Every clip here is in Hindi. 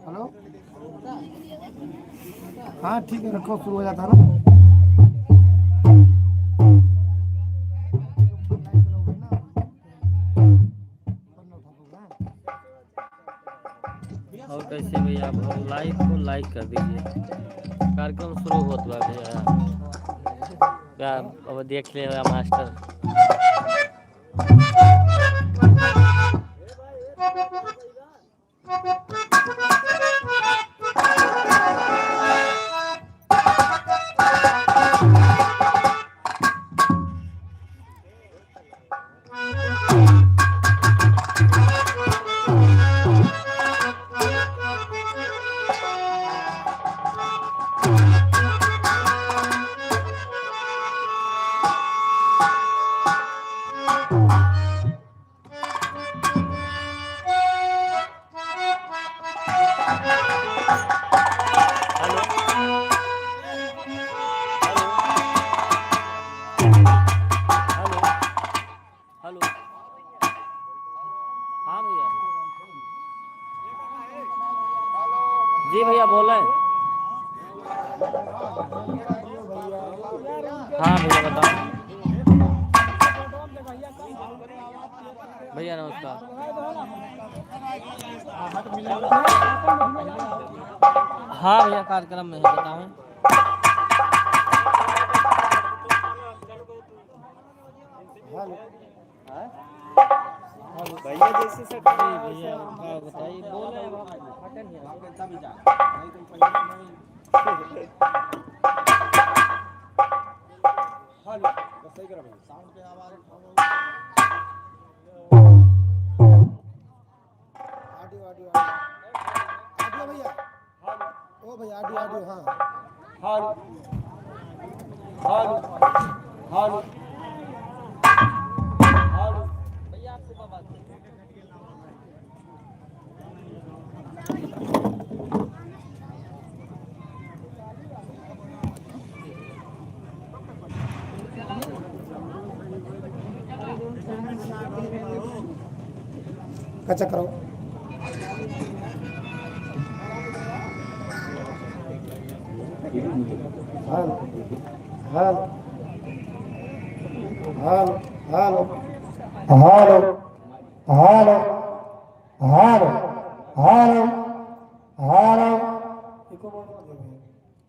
हेलो। हाँ ठीक है, रखो, शुरू हो जाता है ना। और कैसे भैया आप लाइव को लाइक कर दीजिए। कार्यक्रम शुरू होता है भैया, क्या अब देख ले भैया मास्टर। हेलो, हाँ भैया, जी भैया बोल रहे हैं। हाँ भैया बताओ। भैया नमस्कार। हाँ भैया कार्यक्रम में है, बताएं। भैया जैसे से भैया बताइए, बोल रहे सही करो भाई, साउंड पे आवाज ऑडियो ऑडियो ऑडियो भैया। ओ भैया ऑडियो ऑडियो। हाँ हाल हाल हाल भैया आपसे बात। कच्चा करो। हाल हाल हाल हाल हाल हाल हाल हाल हाल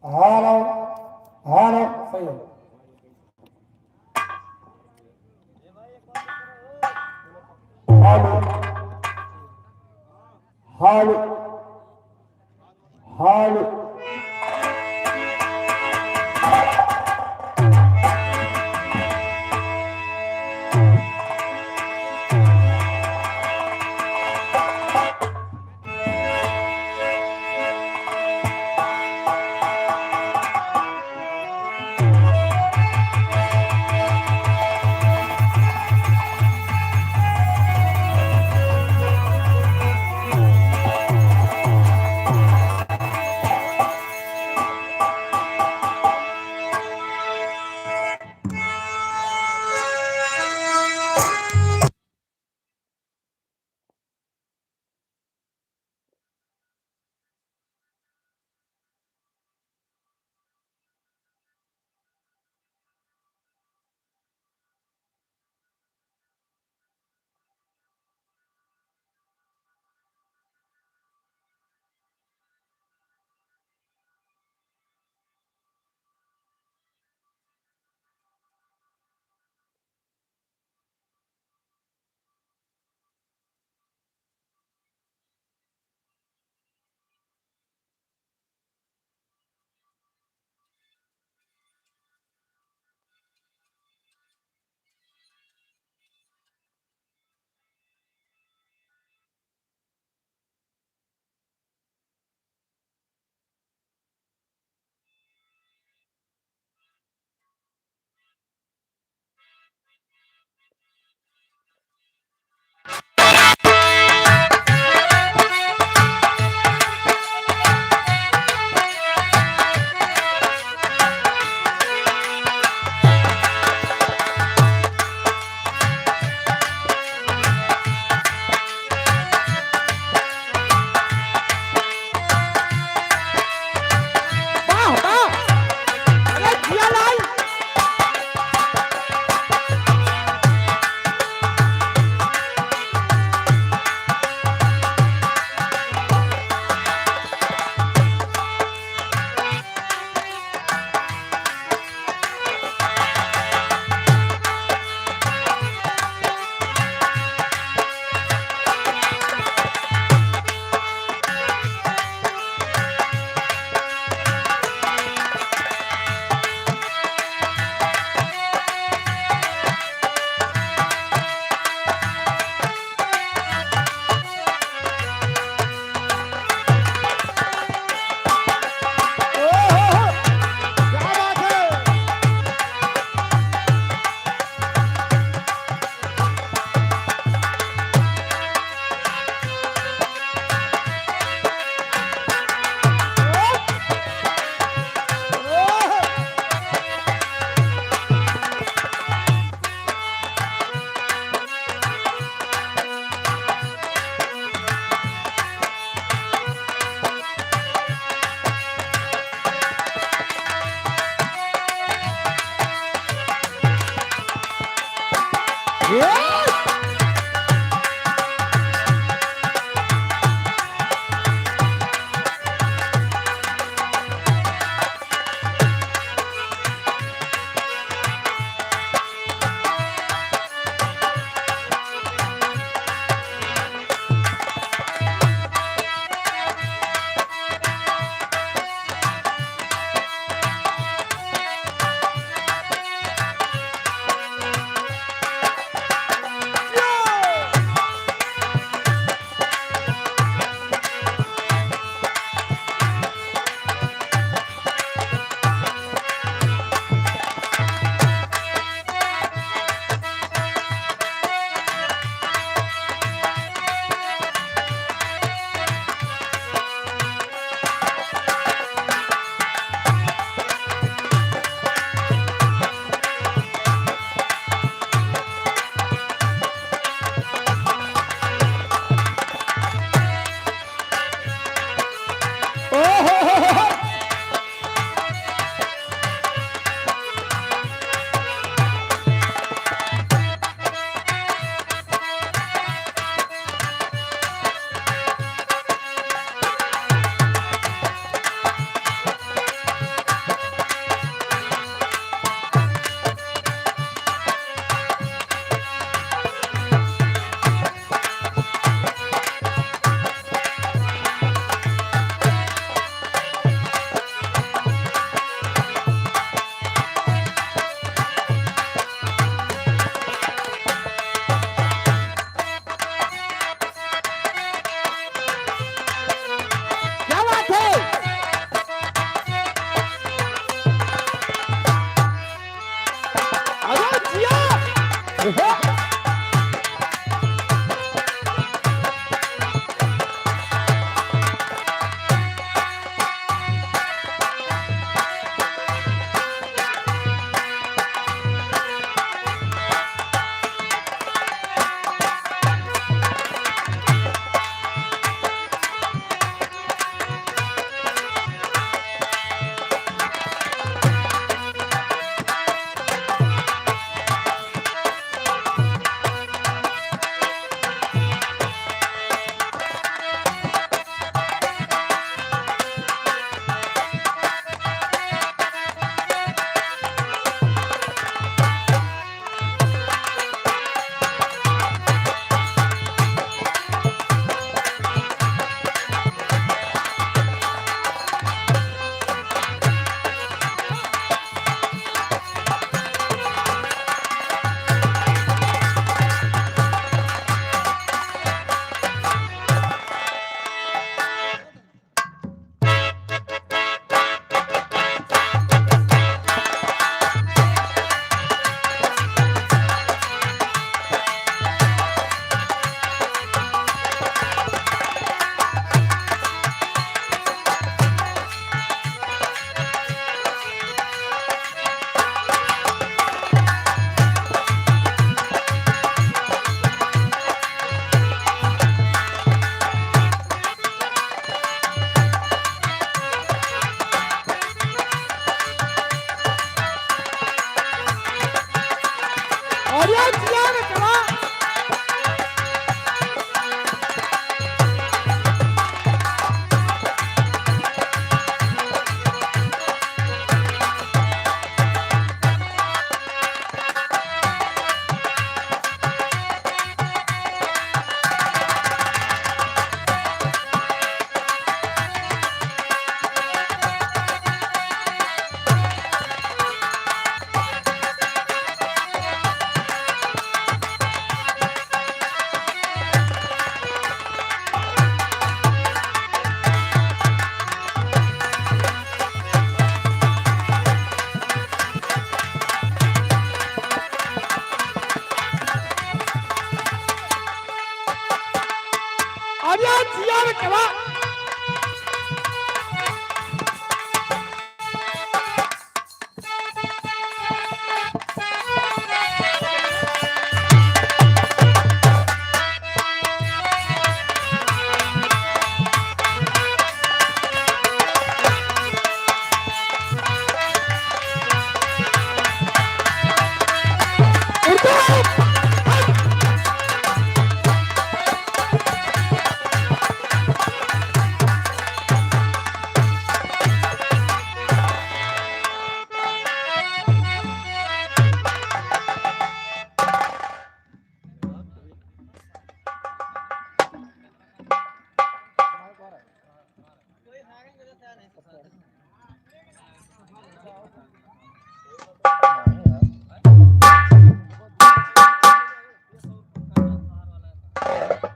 हाल हाल सही है। हाल हाल हाल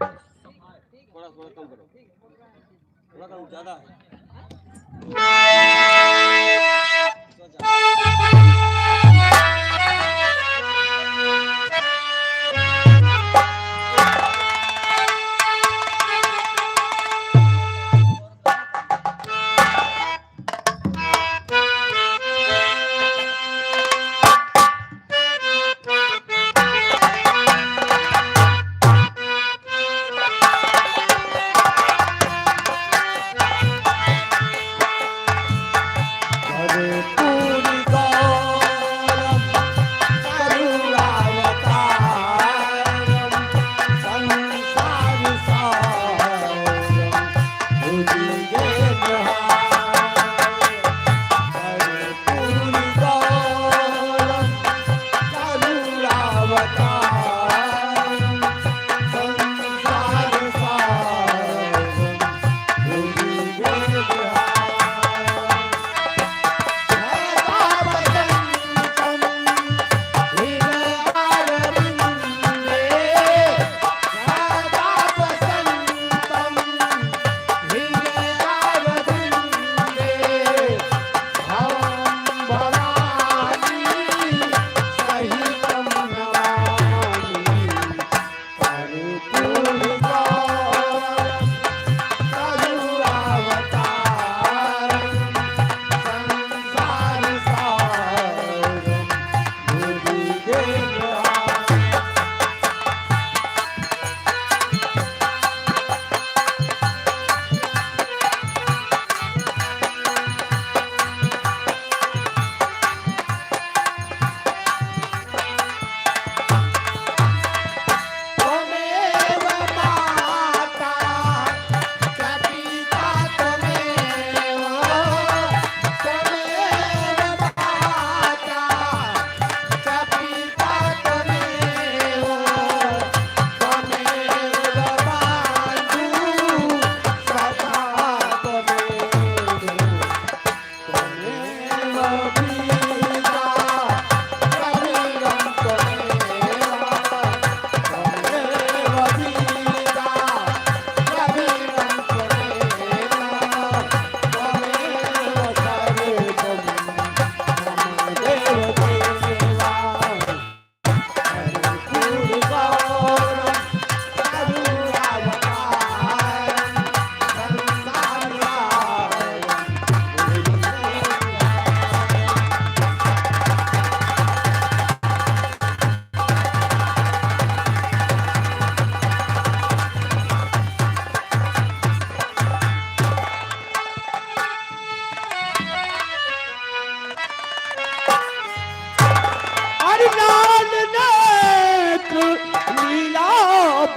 थोड़ा थोड़ा कम करो, थोड़ा कम ज्यादा है।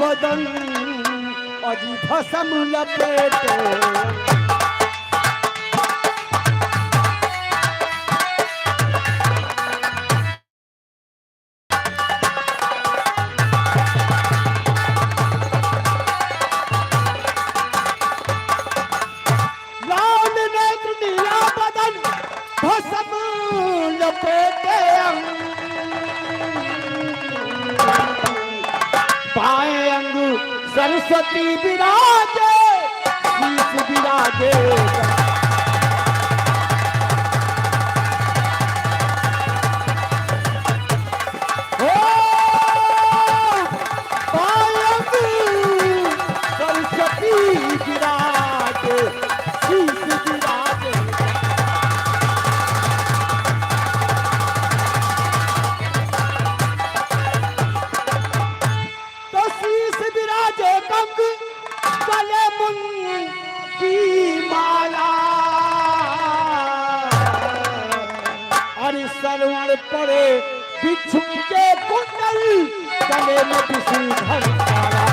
बदन अजी भसम लपेटे लाल नेत्र नीला बदन भसम लपेटे बाएं अंग सरस्वती विराजे शीश विराजे ओ बाएं अंग सरस्वती विराजे शीश विराजे कंग गले मुंगी माला अरे सरवण पड़े बिच्छू के कुंडल गले में विषधर माला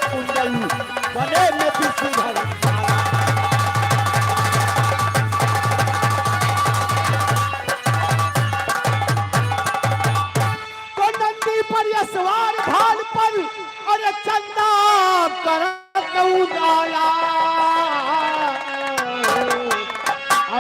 बने में विषधर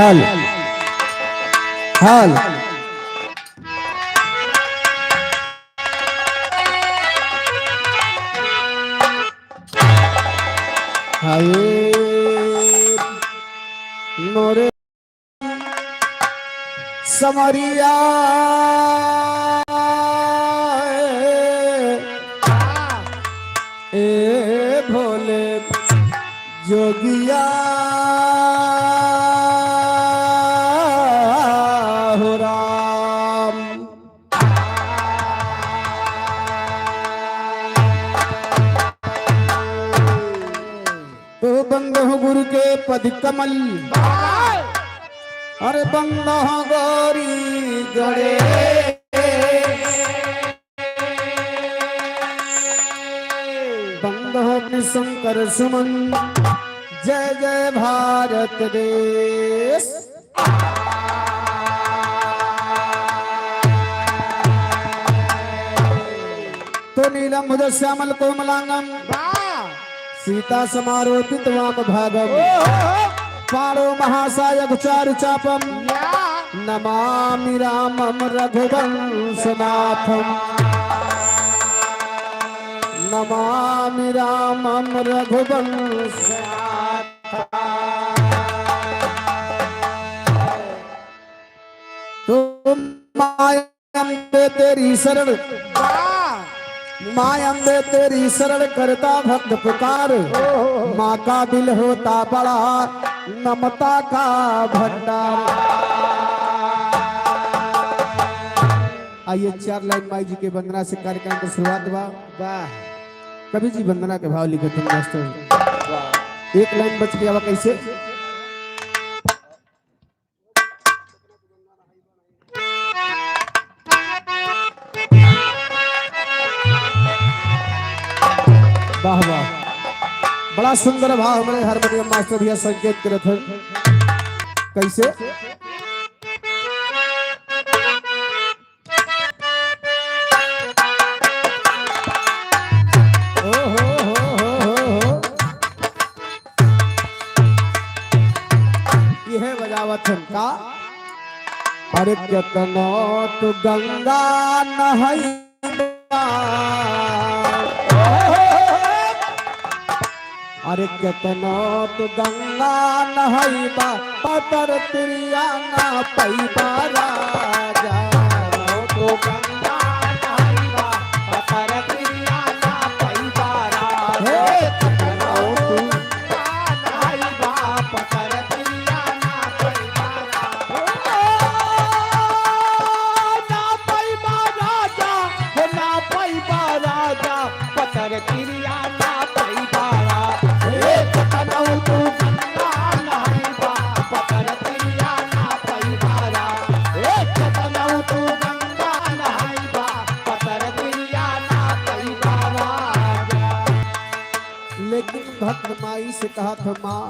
हेलो हेलो हाय मोरे समरिया ए भोले जोगिया हो राम। तो बंद हो गुरु के पद कमल, अरे बंद हो गौरी गणे, बंद हो अपने शंकर सुमन, जय जय भारत देश। तो नीलम मुझ श्यामल कोमलांगम, सीता समारोपित वाम भागम, पारो महासायक चारु चापम, नमामि रामम रघुवंशनाथम, नमामि रामम रघुवंशनाथम। तो मायम दे तेरी शरण, मायम दे तेरी शरण करता भक्त पुकार, माँ का दिल होता बड़ा नमता का भंडार। आइए 4 लाइन माई जी के वंदना से कार्यक्रम की शुरुआत हुआ। कवि जी वंदना के भाव लिखे थे मास्टर, एक लाइन बच गया हुआ कैसे? वाह वाह, बड़ा सुंदर भाव हमारे हारमोनियम मास्टर भैया संकेत करे थे कैसे? ओ हो यह बजावत है का, अरे केतनो तू गंगा नहई, अरे केतनो तू गंगा नहईबा, पतर तिरिया ना पैबा राजा। तो गंगा नहईबा, पतर तिरिया ना पैबा राजा। केतनो तू गंगा नहईबा, पतर तिरिया ना पैबा राजा। ना पैबा राजा, ना पैबा राजा, पतर तिरिया ना पैबा राजा। लेकिन भक्त माई से कहा था माँ,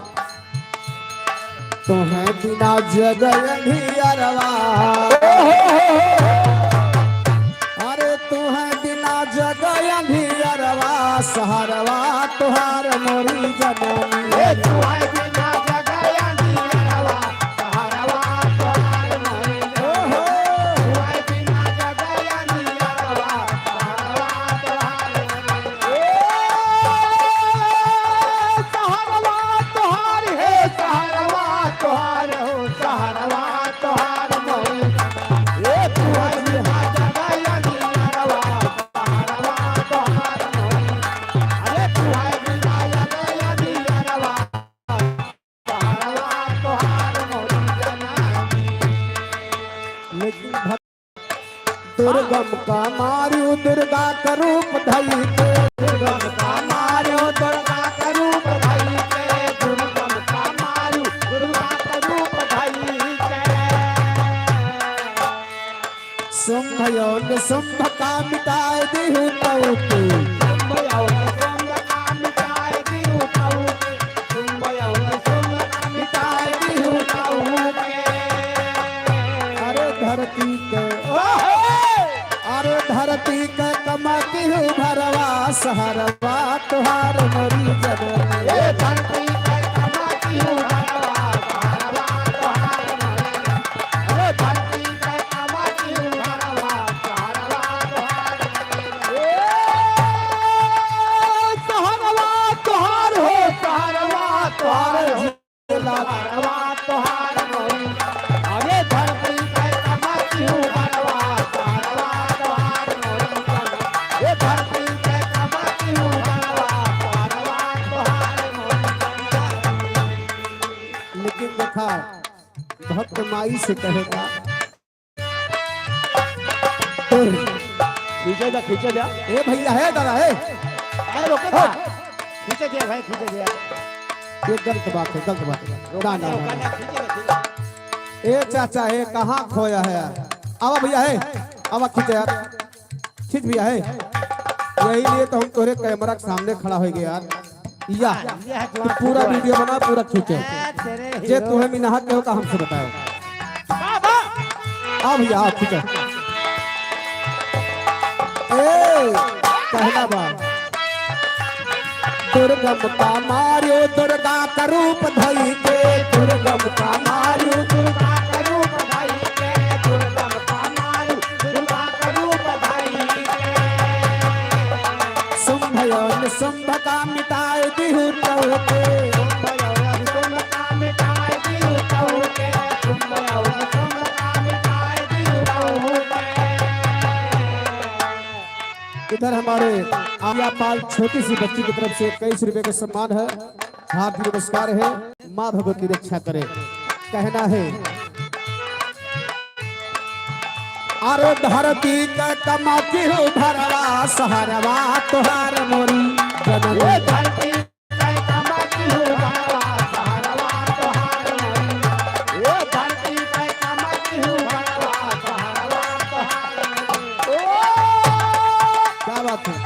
तो है बिना जगह अंधियारवा, अरे तू है बिना जगह अंधियारवा, सहारवा तुहार मोरी जननी। तू है बिना जगह अंधियारवा, सहारवा तुहार मोरी जननी। तू है बिना जगह अंधियारवा, सहारवा तुहार मोरी जननी। सहारवा तुहार है, सहारवा तुहार हो, सहारवा तुहार मोरी जननी। तू है बिना जगह अंधियारवा, सहारवा तुहार मोरी जननी। अरे तू है बिना जगह अंधियारवा, सहारवा तुहार मोरी जननी। लेकिन दुर्गम का मारू दुर्गा का रूप धई के, दुर्गम का मारू दुर्गा का रूप धई के, दुर्गम का मारू दुर्गा का रूप धई के। शुंभ यौन शुंभ का मिटाए दिहु तऊ तू, शुंभ यौन शुंभ का मिटाए दिहु तऊ, शुंभ यौन शुंभ का मिटाए दिहु तऊ के। अरे धरती के, अरे धरती के कमाती हूँ भरवा, सहरवा तुहार मोरी जननी। धरती के कमाती हूँ भरवा, सहरवा तुहार तोहार जिला घरवा तोहार मोरी अरे धरती पे कमाती हूँ घरवा घरवा तोहार मोरी ये धरती पे कमाती हूँ घरवा घरवा तोहार मोरी। लेकिन देखा भक्त माई से कहेगा खींचे जा ए भैया है दादा है अरे रोके ना खींचे दिया भाई खींचे दिया ये गलत बात है गलत बात है ना ना ए चाचा है कहाँ खोया है यार आवा भैया है आवा खींचे यार खींच भैया है यही लिए तो हम तोरे कैमरा के सामने खड़ा हो गए यार या तू पूरा वीडियो बना पूरा खींचे जे तुम्हें मिनाहत के हो का हमसे बताओ आ भैया आ खींचे कहना बा दुर्गम का मारियो दुर्गा का रूप धई के दुर्गम का मारियो दुर्गा का रूप धई के दुर्गम का मारियो दुर्गा का रूप धई के शुंभयोन शुंभ का मिटाए दिहु तव के शुंभयोन शुंभ का मिटाए दिहु तव के शुंभयोन शुंभ का मिटाए दिहु तव के। इधर हमारे आलिया पाल छोटी सी बच्ची की तरफ से 21 रुपए का सम्मान है हार्दिक नमस्कार है माँ भगवती रक्षा करे। कहना है अरे धरती का कमाती हो भरवा सहारवा तोहार मोरी जननी धरती का कमाती हो भरवा सहारवा तोहार मोरी ये धरती का कमाती हो भरवा सहारवा तोहार मोरी। क्या बात है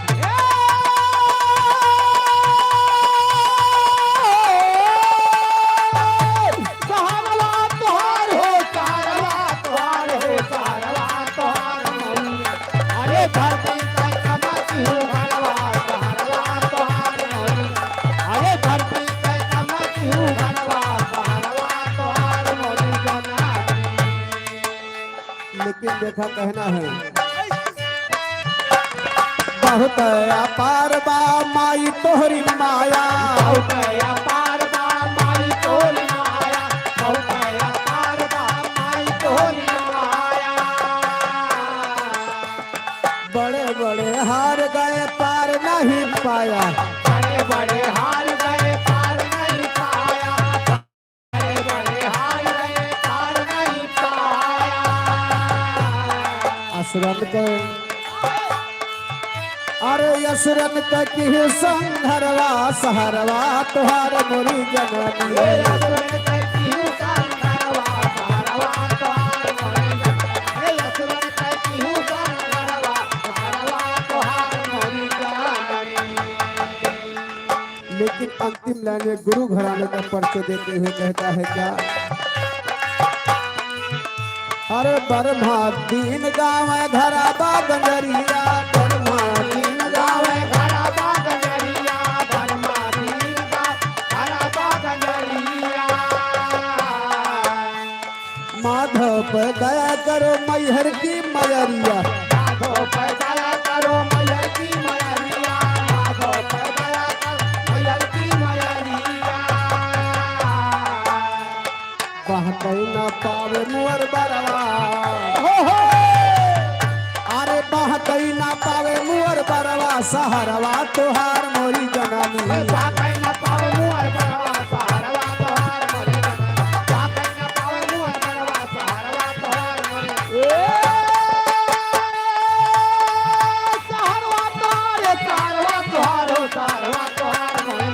लेकिन देखा कहना है बहुत अपार बा माई तोहरी माया बहुत अपार बा माई तोहरी माया बहुत अपार बा माई तोहरी माया बड़े बड़े हार गए पार नहीं पाया बड़े बड़े हार गए पार नहीं पाया बड़े बड़े हार गए पार नहीं पाया असरन के अरे यसरन की संघरवा सहरवा तुहार मोरी जननी लेकिन अंतिम लाइन में गुरु घराने का परिचय देते हुए कहता है क्या अरे बर्मा दीन गाँव घरा बागरिया बर्मा दीन गाँव घरा बागरिया बर्मा दीन गाँव घरा बागरिया माधव पे दया करो मैहर की मयरिया माधव पे दया करो मैहर की मयरिया माधव पे दया करो मैहर की मयरिया वहाँ कहीं ना पावे मुअर बरवा अरे वहाँ कहीं ना पावे मुअर बरवा सहरवा तुहार मोरी जननी वहाँ कहीं ना पावे मुअर बरवा सहरवा तुहार मोरी जननी वहाँ कहीं ना पावे मुअर बरवा सहरवा तुहार मोरी सहरवा तुहार सहरवा तुहार मोरी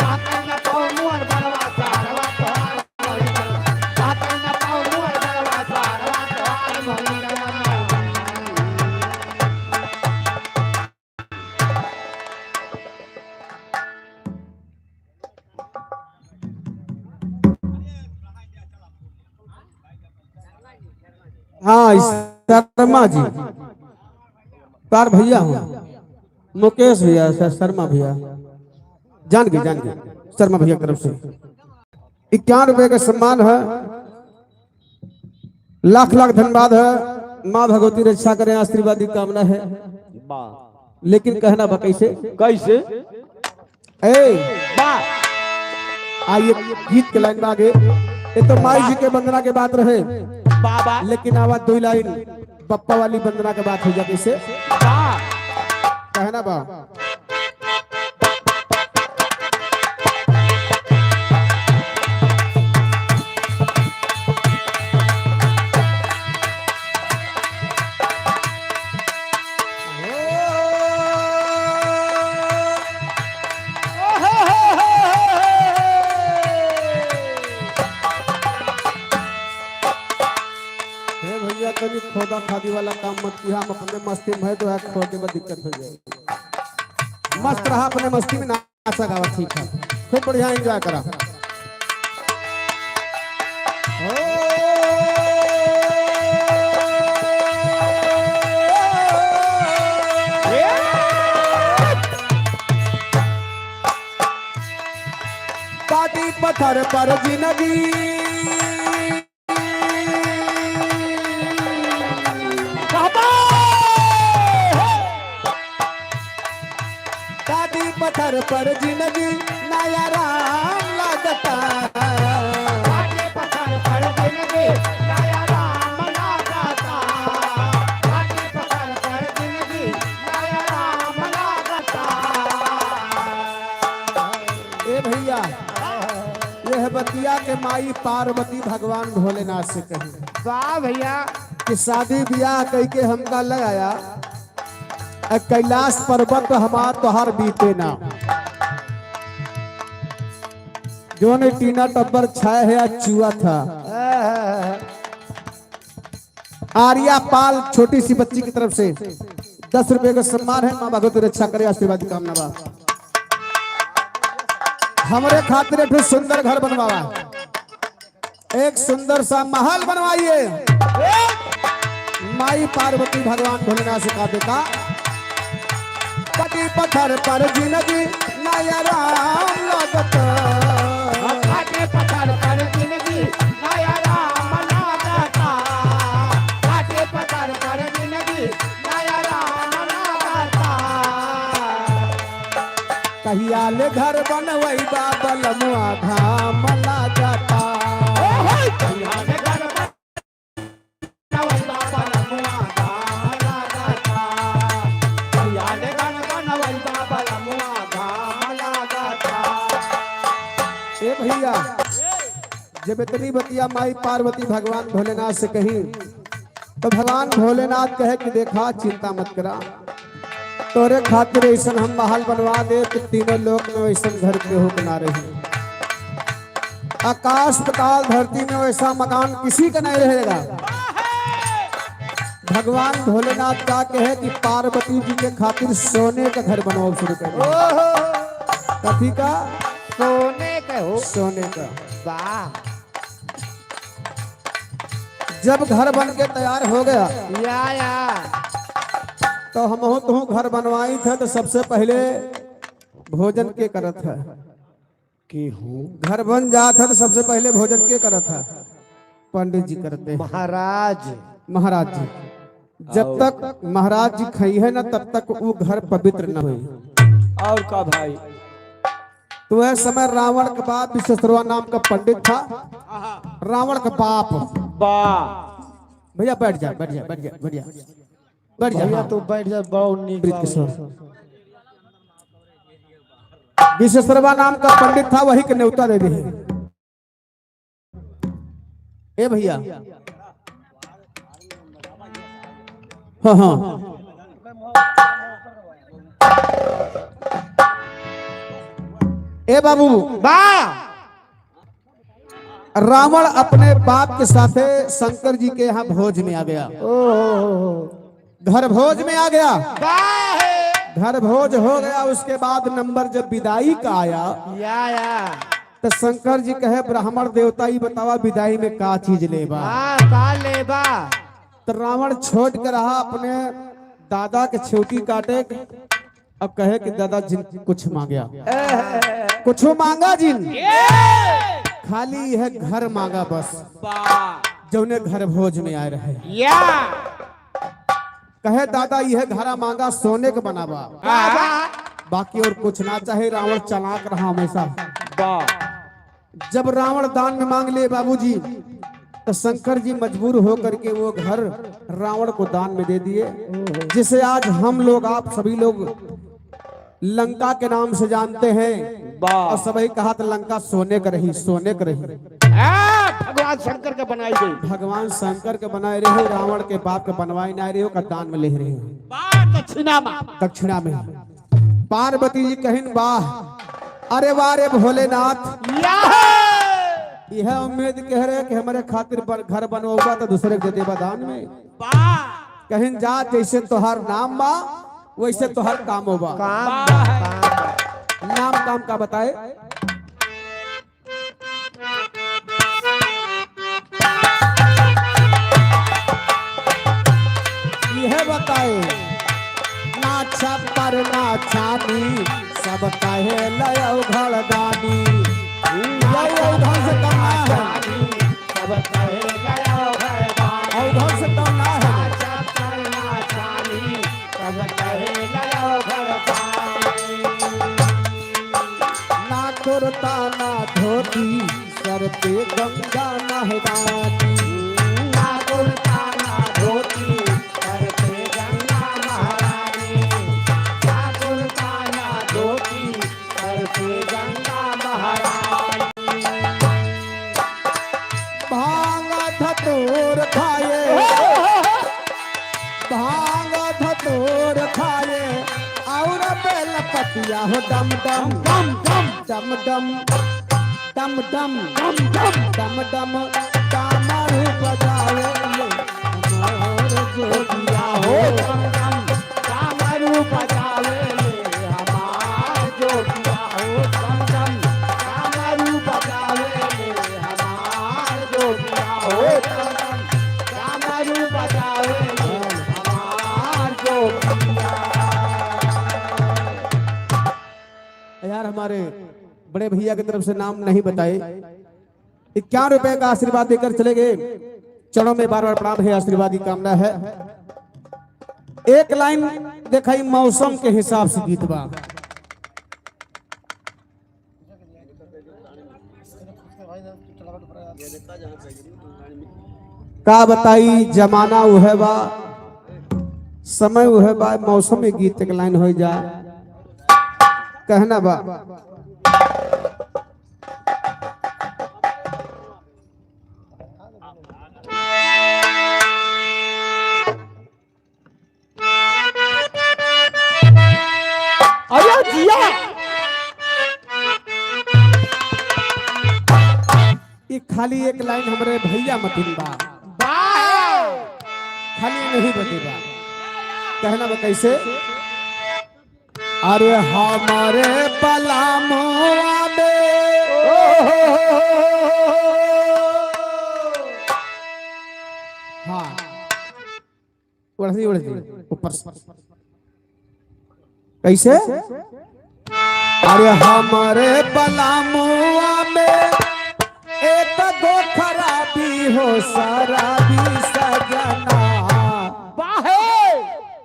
वहाँ कहीं ना पावे मुअर बरवा सहरवा तुहार मोरी हाँ शर्मा जी तार भैया हूँ मुकेश भैया शर्मा भैया जान गए शर्मा भैया की तरफ से 51 रुपए का सम्मान है लाख लाख धन्यवाद है माँ भगवती रक्षा करें आशीर्वाद की कामना है लेकिन कहना बा कैसे कैसे ए आइए गीत के लाइन में आगे। ये तो माई जी के वंदना के बात रहे, बाबा लेकिन आवाज दो लाइन पप्पा वाली वंदना के बात हो जाती से कहना बा। हे भैया कभी खोदा खादी वाला काम मत किया, हम अपने मस्ती में है तो खोदे में दिक्कत हो जाएगी। मस्त रहा अपने मस्ती में, नाचा गावा ठीक है, खूब बढ़िया एंजॉय करा। पाटी पत्थर पर जिंदगी पत्थर पर जिंदगी नया राम लगता, पत्थर पर जिंदगी नया राम लगता, पत्थर पर जिंदगी नया राम लगता। ए भैया यह बतिया के माई पार्वती भगवान भोलेनाथ से कही वाह भैया कि शादी ब्याह कह के हमका लगाया कैलाश पर्वत हमार तोहार बीते ना, जो ने टीना टब्बर छाया है आज चुआ था। आर्या पाल छोटी सी बच्ची की तरफ से 10 रुपए का सम्मान है। माँ भगवती रक्षा करे, आशीर्वाद कामना बा। हमारे खातिर एक सुंदर घर बनवावा, एक सुंदर सा महल बनवाइए। माई पार्वती भगवान भोलेनाथ से कहा बेटा पटी पत्थर पर जिंदगी नया राम लगता, पत्थर पर जिंदगी नया राम लगता, पत्थर पर जिंदगी नया राम लगता। कहिया ले घर बनवई बाबल मुआ धाम लागता, भैया जब इतनी बतिया माई पार्वती भगवान भोलेनाथ से कही तो भगवान भोलेनाथ कहे कि देखा चिंता मत करा, तोरे खातिर ऐसा हम महल बनवा दे तो तीनों लोक में वैसा घर के हो बना रही, आकाश पाताल धरती में वैसा मकान किसी का नहीं रहेगा। भगवान भोलेनाथ का कहे कि पार्वती जी के खातिर सोने का घर बनाओ शुरू कर। कथी का? सोने का हो, सोने का। वाह जब घर बन के तैयार हो गया या तो हम तो घर बनवाई थे तो सबसे पहले भोजन के करत है कि हूँ घर बन जात है तो सबसे पहले भोजन के करत है पंडित जी करते हैं। महाराज जी जब तक महाराज जी खाई है ना तब तक वो घर पवित्र न हुई। और का भाई तो वह समय रावण का बाप विश्वसर्वा नाम का पंडित था, रावण का बाप। भैया बैठ जा बैठ जा बैठ जा बैठ जा बैठ जा भैया तू बैठ जा, बहुत नीक विश्वसर्वा नाम का पंडित था, वही के न्योता दे दी। ए भैया हाँ हाँ ए बाबू रावण अपने बाप के साथ शंकर जी के यहाँ भोज में आ गया। घर भोज में आ गया, घर भोज हो गया। उसके बाद नंबर जब विदाई का आया तो शंकर जी कहे ब्राह्मण देवता ही बतावा विदाई में का चीज लेबा। तो रावण छोड़ के रहा अपने दादा के छेवटी काटे अब कहे कि दादा जिन कुछ मांगा, कुछ मांगा जिन, खाली यह घर मांगा बस, जो उन्हें घर भोज में आए रहे। कहे दादा यह घरा मांगा सोने का बनावा, बाकी और कुछ ना चाहे। रावण चालाक रहा हमेशा। जब रावण दान में मांग लिए बाबूजी, तो शंकर जी मजबूर होकर के वो घर रावण को दान में दे दिए, जिसे आज हम लोग, आप सभी लोग लंका के नाम से जानते हैं। और सभी कहा था लंका सोने का रही, सोने का रही। भगवान शंकर के बनाई गई, भगवान शंकर के बनाए रहे, रावण के बाप के बनवाए ना रहे, का दान में ले रहे हैं दक्षिणा में। दक्षिणा में। पार्वती जी कहिन वाह, अरे वाह रे भोलेनाथ, यह उम्मीद कह रहे कि हमारे खातिर घर बनवाऊंगा तो दूसरे के देवा दान में। कहिन जा, जैसे तोहार नाम बा वैसे तोहार काम होगा। नाम काम का बताए। यह बताए ना छप्पर ना छानी, सब कहे लयो घरदानी। औधन से कम ना है, सब कहे गया घरदानी। औधन से कम ना है। ना कुर्ता ना धोती, सर पे गंगा नहरानी। ना कुर्ता ना धोती, सर पे गंगा महारानी। ना कुर्ता ना धोती, सर पे गंगा महारानी। भांग धतूर खाए, भांग धतूर खाए, और बेल पतिया हो डम डम डम डम डम डम डम डम डम डम डम डम डामरू बजावे मोर जोगिया हो। डम डम डामरू बजावे ले हमार जोगिया हो। डम डम डामरू बजावे ले हमार जोगिया हो। डम डम डामरू बजावे ले हमार जोगिया। यार हमारे बड़े भैया की तरफ से नाम नहीं बताए, 51 रुपए का आशीर्वाद देकर चले गए। चरणों में बार बार प्रणाम है, आशीर्वाद की कामना है। एक लाइन दिखाई मौसम के हिसाब से गीत बा। का बताई जमाना उहे बा, समय उहे बा, मौसम में गीत एक लाइन हो जाए कहना बा। अरे जिया ये खाली एक लाइन हमारे भैया मतिन बा, खाली नहीं बतेगा। कहना बा कैसे, अरे हमारे पलामुआ में हाँ उड़ती उड़ती ऊपर से कैसे, अरे हमारे पलामुआ में एक दो खराबी हो, शराबी सजना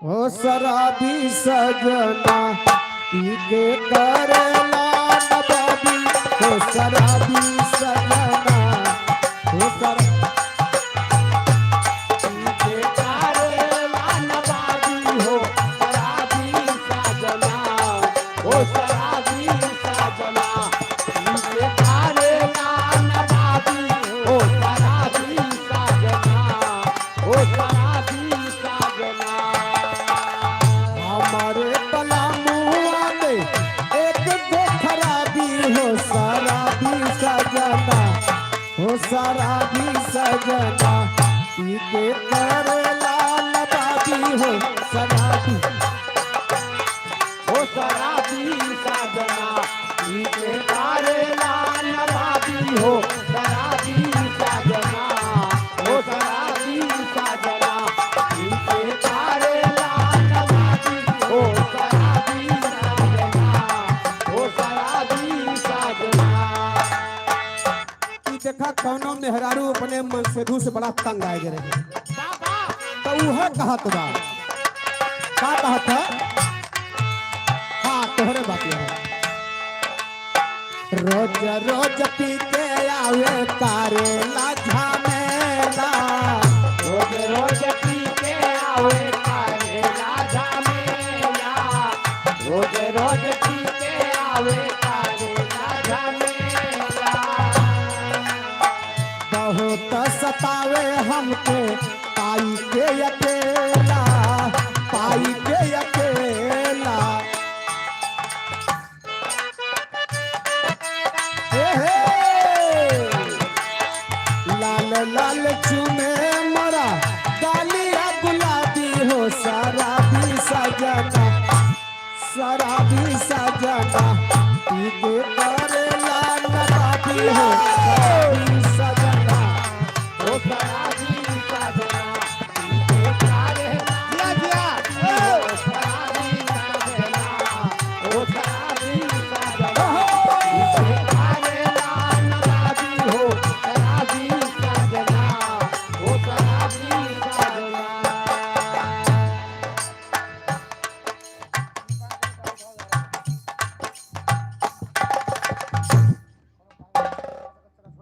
हो, शराबी सजना पी के करेला नवाबी हो, शराबी सजना हो, पी के करेला नवाबी हो, शराबी सजना हो, शराबी सजना। पी के करेला नवाबी हो, शराबी सजना हो, शराबी सजना। हमारे पलामुआ में एक दो खराबी हो, शराबी सजना हो, शराबी सजना पी के करेला नवाबी हो, शराबी हो, शराबी सजना पी के करेला नवाबी हो, शराबी सजना हो, शराबी सजना पी के करेला नवाबी हो, शराबी सजना हो, शराबी सजना। ई देखा कौनो मेहरारू अपने मनसेधु से बड़ा तंग आए रहे, तो वह कहत बा, का कहत है, हाँ तोहरे बात है। रोज रोज पी के आवे करेला झमेला। रोज रोज पी के आवे करेला झमेला। रोज रोज पी के आवे करेला झमेला। बहुत सतावे हमके पाई के अकेला, पाई के अकेला। हे हे। लाल लाल चुमे मरा गालिया गुलाबी हो शराबी सजना, शराबी सजना। पी के करेला नवाबी हो शराबी सजना। ओ शराबी सजना पी के करेला नवाबी हो शराबी सजना। ओ शराबी सजना पी के करेला नवाबी हो शराबी सजना। ओ शराबी सजना।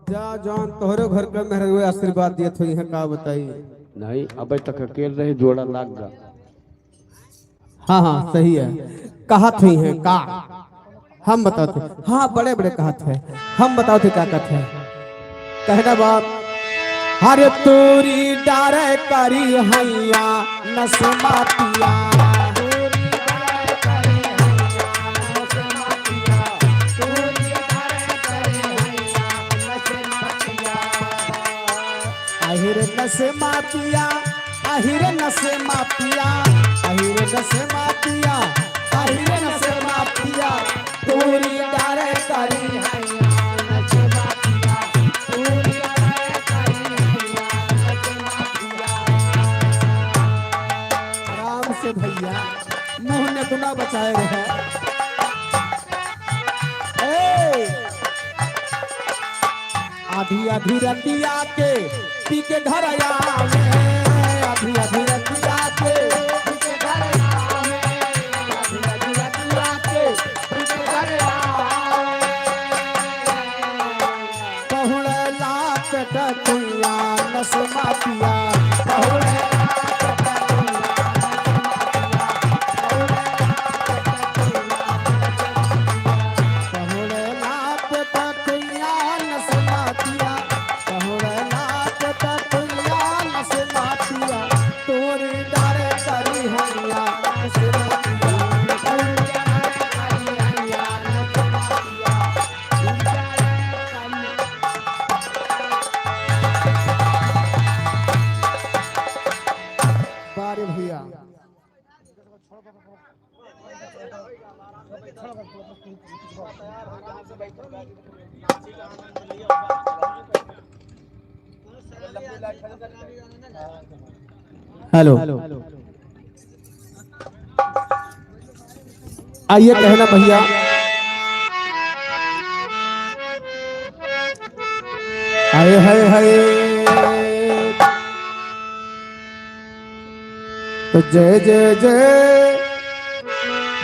जा जान तोहरे घर के मेहर आशीर्वाद दिए थोड़ी है का बताई। नहीं अबे तक अकेले रहे जोड़ा लाग जा। हाँ हाँ सही है। कहत हुई है का हम बताते। हाँ बड़े बड़े कहत है, हम बताते क्या कहते हैं। कहना बात हरे तोरी डारे करी हैया नसमातिया। अहिर नसे मातिया, अहिर नसे मातिया, अहिर नसे मातिया, अहिर नसे मातिया। तोरी डारे करी हैया नसमातिया, तोरी डारे करी हैया नसमातिया। आराम से भैया मुंह ने गुना बचाए रहे। आधी आधी रतिया के पी के घर आवे, आधी आधी रतिया के पी के घर आवे, आधी आधी रतिया के पी के घर आवे। पहुड़े लात टटुया नसमातिया, पहुड़े भैया हेलो आइए कहना भैया। हाय हाय हाय तो जय जय जय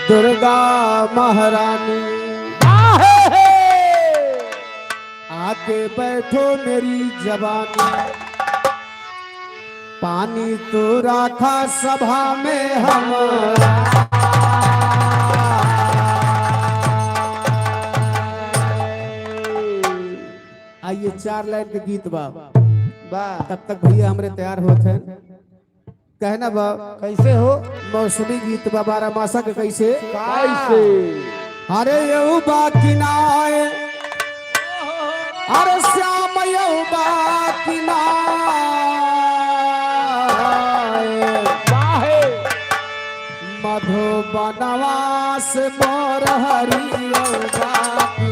दुर्गा महारानी। आके बैठो मेरी जवानी, पानी तो राखा सभा में हमारा। आइए 4 लाइन के गीत बा तब तक भैया हमरे तैयार होते हैं। कहना बा कैसे हो मौसमी गीत बा 12 मासा के कैसे कैसे। अरे यऊ बाकी नाए, अरे श्याम यऊ बाकी नाए। मधुबनवा से मोर हरियऊ बाकी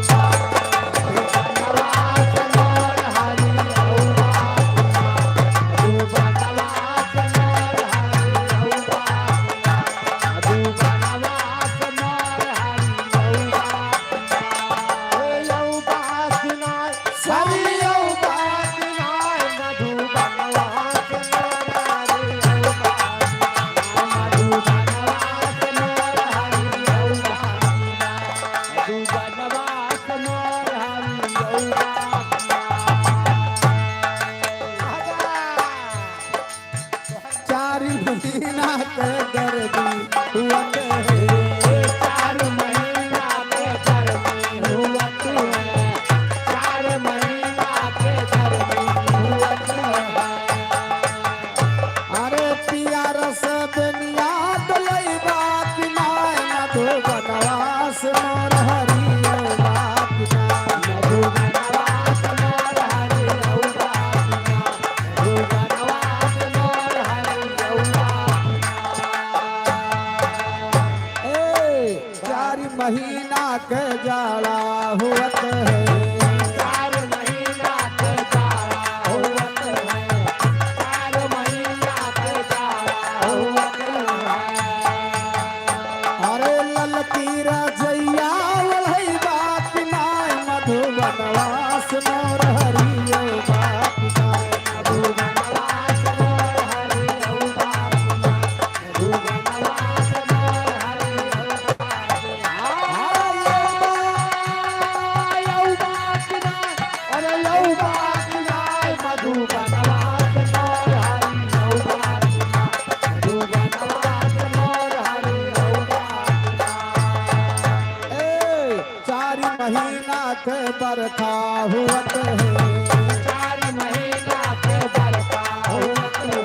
होत है 4 महीना के बरका होत है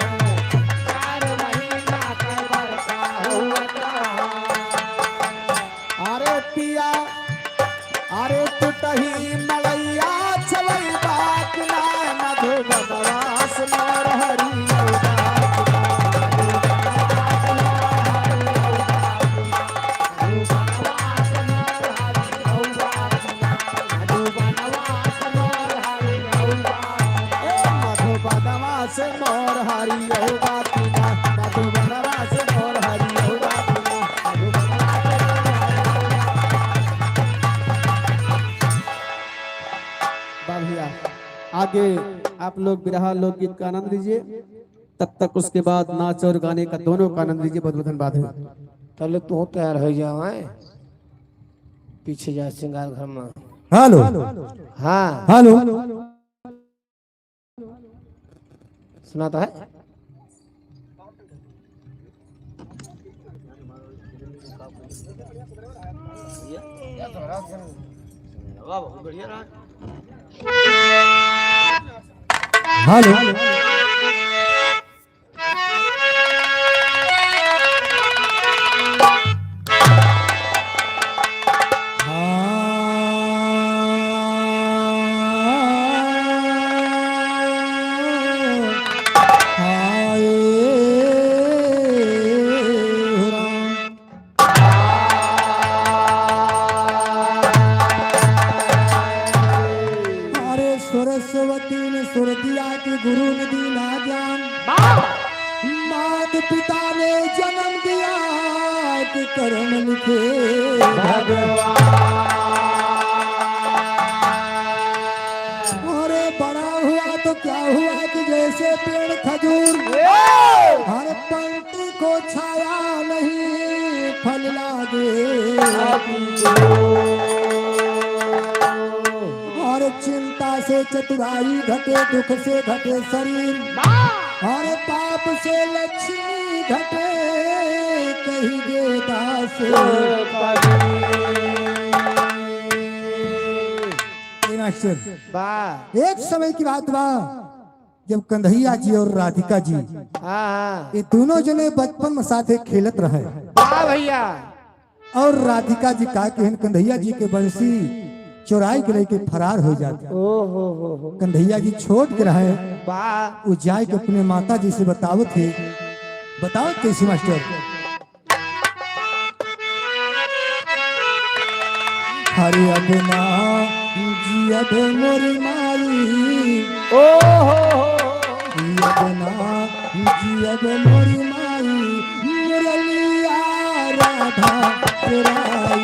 4 महीना के बरका होत है। अरे पिया अरे टूटही मलैया चलई बात ना मधुबनवास मोर हरि मधुबनवास मोर हरि होगा पिया मधुबनवास मोर हरि होगा भैया आगे आप लोग बिरहा लोकगीत का आनंद लीजिए, तब तक उसके बाद नाच और गाने का दोनों का आनंद लीजिए। बहुत बहुत धन्यवाद है। पहले तू तैयार हो जाओ पीछे जा श्रृंगार घर में। हेलो हाँ हेलो सुनाता है हेलो सरस्वती ने सुर दिया कि गुरु ने दिया ज्ञान, मात पिता ने जन्म दिया कि कर्म लिखे भगवान। अरे बड़ा हुआ तो क्या हुआ कि जैसे पेड़ खजूर हर पंक्ति को छाया नहीं फल लागे, और चिंता से चतुराई घटे दुख से घटे शरीर, और पाप से लक्ष्मी घटे कहीं गेदा से एक समय की बात बा जब कन्हैया जी और राधिका जी ये दोनों जने बचपन में साथे खेलत रहे भैया। और राधिका जी का कहन कन्हैया जी के बंसी चोराई के लेके फरार हो जाते। हो कन्हैया जी छोड़ के रहे वो जाए के अपने माता जी से बतावत थे। बताओ कैसे मास्टर? हरे अब ना जी अब मोरी माई, अब ना जी अब मोरी माई, मुरलिया राधा चुराई।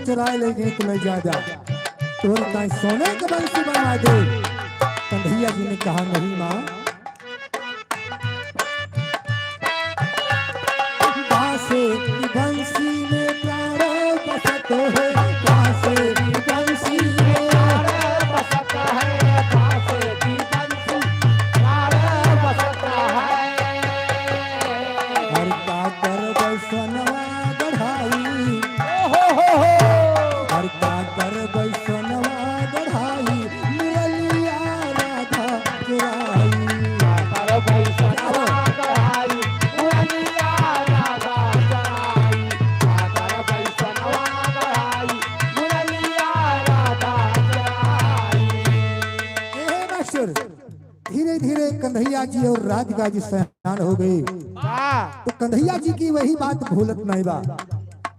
चुराए लेके तो मैं जा तोर का सोने का बंसी बना दे। कन्हैया जी ने कहा नहीं माँ, बांसे की बंसी में प्राणों बसत है, बांसे की बंसी में प्राणों बसत है, बांसे की बंसी प्राणों बसत है। सोनवा गढ़ाई हो हर का करबै सोनवा गढ़ाई मुरलिया राधा चुराई करबै सोनवा गढ़ाई मुरलिया राधा चुराई करबै सोनवा गढ़ाई मुरलिया राधा चुराई। ए मास्टर धीरे धीरे कन्हैया जी और राधिका जी सयान हो गए। तो कन्हैया जी की वही बात भूलत नहीं बा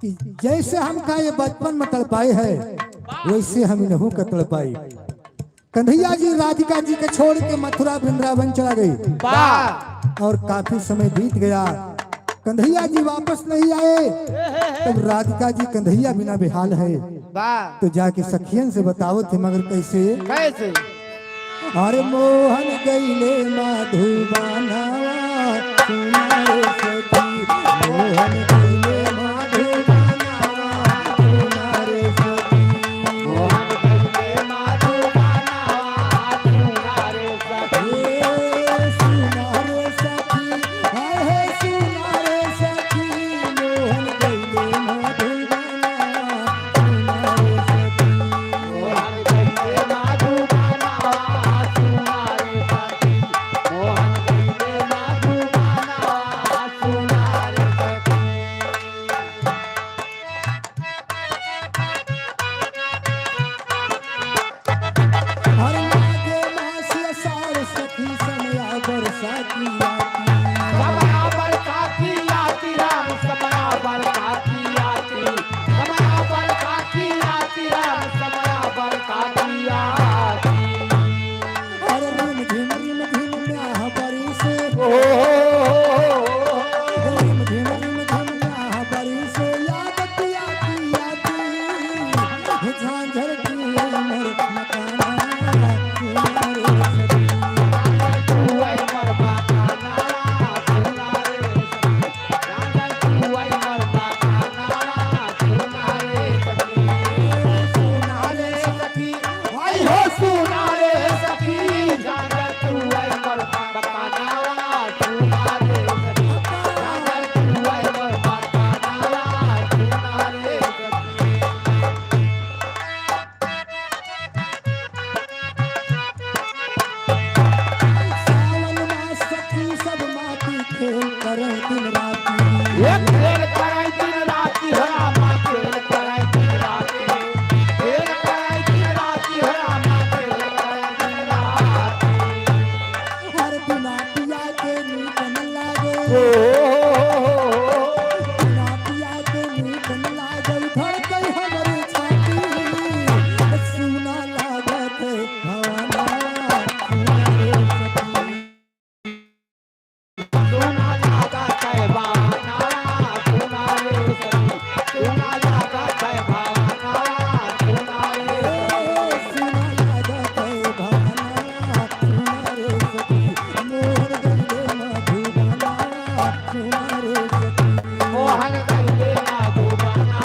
कि जैसे हमका ये बचपन में तड़पाए है वैसे हम इन्हों का तड़पाए। कन्हैया जी राधिका जी के छोड़ के मथुरा वृंदावन चला गए और काफी समय बीत गया। कन्हैया जी वापस नहीं आए। तब राधिका जी कन्हैया बिना बेहाल है तो जाके सखियन से बताओ थे मगर कैसे कैसे अरे मोहन गईले माधुबाना सुनारे सखी मोहन गईले माधुबाना सुनारे सखी मोहन गईले माधुबाना सुनारे सखी सुनारे सखी हाय सुनारे सखी मोहन गईले माधुबाना सुनारे सखी मोहन गईले माधुबाना सुनारे सखी मोहन गईले माधुबाना सुनारे सखी। हर माघे मास सार सखी समया बरसाती आती समया बरसाती आती राम समया बरसाती आती समया बरसाती आती राम समया बरसाती आती। हर रिम झिम म्याह बरी से रिम झिम म्याह बरी से याद आती आती झांझर की उमर मकाना सुनारे सखी तू आई मर बाकाना सुनारे सखी तू आई मर बाकाना सुनारे सखी सुनारे सखी आई हो सुनारे सखी जागर तू आई मर बाकाना सुनारे सखी जागर तू आई मर बाकाना सुनारे सखी। सावन मास सखी सब माटी खेल करे दिन राती एक खेल कराई दिन राती हो रामा खेल कराई दिन राती खेल कराई दिन राती हो रामा खेल कराई दिन राती। हर बिना पिया के नीकन लागे बिना पिया के नीकन लागे धड़कन हमर छाती सुना लागत भवना सुनारे सखी सोना लागा कह बाना सुनारे सखी सोना लागा कह बाना सुनारे सखी। सुना लागत भवना सुनारे सखी मोहन गंगे मधुबना सुनारे सखी मोहन गईले माधुबाना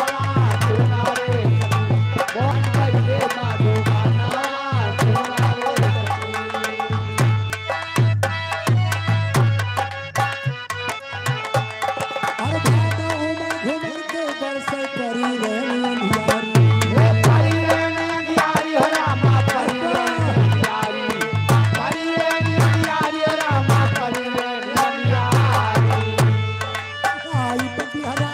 सुनारे सखी मोहन गईले माधुबाना सुनारे सखी। हर भादों में घूमर के बरसे करी रेणी अंधियारी हे परी रेणी अंधियारी हो रामा परी रेणी अंधियारी परी रेणी अंधियारी हो रामा परी रेणी अंधियारी। आई पतिहरा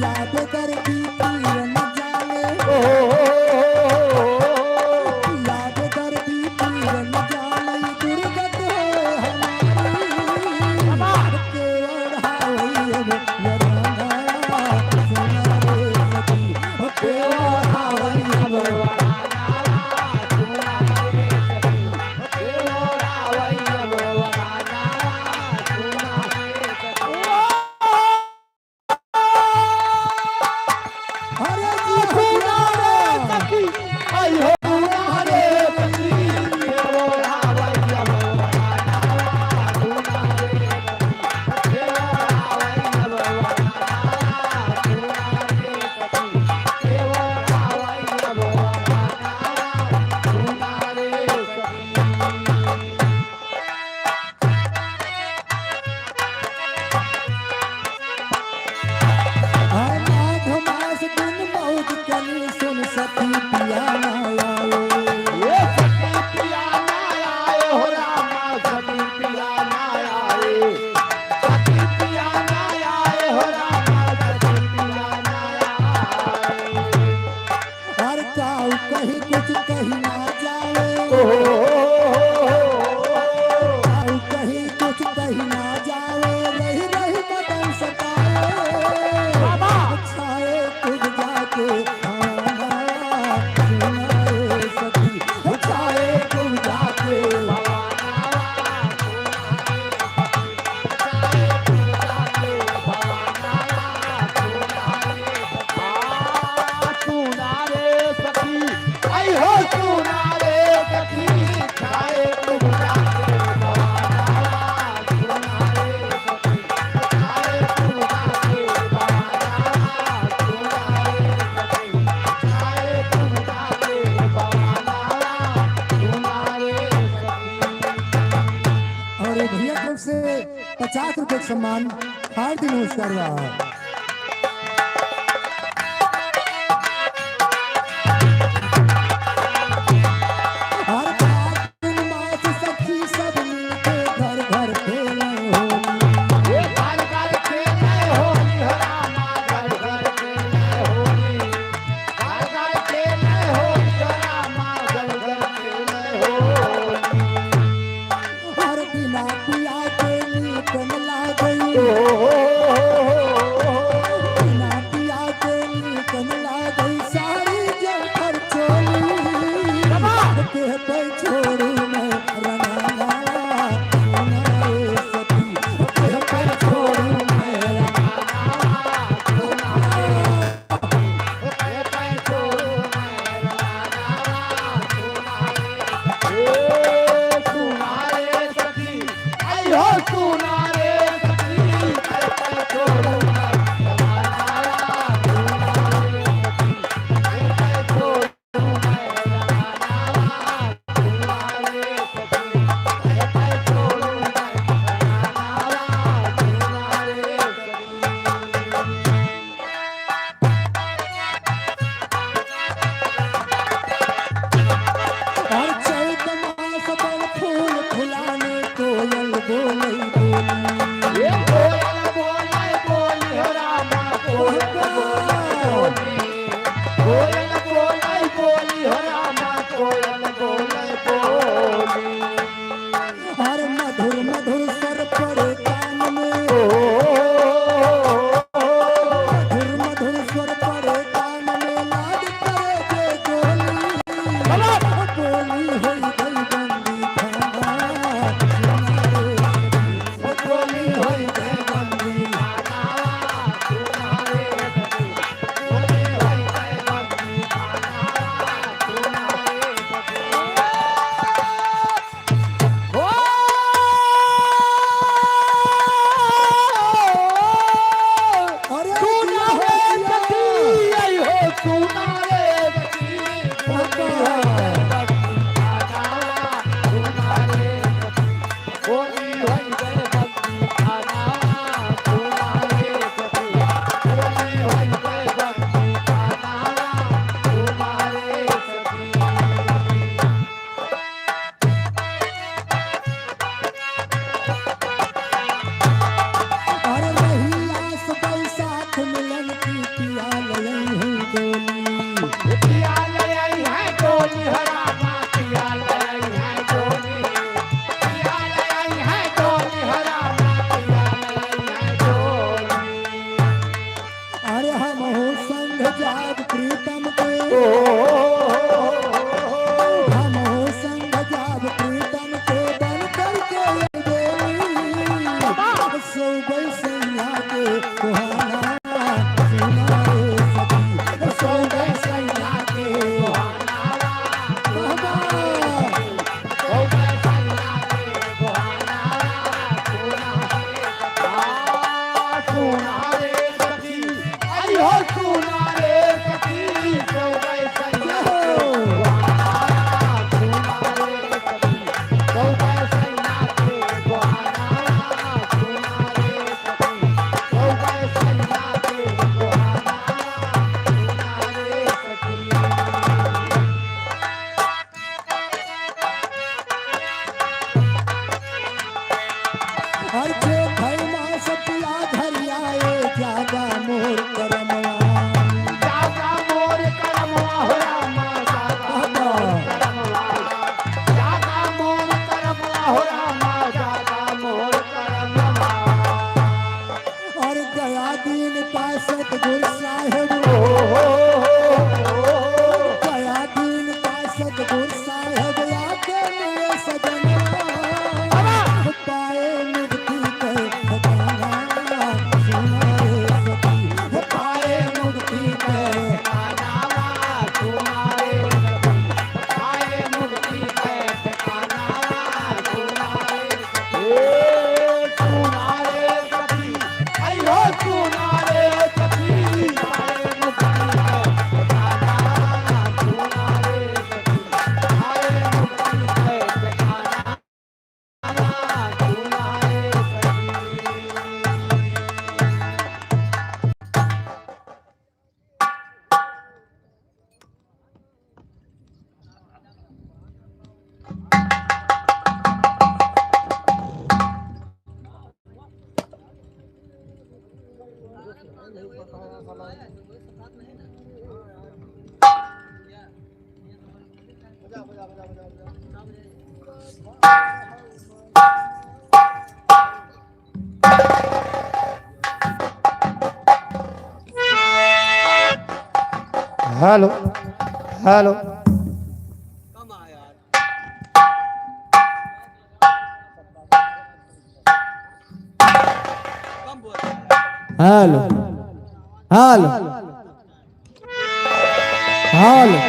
याद दर्दी पीर न जाने याद दर्दी पीर न जाने दुर्गत है हमारी के ओढ़ावई अब यराना सुना रे सखी के ओढ़ावई अब अरे जी सुना रे सखी आई हो सुना रे सखी के ओढ़ावई अब हर माघ मास दिन मौज कली सुन सखी पिया ना आए ये सखी पिया ना आए हो रामा सखी पिया ना आए सखी पिया ना आए हो रामा सखी पिया ना आए हर काऊ कहीं कुछ कहीं ना जाए काऊ कहीं कुछ कहीं ना जाए रही रही बदन सताए बाबा छाए खुद जाके सुनाए सखी छाए खुद जाके सुना रे सखी आई हो सुना रे सखी छाए खुद जाके और भैया तरफ से 50 रुपए का सम्मान हार्दिक नमस्कार बा हर कार्तिक मास सखी सब मिलके घर घर खेले होली ये घर घर खेले होली हो रामा घर घर खेले होली घर घर खेले होली हो रामा घर घर खेले होली हर बिना पिया के नीक न लागई बिना पिया के नीक न लागई सारी जल पर चोली के पे छोड़ी मैं रंगाला सुना रे सखी के पे छोड़ी मैं रंगाला के पे छोड़ी मैं रंगाला सुना रे सखी आई हो सुना रे सखी के पे छोड़ी मैं रंगाला सुना रे सखी के पे छोड़ी मैं हर चैत मास पर फूल फुलाने कोयल बोलई बोली ये कोयल बोलई बोली हो रामा कोयल बोलई कोयल बोलई बोली हो रामा कोयल बोलई बोली हर मधुर मधुर स्वर पड़े कान में मधुर मधुर स्वर पड़े कान में लाड करे जे गोली बोली होई गई बंदी खाना बोली होई गई बंदी खाना संग जाग प्रीतम के हम हो संग जाग प्रीतम के बन करके देवी सो गई सैया के सुहाना सुना रे सखी सो गई सैया के हर छे खैमा सतिया धरियाए जागा मोर करमवा जागा मोर करमवा हो रामा जागा मोर करमवा हो रामा जागा मोर करमवा और गया दिन का सतगुर साहेब गया दिन का सतगुर साहेब आके मेरे सजनवा पाए मुक्ति के ठिकाना सुना रे सखी पाए मुक्ति के hello hello hello hello hello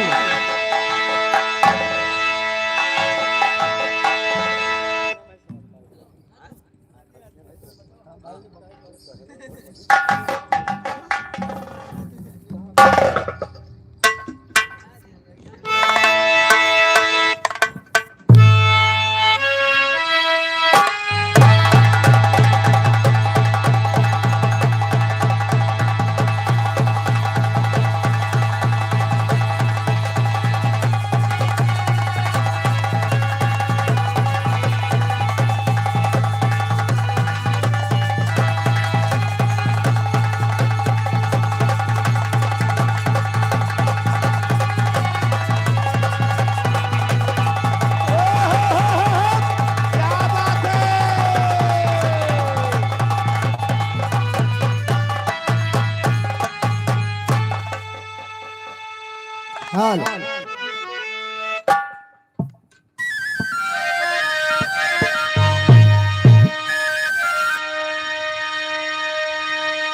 hello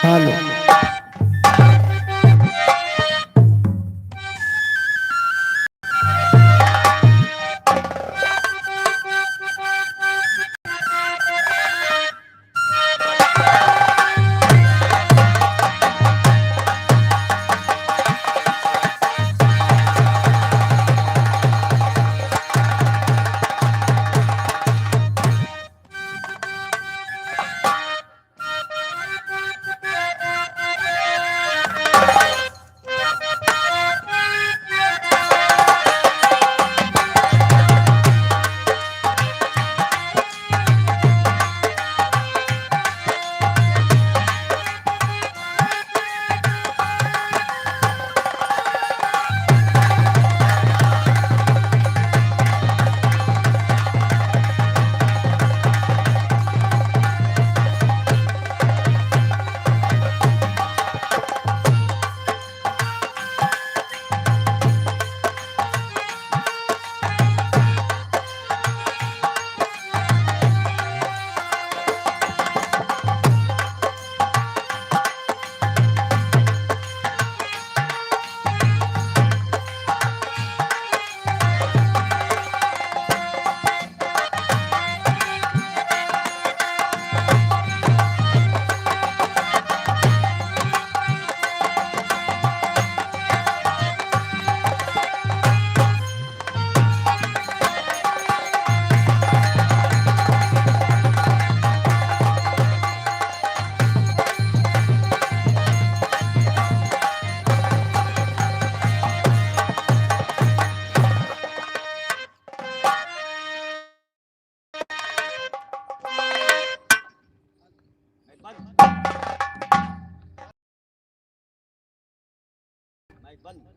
hello hello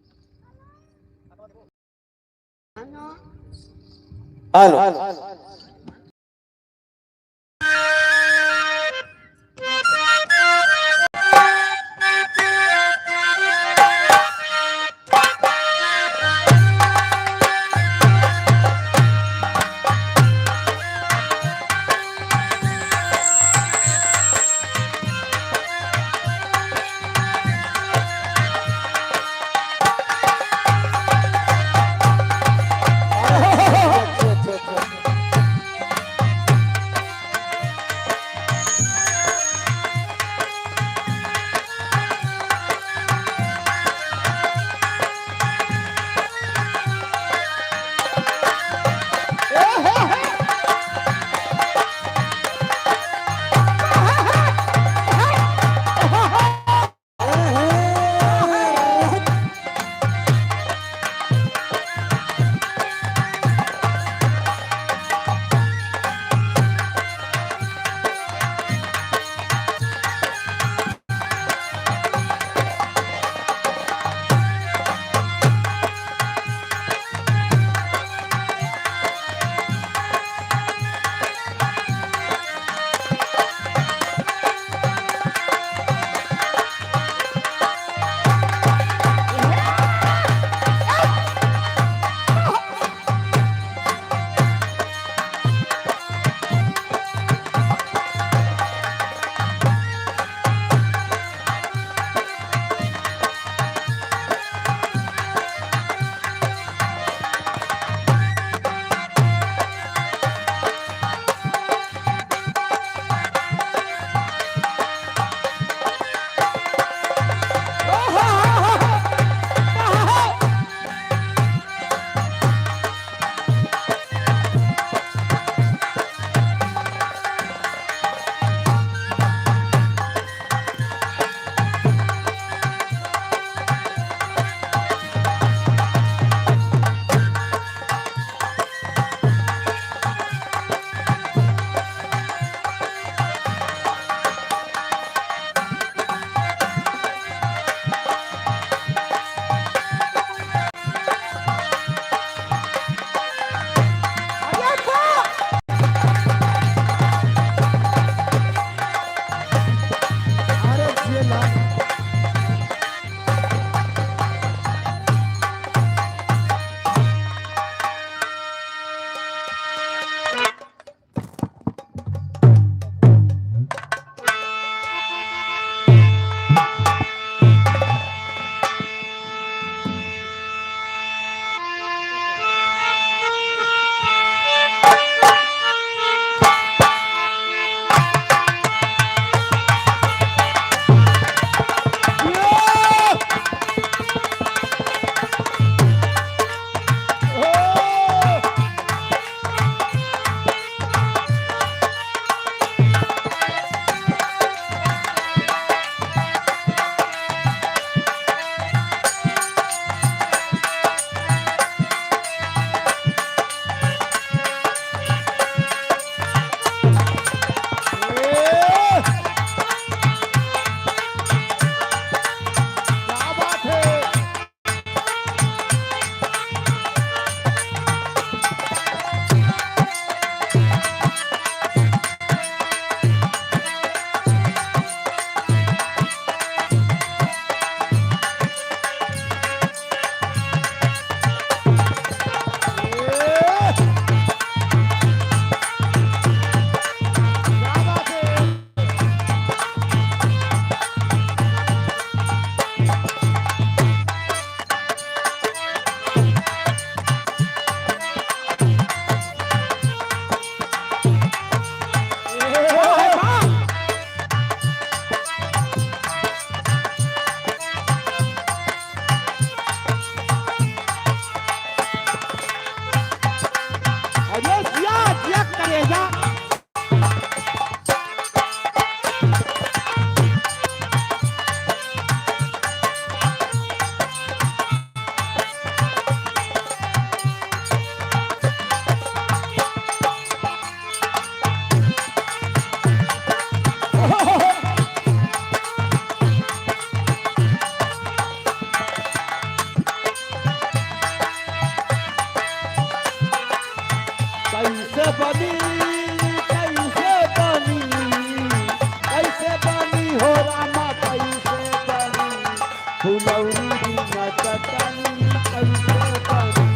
फुलौरी बिना चटनी कैसे बनी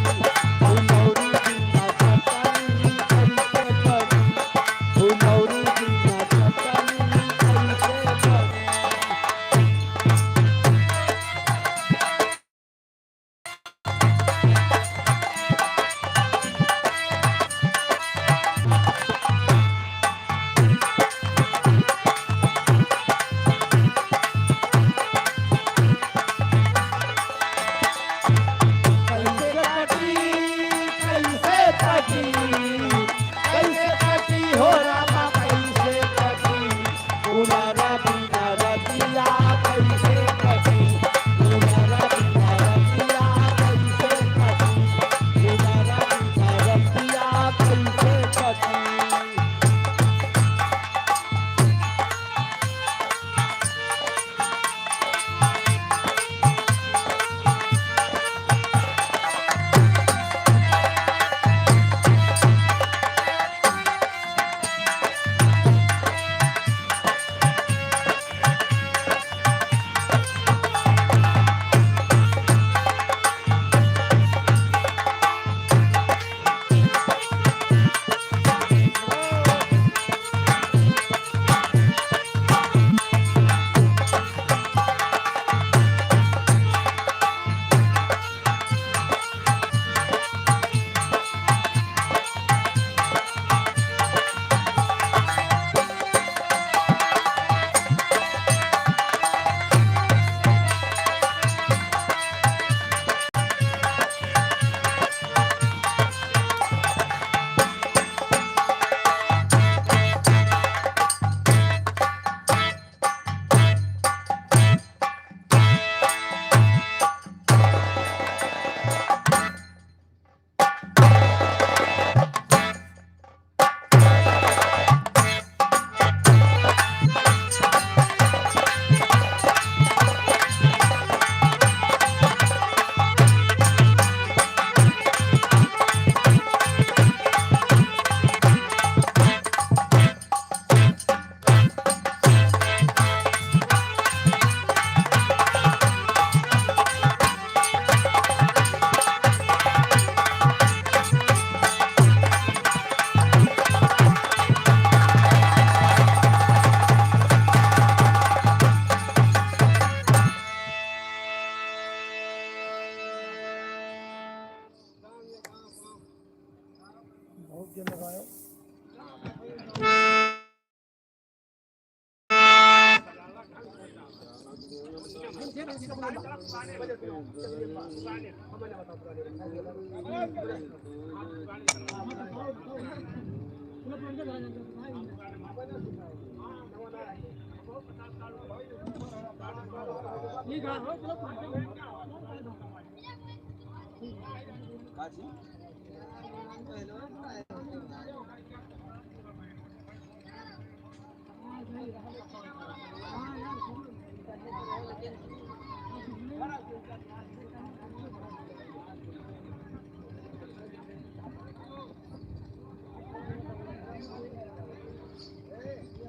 फुलौरी बिना चटनी कैसे बनी फुलौरी बिना चटनी कैसे बनी कैसे कटी हो रामा कैसे कटी उनारा बिना रतिया कैसे कटी उनारा बिना रतिया कैसे कटी उनारा बिना रतिया कैसे कटी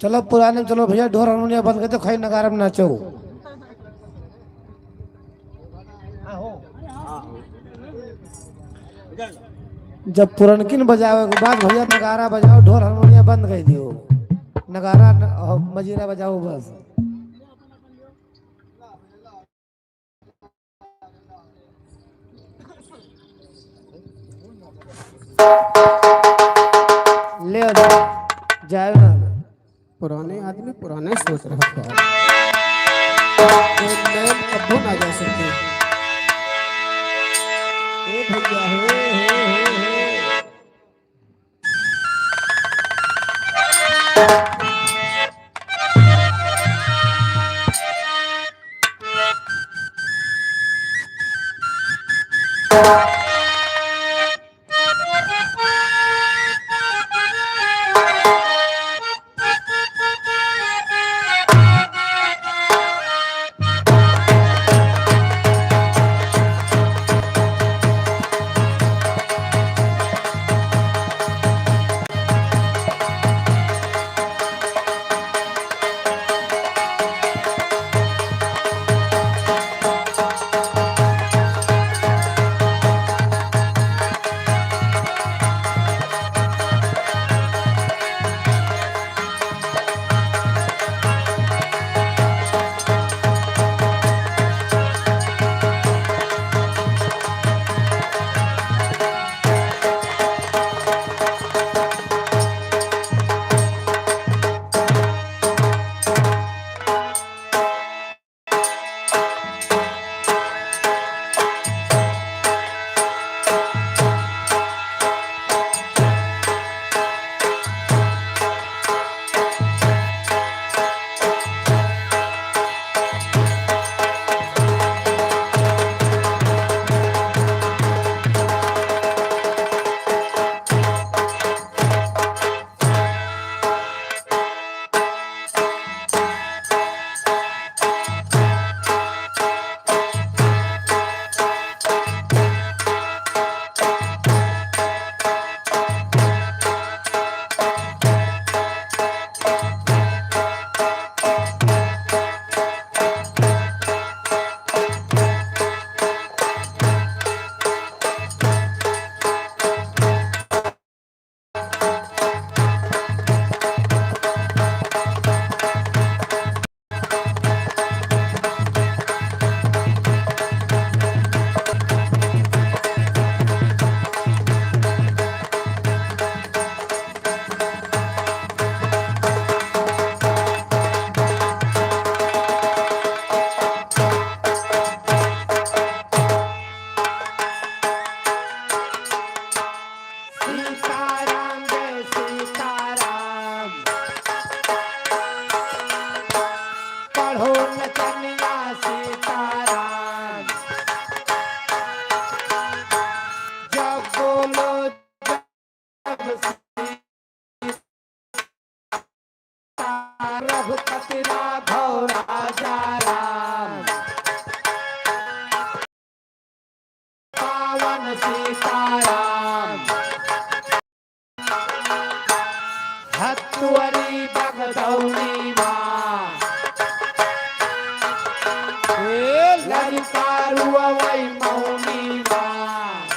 चलो पुराने चलो भैया ढोर हारमोनिया बंद कर दो खाई नगारा में नाचो जब पुरनकिन बजावे के बाद भैया नगारा बजाओ ढोर हारमोनिया बंद कर दियो नगारा मजीरा बजाओ बस ले जाए ना पुराने आदमी पुराने सोच रहा था नए कब्बो ना जा सकते ए भैया हे भगवान सीताराम हत्वरी बगदौली माँ ललिता रुवई मौनी माँ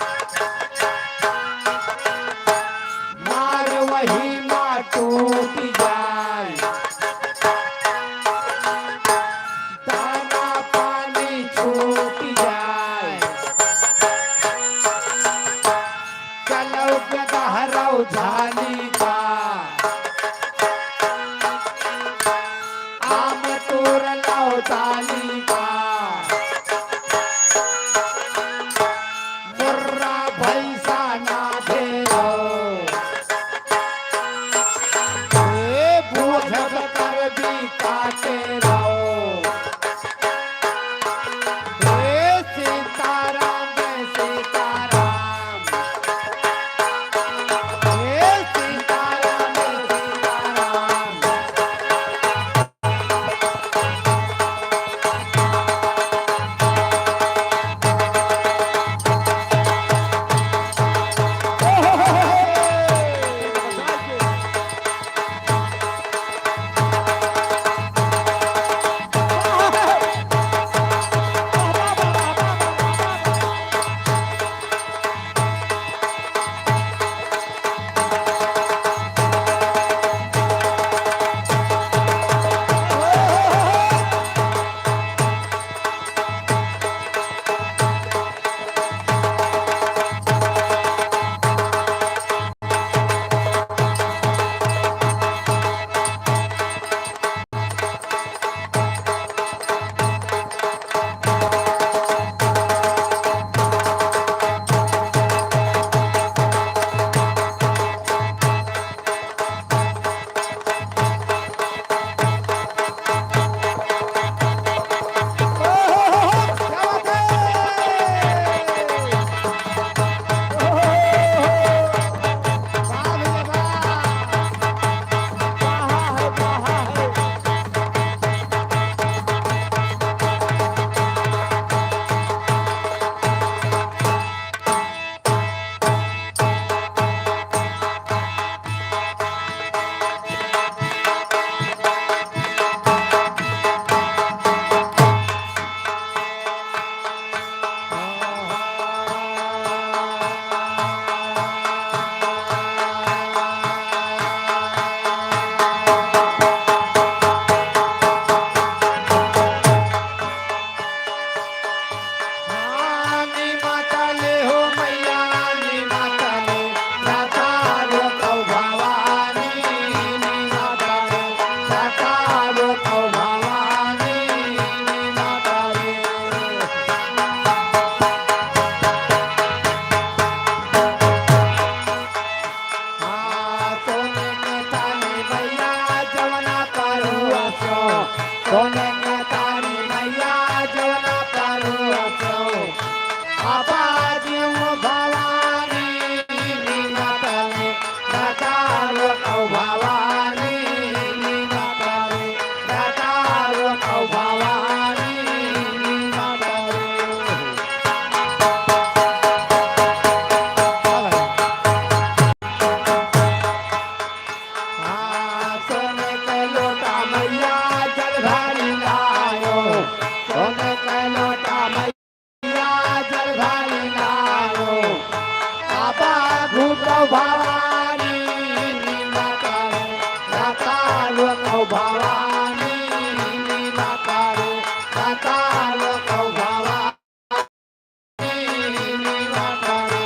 मार वही माँ टूट जाए दाना पानी छूट जाए चलो गहरौ झाली का आम तोर लो डाली का मुर्रा भैसा ना भेलो बूझब कर भी काटे रहो सीताराम जय सीताराम सीताराम जय सीताराम सोने के तारी मैया जवना पर आबादियों भवानी नीनातने दातारो कौ भवानी नीनातने दातारो कौ भवानी नीनातने सोने के लोटा मैया जलधारी लायो सोने के लोटा मैया जलधारी लायो आबा भूत भवानी नीनातने दातारो कौ भवानी नीनातने दातारो कौ भवानी नीनातने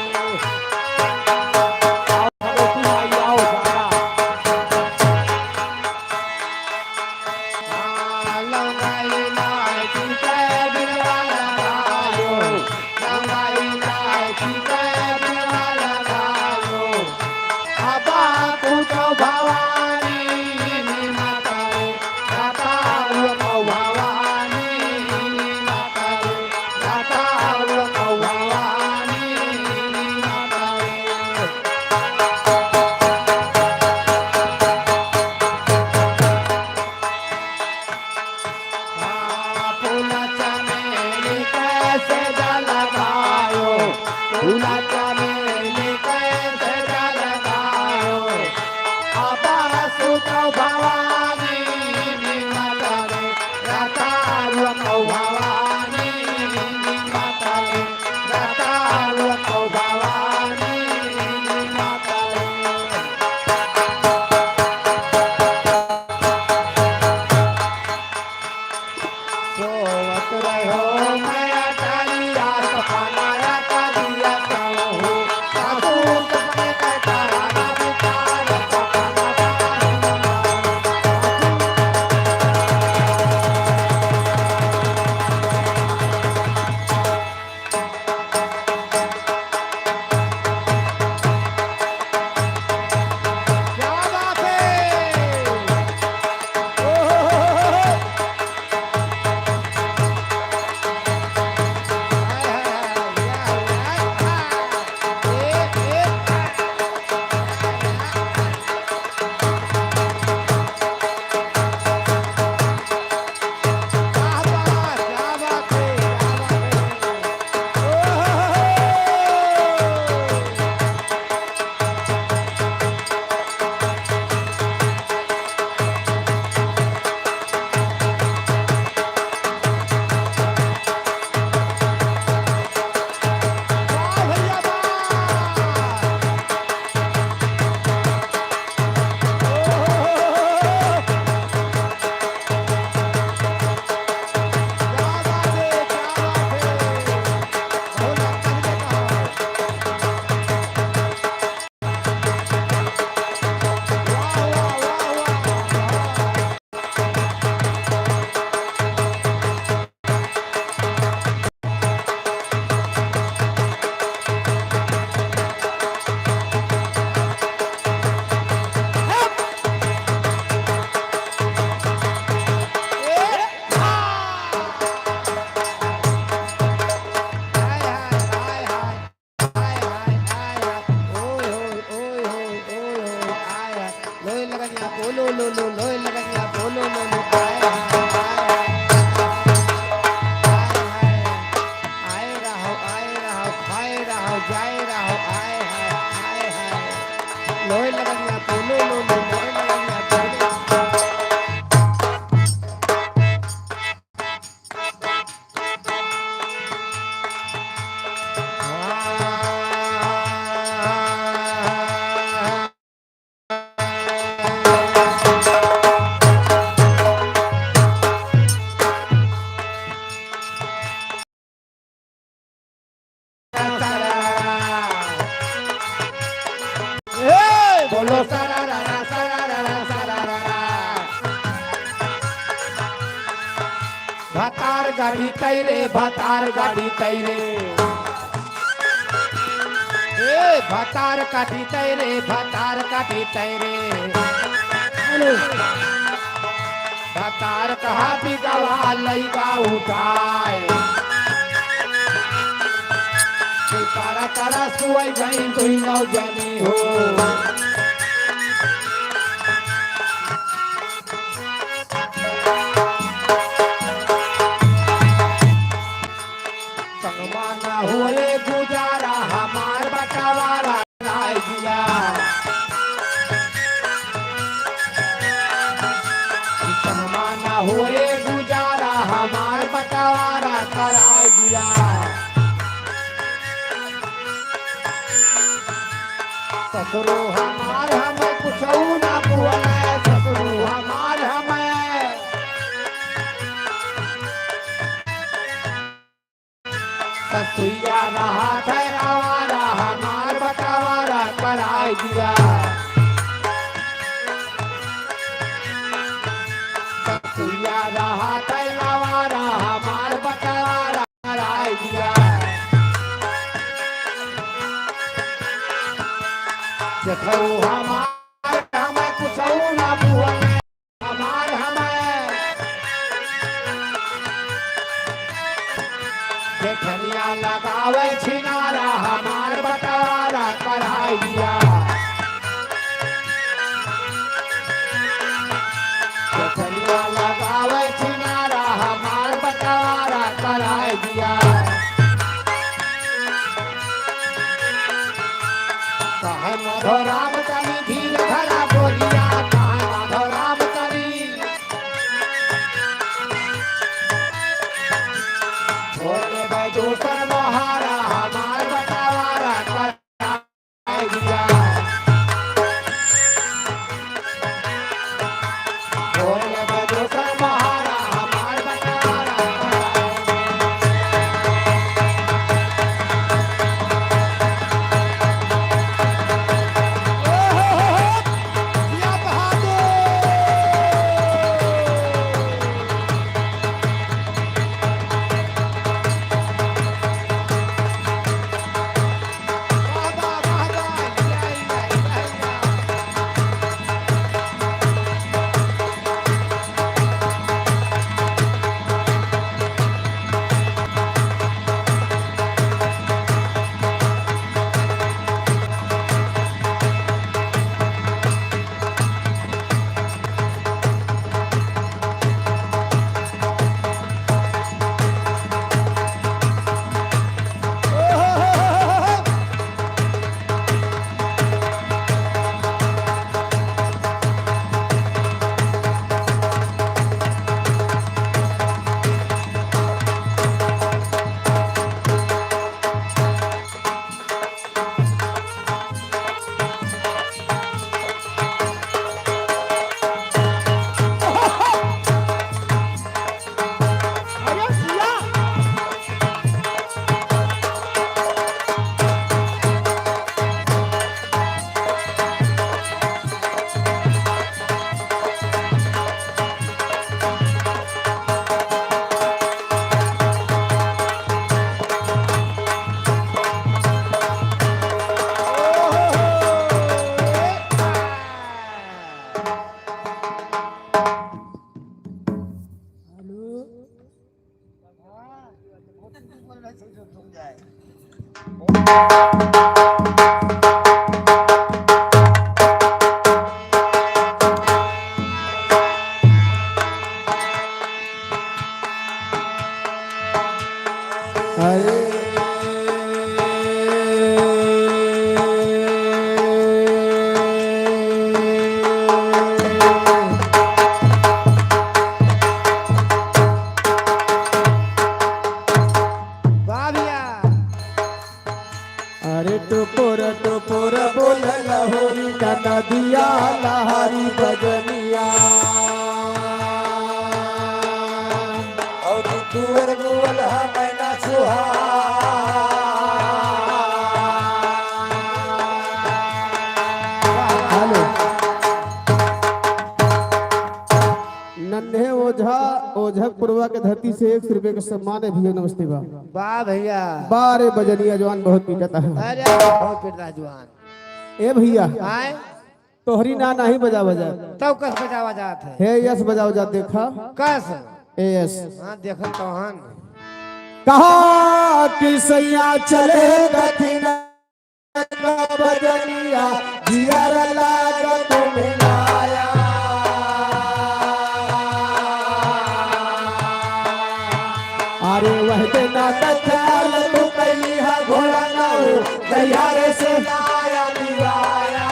फूला चमेली कैसे जगदारो अपार सुतो भवानी निमतरे रतारु को भवानी निमतरे रतारु को भवानी निमतरे सोवत रहो मैं अटलिया सपनाया का दिया कहूँ सासू सपने का तारा ना बिचार सपना क्या बात है ओ हो लोहे लगनिया बोलो लो लो लोहे लगनिया बोलो बोलो सारा भतार गाड़ी तैरे भतार गाड़ी तैरे ए भतार काटी तैरे भतार काटी तैरे भतार कहा भी गवा लईगा उठाए तारा तारा सुई गई कोई नौ जानी हो संगमाना हुए गुजारा हमार बटावारा राय दिया संगमाना हुए गुजारा हमार बटावारा कराय दिया ससुरो हमार हमें कुछ ना बुआए ससुरो हमार हमें ससुया रहा ठहरावारा हमार बटावारा कराय दिया ससुया रहा ठहरावारा हमार बटावारा कराय दिया देखो हमार हमें कुछ ना बुआए हमार हमें देखनिया लगावे छिनारा हमार बटारा कराय दिया देखनिया लगावे छिनारा हमार बटारा कराय दिया दूसर महारा हमार बटावारा कराई दिया बोले दूसर महारा हमार बटावारा या बहादुर बाबा बाबा अरे सिया वाह भैया अरे टुपुर टुपुर बोल लहोरी का नदिया लहरी बजनिया और टुपुर बोल मैना सुहा हेलो नन्हे ओझा ओझकपुरवा के धरती से 100 रुपए के सम्मान है भैया नमस्ते बा वाह भैया बारे बजनिया जवान बहुत पीटता है अरे बहुत पिटरा जुआन ए भैया आए तोहरी ना नहीं बजा बजा तब कस बजावा जात है हे यस बजाओ जा देखा कस ए यस हाँ देखो तो हन कहा कि सैया चले कठिन बजनिया जियर लागत मिलाया अरे वह देना तत्काल तो कही है घोड़ा ना हो तैयारे से आया दिवाया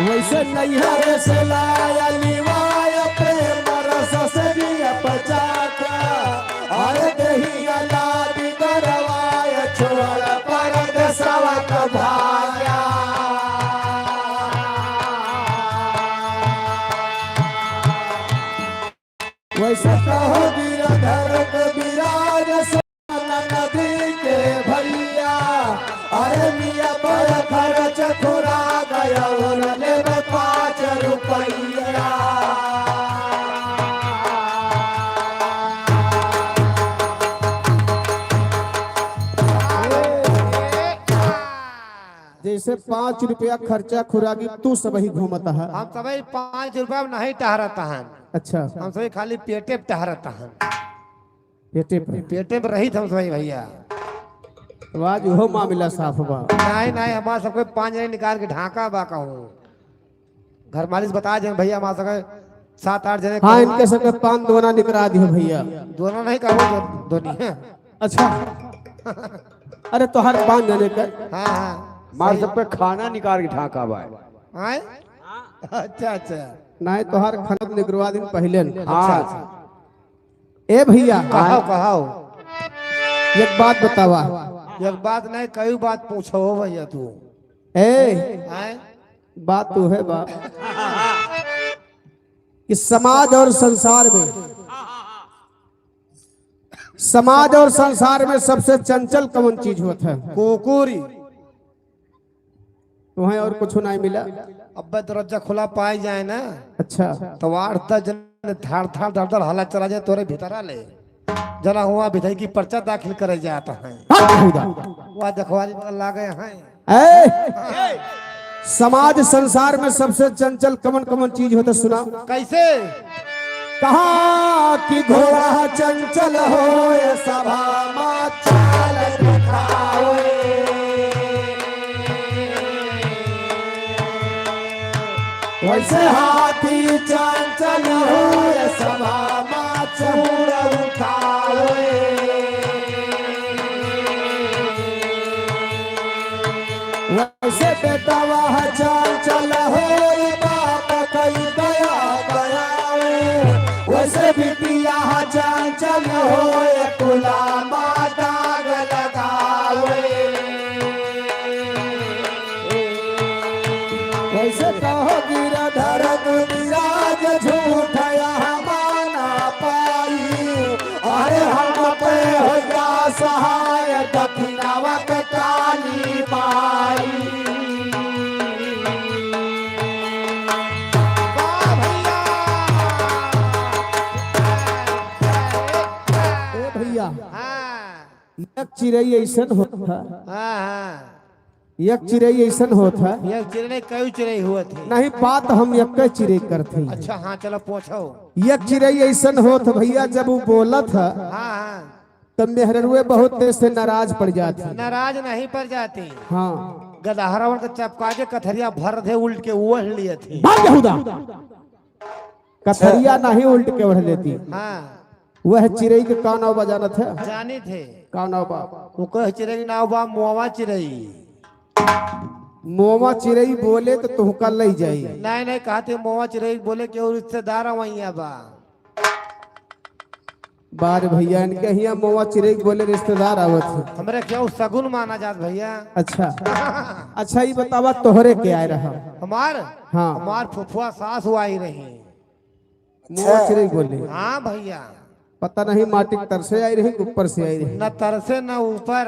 वैसे नैहरे से लाया निवाया प्रेम रस से भी पचाता अरे दही अलादी करवाया छोड़ पर दसवा का भाया वैसे कहो गिरधर के विराज सोना नदी के भैया अरे मिया बड़ खर्च खुरा गया और ले 5 रुपया जैसे 5 रुपया खर्चा खुराकी तू सब ही घूमता है हम सभी 5 रुपया में नहीं टहरता हन अच्छा हम सभी खाली पेटे पे टहरता हन पेटे पर पेटे पे रही हम सभी भैया आज हो मामला साफ बा नहीं नहीं हमारा सबको 5 जने निकाल के ढाका बा कहूँ घर मालिक बता दे भैया हमारा सबके 7-8 जने हाँ इनके सबके 5 दोना निकला दियो भैया दोनों नहीं कहो दोनी है अच्छा अरे तो हर 5 जने का हाँ हाँ मार सब पे खाना निकाल के ढाका बा आए अच्छा अच्छा नहीं तोहार खनक निगरवा दिन पहले न। हाँ ए भैया कहो कहो एक बात बतावा। एक बात नहीं कई बात पूछो हो भैया तू ए हैं? बात तो है बात कि समाज और संसार में सबसे चंचल कौन चीज होता है? कुकुरी। तुम्हें और कुछ नहीं मिला? अब दरवाजा खुला पाई जाए ना अच्छा तो वार्ता जन धाड़ धाड़ धड़ धड़ हला चला जाए तोरे भीतर ले जना हुआ विधायक की पर्चा दाखिल करे जाता है वह देखवारी बगल लागे हैं। ए समाज संसार में सबसे चंचल कमन कमन चीज होता सुना। कैसे? कहा कि घोड़ा चंचल हो ये सभा मा चाल दिखावे। वैसे हाथी चंचल हो ये सभा मा चूड़ उठावे। वैसे बेटा वह चंचल हो ये बाप कई गया गया। वैसे बिटिया चंचल हो ये तुला माता लगावे। वैसे कहो गिरधर गिराज झूठया माना पाई। अरे हम पे हो गया सहाय दक्षिणावा के काली माई। भैया हाँ एक चिड़ै ऐसन होता हाँ हाँ एक चिड़ै ऐसन होता ये चिड़ै कई चिड़ै हुए थे। नहीं बात हम एक चिड़ै करते। अच्छा हाँ चलो पूछो। एक चिड़ै ऐसन होत भैया जब वो बोला था हाँ हाँ तब मेहरुए बहुत देर से नाराज पड़ जाती। नाराज नहीं पड़ जाती। हाँ गदहरावन के चपका के कथरिया भर थे उल्ट के वो लिए थे। भाग यहूदा कथरिया नहीं उल्ट के बढ़ लेती। हाँ वह चिड़ै के का नाव बजाना था? जाने थे का नाव बा? वो कह चिड़ै के नाव बा मुआवा चिड़ै। मोमा चिड़ै बोले तो तुहका ले जाई। नहीं नहीं कहते मुआवा चिड़ै बोले कि और रिश्तेदार वहीं बा। बार भैया इनके यहाँ मोमा चिड़ै बोले रिश्तेदार आवत है। हमरे क्यों सगुन माना जात भैया। अच्छा अच्छा ये बतावा तोहरे के आए रहा? हमार हाँ हमार फुफुआ सास हुआ ही रही। मोमा चिड़ै बोले? हाँ भैया पता नहीं माटी तर से आई रही ऊपर से आई रही। न तरसे न ऊपर।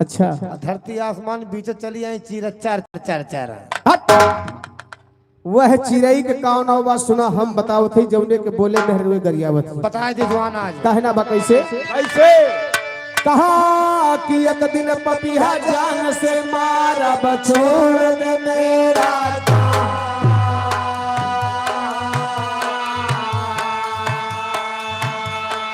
अच्छा धरती आसमान बीच चली आई चीर चार चार चार। हट वह चिड़ै के का नाव बा सुना हम बताओ थे जौने के बोले मेहरुए गरियावत। बताए दे जवान आज कहना बा कैसे? कहा कि एक दिन पपिया जान से मारा बछोड़ दे मेरा।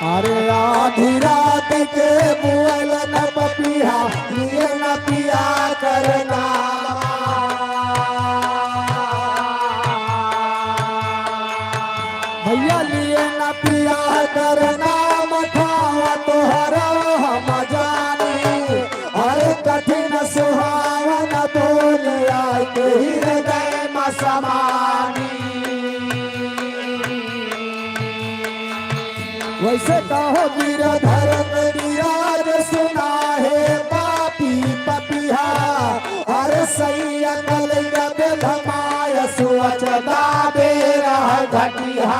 अरे आधी रात के बुअल न पपिया लिए न पिया करना। भैया लिए न पिया करना मठावा तोहरा हम जानी। अरे कठिन सुहावन बोलिया के हृदय में समानी। वैसे कहो गिरधर गिराज सुना है पापी पपिया। अरे सही अकल धमाय सुअच दाबे रह घटिया।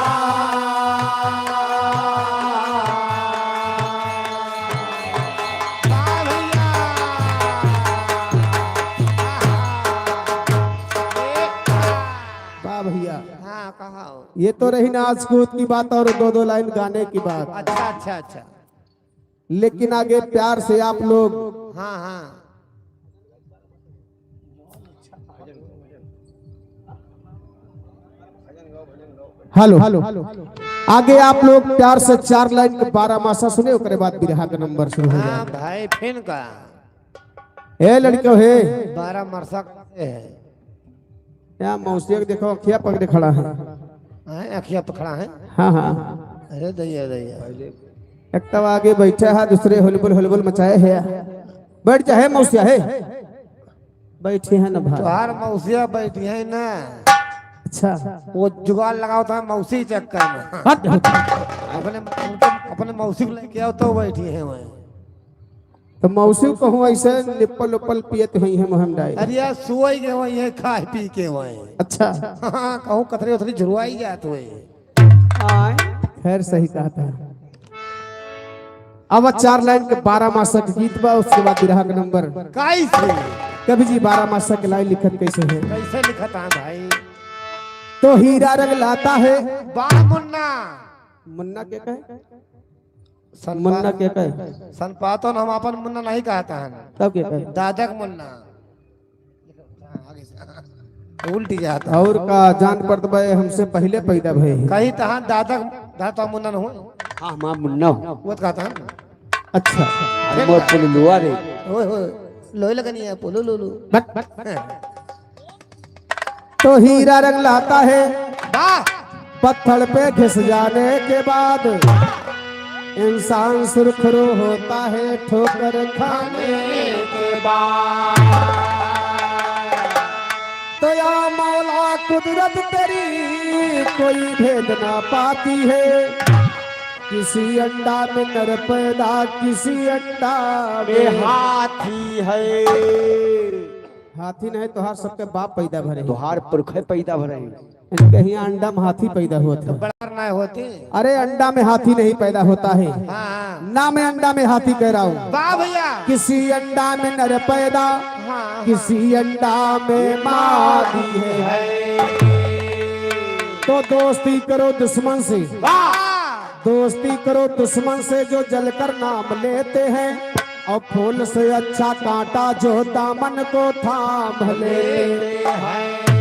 भैया हाँ कहा ये तो रही ना आज कूद की बात और दो दो लाइन गाने की बात। अच्छा अच्छा अच्छा लेकिन आगे प्यार से आप लोग हाँ हाँ हेलो आगे आप लोग प्यार से 4 लाइन के 12 मासा सुने उसके बाद बिरहा का नंबर शुरू हो हाँ जाए। भाई फिन का ए लड़के हे 12 मरसा है। यहाँ मौसिया देखो अखिया पकड़े खड़ा है। अखिया पकड़ा है। हाँ हाँ अरे दैया दैया एक तब आगे बैठा है दूसरे होलबुल मचाए है। बैठ जाए मौसिया है बैठे हैं ना भाई। तुहार मौसिया बैठी है ना अच्छा वो जुगाड़ लगाओ था मौसी चक्कर में। हट हट। अपने मौसी को लेके आओ तो बैठी है वहीं। तो मौसी कहूँ ऐसे निप्पल उप्पल पियत हुई है मोहम्मदाई। अरे यार सुई के वहीं है, खाए पी के वहीं। अच्छा हाँ कहूँ कतरी उतरी झुरवाई जात हुए। खैर सही कहा था। अब 4 लाइन के 12 मासा के गीत बा, उसके बाद बिरहा का नंबर। कैसे कभी जी 12 मासा के लाइन लिखत कैसे है? कैसे लिखता है भाई? तो हीरा रंग लाता है बा मुन्ना मुन्ना के कहे मुन्ना के कहे सनपातो हम अपन मुन्ना नहीं कहता है, तब के कहे दादक मुन्ना उल्टी जाता। और का जान पड़त भाई हमसे पहले पैदा भय है। कहीं तहां दादक दाता मुन्ना न हो हाँ माँ मुन्ना वो तो कहता है। अच्छा अरे मोर पुलुआ रे ओए होए लोई लगनी है पोलो लोलो। But but. तो हीरा रंग लाता है वाह पत्थर पे घिस जाने के बाद इंसान सुरखरू होता है ठोकर खाने के बाद। तो या मौला कुदरत तेरी कोई भेद ना पाती है, किसी अंडा में नर पैदा किसी अंडा में हाथी है हाथी नहीं तो हर सबके बाप पैदा भरे हैं। तुहार पुरखे पैदा भरे इनके यहाँ अंडा में हाथी पैदा होता है। बड़ा ना होते। अरे अंडा में हाथी नहीं पैदा होता है, हाँ ना मैं अंडा में हाथी कह रहा हूँ। वाह भैया। किसी अंडा में नर पैदा हाँ किसी अंडा में मादी है। तो दोस्ती करो दुश्मन से, दोस्ती करो दुश्मन से जो जलकर नाम लेते हैं, और फूल से अच्छा कांटा जो दामन को थाम लेते हैं।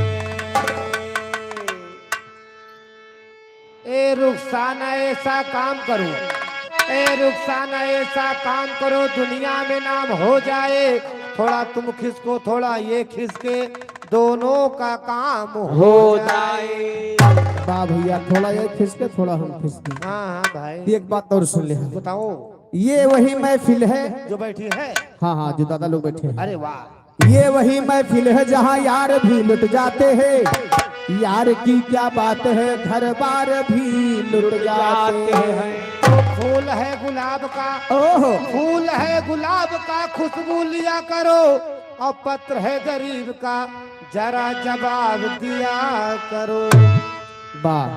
ए रुखसाना ऐसा काम करो, ए रुखसाना ऐसा काम करो दुनिया में नाम हो जाए। थोड़ा तुम खिसको थोड़ा ये खिसके दोनों का काम हो जाए। वाह भैया, थोड़ा ये खिसके थोड़ा हम खिसके। हाँ हाँ भाई एक बात और सुन ले, बताओ। ये वही महफिल है जो बैठी है, हाँ हाँ जो दादा लोग बैठे हैं, अरे वाह, ये वही महफिल है जहाँ यार भी लुट जाते हैं। यार की क्या बात है, घर बार भी लुट जाते हैं। तो फूल है गुलाब का, ओहो फूल है गुलाब का खुशबू लिया करो, और पत्र है गरीब का जरा जवाब दिया करो। वाह,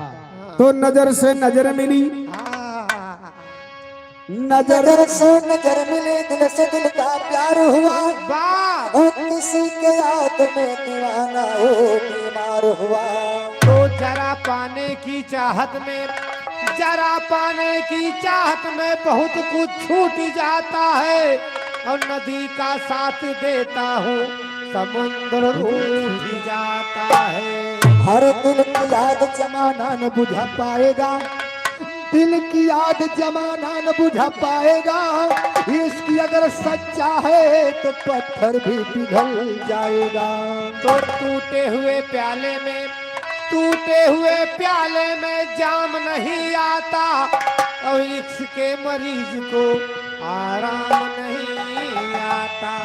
तो नजर से नजर मिली, नजर से नजर मिले, दिल से दिल का प्यार हुआ, वाह, और किसी के याद में दीवाना हो बीमार हुआ। तो जरा पाने की चाहत में, जरा पाने की चाहत में बहुत कुछ छूट जाता है, और नदी का साथ देता हूँ समुद्र रूठ जाता है। हर दिल की याद जमाना न बुझा पाएगा, दिल की याद जमाना न बुझा पाएगा। इसकी अगर सच्चा है तो पत्थर भी पिघल जाएगा। तो टूटे हुए प्याले में, टूटे हुए प्याले में जाम नहीं आता, और इश्क के मरीज को आराम नहीं आता।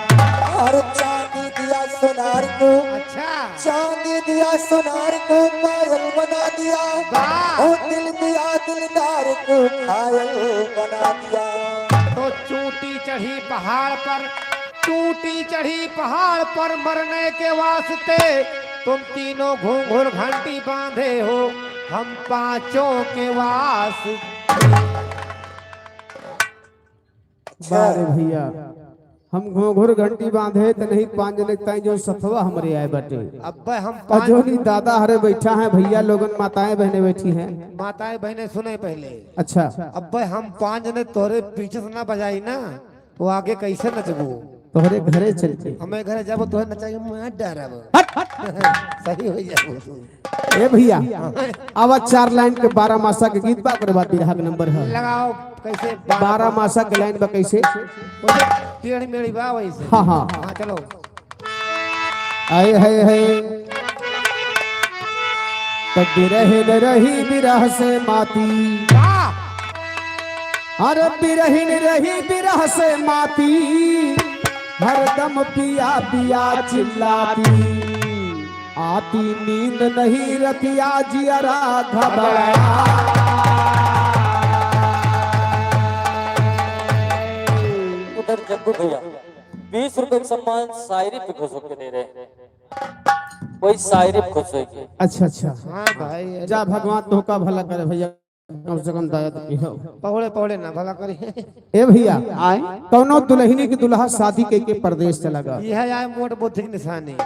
और चांदी दिया सोनार को, अच्छा, चांदी दिया सोनार को पायल बना दिया, वाह, और दिल दिया दिलदार को घायल बना दिया। तो चोटी चढ़ी पहाड़ पर, टूटी चढ़ी पहाड़ पर मरने के वास्ते तुम तीनों घूंघर घंटी बांधे हो, हम पांचों के वास्ते। बारे भैया, हम घोघुर घंटी बांधे तो नहीं पांच लगता है जो सथवा हमारे आए बटे। अब हम और जो नहीं दादा हरे बैठा है, भैया लोगन माताएं बहने बैठी हैं। माताएं बहने सुने पहले। अच्छा अब हम 5 जने तोरे पीछे से ना बजाई ना, तो आगे कैसे नचबू? तोहरे घरे चलते हमें घर जब तोहे नचाई मैं डरब। सही हो जाबू। ए भैया, अब 4 लाइन के 12 मासा के गीत बा, ओकरे बाद बिरहा के नंबर है। लगाओ कैसे 12 मासा के लाइन बा कैसे? टेढ़ी मेढ़ी बा वैसे। हाँ हाँ हाँ चलो। आए है तब बिरह न रही बिरह से माती, वाह, अरे बिरहिन रही बिरह से माती, हरदम पिया पिया चिल्लाती। आती नींद नहीं रतिया जियरा घबरा। उधर जग्गू भैया 20 रुपए का सम्मान शायरी पे खुश होकर दे रहे हैं, कोई शायरी पे खुश होगी। अच्छा अच्छा, हाँ भाई जा भगवान तो का भला करे भैया, कम से कम दया तो की हो। पौड़े पौड़े ना भला करी। ए भैया कौनो दुल्हनी की दुल्हा शादी के परदेश चला गया। यह आए मोट बुद्धि की निशानी।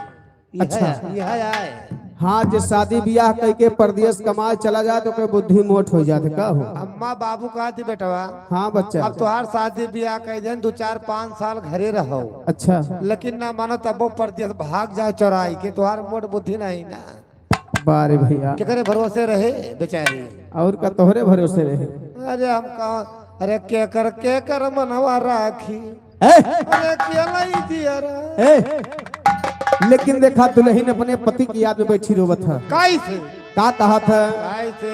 अच्छा। यह आए हाँ, जो शादी ब्याह के परदेश कमाए चला जाए तो कोई बुद्धि मोट हो जाते का हो। अम्मा बाबू कहा थी बेटवा हाँ बच्चा। अब तुहार शादी ब्याह कह दे 2-4-5 साल घरे रहो, अच्छा, लेकिन ना मानो तब वो परदेश भाग जाओ चौराई के, तुहार मोट बुद्धि नहीं ना। बारे भैया केकरे भरोसे रहे बेचारी। और का तोहरे भरोसे रहे। अरे हम कहा, अरे के कर मनवा राखी, ए, अरे क्या लाई दिया रे। ए, लेकिन देखा दुल्हन अपने पति की याद में बैठी रोवत है। कैसे का कहा था? कैसे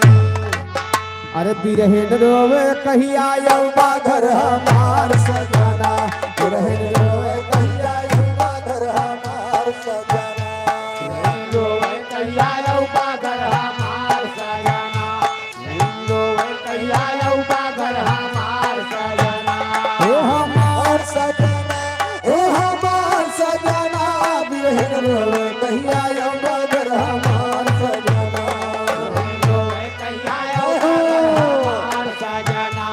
अरे बिरहन रोवे कहीं आयो बाघर हमार सजना, बिरहन रोवे कहीं आयो बाघर हमार सजना, रोवे कहीं आयो बागर हमार सजना, रोवे कहीं आयो बागर हमार सजना। हे हमार सजना, हे हमार सजना, बिरहन रोवे कहीं आयो बाघर हमार सजना। रोवे कहीं आयो बागर हमार सजना,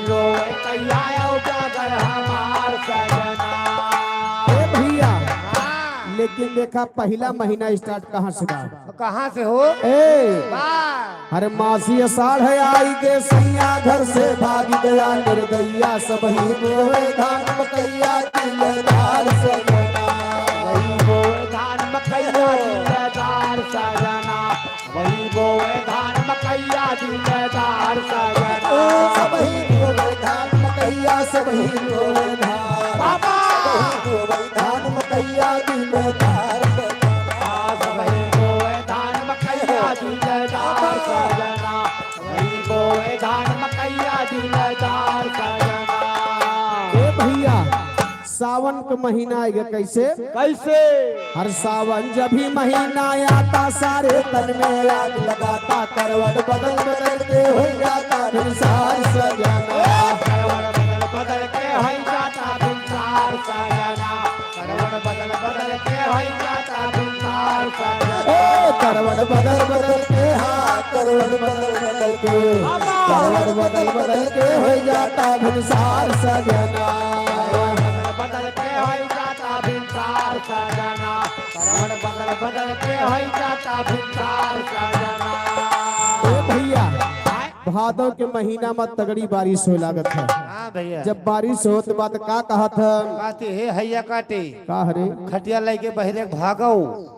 रोवे कहीं आयो बागर हमार सजना। ए भैया, लेकिन देखा पहला महीना स्टार्ट कहाँ से बा? कहाँ से हो? ए, वाह, अरे मासी साढ़ है आई के सैया घर से भाग गया निर्दया, सब ही बोवे धान मकैया दिलदार सजना। वही बोए धान मकैया दिलदार सजना, वही बोए धान मकैया दिलदार सजना। सब ही बोवे धान मकैया, सब ही बोवे धान, बाबा सब ही बोवे धान मकैया दिलदार सजना। वही बोए धान मकैया दिलदार सजना, वही बोए धान मकैया दिलदार सजना। ए भैया, सावन का महीना आएगा कैसे? कैसे? हर सावन जब भी महीना आता सारे तन में आग लगाता, करवट बदल बदल के हो जाता निसार सजना। करवट बदल बदल के हो जाता बिंसार सजना, करवट बदल बदल के हो जाता बिंसार सजना। ए करवट बदल बदल के, हाँ करवट बदल बदल के, करवट बदल बदल के हो जाता निसार सजना। बदल के हो जाता बिंसार सजना, करवट बदल बदल के हो जाता बिंसार सजना। ए भैया, भादों के महीना में तगड़ी बारिश हो लागत है। हाँ भैया, जब बारिश हो तो बात का कहा था? काटे हे हैया काटे, का हरे? खटिया लेके बहरे भागो,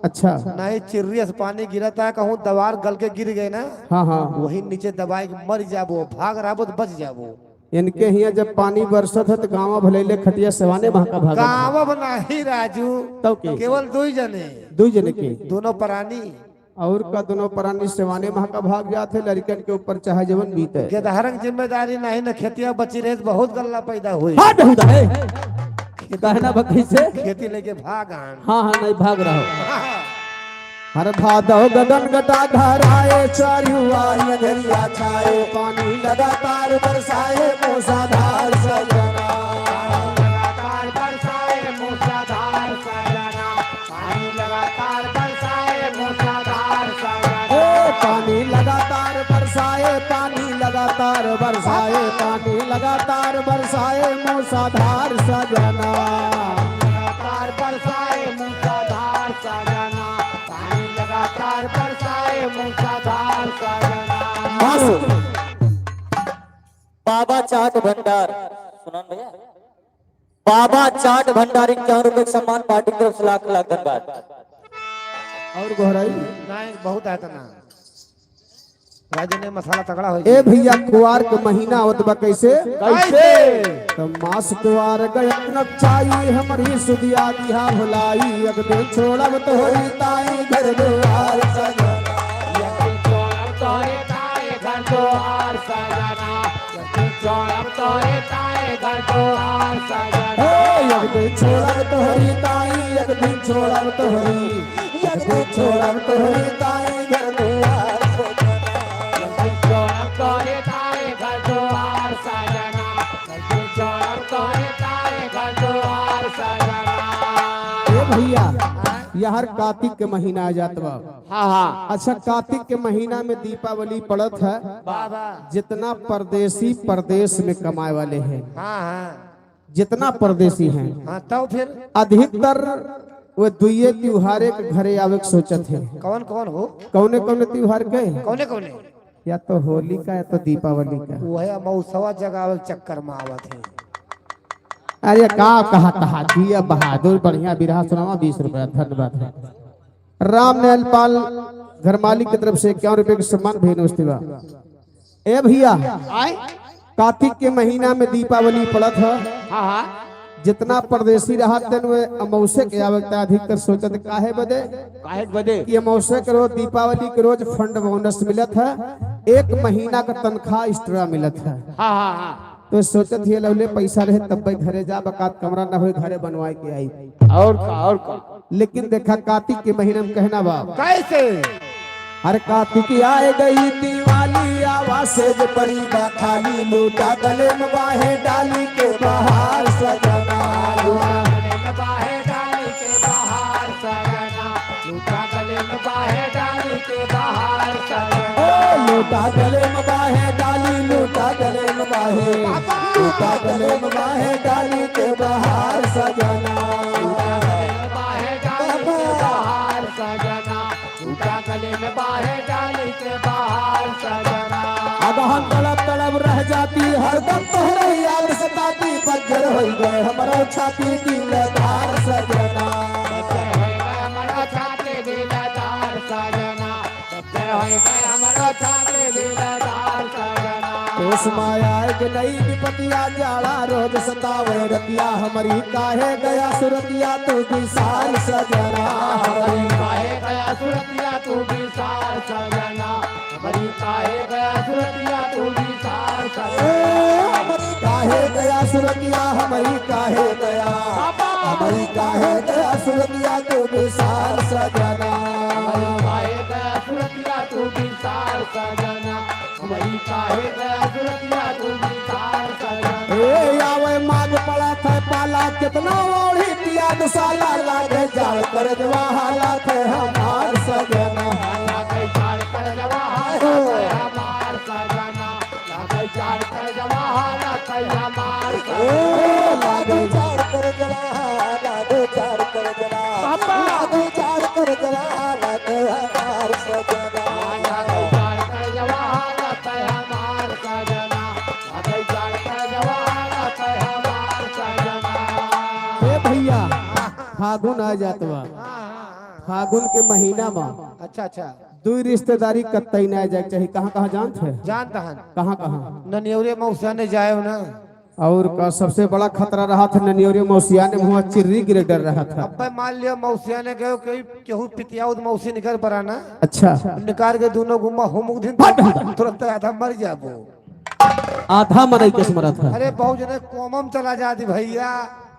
अच्छा, नहीं चिर्रिया से पानी गिरता है, कहूँ दवार गल के गिर गए ना, हाँ हाँ, वही नीचे दबाई के मर जाबो, भाग रहा तो बच जाबो। इनके यहाँ जब पानी बरसत है तो गाँव भले खटिया सेवाने वहाँ का भागा गाँव नहीं राजू, तब के केवल 2 जने, दो जने के दोनों प्राणी और का दोनों प्राणी सेवाने वहाँ का भाग जाते, लड़कन के ऊपर चाहे जवन बीते। गेदहरन जिम्मेदारी नहीं न, खेतिया बची रहे तो बहुत गल्ला पैदा हुई। हाँ बहुदा है, कहना बकरी से खेती लेके भाग आन। हाँ हाँ नहीं भाग रहा हो। हर भादव गगन घटा धराए, चारुआर अंधेरिया छाए, पानी लगातार बरसाए मूसलाधार सजना। लगातार बरसाए मूसलाधार सजना, पानी लगातार बरसाए मूसलाधार सजना। ए पानी लगातार बरसाए, पानी लगातार बरसाए, पानी लगातार बरसाए मूसलाधार सजना। लगातार बरसाए मूसलाधार सजना, पानी लगातार बरसाए मूसलाधार सजना। बाबा चाट भंडार सुनान भैया, बाबा चाट भंडार 51 रुपए का सम्मान पार्टी की तरफ से लाख लाख धन्यवाद। और गोहराई नहीं बहुत है तना राजू ने मसाला तगड़ा हो। ए भैया, कुआर के महीना होत बा कैसे? कैसे? तो मास कुआर गयन चाई, हमारी सुदिया दिहा भुलाई, अग दिन छोड़ब तो होई ताई घर दुआर सजना। यदि छोड़ब तोरे ताए घर द्वार सजना, यदि छोड़ब तोरे ताए घर द्वार सजना एक दिन छोड़ब तोहरी ताई एक दिन छोड़ब तोहरी एक दिन छोड़ब तोहरी ताई घर दुआर छोड़ब तोरे ताए घर द्वार सजना छोड़ब तोरे ताए घर द्वार सजना ए भैया यहर कार्तिक के महीना आ जात बा। हाँ हाँ अच्छा कार्तिक के महीना में दीपावली पड़त है। बाबा जितना परदेसी परदेश में कमाए वाले हैं हाँ हाँ जितना परदेसी हैं हाँ तो फिर अधिकतर वो दुइये त्योहारे के घरे आवे के सोचत है। कौन कौन हो कौने कौने त्योहार के कौने कौने या तो होली का या तो दीपावली का। वह मौसवा जगावे के चक्कर में आवत है अरे का कहा दिया बहादुर बढ़िया बिरहा सुनावा 20 रुपया धन्यवाद है। राम नयल पाल घर मालिक की तरफ से 51 रुपए के सम्मान भेजवा। ए भैया कार्तिक के महीना में दीपावली पड़त है। हाँ हाँ जितना परदेसी रहा तेन वे अमावस्या के आवता अधिकतर सोचत काहे बदे काहे बदे कि अमावस्या के रोज दीपावली के रोज फंड बोनस मिलत है। एक महीना का तनख्वाह एक्स्ट्रा मिलत है। हाँ हाँ हाँ तो सोचत ये लवले पैसा रहे तब भाई घरे जा बकात कमरा ना हो घरे बनवाए के आई। और का लेकिन देखा कार्तिक के महीने में कहना बा कैसे हर कार्तिक आए गई दिवाली आवाज से जो पड़ी बा खाली लूटा गले में बाहे डाली के बाहर सजना बाहे डाली के बाहर सजना लूटा गले में बाहे डाली के बाहर सजना लूटा गले में बाहे डाली लूटा गले में बाहे लूटा गले में बाहे डाली के बाहर सजना बाहे डाली के बाहर सजना लूटा गले में बाहे डाली के बाहर सजना अगहन तड़प तड़प रह जाती हरदम तोहरे याद सताती बज्जर हो गए हमारा छाती दिलदार सजना हमारा छाते दिलदार सजना हमारा छाते दिलदार सजना उस माया के नई विपतिया जाड़ा रोज सतावे रतिया हमारी काहे गया सुरतिया तू विशाल सजना हमारी काहे गया सुरतिया तू विशाल सजना हमारी काहे गया सुरतिया तू विशाल सजना काहे गया सुरतिया हमारी काहे गया हमारी काहे गया सुरतिया तू विशाल सजना काहे गया सुरतिया तू विशाल सजना हमारी काहे गया सुरतिया तू विशाल सजना ए आवे माग पड़ा था पाला कितना ओढ़ी पिया दुसाला लागे जाल कर देवा हालात है हमार सजना लागे जाल कर देवा हमार सजना लागे जाल कर देवा हालात है हमार लागे जाल कर देवा लागे जाल कर देवा लागे जाल कर देवा लागे हमार सजना लागे जाल कर देवा हालात है हमार सजना लागे जाल कर देवा हालात है हमार सजना ए भैया फागुन आ जात बा। फागुन के महीना में अच्छा अच्छा दुई रिश्तेदारी कतई ना जाए चाहिए। कहाँ कहाँ जानत है जानता है कहाँ कहाँ ननियौरे मौसा ने जाए ना और का सबसे बड़ा खतरा रहा था ननियोरी मौसिया ने मुँह चिर्री गिरे डर रहा था। अब भाई मान लिया मौसिया ने कहो कि केहू पितिया मौसी निकल पड़ा ना अच्छा निकाल के दोनों गुम्मा होमुक दिन तुरंत आधा मर जाबो आधा मरई के मरा था। अरे बहुत जने कोमम चला जाती भैया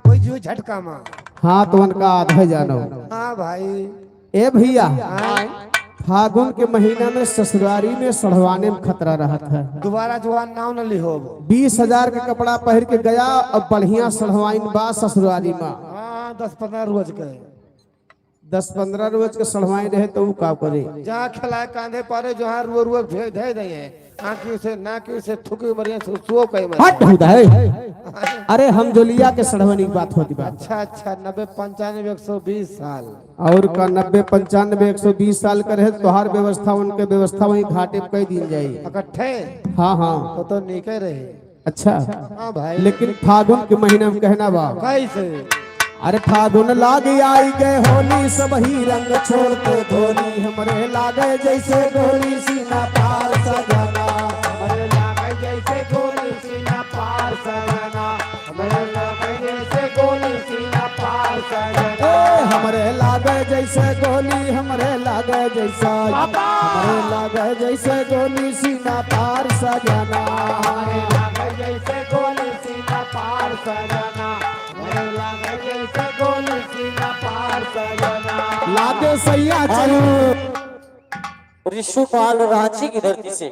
कोई जो झटका में हाँ तो उनका आधा जानो। हाँ भाई ए भैया हाँ फागुन के महीना में ससुरारी में सढ़वाने में खतरा रहा था। दोबारा जवान नाव न लिहो 20,000 के कपड़ा पहन के गया और बढ़िया सढ़वाइन बा ससुरारी में। हाँ 10-15 रोज के 10-15 रोज के सढ़वाई रहे तो वो का करे। जहाँ खिलाए कांधे पारे जहाँ रुआ रुआ भेज दे दिए आँखी से नाकी से थुकी मरिया सुओ कहीं हट हुदा है। अरे हम जो लिया के सढ़वनी की बात होती बात। अच्छा अच्छा 90-95-120 साल और का 90-95-120 साल का रहे तोहार व्यवस्था उनके व्यवस्था वही घाटे पे कई दिन जाये इकट्ठे हाँ हाँ तो निकल रहे अच्छा। हाँ भाई लेकिन फागुन के महीने में कहना बा कैसे अरे फागुन लागे आई गए होली सब ही रंग छोड़ के धोली हमरे लागे जैसे गोली सीना पार सजना हमारे लागे जैसे गोली सीना पार सजना हमारे लागे जैसे गोली सीना पार सजना हमरे लागे जैसे गोली हमरे लागे जैसा हमरे लागे जैसे गोली सीना पार सजना हमारे लागे जैसे गोली सीना पार सजना, मन लागे जैसे गोली सीना पार सजना। लागे सैया ऋषुपाल रांची की धरती से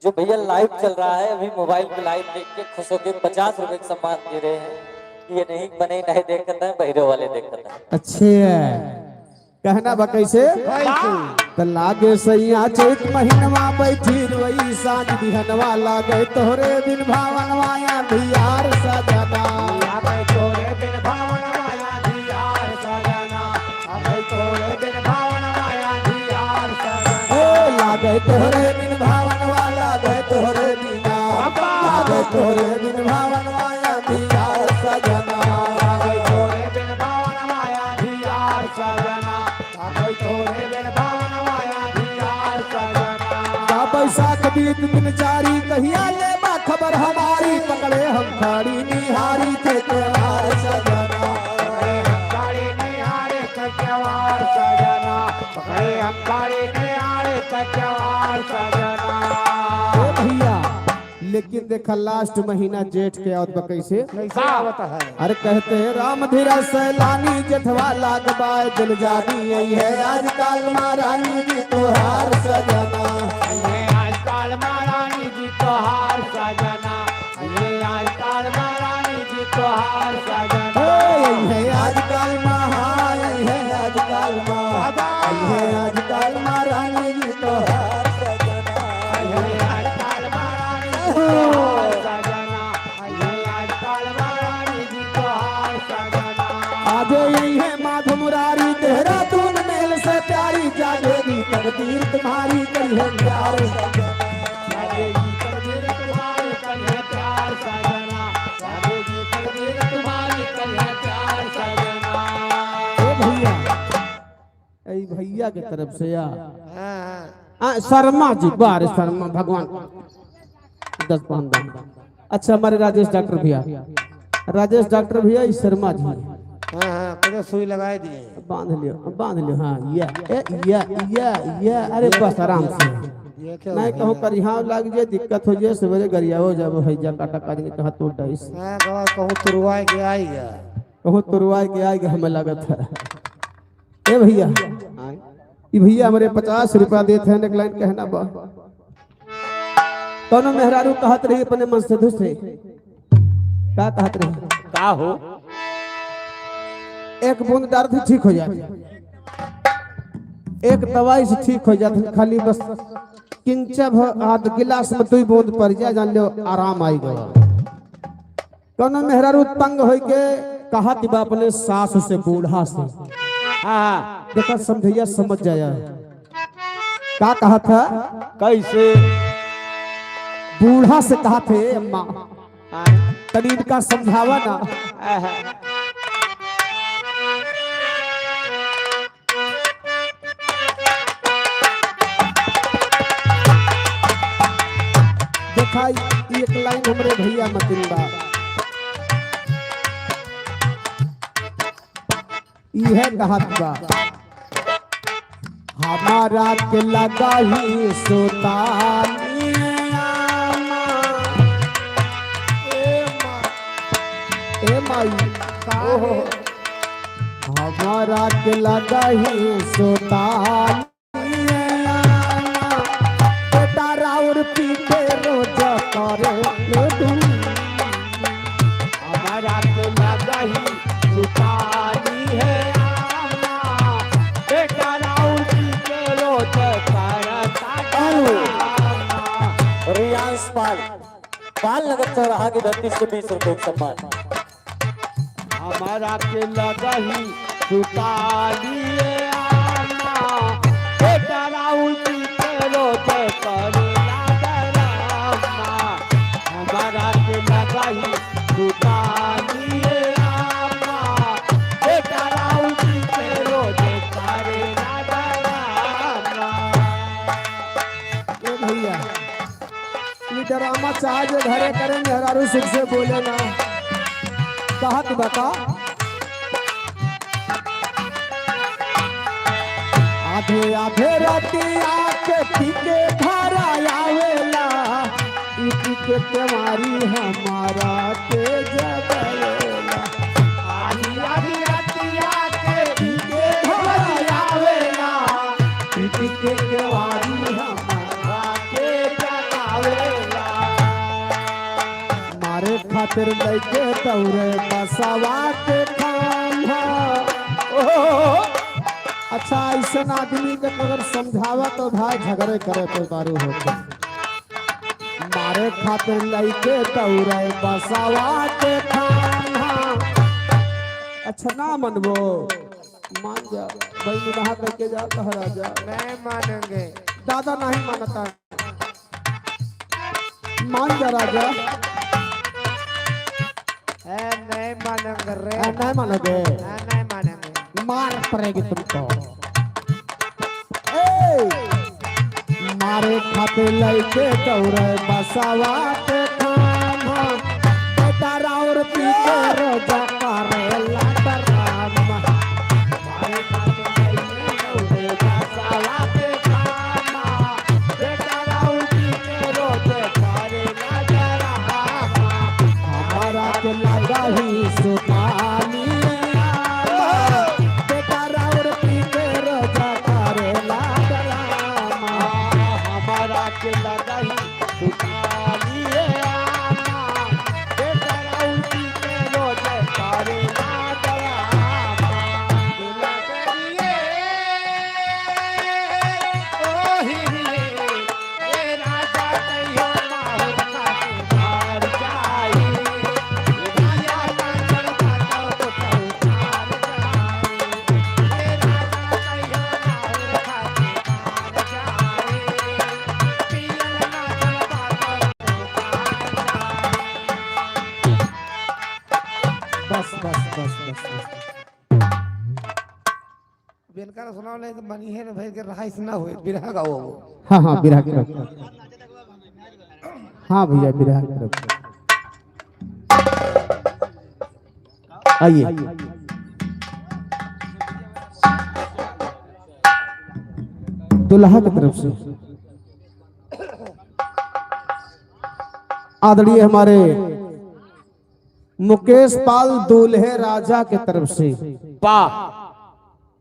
जो भैया लाइव चल रहा है, अभी मोबाइल पे लाइव देख के खुश होकर 50 रुपए का सम्मान दे रहे हैं। ये नहीं बने नहीं देखता है, बहरे वाले देखता है। अच्छे कहना बा कैसे त लागे सैया चैत महीनवा बैठी रोई साँझ बिहनवा लागे तोहरे बिन भावनवा या धियार सजना। लागे तोरे बिन भावन माया धियार सजना, लागे तोरे बिन भावन माया धियार सजना। ओ लागे तोहरे बिन भावनवा लागे तोहरे बिना, लागे तोहरे बिन भावनवा या धियार सजना। लागे तोरे बिन भावन माया धियार सजना, लागे तोरे बिन भावन माया धियार सजना। का बैसाख बीत दिन जारी कहिया ले बा खबर हमारी, पकड़े हम खाड़ी निहारी थे त्योहार सजना। काली निहारे कचवार सजना, पकड़े हम काली निहारे कचवार सजना। ए भैया लेकिन देखा लास्ट महीना जेठ के आवत बा कैसे। कैसा होता है? अरे कहते हैं राम धीरा सैलानी जेठवा लागबाए दिल जानी यही है आजकल महारानी जी तोहार सजना। ये आजकल महारानी जी तोहार सजना, ये आजकल महारानी जी तोहार सजना। यही है आजकल महा यही है आजकल महा यही है आजकल महारानी जी तोहार सजना। ये आजकल महारानी जी तोहार सजना, ये आजकल महारानी जी तोहार सजना। आज यही है माधव मुरारी देहरादून मेल से प्यारी जागेगी तकदीर तुम्हारी करिए प्यार सजना। जागेगी तकदीर तुम्हारी करिए प्यार सजना, जागेगी तकदीर तुम्हारी करिए प्यार सजना। ए भैया ए भैया के तरफ से या शर्मा जी बार शर्मा भगवान 10-15। अच्छा हमारे राजेश डॉक्टर भैया, राजेश डॉक्टर भैया इस शर्मा जी हाँ सुई लगाए दिए। बांध लियो हाँ या अरे बस आराम से नहीं कहूँ कर यहाँ लग जाए दिक्कत हो जाए सवेरे गरिया हो जाए भैया काटा काट के कहा तो डाइस कहूँ तुरवाए के आएगा, कहूँ तुरवाए के आएगा हमें लागत है। ए भैया ये भैया हमारे 50 रुपया देते हैं एक लाइन कहना बा कौनो मेहरारू कहत रही अपने मन से दूसरे क्या कहत रही का हो एक बूंद दर्द ठीक हो जाती, एक दवाई से ठीक हो जाती, खाली बस किंचा आध गिलास में 2 बूंद पड़ जाए जान लो आराम आएगा। कौनो मेहरारू तंग हो के कहा कि अपने सास से बूढ़ा से हाँ देखा समझैया समझ जाया क्या कहा था कैसे बूढ़ा से कहा थे अम्मा तरीन का समझावा ना। देखा एक लाइन हमरे भैया मतिन बा यह कहत बा हमारा के लगा ही सोतानी ए माई हमारा के लगा ही सोतानी बेटा राउर पीते रोज करे हमारा तो लगा ही सुतानी है आमा, बेटा राउर की के रोज करता रियांश पाल नगर चौराहा की धरती से 20 रुपए का सम्मान। हमारा के लगा ही सुतानी है आमा, बेटा राउर की के रोज करता हमारा के लगा ही सुतानी है आमा, बेटा राउर की के रोज ए भैया ये ड्रामा चाहे जो घरे करें मेहरारू सुख से बोले ना कहत बता आधे आधे राती आके पीके घर आवेला पीटी के केवारी हमारा के जगवेला आधी आधी रतिया के के घर आवेला पीटी के केवारी हमारा के जगावेला मारे खातिर लैके दौड़े बसवा के खाना अच्छा ऐसा आदमी के अगर समझावा तो भाई झगड़े करे तो दारू होते मारे खातिर लैके दौड़े बसवा के खाना अच्छा ना मनबो मान जा भाई निगाह करके जा कह राजा नहीं मानेंगे दादा नहीं मानता मान जा राजा नहीं मानेंगे रे नहीं मानोगे नहीं मानेंगे मार पड़ेगी तुमको ए! मारे खाते लैके दौड़े बसवा के खाना बेटा राउर पीके रोजा करे लटराम मारे खाते लैके दौड़े बसवा के खाना बेटा राउर पीके रोजे करे लटराम हमारा के लगा ही सुपानी बेटा राउर पीके रोजा करे लटराम हमारा के लगा ही सुखानी आमा बेटा राउर पीके रोजे करे लटराम दिला करिए ओही ए राजा कहियो माहौल खाते मार जाई दुनिया कांचन खातो तो मार जाई ए राजा कहियो माहौल खाते मार जाई पियल ना बस बस बस बस बस बेनका सुनाओ नहीं तो मनी है ना भाई के रहाइस ना हुए बिरहा गाओ हाँ हाँ बिरहा की तरफ हाँ भैया बिरहा की तरफ आइए दुल्हा की तरफ से आदरणीय हमारे मुकेश पाल दूल्हे राजा के तरफ से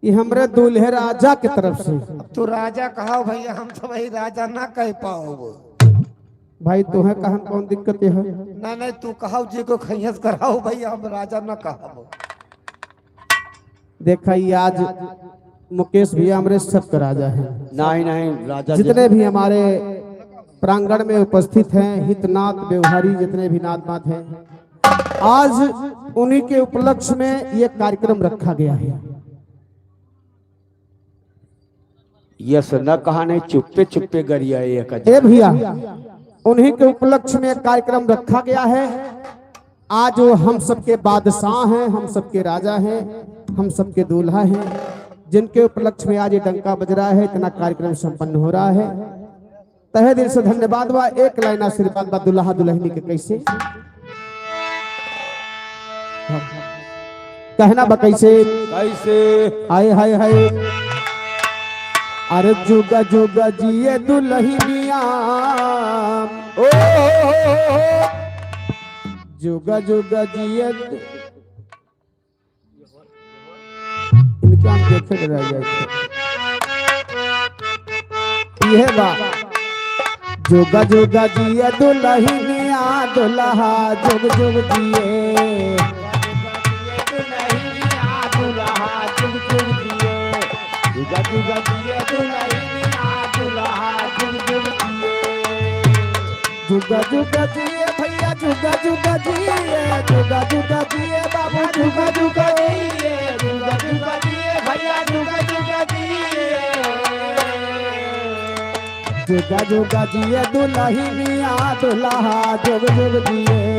ये हमरे दूल्हे राजा के तरफ से तू राजा कहो भैया हम तो भाई राजा ना कह पाओ भाई तुम्हें कहन कौन दिक्कत है ना नहीं तू कहो जी को खैयस कराओ भैया हम राजा ना कहो देखा ये आज मुकेश भैया हमारे सबका राजा है नहीं नहीं राजा जितने भी हमारे प्रांगण में उपस्थित हैं हितनाथ व्यवहारी जितने भी नाथ हैं आज उन्हीं के उपलक्ष्य में ये कार्यक्रम रखा गया है यस न कहा नहीं चुप्पे चुप्पे गरिया एक ए भैया उन्हीं के उपलक्ष्य में कार्यक्रम रखा गया है आज वो हम सबके बादशाह हैं हम सबके राजा हैं हम सबके दूल्हा हैं जिनके उपलक्ष्य में आज ये डंका बज रहा है इतना कार्यक्रम संपन्न हो रहा है तहे दिल से धन्यवाद बा एक लाइन आशीर्वाद बा दुल्हा दुल्हनी के कैसे कहना बा कैसे कैसे हाय हाय हाय अरे जुगा जुगा जिए दुल्हनिया ओ जुगा जुगा जिए इनके हम देखे रह जाए ये बा जुगा जुगा जिए दुल्हनिया दुल्हा जुग जुग जिए जुगा जुगा जिए भैया जुगा जुगा जिए जुगा जुगा जिए बाबू जुगा जुगा जिए जुगा जुगा जिए भैया जुगा जुगा जिए जुगा जुगा जिए दुल्हनिया दुल्हा जुग जुग जिए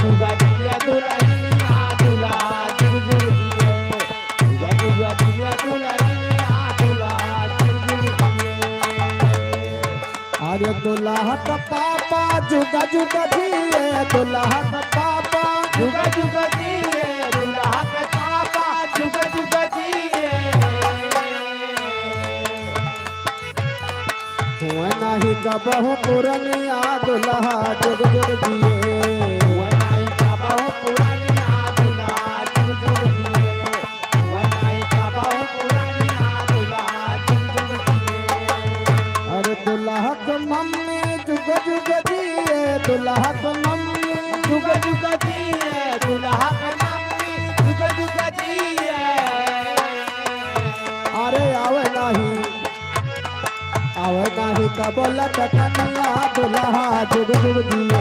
जुगा जिए दुल्हनिया दुल्हा जुग जुग जिए जुगा जुगा जिए दुल्हनिया दुल्हा जुग जुग जिए अरे दुल्हा का पापा जुगा जुगा जिए दुल्हा का पापा जुगा जुगा जिए दुल्हा का पापा जुगा जुगा जिए हुए नहीं कबहू पुरनिया दुल्हा जुग जुग जिए वनाई कबहू पुरनिया दुल्हा जुग जुग जिए वनाई कबहू पुरनिया दुल्हा जुग जुग जिए अरे दुल्हा के मम्मी जुग जुग जिए दुल्हा के मम्मी जुग जुग जिए दुल्हा के मम्मी जुग जुग जिए अरे आवे नाही कबोलत कन्या दुल्हा जुग जुग जिए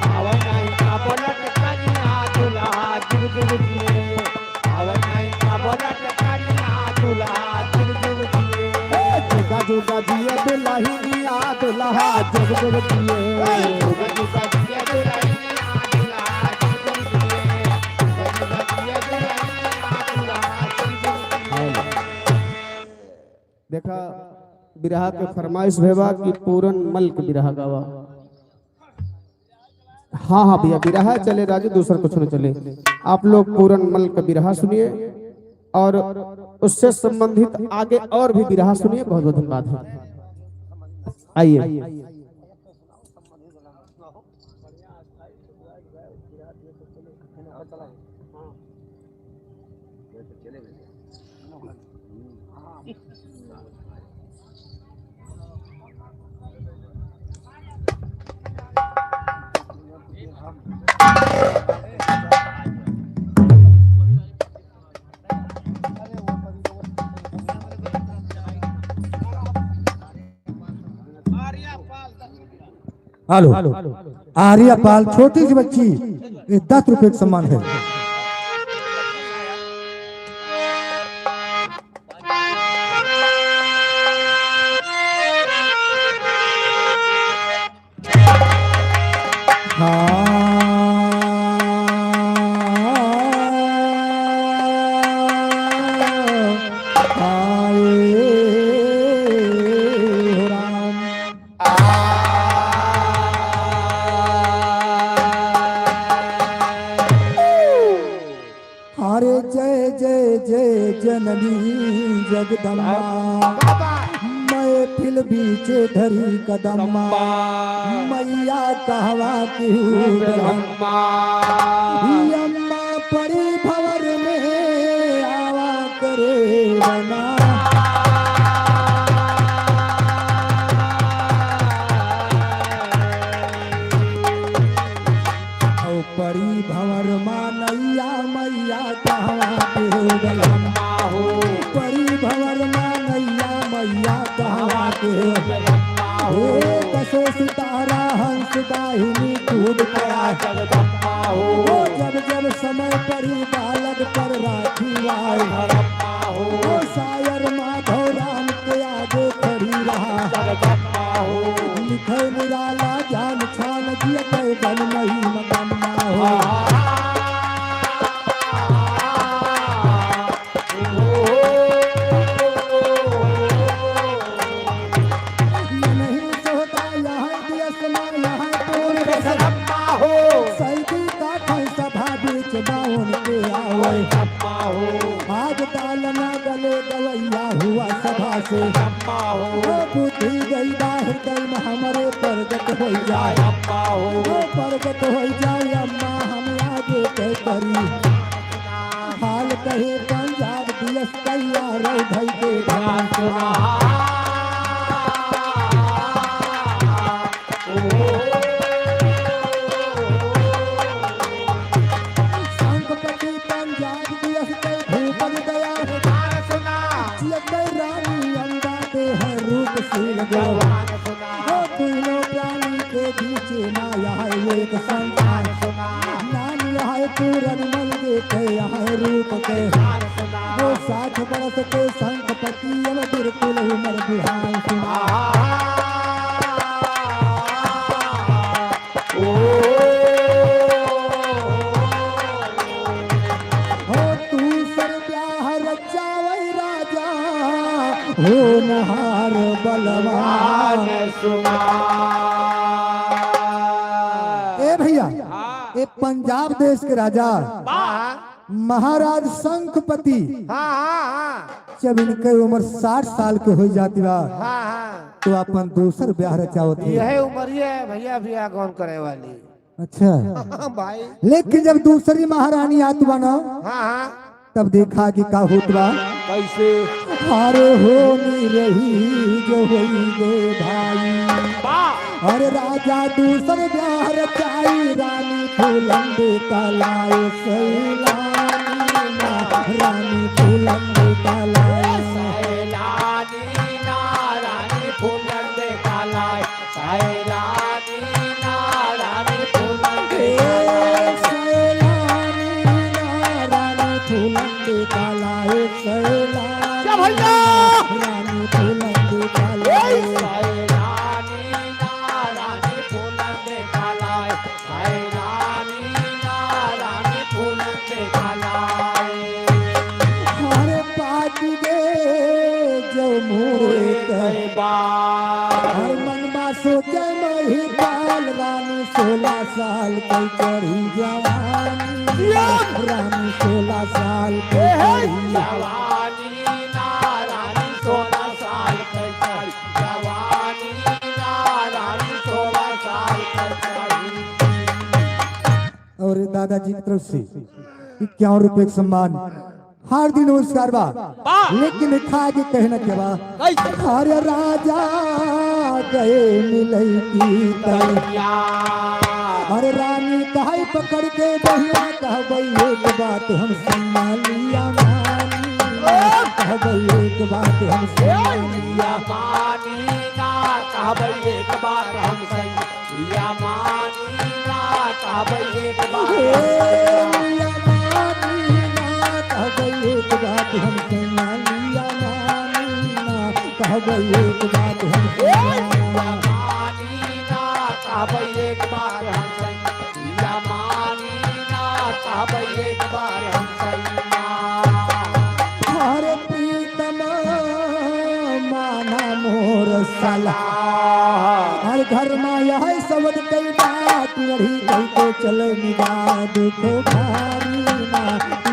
आवे नहीं कबोलत कन्या दुल्हा जुग जुग जिए आवे नहीं कबोलत कन्या दुल्हा जुग जुग जिए जुगा जुगा जिए दुल्हनिया दुल्हा जुग जुग जिए जुग जुग जिए दुल्हनिया दुल्हा जुग जुग जिए जुग जुग जिए दुल्हनिया दुल्हा जुग जुग जिए देखा बिरहा के फरमाइश भेवा कि पूरन मल के बिरहा गावा। हाँ हाँ भैया बिरहा चले राजू दूसरा कुछ न चले। आप लोग पूरन मल का बिरहा सुनिए और उससे संबंधित आगे और भी बिरहा सुनिए। बहुत बहुत धन्यवाद है। आइए हेलो आर्यपाल छोटी सी बच्ची, ये 10 रुपए का सम्मान है। अरे जय जय जय जननी जगदम्बा, मैं फिल बीच धरी कदम्बा, मैया कहवा की अम्मा परी भवर में आवा करे बना। परी भवर मानैया मैया कहवा के गलम्बा हो, परी भवर मानैया मैया कहवा के गलम्बा हो। दसो सितारा हंस दाहिनी कूद पड़ा जगदम्बा हो, जब जब समय परी बालक पर राखी वाय धरम्बा हो, शायर माधव राम के आगे खड़ी रहा जगदम्बा हो। लिखे निराला जान छान दिया बन मही मगम्मा हो। नहीं सोता यहाँ दियस में यहाँ पूर्ण रसम्मा हो, सैदी का सभा बीच बावन के आवे हो, आज तालना गले गवैया हुआ सभा से बुद्धि गई बाहर कल हमारे प्रगट हो जाए प्रगट हो जाए अम्मा हम आगे कह करी। हाल कहे पंजाब दियस तैयार भई के ध्यान सुना। संगपति पंजाब दियस कई भूपन दया रानी अंगा दे है रूप शील गवान सुना। तीनों प्राणी के बीच माया है एक संतान सुना। नाम है पूरन मल के यहाँ रूप के वो 60 बरस के संगपति अब बिल्कुल उमर बिहान सुना। हो नहार बलवान सुना। ए भैया ये पंजाब देश के राजा महाराज शंखपति हाँ हाँ जब इनके उम्र 60 साल के हो जाती बा हाँ हाँ तो अपन दूसर ब्याह रचावत है। यही उम्र है भैया बिया कौन करे वाली। अच्छा भाई लेकिन जब दूसरी महारानी आत बा ना हाँ हाँ तब देखा कि का होत बा कैसे अरे होनी रही जो होई गे भाई अरे राजा दूसर ब्याह रचाई रानी फूलंदे कलाए सैलानी ना रानी फूलंदे कलाए सैलानी ना रानी फूलंदे कलाए सैलानी रानी फूलंदे कलाए हमारे पाटी गे जो मोरे गए हर मन में सोचे मही पाल रानी 16 साल की चढ़ी जवानी रानी 16 साल की चढ़ी जवानी और दादाजी की तरफ से 51 रुपए का सम्मान हार्दिक नमस्कार बा लेकिन खा के कहना के बा अरे राजा गए मिलई की तैया अरे रानी कहाई पकड़ के बहिया कहबई एक बात हम संभालिया मानी कहबई एक बात हम संभालिया मानी ना कहबई एक बात हम संभालिया मानी ना कहबई एक बात कहबई एक बात हम संभालिया मानी ना कहबई एक बात हम संभालिया मानी ना कहबई एक बार हम संभालिया मानी ना कहबई एक बार हम हरे प्रीतम माना मोर सला हर घर में यह सबद कई बात लड़ी कई को चले निगा दुख भारी ना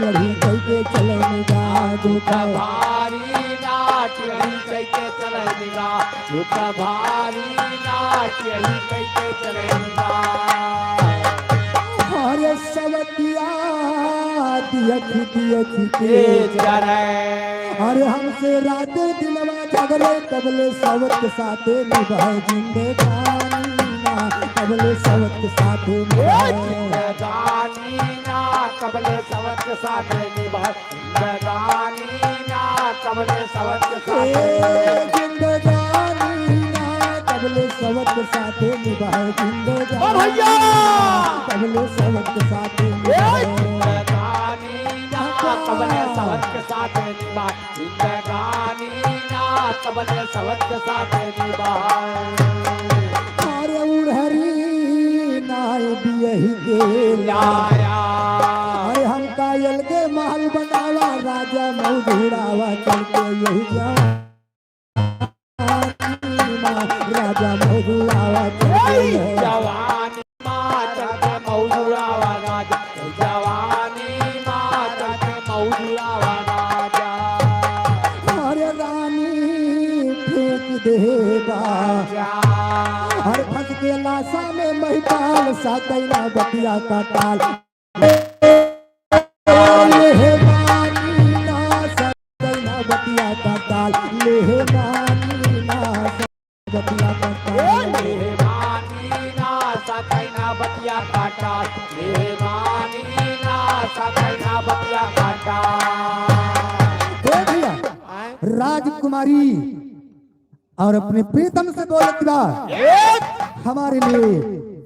लड़ी कई के चले निगा दुख भारी नाट यही कैके चले निगा दुख भारी नाट यही कैके चले निगा हरे सबतिया दियख के चले अरे हमसे रात दिनवा झगड़े तबले सबत के साथ निभाए जिंदगानी ना तबले सबत के साथ निभाए जिंदगानी ना कबले सवत के साथ निभा जिंदगानी ना कबले सवत के साथ जिंदगानी ना तबले सबत के साथ निभाए जिंदगानी भैया तबले सबत के साथ निभाए जिंदगानी ना कबले सवत के साथ निभा जिंदगानी ना कबले सवत के साथ निभा अरे उड़हरी नाय बियही के लाया अरे हम कायल के महल बनावा राजा मऊधुरावा चल के यही जवानी राजा मऊधुरावा चल के यही जवानी माता के मऊधुरावा राजा जवानी माता के मऊधुरावा राजा अरे रानी फेंक देगा हर फंस के लाशा में महिपाल साकैला बतिया का ताल लेहमानी ना साकैला बतिया का ताल लेहमानी ना बतिया का ताल मेहमानी ना सकैना बतिया काटा मेहमानी ना सकैना बतिया काटा ए भैया राजकुमारी और अपने प्रीतम से बोलत बा हमारे लिए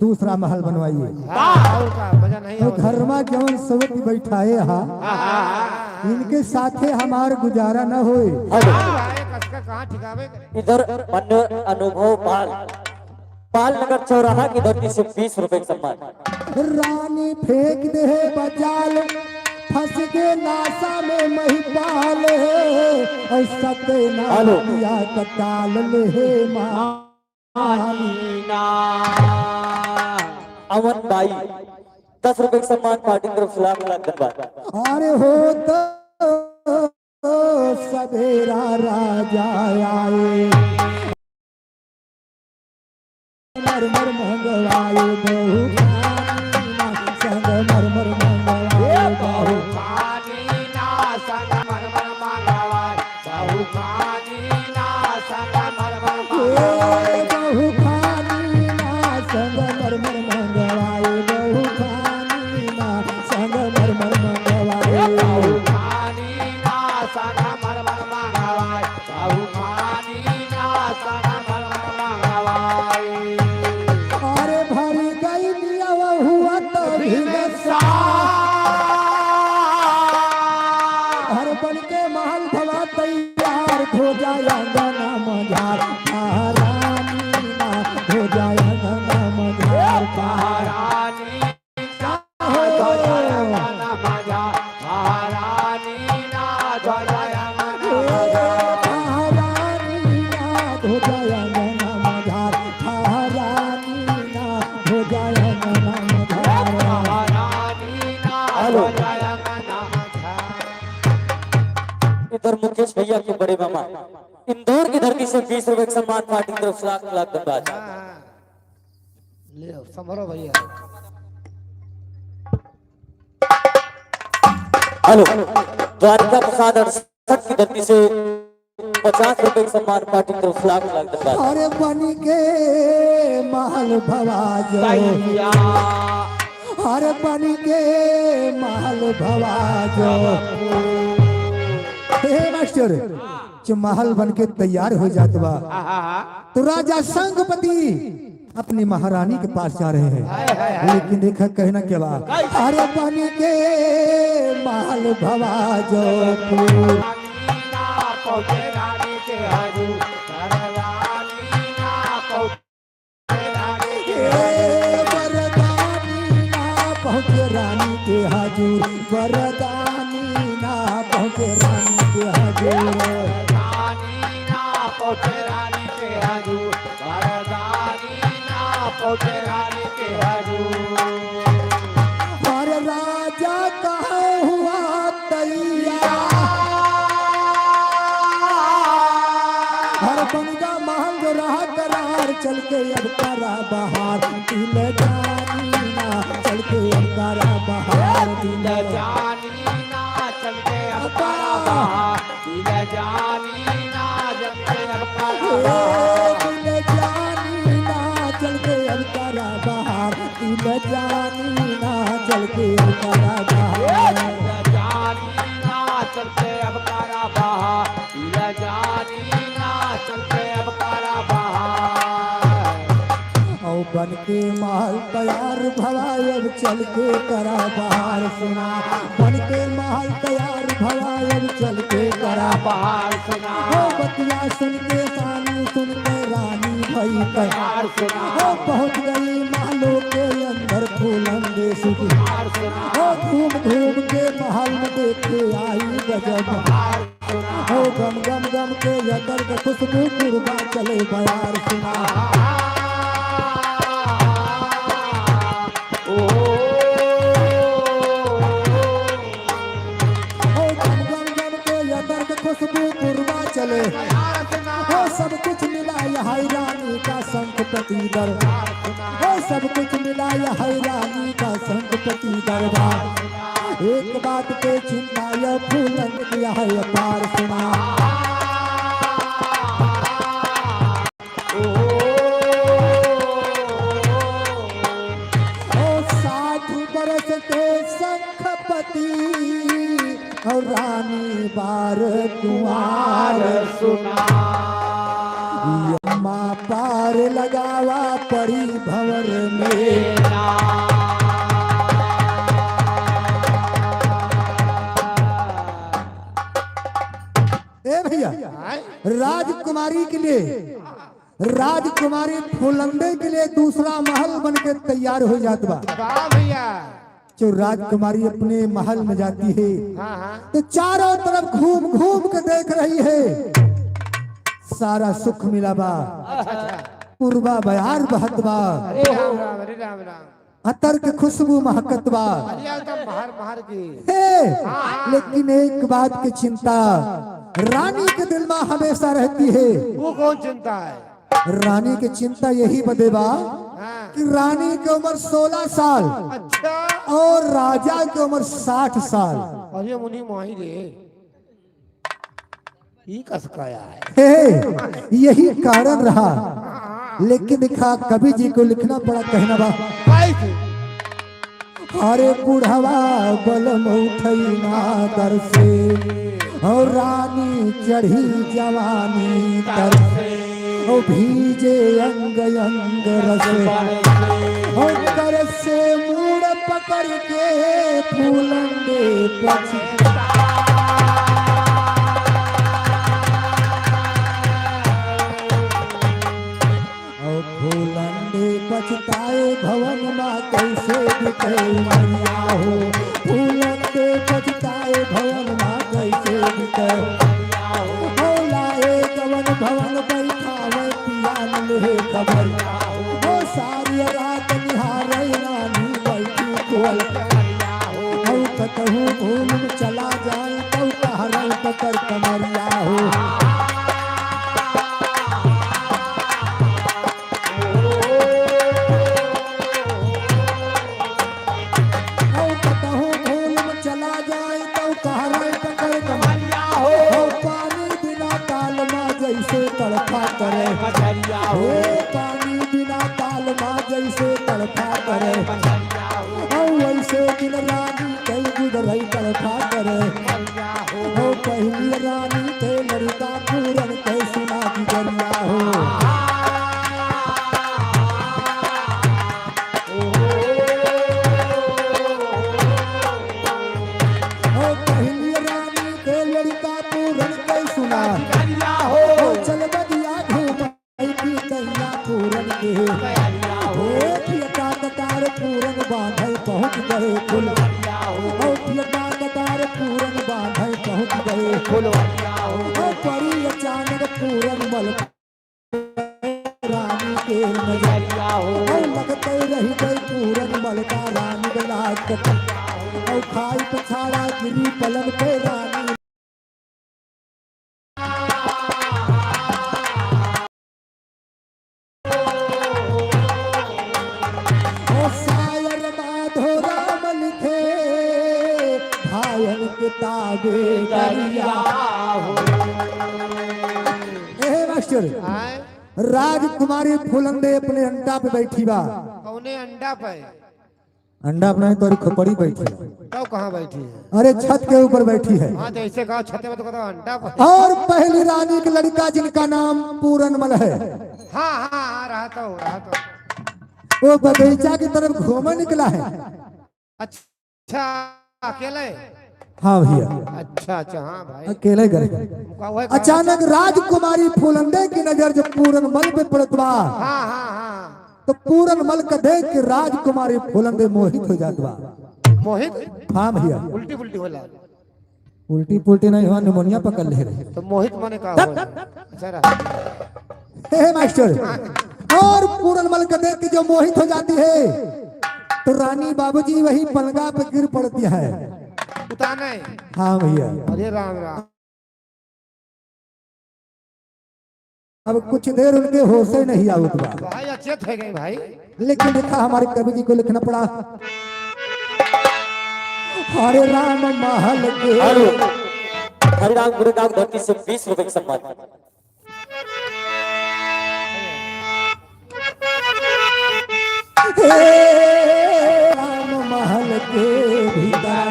दूसरा महल बनवाइए और का मजा नहीं तो घर में जवन सवत बैठाए हा इनके साथे हमार गुजारा न होए कसका कहां ठिकावे करे इधर अन्य अनुभव पाल नगर चौराहा की धरती से 20 रुपए का सम्मान। रानी फेंक दे बजाल फंस के नासा में महिपाल ऐसा के नालिया कटाल ले मानी अमन बाई 10 रुपए का सम्मान पार्टी की तरफ से लाख लाख धन्यवाद। अरे हो तो सवेरा राजा आए मरमर मंगवाए बहु संग मरमर मंगवाए बहु खानी ना संग मरमर मंगवाए बहु खानी ना संग मरमर मंगवाए बहु खानी ना संग मरमर मंगवाए बहु खानी ना संग मरमर मंगवाए बहु खानी ना संग मरमर मंगवाए बहु खानी ना संग मरमर मंगवाए अरे भरी गई दिया हुआ तो भिनसा हर बन के महल भवा तैयार हो जाया गना मजार महारानी ना हो जाया गना मजार महारानी ना ध्वजाया गना मजा महारानी ना ध्वजाया गना मजा महारानी ना हो जाया गना मजार महारानी ना हो जाया गना मजार महारानी ना ध्वजाया गना मजा इधर मुकेश भैया के बड़े मामा इंदौर की धरती से 20 रुपए का सम्मान पार्टी की तरफ से लाख लाख धन्यवाद। ले संभरो भैया हेलो द्वारिका प्रसाद 68 की धरती से 50 रुपए का सम्मान पार्टी की तरफ से लाख लाख धन्यवाद। अरे बन के महल भवाजो अरे बन के महल भवाजो हे मास्टर जो महल बन के तैयार हो जात बा तो राजा संगपति अपनी महारानी के पास जा रहे हैं लेकिन देखा कहना क्या बा अरे बन के महल भवाजो ना पहुंचे रानी के हजूर रानी ना पहुंचे रानी के वरदानी ना पहुँचे रानी के हजूर वरदानी ना पहुँचे रानी के हजूर रानी ना पहुंचे रानी के हजूर रानी ना पहुंचे रानी के हजूर और राजा कहा हुआ तैयार हर बंगा महल जो रहा करार चल के अब करा बहार दिल जानी ना चल के अब करा बहार दिल जानी ना चलते अब करा बहार दिल जानी ना चलते अब करा बहार दिल जानी ना चल के अब करा बहार दिल जानी ना चल के अब करा बहार जानी ना चलते अब करा बहार दिल जानी ना चलते अब करा बहार औ बन के महल तैयार भवायब चल के करा बहार सुना बन के महल तैयार भवायब चल के करा बहार सुना हो बतिया सुन के सानी सुन के रानी भई तैयार सुना हो पहुंच गई महलों के अंदर फूलंदे सुखी बहार सुना हो घूम घूम के महल में देखे आई गजब हो गम गम गम के यदर के खुशबू गुरबा चले बयार सुना ओ हो गम गम गम के यदर के खुशबू गुरबा चले हो सब कुछ मिला यहाँ रानी का संगपति दरबार हो सब कुछ मिला यहाँ रानी का संगपति दरबार एक बात पे चिंता यह फूलन किया है अपार सुना ओ 60 बरस के संगपति और रानी बार कुंवार सुना यम्मा पार लगावा परी भंवर में ए भैया राजकुमारी के लिए राजकुमारी फुलंदे के लिए दूसरा महल बन के तैयार हो जात बा भैया जो राजकुमारी अपने महल में जाती है तो चारों तरफ घूम घूम के देख रही है सारा सुख मिला बा पूर्वा बयार बहत बा राम राम राम राम अतर के खुशबू महकतवा बढ़िया एकदम बाहर बाहर की। है, लेकिन एक बात की चिंता रानी के दिल में हमेशा रहती है। वो कौन चिंता है? रानी की चिंता यही बदेबा हाँ। कि रानी की उम्र 16 साल अच्छा। और राजा की उम्र 60 साल। अरे मुनि मोही रे, ये कसकाया है। हे, यही कारण रहा, लेकिन लिखा कवि जी को लिखना पड़ा। कहना बा कैसे? अरे बुढ़वा बलम उठैना दर से और रानी चढ़ी जवानी तर से ओ भीजे अंग अंग रस और कर से मूड़ पकड़ के फूलंदे पछता और फूलंदे पछताए भवन माँ कैसे बिके मरिया हो। फूलंदे पछताए भवन माँ कैसे बिके हो। लाए गवन भवन बैठावे पियान ले खबर हो। सारी रात निहारे रानी बैठी कोल हो। कतहु भूल में चला जाए तो कहरा पकड़ कमरिया हो। तड़पा करे हो, पानी बिना ताल माँ जैसे तड़पा करे हो। वैसे दिन रानी कई गुजरई तड़पा करे हो। पहली रानी थे लड़का पूरन के सुना गुजरिया हो। पहली रानी थे लड़का पूरन के सुना हो। चल बदिया घूम कन्या पूरन के हो। ठियका कतार पूरन बांधे पहुँच गए फुल हो। ठियका कतार पूरन बांधे पहुँच गए फुल हो। परी अचानक पूरन मल रानी के नजरिया हो। लगते रही गई पूरन मल का रानी गलाट और खाई पछाड़ा गिरी पलंग पे रानी। किताबे दरिया हो। मास्टर राजकुमारी फुलंदे अपने अंडा पे बैठी बा। कौने अंडा पे? अंडा अपना तो खोपड़ी बैठी है। तो कहाँ बैठी है? अरे छत के ऊपर बैठी है। हाँ तो ऐसे कहा छत पे तो कहता अंडा पे। और पहली रानी का लड़का जिनका नाम पूरनमल है। हाँ हाँ हाँ रहा तो वो बगीचा की तरफ घूमने निकला है। अच्छा अकेले? हाँ भैया। अच्छा अच्छा हाँ भाई अकेले गए। अचानक राजकुमारी फूलंदे की नजर जब पूरनमल पे पड़तवा हाँ हाँ हाँ तो पूरनमल का देख के राजकुमारी फूलंदे मोहित हो जातवा। मोहित? हाँ भैया। उल्टी पुल्टी होला? उल्टी पुल्टी नहीं हुआ, निमोनिया पकड़ ले रहे। तो मोहित माने का हे मास्टर। और पूरनमल का देख के जो मोहित हो जाती है तो रानी बाबूजी वही पलंगा पे गिर पड़ती है। उताने? हाँ भैया। अरे राम राम। अब कुछ देर उनके होश ही नहीं आवत बा। भाई अच्छे थे गए भाई। लेकिन देखा हमारे कवि जी को लिखना पड़ा। हरे राम महल के हरिराम गुरुदाम धरती से 20 रुपए का सम्मान। राम महल के भीतर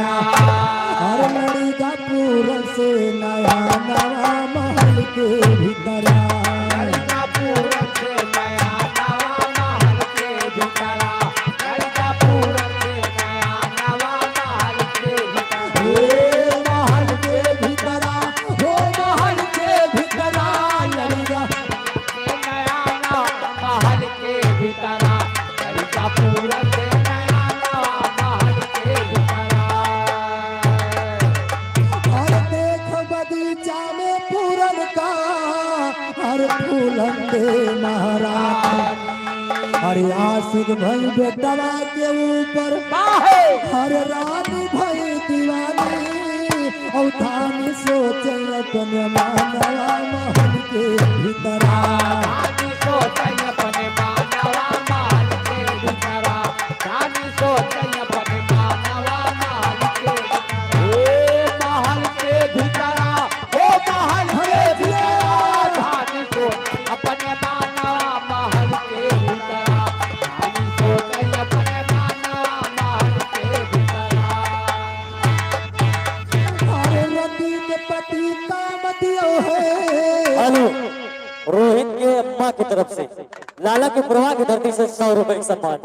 हर लड़का पूरन से नया नवा महल के भीतर। अरे आशिक भई बेटवा के ऊपर हरे रानी भई दीवानी और धान सोचे अपने मानवा महल के भीतरा रोहित के अम्मा की तरफ से लाला के प्रवाह की धरती से 100 रुपए का सम्मान।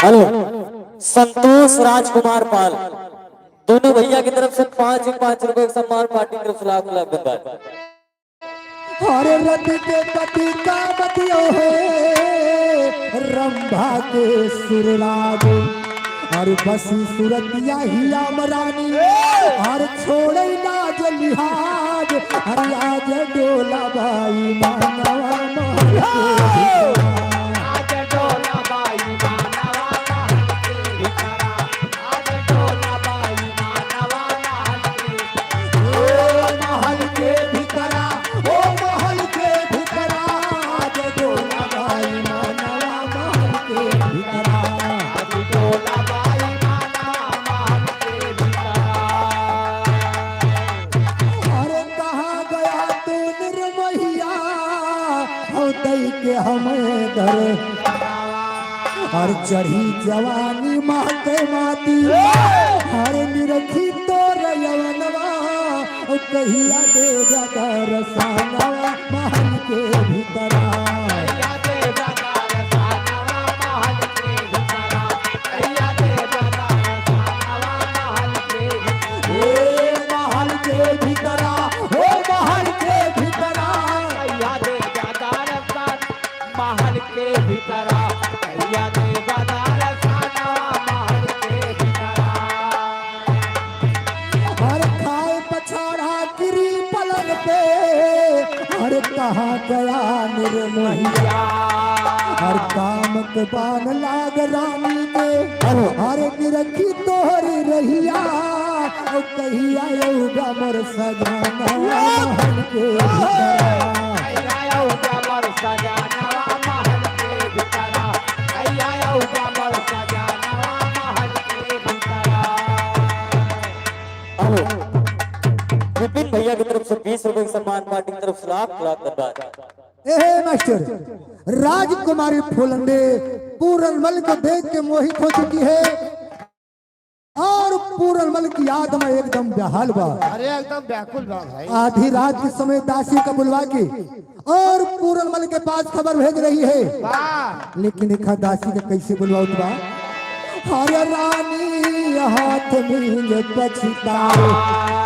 हेलो संतोष राजकुमार पाल, दोनों भैया की तरफ से 5 रुपए का सम्मान पार्टी की तरफ से लाख लाख धन्यवाद। हरे रति के पति का बतियो है रंभा के सुरराग और बसी सूरतिया ही आमरानी और छोड़े लाज लिहाज हर आज डोला बाई मानवा महल के भीतरा ओ महल के भीतरा आज डोला बाई मानवा महल के भीतरा के हमें घर और चढ़ी जवानी माते माती हर निरखी तो रयवनवा कहिया दे रसानवा महल के भीतरा कहाँ गया निर्मोहिया हर काम के बान लाग रानी के हर निरखी तोहरी रहिया कहिया योगा मर सजाना महल के विपिन भैया की तरफ से 20 रुपए का सम्मान पार्टी की तरफ से लाख लाख धन्यवाद। ए मास्टर राजकुमारी फूलंदे पूरनमल को देख के मोहित हो चुकी है और पूरनमल की याद में एकदम बेहाल बा। अरे एकदम व्याकुल बा भाई। आधी रात के समय दासी का बुलवा के और पूरनमल के पास खबर भेज रही है, लेकिन एक दासी का कैसे बुलवाऊं बा। हरे रानी हाथ में पछताए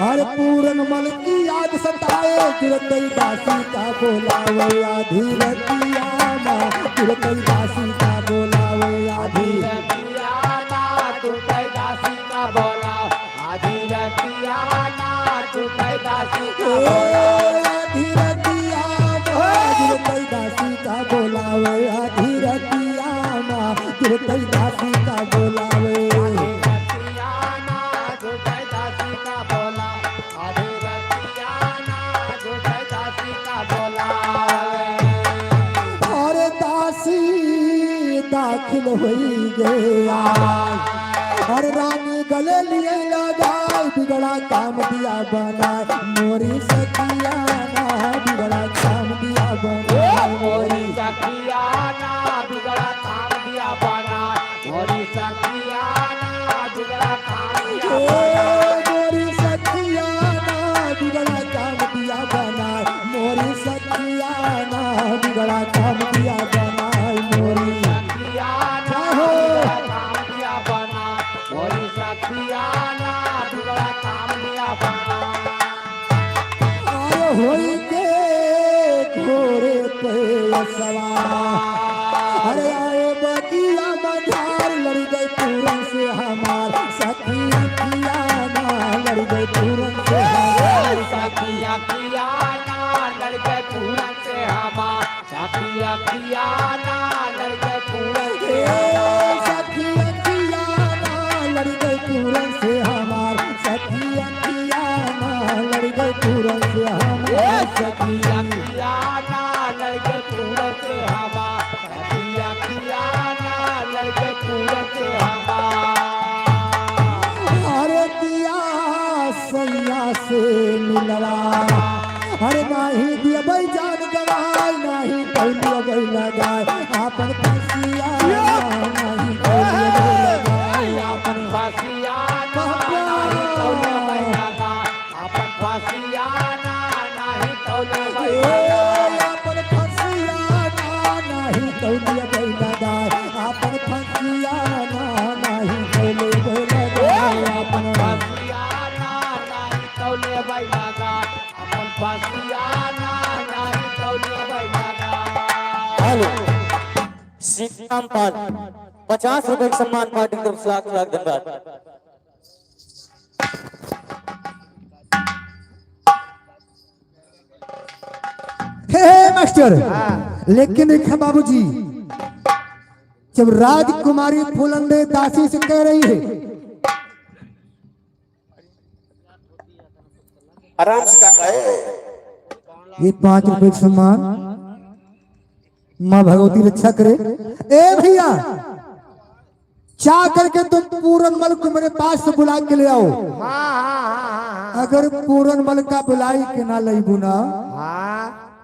हर पूरनमल की याद सताए गिरतई दासी का बोलावे आधी रतिया माँ गिरतई दासी का बोलावे आधी रतिया माँ गिरतई दासी का बोलावे आधी रतिया माँ गिरतई दासी का बोलावे आधी रतिया माँ गिरतई दासी का बोलावे आधी रतिया माँ गिरतई दासी का बोलावे दाखिल हुई गया और रानी गले लिए लगा बिगड़ा काम दिया बना मोरी सखिया ना बिगड़ा काम दिया बना मोरी सखिया ना बिगड़ा काम दिया बना मोरी सखिया ना बिगड़ा काम दिया मोरी सखिया ना बिगड़ा काम दिया बना मोरी सखिया ना बिगड़ा काम दिया बना मोरी घोड़े पे सवार अरे आए बगिया मझार लड़ गए पूरन से हमार सखी किया ना लड़ गए पूरन से हमार सखिया सखी अखिया ना लड़के पूरन से सखी अखिया ना लड़ गई पूरन से हमार सखी अखिया ना लड़ गई पूरन से हमार सखी अखिया ना लड़के पूरन से हवा सखी अखिया ना लड़के पूरन से हवा अरे दिया सैया से मिलवा अरे नाही दिया भाई जान गवाई नाही पहले गई लगाए आपन फसिया नाही पहले लगाए अपन फासिया ना नहीं तौले बैठा अपन फासिया ना नहीं तौले बैठा आपन फसिया नाही पहले गई लगाए आपन फसिया नाही पहले गई लगाए आपन फासिया ना नहीं तौले बैठा अपन फासिया ना नहीं तौले बैठा हेलो सीताराम पाल 50 रुपए का सम्मान पार्टी की तरफ से लाख लाख धन्यवाद। हे मास्टर लेकिन एक है बाबूजी जब राजकुमारी फूलंदे दासी से कह रही है आराम से काका है। ये 5 रुपए का सम्मान माँ भगवती रक्षा करे। ए भैया चाह करके तुम पूरनमल को मेरे पास से बुला के ले आओ। अगर पूरनमल का बुलाई के ना लई बुना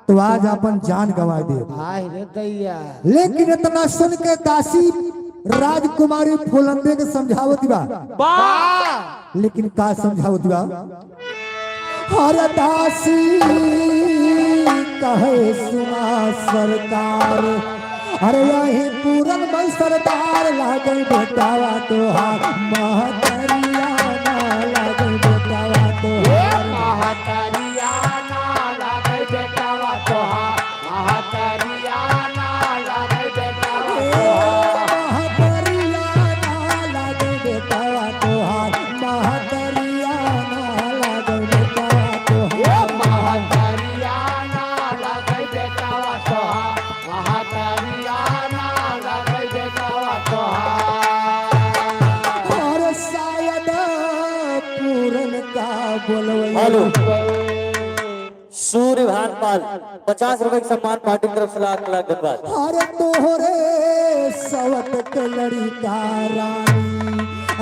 तो आज अपन जान गंवा दे। लेकिन इतना सुन के दासी राजकुमारी फूलंदे के समझावत बा लेकिन का समझावत बा हर दासी कहे सुना सरकार अरे यही पूरनमल सरदार लागल बेटावा तोहार महतरिया ना लागल बेटावा तोहार महतरिया ना लागल बेटावा तोहार महतरिया ना लागल बेटावा महतरिया ना लागल बेटावा तोहार महतरिया ना लागल बेटावा तोहार महतरिया ना लागल बेटावा तोहार महतरिया ना लागल बेटावा तोहार और शायद पूरन का हेलो बोलवई सूर्य भान पाल 50 रुपए का सम्मान पार्टी की तरफ से लाख लाख धन्यवाद। अरे तोहरे सवत के लड़का रानी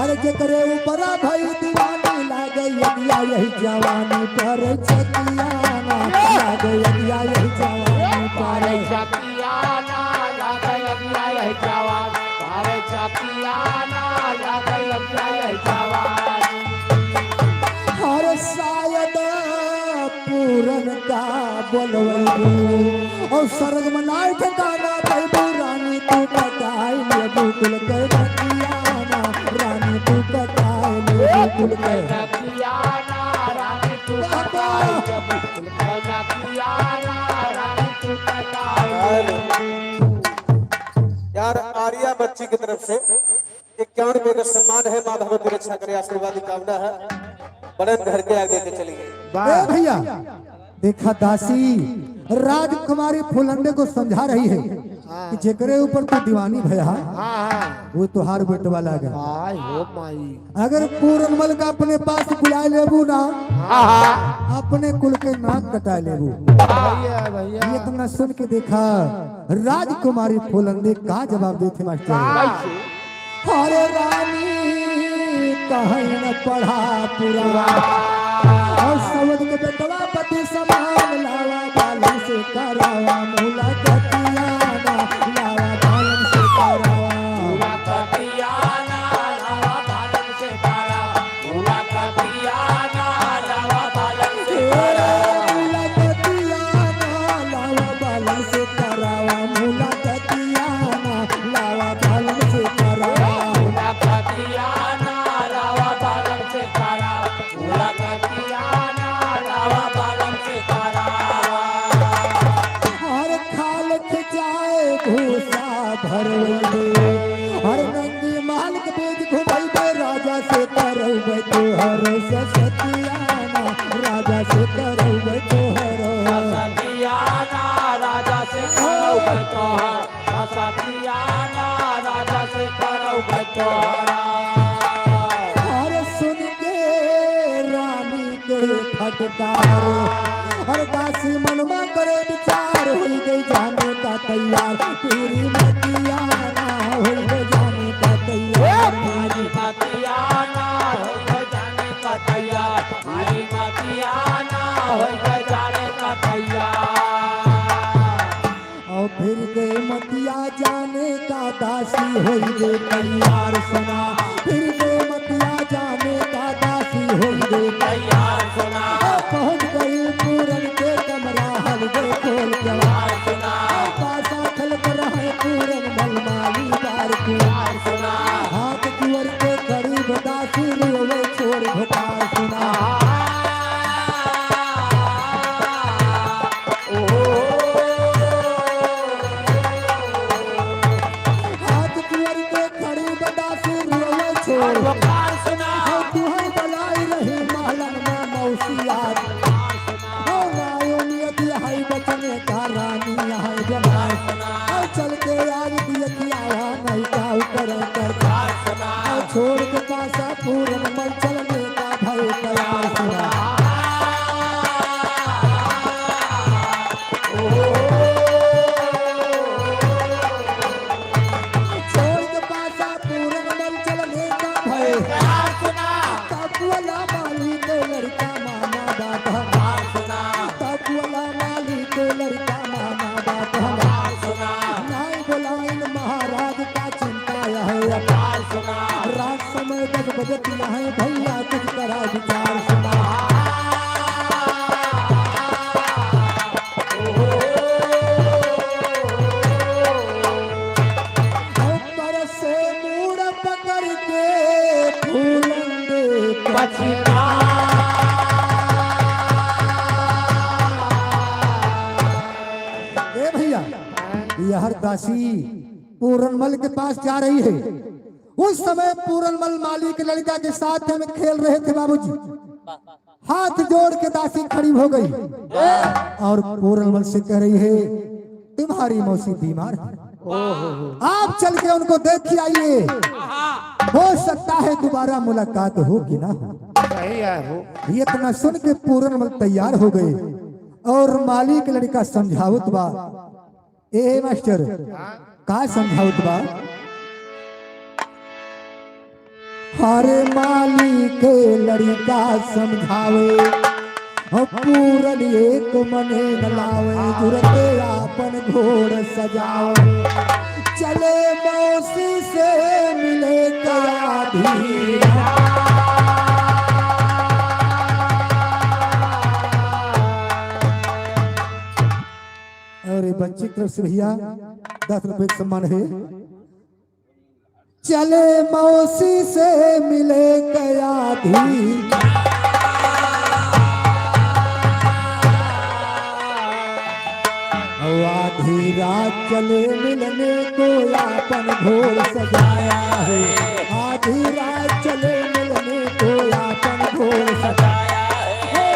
अरे जकरे ऊपर भई दीवानी लागे यदिया यही जवानी पर छतियाना लागे यदिया यही जवानी पर छतिया ना लागल अगिया यही जवान पारे छतिया ना लागल अगिया यही जवान और शायद पूरन का बोलवई और सर्ग मनाई ठिकाना बैबू रानी तू कटाई ले बुकुल के रतियाना रानी तू कटाई ले बुकुल के छतिया ना रानी तू कटाई छतिया ना रानी तू कटाई यार आर्या बच्ची की तरफ से 51 रुपए का सम्मान है। माँ भगवती रक्षा करे आशीर्वाद की कामना है। बड़े घर के आगे के चलिए। ए भैया देखा दासी राजकुमारी फूलंदे को समझा रही है कि जेकरे ऊपर तू दीवानी भया वो तुहार बेटवा लागे अगर पूरनमल का अपने पास बुला लेबू ना अपने कुल के नाक कटा लेबू। ये इतना सुन के देखा राजकुमारी फूलंदे का जवाब देते मास्टर अरे रानी कहीं न पढ़ा पूरा और समझ के बेटवा पति समान लावा बालन से करावा मुलाकातियाना लावा बालन से करावा छतिया ना लावा बालन से करावा छतिया ना लावा बालन से मुलाकातियाना लावा बालन से करावा मुलाकातियाना लावा बालन से करावा छतिया ना लावा बालन से करावा छतिया ना लावा बालन से करावा हर खाल जाए भूसा भरवे हर नंदी माल के बीच घुमैबे राजा से करैबे तोहर सतियाना राजा से करैबे तोहर छतिया ना राजा से तोहरा और सुन के रानी के फटकार हर दासी मनमा करे विचार हो गई जाने का तैयार पूरी मतिया ना हो गई जाने का तैयार हरी मतियाना हो जाने का तैयार हरी मतियाना हो जाने का तैयार और फिर गए मतिया जाने का दासी हो गई तैयार सुना फिर गए मतिया जाने का दासी हो गई तैयार सुना पहुंच गई पूरन के कमरा हल गए खोल जवार सुना पासा खल कर है पूरन मलमाली बार को सुना हाथ कुंवर के करीब दासी रोवे छोड़ भटार सुना हाथ कुंवर के करीब दासी रोवे छोड़ पुकार सुना तुहर बलाई रही महलन में मौसियात हाई बचने का रानी यहाँ जमाए और चल के आज दिया नहीं का कर छोड़ के पासा पूरन मन चलने का भय तैयार सुना छोड़ के पासा पूरन मन चलने का भय तबला माली को लड़का मामा बाबा तबला माली को लड़का मामा बाबा नाई बुलाइन महाराज का चिंता है रात समय 10 बजे है भैया कुछ करा विचार सुना ऊपर से मूड़ पकड़ के फूलन दे ए भैया यह दासी पूरनमल के पास जा रही है उस समय पूरनमल माली के लड़का के साथ में खेल रहे थे बाबूजी हाथ जोड़ के दासी खड़ी हो गई और पूरनमल से कह रही है तुम्हारी मौसी बीमार है आप चल के उनको देख के आइए हो सकता है दोबारा मुलाकात हो कि ना हो सही है हो ये इतना सुन के पूरनमल तैयार हो गए और माली के लड़का समझावत बा ए मास्टर का समझावत बा हरे माली के लड़का समझावे पूरन एक मने न लावे जुरते आपन घोड़ सजावे चले मौसी से मिले कया धीरा और ये बच्ची की तरफ से भैया 10 रुपए का सम्मान है चले मौसी से मिले गया धी आधी रात चले मिलने को आपन घोड़ सजाया है आधी रात चले मिलने को आपन घोड़ सजाया है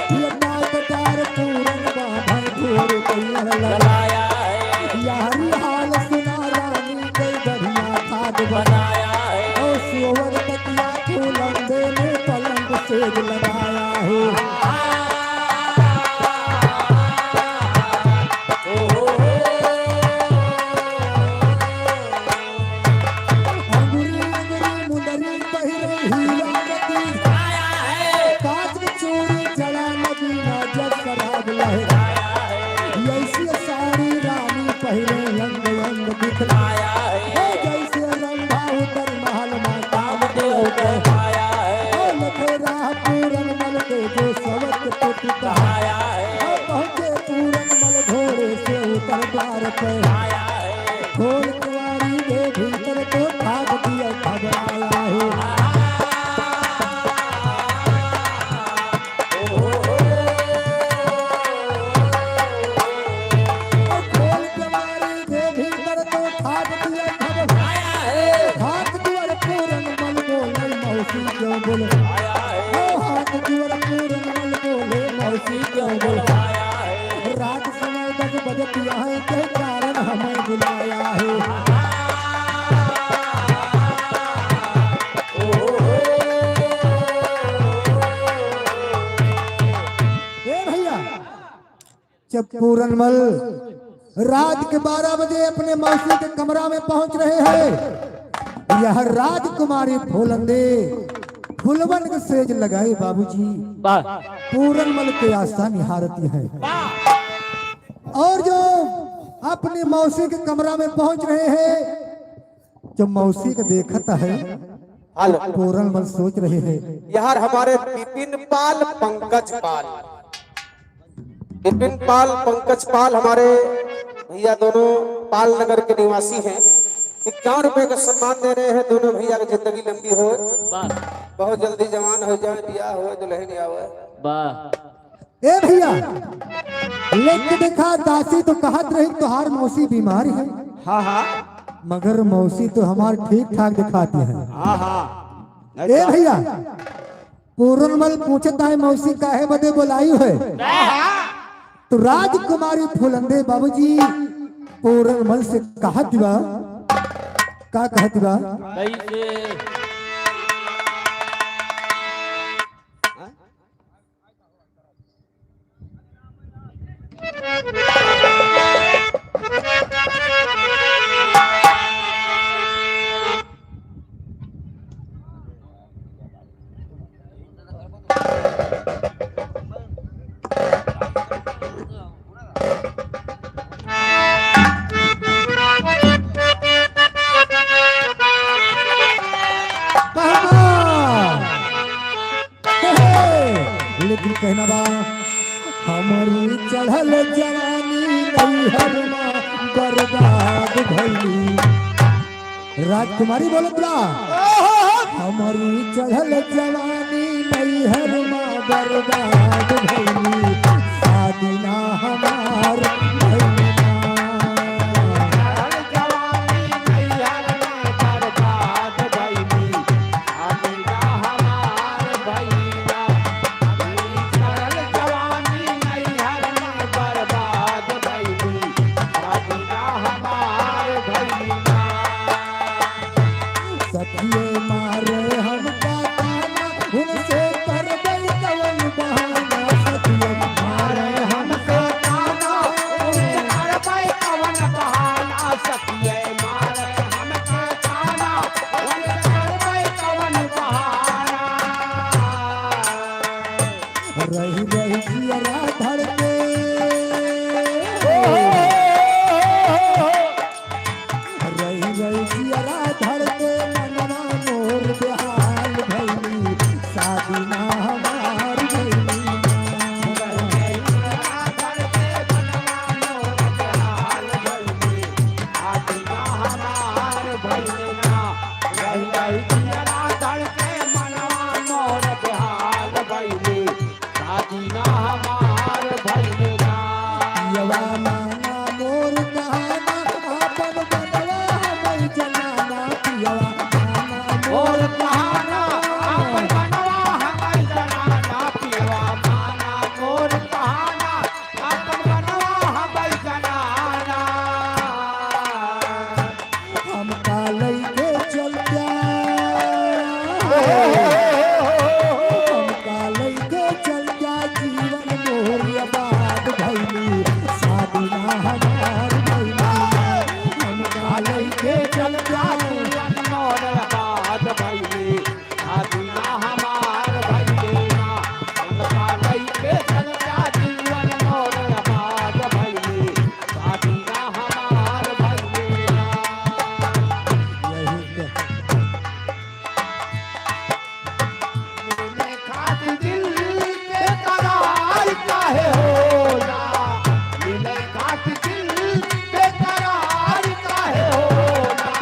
कटार पूरन बांधन घोड़ तैयार लगाया है यारी हाल सुना रानी के बढ़िया खाद बनाया है और सोवर तकिया फूलंदे में पलंग सेज लगाया है खोल कुआरी के भीतर तो भाग दिया घबराया है खोल कुआरी के भीतर तो भाग दिया घबराया है हाथ द्वार पूरन मल बोले मौसी क्यों बोले हाथ द्वार पूरन मल बोले मौसी क्यों बोले रात समय 10 बजे है के कारण हमें बुलाया है जब पूरनमल रात के 12 बजे अपने मौसी के कमरा में पहुंच रहे हैं, यह राजकुमारी फूलंदे फुलवन के सेज लगाए बाबूजी वाह पूरनमल के आस्था निहारती है। और जो अपनी मौसी के कमरा में पहुंच रहे हैं, जो मौसी को देखता है हेलो पूरनमल सोच रहे हैं यार हमारे विपिन पाल पंकज पाल, विपिन पाल पंकज पाल हमारे भैया दोनों पाल नगर के निवासी हैं। 51 रुपए का सम्मान दे रहे हैं। दोनों भैया की जिंदगी लंबी हो, वाह बहुत जल्दी जवान हो जाए, बियाह हो, दुल्हन आवे। वाह ए भैया लेके देखा दासी तो कहत रही तुहार मौसी बीमार है, हाँ हाँ मगर मौसी तो हमार ठीक ठाक दिखाती है। हाँ हाँ ए भैया पूरनमल पूछता है मौसी काहे बदे बुलाई है, तो राजकुमारी फुलंदे बाबूजी पूरनमल से कहत बा, का कहत बा, कैसे लेकिन कहना बा हमारी चढ़ल जवानी नैहर में बर्बाद भइली। राजकुमारी बोलत बा हमारी चढ़ल जवानी नैहर में बर्बाद भइली, शादी ना हमार भइली सखिए मारे हमका ताना, उनसे कर गई कवन बहाना, सखिए मारे हमका ताना, उनसे कर गई कवन बहाना, सखिए मारे हमका ताना, उनसे कर गई कवन बहाना। रही रही जियरा धड़के, रही रही जियरा धड़के, मनवा मोर बेहाल भइली, शादी ना हमार भइली। पियवा माना मोर कहाना, आपन बनवा हमै जनाना, पियवा माना मोर कहाना, आपन बनवा हमै जनाना, पियवा माना मोर कहाना, आपन बनवा हमै जनाना। हमका लइके चल जा, हमका लइके चल जा, जीवन मोर आबाद भइली, शादी ना हमार भइली। हमका लइके चल जा, जीवन मोर आबाद भइली, शादी ना हमार भइली। हमका लइके चल जा, जीवन मोर आबाद भइली, शादी ना हमार भइली। यही मिलने खातिर दिल के करार काहे होला, मिलने खातिर दिल के करार काहे होला,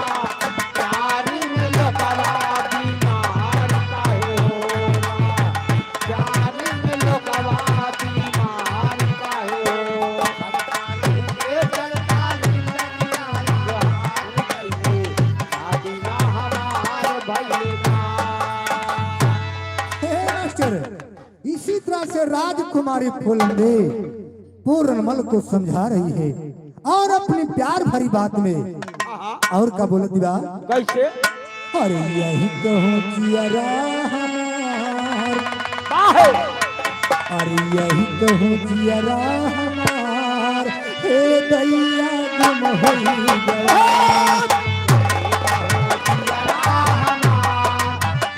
प्यार में लोकवा बीमार काहे होला, प्यार में लोकवा बीमार काहे होला, ये चलता जिंदगिया जहान भइले, शादी ना हमार भइले ना। हे मास्टर, इसी तरह से राजकुमारी फुलंदे पूरनमल को समझा रही है और अपनी प्यार भरी बात में और का बोलत बा, कैसे अरे यही कहो जियरा हमार, बाहे अरे यही कहो जियरा हमार, हे दैया गुम होई गवार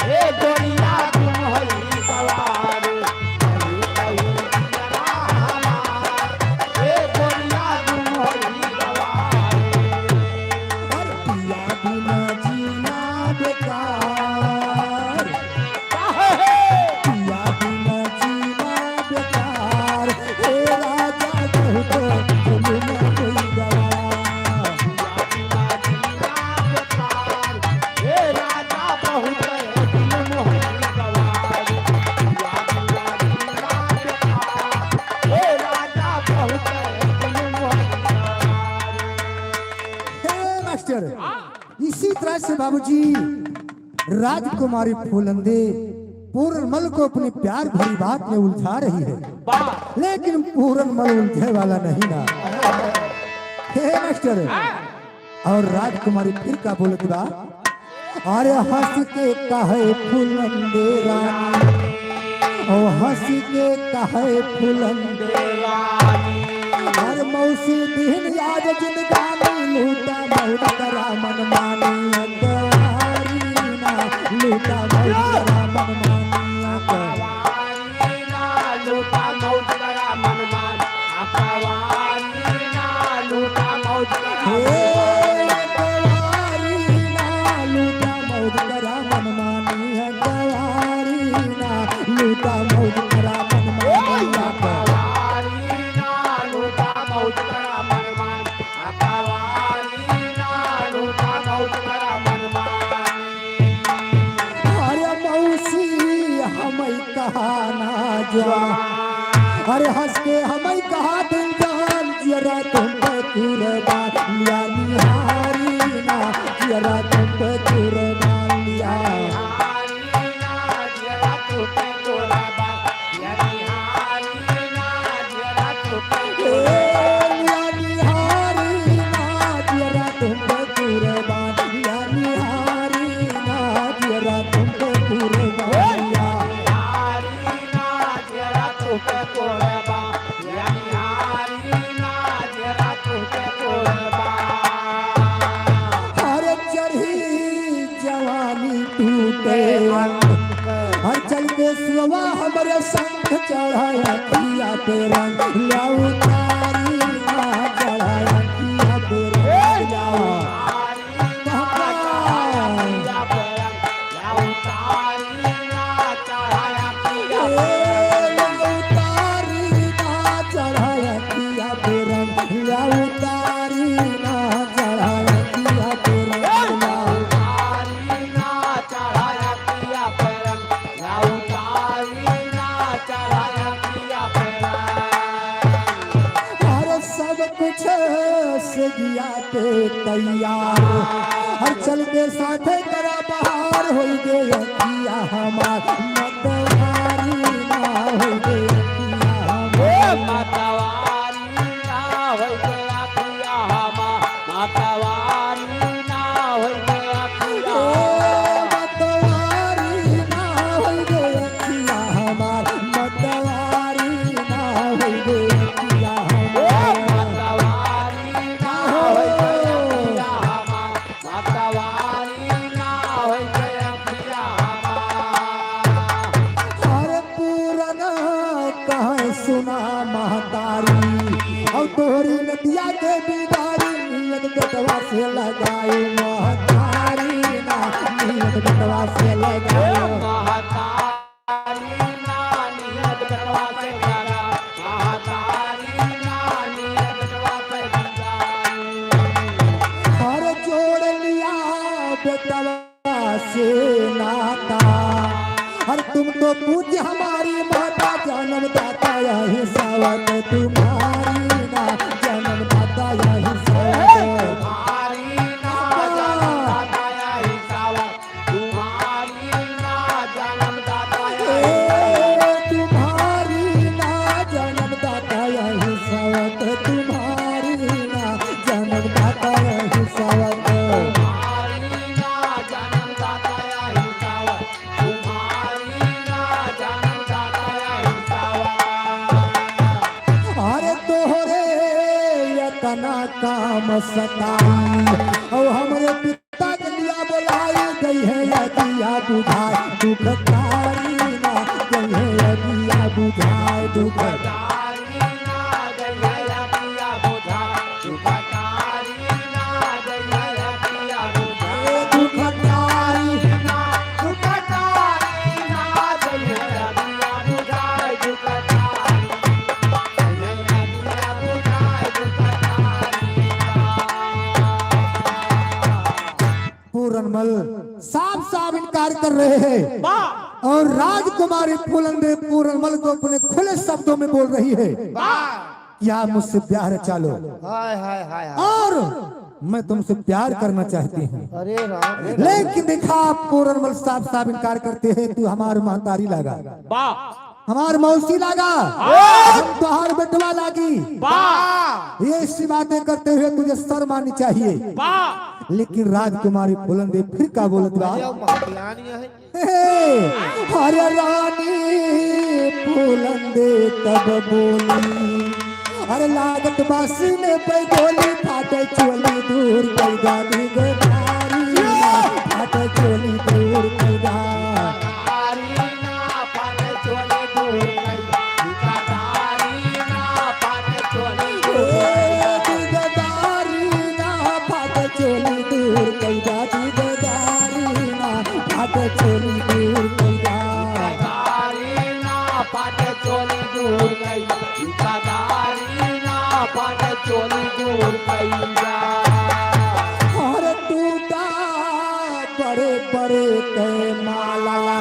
ए गोरिया तुम होई सवार ए गोरिया तुम होई सवार और पिया बिना जीना बेकार पिया बिना जीना बेकार हे राजा कहतो जुलूम कोई गवार ए राजा बहुत जुल्म होई सवार ए राजा बहुत जुल्म होई हे मास्टर इसी तरह से बाबूजी राजकुमारी फूलंदे पूरनमल को अपनी प्यार भरी बात में उलझा रही है, लेकिन पूरनमल उलझे वाला नहीं ना। हे मास्टर और राजकुमारी फिर का बोलत बा, अरे हंस के कहे फूलंदे रानी ओ हंस के कहे फूलंदे हर मौसी दिन याद जिंदगानी लूटा बहुत करा मन मानी अंगारी ना लूटा बहुत करा मन मानी अंगारी लूटा मौज करा मन मान अकवारी ना लूटा मौज करा हे अंगारी ना लूटा बहुत करा मन मानी अंगारी ना लूटा बहुत करा मन मानी अंगारी ना लूटा मौज करा मन मान अकवारी ना लूटा मौज करा मन मान अरे मौसी हमें कहा ना जा अरे हंस के हमें कहा दिल जान जरा तुम पे कुर्बान लिया निहारी ना जरा तुम पे कुर्बान लिया लिया निहारी ना जरा तुम पे कुर्बान लिया निहारी ना जरा तुम पे कुर्बान लिया हर चढ़ी जवानी टूटे हर चल के सुवा हमारे संग चढ़ाया किया पे रंग लाऊ तारी ना चढ़ाया किया पे रंग लाऊ तारी ना चढ़ाया किया पे रंग लाऊ तारी ना चढ़ाया किया पे रंग लाऊ हर सब कुछ से दिया पे तैयार हर चल के साथे करा बहार हो गए किया हमार मतवारी ना हो गए किया हमार मतवारी ना हो गए किया हमार मतवारी ना हो गए किया हमार अरे पुराना कहाँ सुना महतारी और तोहरी नदिया के बिदारी नियत गटवा से लगाई महतारी ना नियत गटवा से लगाई हर जोड़ लिया बेटवा से नाता हर तुम तो पूज्य हमारी माता जन्मदाता यही सावत तुम्हारी ना जन्मदाता यही सावत तुम्हारी ना जन्मदाता यही सावत तुम्हारी ना जन्मदाता यही सावत अरे तोहरे सताई और हमारे पिता के लिया बुलाई गई है अगिया बुझाए दुख तारी ना गई है अगिया बुझाए दुख पूरनमल साफ साफ इनकार कर रहे हैं और राजकुमारी फूलनदे पूरनमल को अपने खुले शब्दों में बोल रही है क्या मुझसे प्यार है चालो हाय हाय हाय हाय। और मैं तुमसे प्यार करना चाहती हूँ अरे राम लेकिन देखा पूरनमल साफ साफ इनकार करते हैं तू हमार महतारी लगा हमार मौसी लगा हम तुहार बेटवा लागी ये ऐसी बातें करते हुए तुझे शर्म आनी चाहिए लेकिन राजकुमारी फूलनदे फिर का बोलत बा हरे रानी फूलनदे तब बोली अरे लागत बासी ने पे गोली फाटे चोली दूर कर गाली गोदारी फाटे चोली दूर कर गा और टूटा बड़े बड़े के माला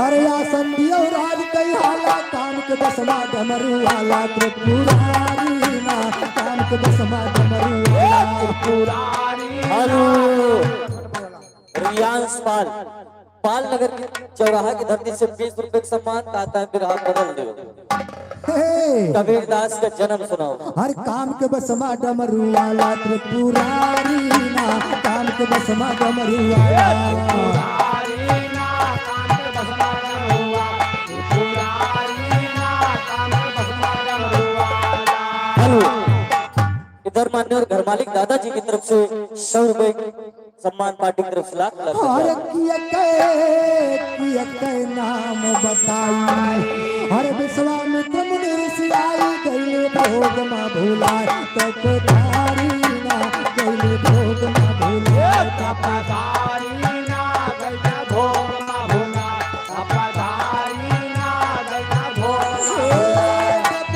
अरे आसन दियो राज कई हाला काम के बसमा डमरू वाला त्रिपुरारी ना काम के बसमा डमरू वाला त्रिपुरारी। हेलो रियांश पाल पाल नगर के चौराहा की धरती से 20 रुपए का सम्मान का आता है, फिर हाथ बदल दो। कबीरदास का जन्म सुनाओ। हर काम के बसमा डमरू वाला त्रिपुरारी ना काम के बसमा डमरू वाला इधर मान्य और घर मालिक दादाजी की तरफ से 100 रुपए सम्मान पार्टी की तरफ से लाख हर किए नाम बताई हर विश्वामित्र मुनि ऋषि आई गईले भोग मा भुलाए तपधारी ना गईले भोग मा भुलाए तपधारी ना गईले भोग मा भुलाए तपधारी ना गईले भोग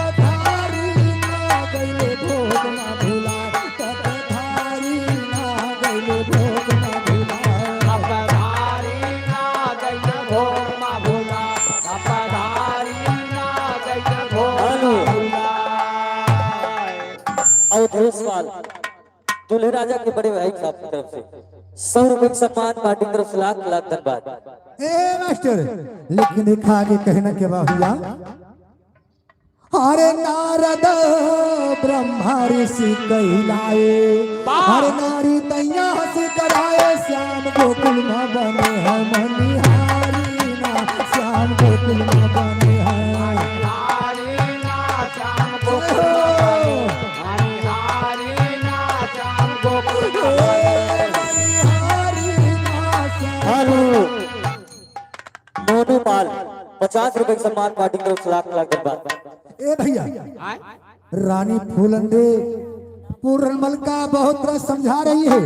तपधारी ना गईले भोग मा भुलाए तपधारी ना गईले भोग मा भुलाए तपधारी ना गईले भोग मा भुलाए तपधारी ना गईले भोग मा भुलाए। अवधेशपाल दूल्हे राजा के बड़े भाई साहब की तरफ से 100 रुपए का सम्मान पार्टी की तरफ से लाख लाख धन्यवाद। ए मास्टर लेकिन देखा आगे कहना क्या हुआ हरे नारद ब्रह्मा ऋषि कहलाए हरे नारी तैया हंसी कराए श्याम गोकुल में बने हैं मनिहारी ना श्याम गोकुल में बने हैं मोनू पाल 50 रुपए का सम्मान पार्टी की तरफ से लाख लाख धन्यवाद। ए भैया रानी फूलनदे पूरनमल का बहुत तरह समझा रही है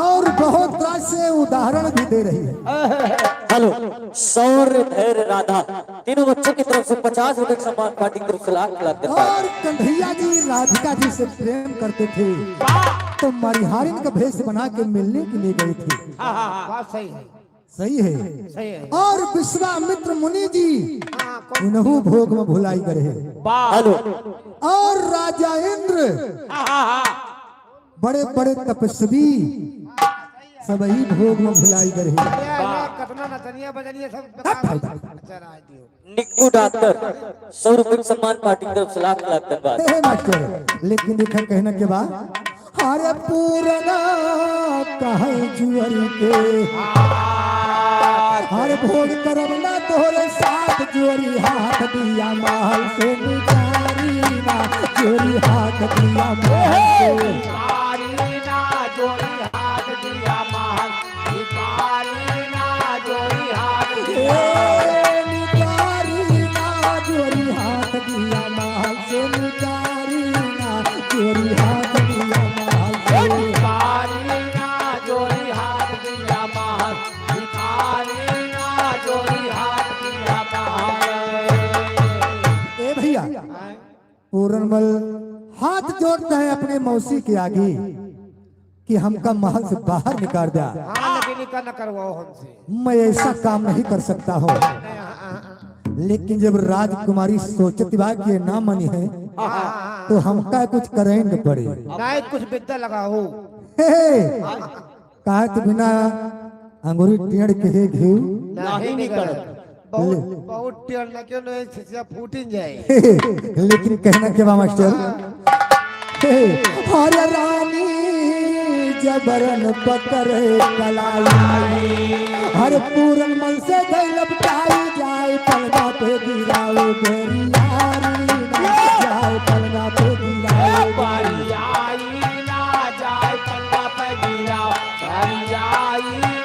और बहुत तरह से उदाहरण भी दे रही है। हेलो शौर्य धैर्य राधा तीनों बच्चों की तरफ से 50 रुपए का सम्मान पार्टी की तरफ से लाख लाख धन्यवाद। और कन्हैया जी राधिका जी से प्रेम करते थे तो मरिहारिन का भेष बना के मिलने के लिए गए थे। बात सही है सही है सही है। और विश्वामित्र मुनि जी इन्हू भोग में भुलाई करे हेलो और राजा इंद्र बड़े बड़े तपस्वी सब ही भोग में भुलाई करे कतना नतनिया बजनिया सब निक्कू डॉक्टर 100 रुपए का सम्मान पार्टी की तरफ से लाख लाख धन्यवाद। हे मास्टर लेकिन देखा कहना के बाद हरे पूरना कहे जुअरी के हर भोग करवना तोरे साथ जोरी हाथ दिया महल से निकारी ना जोरी हाथ दिया महल से पूरनमल हाथ जोड़ता है अपने मौसी के आगे कि हमका महल से बाहर निकाल दिया। हाँ लेकिन न करवाओ हमसे। मैं ऐसा काम नहीं कर सकता हूँ। लेकिन जब राजकुमारी सोचती बा कि ये ना मनी है तो हमका कुछ करेंगे पड़े। नहीं कुछ विद्या लगाओ। कहा तो बिना अंगूरी टेढ़ के घी नहीं कर बहुत बहुत टेढ़ ना क्यों नहीं छिछा फूट जाए। लेकिन कहना क्या बा मास्टर, हर रानी जबरन पकड़े कलाई, हर पूरन मन से गैलब जाए जाए पलना पे गिराओ गोरियारी ना जाए पलना पे गिराओ आई ना जाए पन्ना पे गिराओ, आई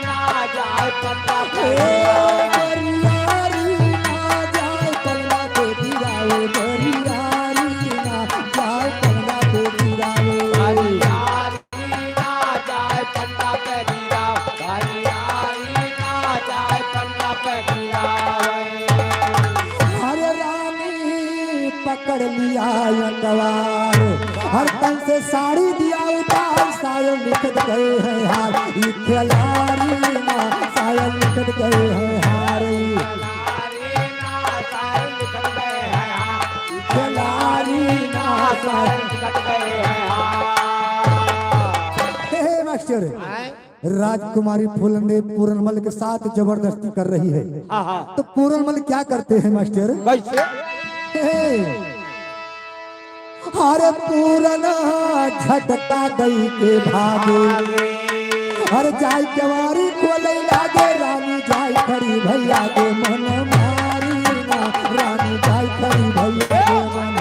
ना जाए पन्ना पे गोरियारी ना जाए पलना पे गिराओ गोरियारी ना जाए पलना पे गिराओ। हर रानी पकड़ लिया यकवार, हर तन से साड़ी दिया उतार, सायो निकट गए हैं हार, ये खिलाड़ी ना सायो निकट गए हैं हार, खिलाड़ी ना सायो निकट गए हैं हार। हे मास्टर, राजकुमारी फूलने पूरनमल के साथ जबरदस्ती कर रही है। तो पूरनमल क्या करते हैं मास्टर? हरे पूरना झटका गई के भागे, हर जाय केवारी खोले लागे, रानी जाय खड़ी भैया के मन मारी ना, रानी जाय खड़ी भैया के मन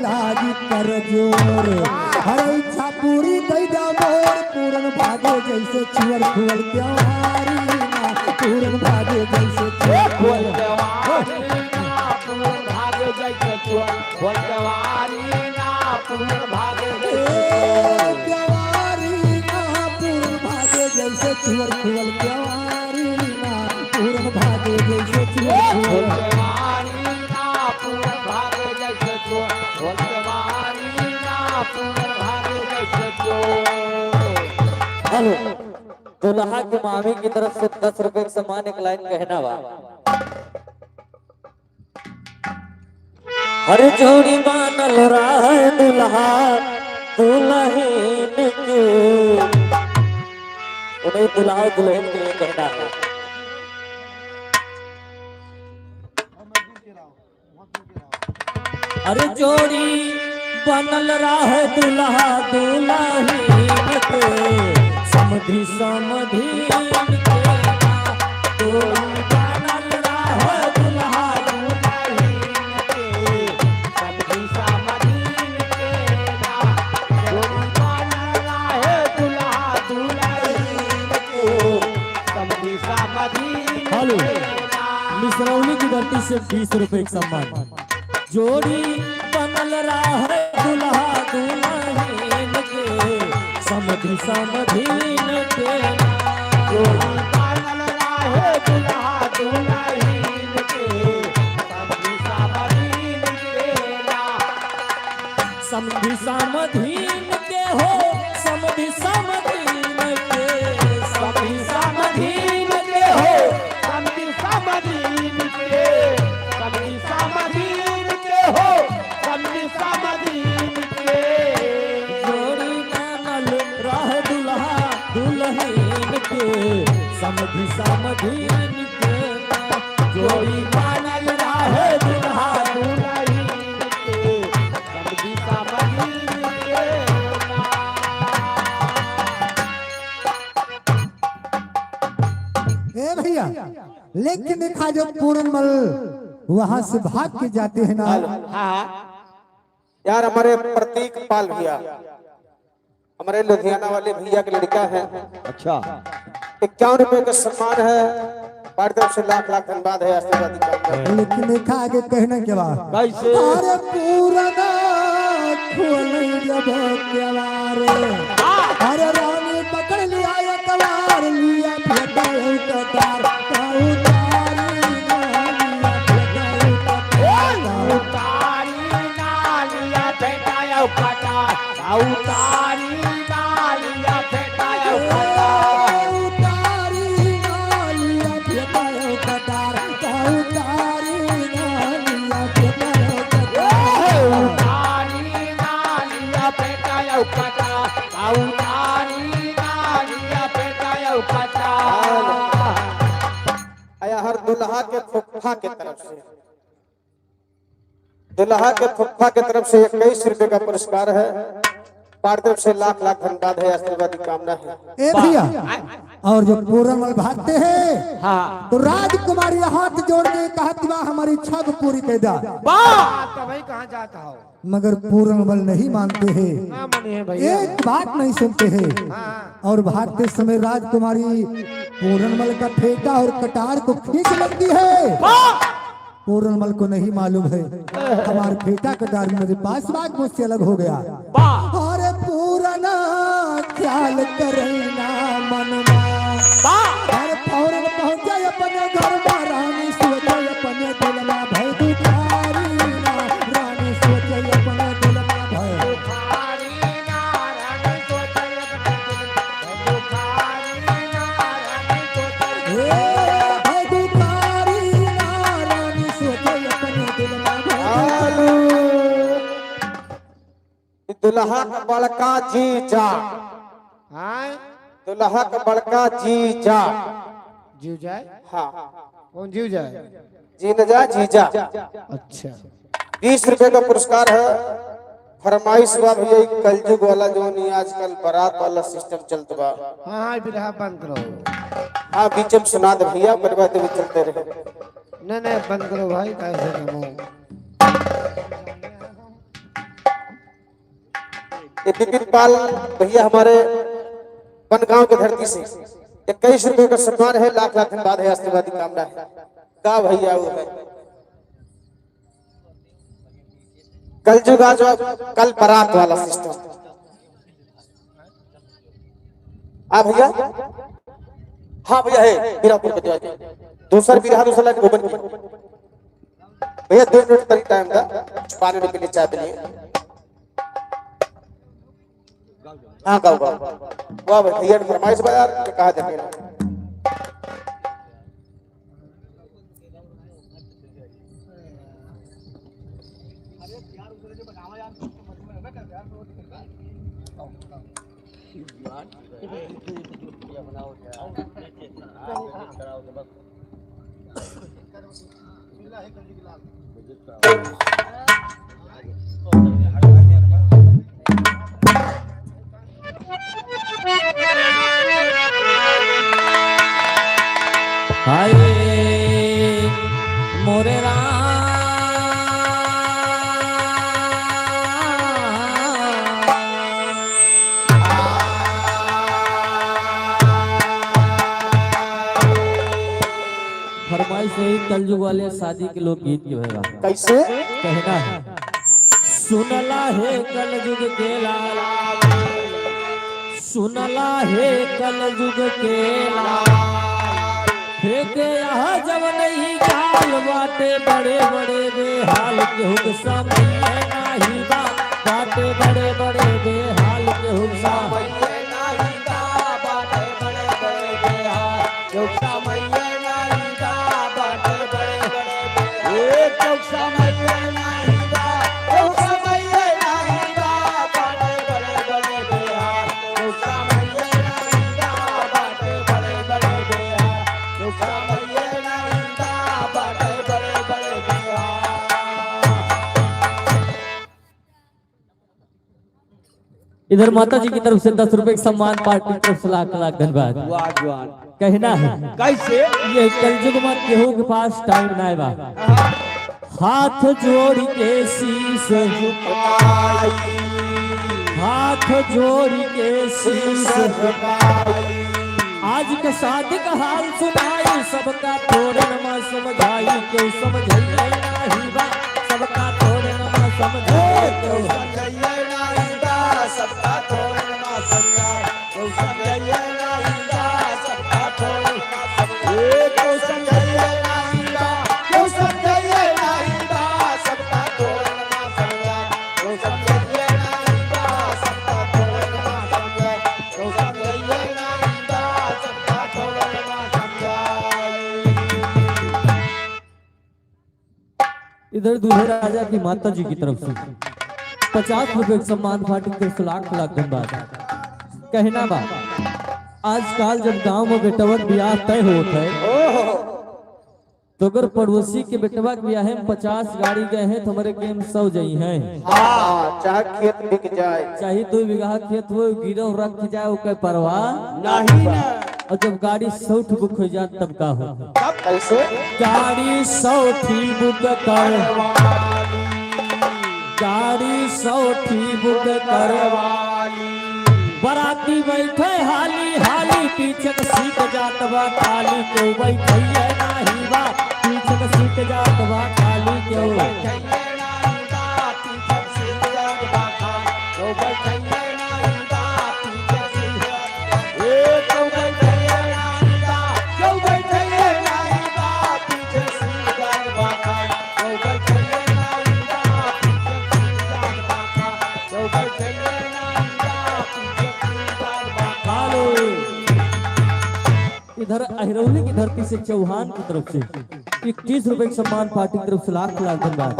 लागी कर जोर, हर इच्छा पूरी कई जा मोर, पूरन भागे जैसे चुअर खुअल क्यारी ना, पूरन भागे जैसे चुअर खुअल पूरन भागे जैसे चुअर खुअल क्यारी ना, पूरन भागे क्यारी ना, पूरन भागे जैसे चुअर खुअल क्यारी ना, पूरन भागे जैसे चुअर खुअल क्यारी ना, पूरन भागे जैसे चुअर हेलो, दुल्हा के मामी की तरफ से 10 रुपए का सामान एक लाइन कहना बा। हर जोड़ी बानल रहा दुल्हा दुल्हन के, उन्हें दुल्हा दुल्हन के लिए कहना है। अरे जोड़ी बनल रहा दुल्हा दुल्हन के, समधि समधि जोड़ी बनल रहा दुल्हा दुल्हन के, समधि समधि जोड़ी बनल रहा दुल्हा दुल्हन के, समधि समधि। हेलो, मिसरौली की धरती से 20 रुपए का सम्मान। जोड़ी बनल रहा दुल्हा दुल्हन के, समधि समधीन के, जोड़ी बनल रहा दुल्हा दुल्हन के, समधि समधीन के, समधि समधीन के हो, समधि समधीन के, समधि समधीन के हो, समधि समधीन के, समधि समधीन हो, समधि समधीन के, जोड़ी बनल रहा दुल्हा दुल्हन के, समधि समधीन के, जोड़ी बनल रहा दुल्हा दुल्हन के, समधि समधीन के। ए भैया, लेकिन देखा जो पूरनमल वहां से भाग के जाते हैं ना। यार हमारे प्रतीक पाल भैया, हमारे लुधियाना वाले भैया के लड़का है। अच्छा 51 रुपए का सम्मान है। हमारी तरफ से लाख लाख धन्यवाद है। आशीर्वाद का लेकिन लिखा आगे कहने के बाद कैसे अरे पूरना खोल जब केवारे अरे रानी पकड़ लिया ये कवार लिया फेंका कतार काऊ तारी नालिया फेंकाया कटा उतारी नालिया फेंकाया आया हर दुल्हा के फुफ्फा के तरफ से, दुल्हा के फुफ्फा के तरफ से 21 रुपए का पुरस्कार है। हमारी तरफ से लाख लाख धन्यवाद है। आशीर्वाद की कामना है। ए भैया और जो पूरनमल भागते हैं हाँ तो राजकुमारी हाथ जोड़ के कहा कि वाह हमारी इच्छा को पूरी कर दा। तो भाई कहाँ जाता हो? मगर पूरनमल नहीं मानते हैं, हाँ मनी है भैया। एक बात नहीं सुनते हैं हाँ और भागते समय राजकुमारी पूरनमल का ठेका और कटार को खींच लगती है। पूरनमल को नहीं मालूम है हमारे ठेका कटार मेरे पास बात मुझसे अलग हो गया। अरे पूरना ख्याल करना मनमा अरे फौरन पहुंच जाए अपने घर में रानी सोचे अपने दिल में भय दुखारी ना रानी सोचे अपने दिल में भय भय दुखारी ना रानी सोचे अपने दिल में भय दुल्हा का बड़का जीजा, हाँ दुल्हा का बड़का जीजा, जीव जाए। हाँ कौन जीव जाए? जी न जा जीजा। अच्छा 20 रुपए का पुरस्कार है। फरमाइश बा भैया कलयुग वाला जो नहीं आजकल बारात वाला सिस्टम चलता बा। हाँ हाँ बिरहा बंद करो। हाँ बीच में सुना दे भैया, बर्बाद भी चलते रहे। नहीं नहीं बंद करो भाई कैसे कमो। ये विपिन पाल भैया हमारे बनगांव की धरती से 21 रुपए का सम्मान है। लाख लाख धन्यवाद है। आशीर्वाद की कामना है। का भैया वो है कलयुग आज कल बारात वाला सिस्टम। हाँ भैया, हाँ भैया है बीरापुर के जाए दूसरा बिरहा दूसरा लाइन गोबन की भैया 2 मिनट तक टाइम था। पानी के लिए चाय पिलिए। हाँ गाओ वाह भैया ने फरमाइश बाजार कहा देखे हाय मोरे फरमाइश है कलयुग वाले शादी के लोग गीत जो है कैसे कहना है सुनला है कलयुग के लाला, सुनला है कलयुग के लाला फेंके यहाँ जब नहीं जाल बाटे बड़े बड़े बेहाल के हुक समय नहीं बा बाटे बड़े बड़े बेहाल के हुक समय नहीं बा बाटे बड़े बड़े बेहाल के हुक समय नहीं बा बाटे बड़े बड़े बेहाल के हुक समय नहीं बा हुक समय नहीं बा बाटे बड़े बड़े बेहाल के हुक समय नहीं बा बाटे बड़े बड़े बेहाल इधर माता जी की तरफ से 10 रुपए का सम्मान पार्टी की तरफ से लाख लाख धन्यवाद। कहना है कैसे ये कलयुग में केहू के पास टाइम नहीं बा हाथ जोड़ के शीश झुकाई हाथ जोड़ के शीश आज के शादी का हाल सुनाई सबका थोड़े नमा समझाई क्यों समझाइए नहीं बा सबका थोड़े नमा समझाई क्यों समझाइए नहीं बा सबका थोड़े नमा समझाई क्यों समझाइए नहीं बा सबका थोड़े नमा समझाई क्यों समझाइए नहीं बा क्यों समझाइए नहीं बा सबका थोड़े नमा समझाई क्यों समझाइए नहीं बा सबका थोड़े नमा समझाई क्यों समझाइए नहीं बा सबका थोड़े नमा समझाई। इधर दूल्हे राजा की माता जी की तरफ से 50 रुपए के सम्मान पार्टी की तरफ से लाख लाख धन्यवाद। कहना बा आजकल जब गांव में बेटवा के ब्याह तय होता है तो अगर पड़ोसी के बेटवा के ब्याह में 50 गाड़ी गए हैं तो हमारे गेम 100 जई हैं। हाँ चाहे खेत बिक जाए चाहे 2 बीघा खेत हो गिरो रख जाए ओके परवाह नहीं ना और जब गाड़ी 100 बुक हो जाए तब का हो कैसे गाड़ी 100 बुक कर गाड़ी 100 बुक कर बराती बैठे हाली हाली पीछे का सीट जात बा खाली क्यों बैठे नहीं बा पीछे का सीट जात बा खाली क्यों हालो इधर अहिरौली की धरती से चौहान की तरफ से 21 रुपए के सम्मान पार्टी की तरफ से लाख लाख धन्यवाद।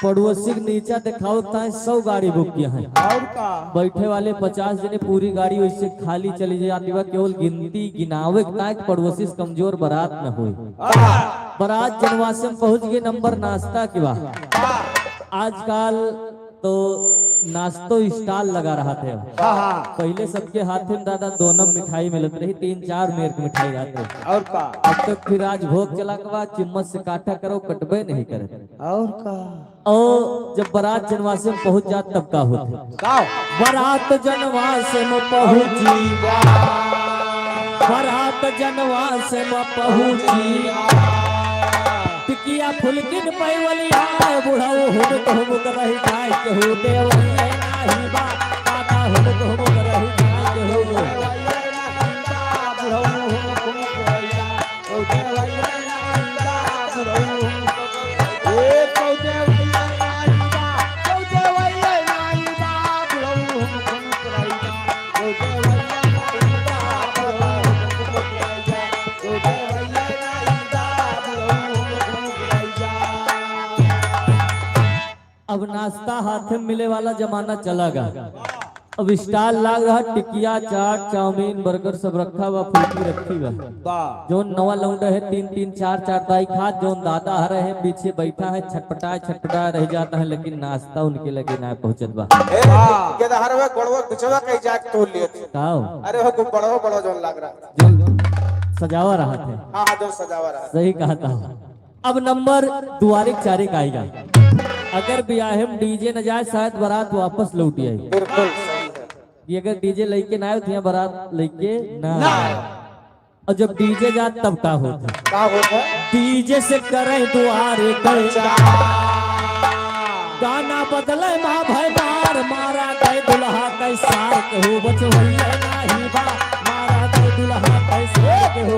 पड़ोसी के नीचा दिखाओ ताए 100 गाड़ी बुक किया है और का बैठे वाले 50 जने पूरी गाड़ी वैसे खाली चली जाती है केवल गिनती गिनावे ताकि पड़ोसी से कमजोर बारात न हो। बारात जनवासे में पहुंच गए नंबर नाश्ता के बाद आजकल तो नाश्तो स्टॉल लगा रहा थे। पहले सबके हाथ में दादा दोनों मिठाई मिलत रही 3-4 मेर की मिठाई रहते और का अब तक फिर आज भोग चला के बाद चिम्मच से काटा करो कटबे नहीं करे और का और जब बारात जनवासे में पहुंच जात तब का होते गाओ बारात जनवासे में पहुंची बारात जनवासे में पहुंची टिकिया फुलकिन पैवलिया बुढ़ाओ हुड तो हम करही जाय के हो देवलिया नाही बा काका हुड तो हम करही जाय के हो अब नाश्ता हाथ में मिले वाला जमाना चला गया। अब स्टॉल लाग रहा टिकिया चाट चाउमीन बर्गर सब रखा हुआ फुल्की रखी हुआ जो नवा लौंडा है 3-3 4-4 दाई खा जो दादा हरे है पीछे बैठा है छटपटा रह जाता है लेकिन नाश्ता उनके लगे ना पहुंचत बा के दहर में गोड़वा बिचवा कहीं जाके तोड़ लिए थे। काओ अरे वो बड़ो जोन लग रहा जो सजावा रहा थे। हाँ हाँ जो सजावा रहा सही कहा था। अब नंबर दुआरे चारे का आएगा अगर ब्याह में डीजे न जाए शायद बारात वापस लौटी आई। बिल्कुल सही है ये अगर डीजे लेके ना आए तो यहाँ बारात लेके ना आए। और जब डीजे जात तब का होता क्या होता डीजे से करे दुआरे गए गाना बदले माँ भाई मार मारा गए दुल्हा कैसार के हो बचवैया नाही बा मारा गए दुल्हा कैसार के हो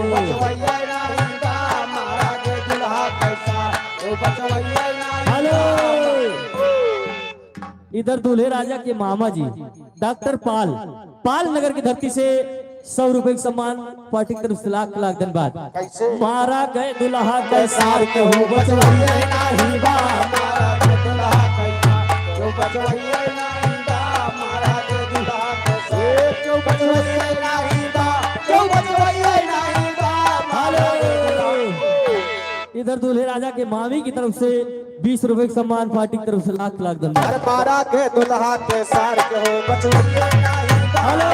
हेलो इधर दूल्हे राजा के मामा जी डॉक्टर पाल नगर की धरती से 100 रुपए का सम्मान पार्टी की तरफ से लाख लाख धन्यवाद। कैसे मारा गए दुल्हा कैसार के हो बचवैया नाही बा मारा गए दुल्हा कैसार के हो बचवैया नाही बा मारा गए दुल्हा कैसार के हो बचवैया नाही बा के हो बचवैया नाही बा। हेलो इधर दूल्हे राजा के मामी की तरफ से 20 रुपए का सम्मान पार्टी की तरफ से लाख लाख धन्यवाद। अरे मारा के दुल्हा के सार के हो बचवैया नाही बा। हेलो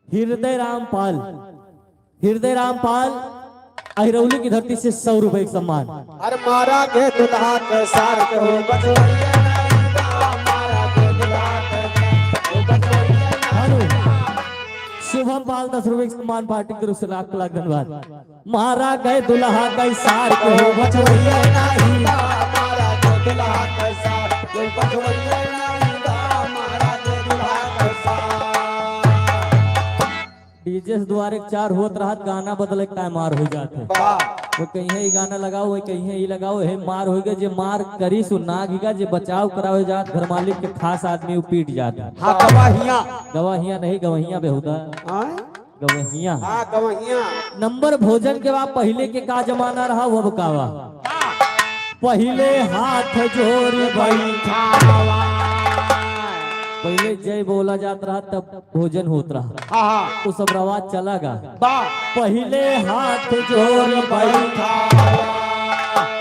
हृदय रामपाल अहिरौली की धरती से 100 रुपए का सम्मान। अरे मारा के दुल्हा के सार के हो बचवैया नाही बा मारा के रोशन पाल 10 रुपए के सम्मान पार्टी की तरफ से लाख लाख धन्यवाद। मारा गए दुल्हा गई सार के हो बचवैया नहीं मारा जो दुल्हा कैसा कोई बचवैया नहीं दा मारा जो दुल्हा कैसा। डीजे द्वारे 4 होत रहा गाना बदले का मार हो जाते तो कहीं ही गाना लगाओ कहीं ही लगाओ है मार हो गए जे मार करी सु नागिगा जे बचाव करावे जात घर मालिक के खास आदमी वो पीट जाता। हाँ गवाहियाँ गवाहियां नहीं गवहियां बेहुदा हाँ गवहियां। हाँ गवहिया नंबर भोजन के बाद पहले के का जमाना रहा वो कावा पहले हाथ जोड़ बैठा पहले जय बोला जाता रहा तब भोजन होता रहा हाँ वो सब रवाज चला गा। वाह पहले हाथ जोड़ बैठा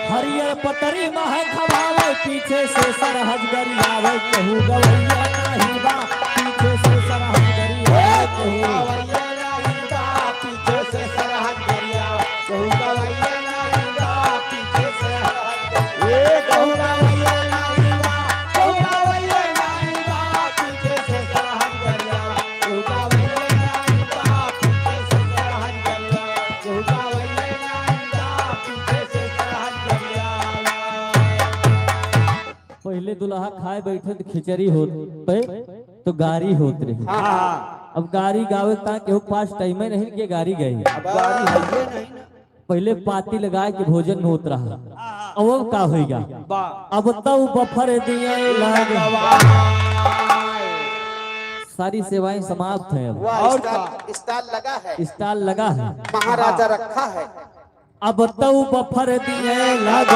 हरियर पतरी मह खवावे पीछे से सरहद गरियावे कहू गवैया नहीं बा पीछे से सरहद गरियावे कहू पीछे से सरहद गरिया कहू गवैया नहीं दा पीछे से कहू गवैया नहीं दा कहू गवैया नहीं दा पीछे से सरहद गरिया कहू गवैया नहीं दा पीछे से सरहद गरिया कहू गवैया नहीं दा पीछे से सरहद गरिया। पहले दुल्हा खाए बैठे तो खिचड़ी होते तो गारी होत रही। अब गारी गावे ता केहू पास टाइम नहीं के गारी गई गाड़ी है ये नहीं ना पहले पाती लगाए के भोजन में होत रहा अब का होगा वाह अब तो बफर दिए लाग सारी सेवाएं समाप्त हैं अब वाह और स्टाल स्टाल लगा है स्टाल लगा है महाराजा रखा है। अब तो बफर दिए लाग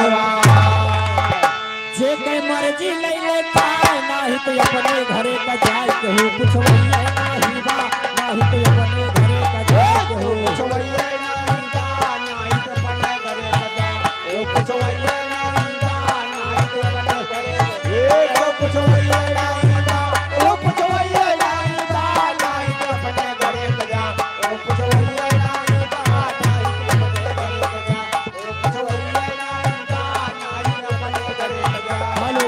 जे के मर्जी ले ले खाए नाही तो अपने घरे का जाए कहू पुछवैया नाही बा नाही तो अपने घरे का जाए कहू पुछवैया नहीं दा नहीं तो अपने घरे बजा ओ पुछवैया नहीं दा नहीं तो अपने घरे ओ पुछवैया नहीं दा ओ पुछवैया नहीं दा नहीं तो अपने घरे बजा ओ पुछवैया नहीं दा नहीं तो अपने घरे बजा ओ पुछवैया नहीं दा नहीं तो अपने घरे बजा। हेलो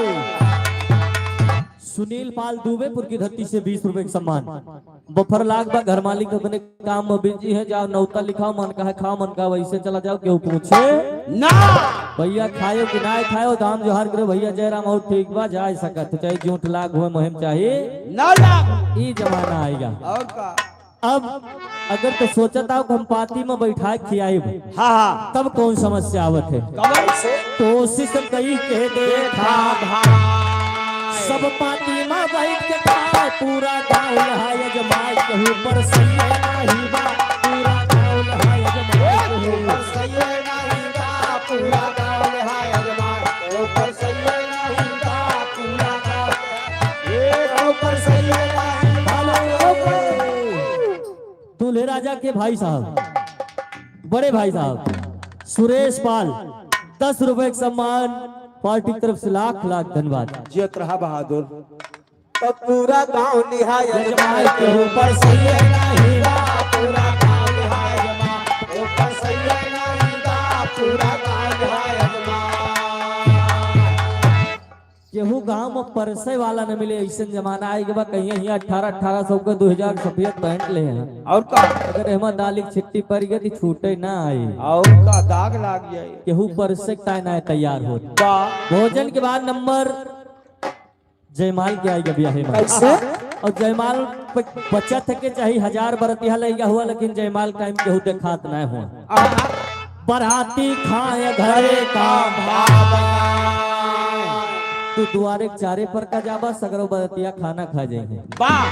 सुनील पाल दुबेपुर की धरती से 20 रुपए का सम्मान। बफर लाख बा घर मालिक अपने काम में बिजी है जाओ नौता लिखाओ मन का है खाओ मन का वैसे चला जाओ क्यों पूछे ना भैया खायो कि ना खायो दाम जोहार करे भैया जयराम और ठीक बा जा सकत तो चाहे जूठ लाख हुए मुहिम चाहिए ना लाग ई जमाना आएगा। और का अब अगर तो सोचता हो कि हम पार्टी में बैठा खियाई हाँ हाँ तब कौन समस्या आवत है कवर से कोशिश कई के देखा सब पार्टी में बैठ के खाए पूरा गाँव है यजमाई कहूँ पर सही नहीं बा पूरा गाँव है यजमाई कहूँ सैये नहीं दा पूरा गाँव है यजमान ऊपर सैये नहीं दा पूरा गाँव ये ऊपर सैये नहीं दूल्हे राजा के भाई साहब बड़े भाई साहब सुरेश पाल 10 रुपए का सम्मान पार्टी की तरफ से लाख लाख धन्यवाद। जियत रहा बहादुर तो पूरा गांव निहाय यजमाई के ऊपर सही नहीं बा पूरा गाँव है यजमान ऊपर सैये नहीं दा पूरा गाँव है यजमान। केहू गांव में परसे वाला न मिले ऐसे जमाना आएगा बा कहीं यहाँ 1800 का 2000 सफेद पहन ले हैं और का अगर एमा दालिक छिट्टी पड़ गई तो छूटे ना आई और का दाग लाग जाए केहू परसे टाइना तैयार हो वाह भोजन के बाद नंबर जयमाल के आएगा ब्याह में कैसे और जयमाल बचत के चाहे 1000 बरतिया लेगा हुआ लेकिन जयमाल टाइम केहू देखात ना हुआ बराती खाए घरे का तू द्वारे चारे पर का जाबा सगरो बरतिया खाना खा जाएंगे वाह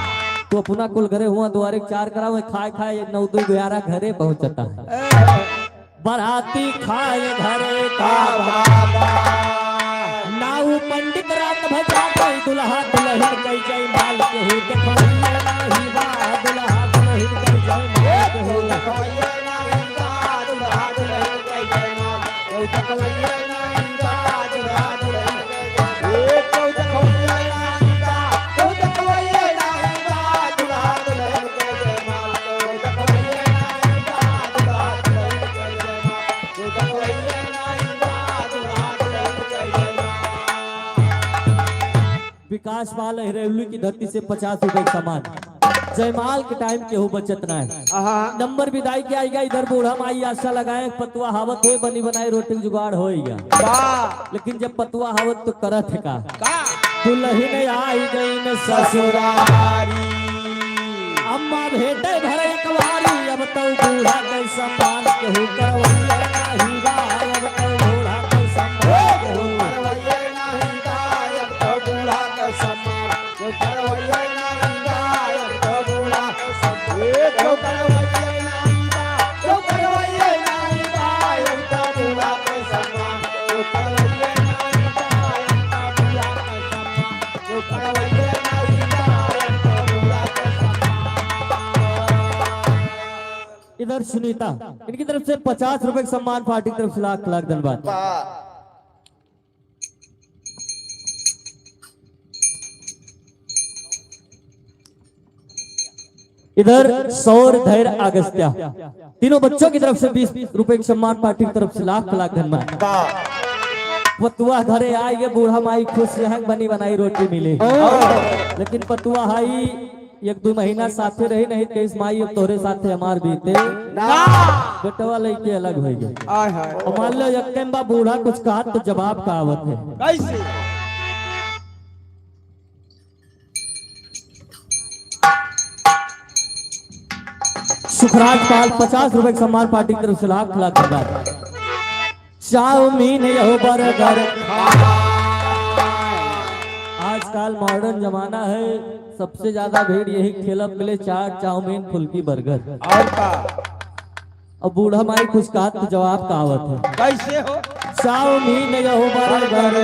तो अपना कुल घरे हुआ द्वारे 4 करावे खाए खाए 9-2-11 घरे पहुंचता है बराती खाए घरे का नाऊ पंडित रात भजा कोई दुल्हा दुल्हन कई जय माल के हो देखैया नाही बा दुल्हा दुल्हन कई जय माल के हो देखवैया नहीं दा दुल्हा दुल्हन कई जयमाल ओ देखवैया नहीं दा दुल्हा दुल्हन कई जयमाल ओ देखवैया नहीं दा ओ देखवैया नहीं दा दुल्हा दुल्हन कई जयमाल ओ देखवैया नहीं दा दुल्हा दुल्हन कई जयमाल ओ देखवैया नहीं दा दुल्हा दुल्हन कई जयमाल। विकास पाल हिरेवली की धरती से 50 रुपए का सामान जयमाल के टाइम केहू बचत ना है। नंबर विदाई के आएगा इधर बूढ़ा माई आशा लगाए पतुआ हावत हो बनी बनाई रोटी जुगाड़ होएगा। लेकिन जब पतुआ हावत तो करत है का दुल्हन आई गई न ससुरारी अम्मा भेटे भरे कवारी अब तो बूढ़ा कैसा मान केहू करवैया नहीं बा अब तो बूढ़ा कैसा मान केहू इधर सुनीता इनकी तरफ से 50 रुपए सम्मान पार्टी की तरफ से लाख लाख धन्यवाद। इधर सौर धैर्य अगस्त्या तीनों बच्चों की तरफ से 20 रुपए की सम्मान पार्टी की तरफ से लाख लाख धन्यवाद। पतुआ घरे आएगे बूढ़ा माई खुश है बनी बनाई रोटी मिले लेकिन पतुआ हाई 1-2 महीना साथे रही नहीं तेईस माई अब तोरे साथे हमार बीते बेटवा लड़के अलग हो गए। और मान लो यक्केम बा बूढ़ा कुछ कहा तो जवाब का आवत है कैसे सुखराज पाल 50 रुपए सम्मान पार्टी की तरफ से लाख लाख धन्यवाद। चाउमीन यहो बर्गर आजकल मॉडर्न जमाना है सबसे ज्यादा भीड़ यही ठेला मिले चाट चाउमीन फुल्की बर्गर और का अब बूढ़ा माई कुछ कहा तो जवाब का आवत है कैसे हो चाउमीन यहो बर्गर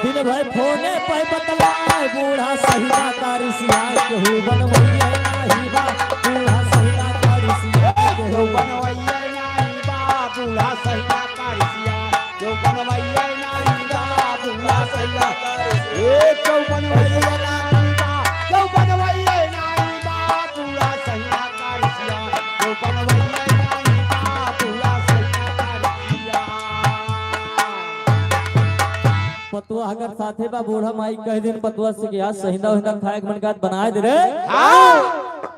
दिन भर फोने पे बतलाए बूढ़ा सहीना कारिसिया केहू बनवैया नाही बा बूढ़ा सहीना कारिसिया केहू बनवैया नाही बा बूढ़ा सहीना कारिसिया जो बनवैया नाही बा बूढ़ा सहीना कारिसिया जो बनवैया नाही बा जो बनवैया नाही बा बूढ़ा सहीना कारिसिया जो बनवैया नाही बा बूढ़ा सहीना कारिसिया। पतुआ अगर साथे बा बूढ़ा माई कह दिन पतुआ से कि आज सहीना वहीना खाए के मन का बनाए दे रे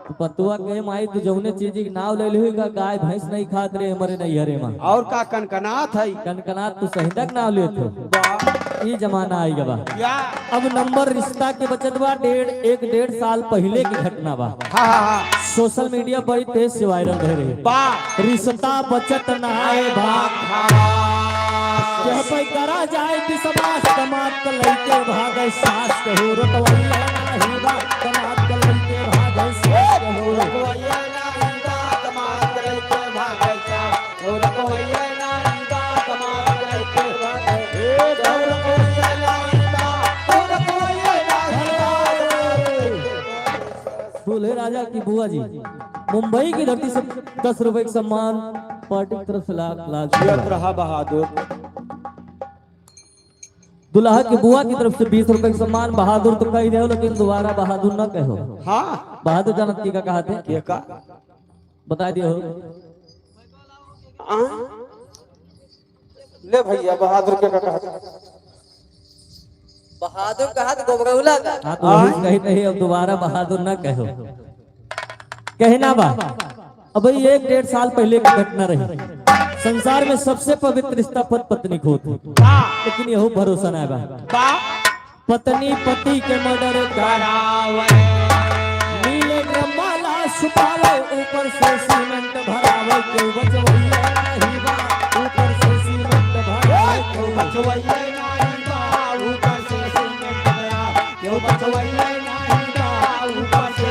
तो पतुआ के माई तू जौने चीज के नाव ले ली का गाय भैंस नहीं खात रे हमारे नहीं हरे मां और का कनकनाथ है कनकनाथ तू सहीना के नाव लेते ये जमाना आएगा बा। या अब नंबर रिश्ता के बचत बा 1.5 साल पहले की घटना बा। हाँ सोशल मीडिया बड़ी तेज से वायरल रह रही बा रिश्ता बचत नहाए भाग यह पे करा जाए विश्वास कमात के लइके भागे सास कहू रतवैया नाही बा कमात के लइके भागे सास कहू रतवैया नाही बा कमात के लइके भागे सास ओ रतवैया नाही बा कमात के लइके भागे ए रतवैया नाही बा ओ रतवैया नाही बा। दूल्हे राजा की बुआ जी मुंबई की धरती से 10 रुपए का सम्मान पार्टी की तरफ से लाख लाख जियत रहा बहादुर। दुल्हा की बुआ की तरफ से 20 रुपए का सम्मान बहादुर तो कह दे लेकिन दोबारा बहादुर न कहो। हाँ बहादुर जानत की का कहा थे के का बता दियो ले भैया बहादुर के कहा बहादुर कहा तो गोबगौला का हाँ तो वही कही नहीं अब दोबारा बहादुर न कहो कहना बा। अब भाई 1-1.5 साल पहले की घटना रही संसार में सबसे पवित्र रिश्ता पति पत्नी को होता लेकिन यह भरोसा ना बा पत्नी पति के मर्डर करावे नीले ड्रमाला छुपावे ऊपर से सीमेंट भरावे क्यों बचवैया नहीं बा ऊपर से सीमेंट भरावे क्यों बचवैया नाही बा ऊपर से सीमेंट भरावे क्यों बचवैया नाही बा ऊपर से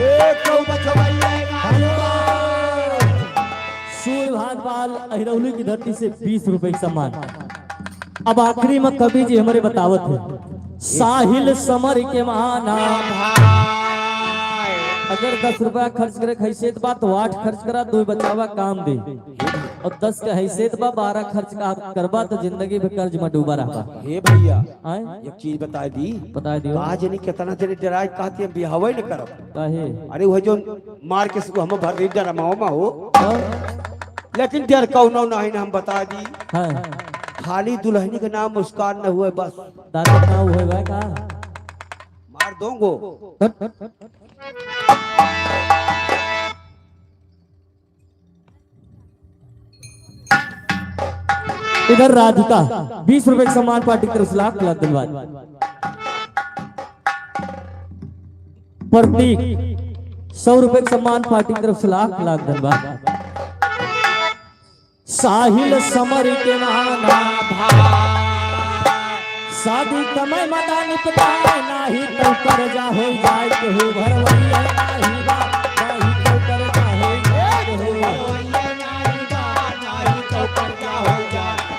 ए क्यों बचवैया नाही बा। सूर्य भागपाल अहिरौली की धरती से 20 रुपए का सम्मान। अब आखिरी में कवि जी हमारे बतावत है साहिल समर के माना अगर 10 रुपया खर्च करे हैसियत बा तो 8 खर्च करा 2 बचावा काम दे और 10 का हैसियत बा 12 खर्च का करबा तो जिंदगी में कर्ज में डूबा रहा। हे भैया आए एक चीज बता दी बता दियो आज नहीं कितना तेरे डराज कहती हम बिहावे न करब काहे अरे वो जो मार के इसको हम भर दे माओ हो हाँ? लेकिन डर कौनो नहीं हम बता दी हाँ खाली दुल्हनी का नाम मुस्कान न हुए बस दादा का हुए बा का और दोंगो इधर राधिका 20 रुपए का सम्मान पार्टी की तरफ से लाख लाख धन्यवाद। प्रतीक 100 रुपए का सम्मान पार्टी की तरफ से लाख लाख धन्यवाद। साहिल समर के माना शादी कमय मदानी पताए नाही तो कर जा हो जाए के हो भरवैया नाही बा नाही तो कर जा हो जाए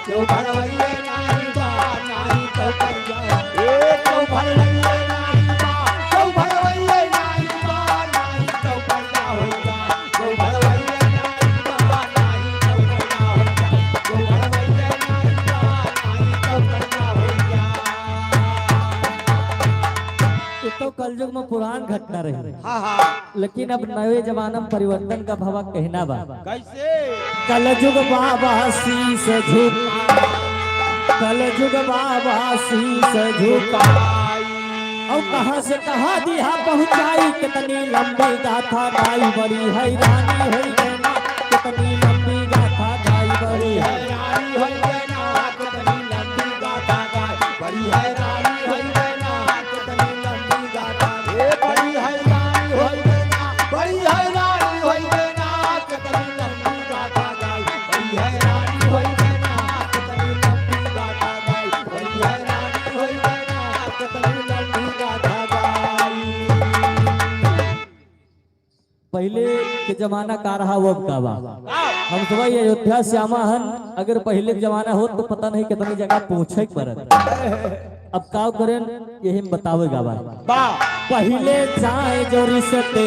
के हो तो कलयुग में पुरान घटना रही। हाँ हाँ लेकिन अब नए जमाना में परिवर्तन का भावा कहना बा। कैसे कलयुग बाबा शीस झुका, कलयुग बाबा शीस झुका और कहां से कहां दिया पहुंचाई कितनी लंबी गाथा गाई बड़ी हैरानी हुई ना कितनी लंबी गाथा गाई बड़ी हैरानी हुई ना कितनी लंबी गाथा गाई बड़ी हैरानी हुई ना कितनी लंबी गाथा बड़ी हैरानी होई ना बड़ी हैरानी होई ना कितनी लंबी गाथा गाई बड़ी हैरानी होई ना कितनी लंबी गाथा गाई बड़ी हैरानी होई ना कितनी लंबी गाथा गाई। पहले के जमाना का रहा वो अब का बा। हम सब अयोध्या श्यामा हन अगर पहले के जमाना हो तो पता नहीं कितनी जगह पहुंचे पड़त। अब का करें यही हम बतावेगा बा। पहले जाए जो रिश्ते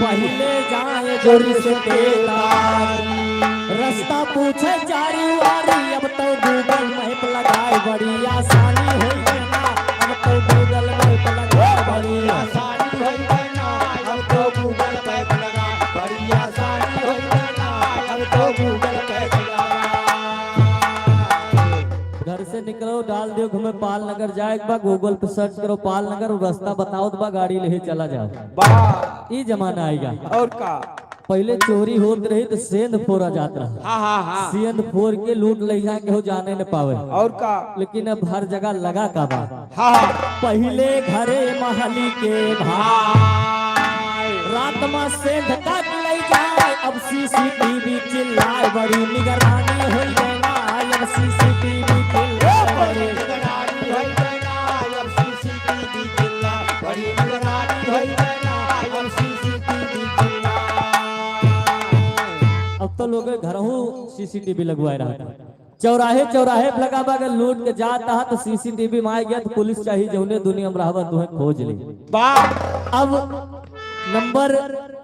पहले जाए जो रिश्ते रास्ता पूछे जारी वारी अब तो गूगल मैप लगाए बड़ी आसानी हो ना अब तो गूगल मैप लगाए बड़ी आसानी हो ना अब तो गूगल मैप लगा बड़ी आसानी हो ना अब तो गूगल मैप लगा। घर से निकलो डाल दियो घूमे पाल नगर जाए बा गूगल पे सर्च करो पाल नगर और रास्ता बताओ तो बा गाड़ी ले चला जाओ। ये जमाना आएगा। और का पहले चोरी होत रही तो सेंध फोड़ा जात रहा। हाँ हाँ हाँ सेंध फोड़ के लूट ले जा के हो जाने न पावे। और का लेकिन अब हर जगह लगा का बा। हाँ हाँ पहले घरे महली के भाई रात में सेंध काट ले जाए अब सीसीटीवी चिल्लाए बड़ी निगरानी हो ना अब सीसीटीवी चिल्लाए बड़ी निगरानी हो ना अब सीसीटीवी चिल्लाए बड़ी निगरानी हो ना अब सीसीटीवी अब तो लोग घरों सीसीटीवी लगवाए रहा था। चौराहे चौराहे पे लगा अगर लूट के जाता है तो सीसीटीवी में आ गया तो पुलिस चाहिए जौने दुनिया में रहवा तुम्हें खोज ली। अब नंबर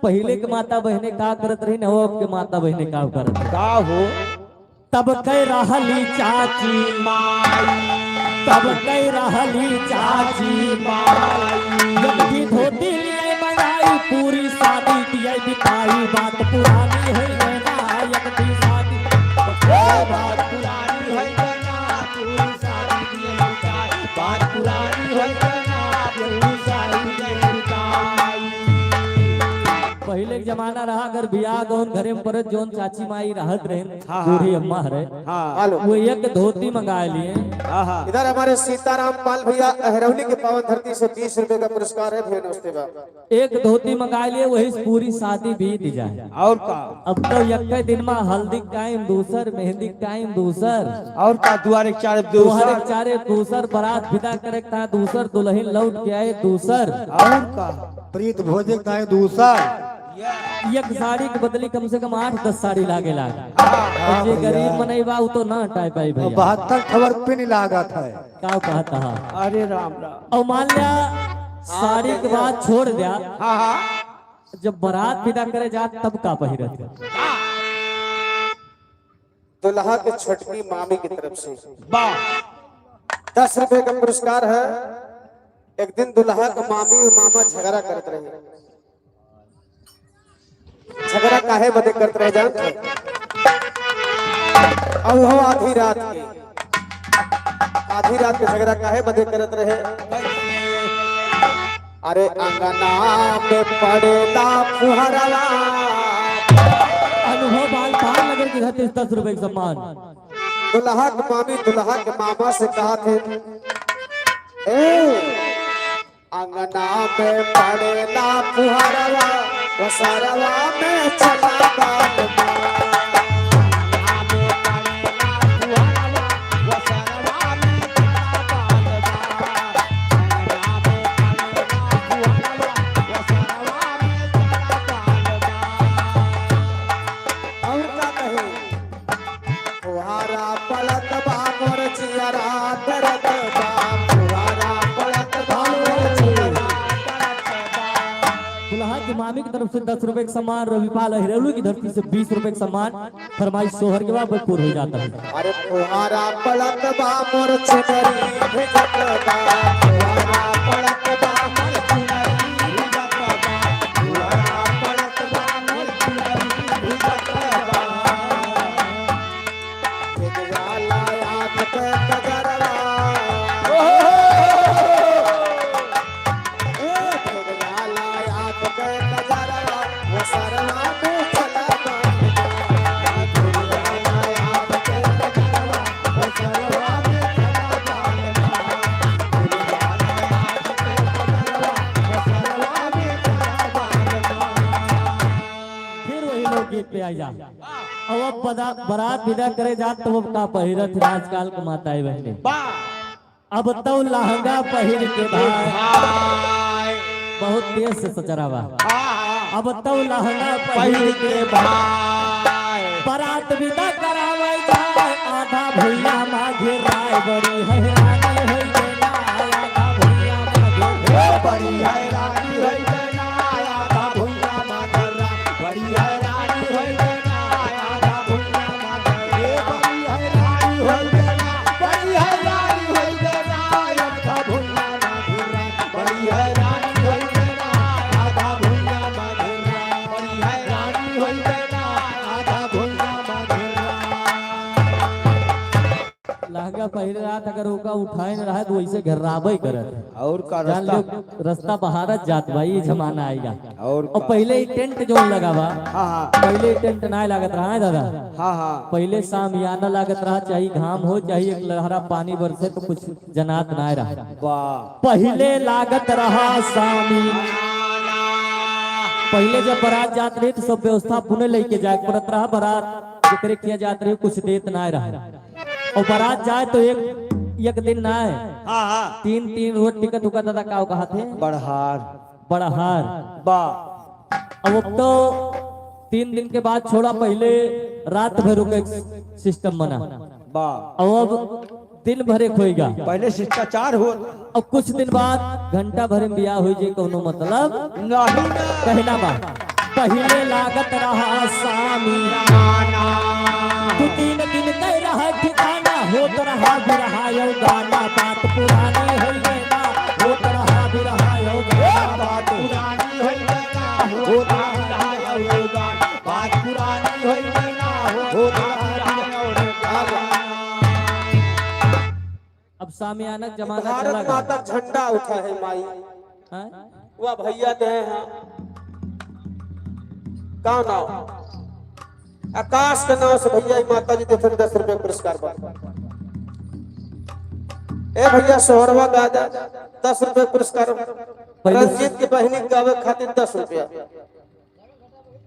पहले के माता बहने का करत रही न अब के माता बहने का करत का हो तब कह रहली चाची माई तब कह रहली चाची माई जब भी धोती लिए बनाई पूरी शादी दिए बिताई बात पुरानी है ना जब भी शादी बात पुरानी है ना पूरी शादी दिए बिताई बात पुरानी है ना पूरी शादी दिए बिताई। पहले के जमाना रहा अगर बियाह गौन घरे में परत जोन चाची माई रहत रहे बूढ़ी अम्मा रहे हाँ वो एक धोती मंगा लिए। हाँ हाँ इधर हमारे सीताराम पाल भैया अहरौली के पावन धरती से 20 रुपए का पुरस्कार है। फिर नमस्ते बा। एक धोती मंगा लिए वही पूरी शादी बीत जाए। और का अब तो एक दिन में हल्दी टाइम दूसर मेहंदी टाइम दूसर और का दुआरे चार दोहरे चारे दूसर बारात विदा करे था दूसर दुल्हन लौट के आए दूसर और का प्रीत भोजे का है दूसर एक साड़ी के बदली कम से कम 8-10 साड़ी लागे लाग जे गरीब मनैबा वो तो ना हटाए पाई भैया 72 खबर पिन लागत है। का कहता है। अरे राम राम और मान लिया साड़ी के बाद छोड़ दिया हाँ हाँ जब बारात विदा करे जा तब का पहिरत दुल्हा के छठवी मामी की तरफ से वाह 10 रुपए का पुरस्कार है। एक दिन दुल्हा का मामी और मामा झगड़ा करते रहे। झगड़ा काहे बदे करते रहे जान अब हो आधी रात की आधी रात के झगड़ा काहे बदे करत रहे? अरे अंगना में पड़ेला फुहरवा, अनुभव बाल पार नगर के घर 10 रुपए का सम्मान। दुल्हा के मामी दुल्हा के मामा से कहा थे, ए अंगना में पड़ेला फुहरवा, वसरवा में चला बाल दुल्हा की मामी की तरफ से 10 रुपए का सम्मान, रविपाल हिरेलू की धरती से 20 रुपए का सम्मान। फरमाइश सोहर के बाद पूर्ण हो जाता है। अरे फुहारा पड़त बा मोर चुनरी भिजत बा, फुहारा पड़त बा मोर चुनरी भिजत बा, फुहारा पड़त बा मोर चुनरी भिजत बा। खेतवाला आँख पे कजरवा, खेतवाला आँख पे कजरवा, वो सरवा पे चला बा। फिर वही लोग गीत पे आ जा। अब बारात विदा करे जात तो अब का पहिरत है आजकल के माताएं बहने। अब तो लहंगा पहिर के भाई बहुत तेज से सचरावा। अब तो लहंगा पहिर के भाई बारात विदा करावे जाए, आधा भैया माघे राय बड़ी हैरानी होई देना, आधा भैया माघे बड़ी हैरानी होई देना, आधा भुइयां माघे राय, बड़ी हैरानी होई देना, आधा भुइयां माघे राय, बड़ी हैरानी होई देना, बड़ी हैरानी होई देना, आधा भुइयां माघे राय, बड़ी हैरानी होई देना, आधा भुइयां माघे राय, बड़ी हैरानी होई देना, आधा भुइयां माघे राय। लहंगा पहिर रहा था, अगर ओका उठाए न रहा तो वैसे घर्राबे करत। और का जान लो रास्ता बहारत जात भाई, ये जमाना आएगा। और और पहले ही टेंट जो लगा बा, हाँ पहले ही टेंट ना लागत रहा है दादा। हाँ हाँ पहले सामियाना लागत रहा, चाहे घाम हो चाहे एक लहरा पानी बरसे तो कुछ जनात ना रहा। वाह पहले लागत रहा सामी, पहले जब बारात जात रही तो सब व्यवस्था पुणे लेके जाए पड़त रहा। बारात जिक्र किया जात रही कुछ देत ना रहा, और बारात जाए तो एक दिन ना है, हाँ हाँ 3 रोज टिकट उका दादा का कहा थे बढ़हार बड़हार। वाह अब तो 3 दिन के बाद छोड़ा, पहले रात भर का सिस्टम बना, वाह अब दिन भरे खोएगा। पहले शिष्टाचार हो अब कुछ दिन बाद घंटा भरे में बियाह हो जाए, कोनो मतलब नहीं कहना बा। पहले लागत रहा सामी, 2-3 दिन कह रहा ठिकाना, होत रहा बिरहा यो गाना, बात पुरानी हो गया, होत रहा बिरहा यो गाना, बात पुरानी होई देना, हो रहा होगा, बात पुरानी होई देना, हो रहा होगा। अब सामियाना जमाना भारत चला माता झंडा उठा है माई, हाँ? वह भैया दे हैं का नाव आकाश के नाव से भैया ही माता जी देते 10 रुपए पुरस्कार बा। ए भैया सोहरवा गादा 10 रुपए पुरस्कार, रंजीत की बहनी गावे खातिर 10 रुपया,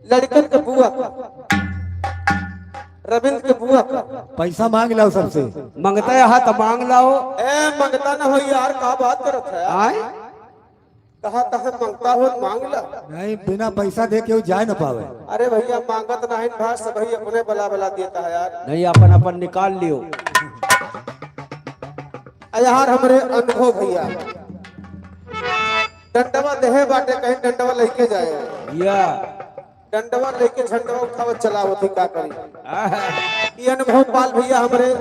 लड़कन के बुआ का, रविंद्र के बुआ का पैसा मांग लो सबसे, मंगता है हाथ मांग लो। ए मंगता ना हो यार, का बात करत है आए कहा तह मंगता हो मांग ला। नहीं बिना पैसा दे के वो जा न पावे। अरे भैया मांगत नहीं भाई, सब ही अपने बला बला देता है यार। नहीं अपन अपन निकाल लियो। यार हमरे अनुभव भैया डंडवा देहे बाटे, कहीं डंडवा लेके जाए, या डंडवा लेके झंडवा उठावत चलावत ही का करी। ये अनुभव पाल भैया हमरे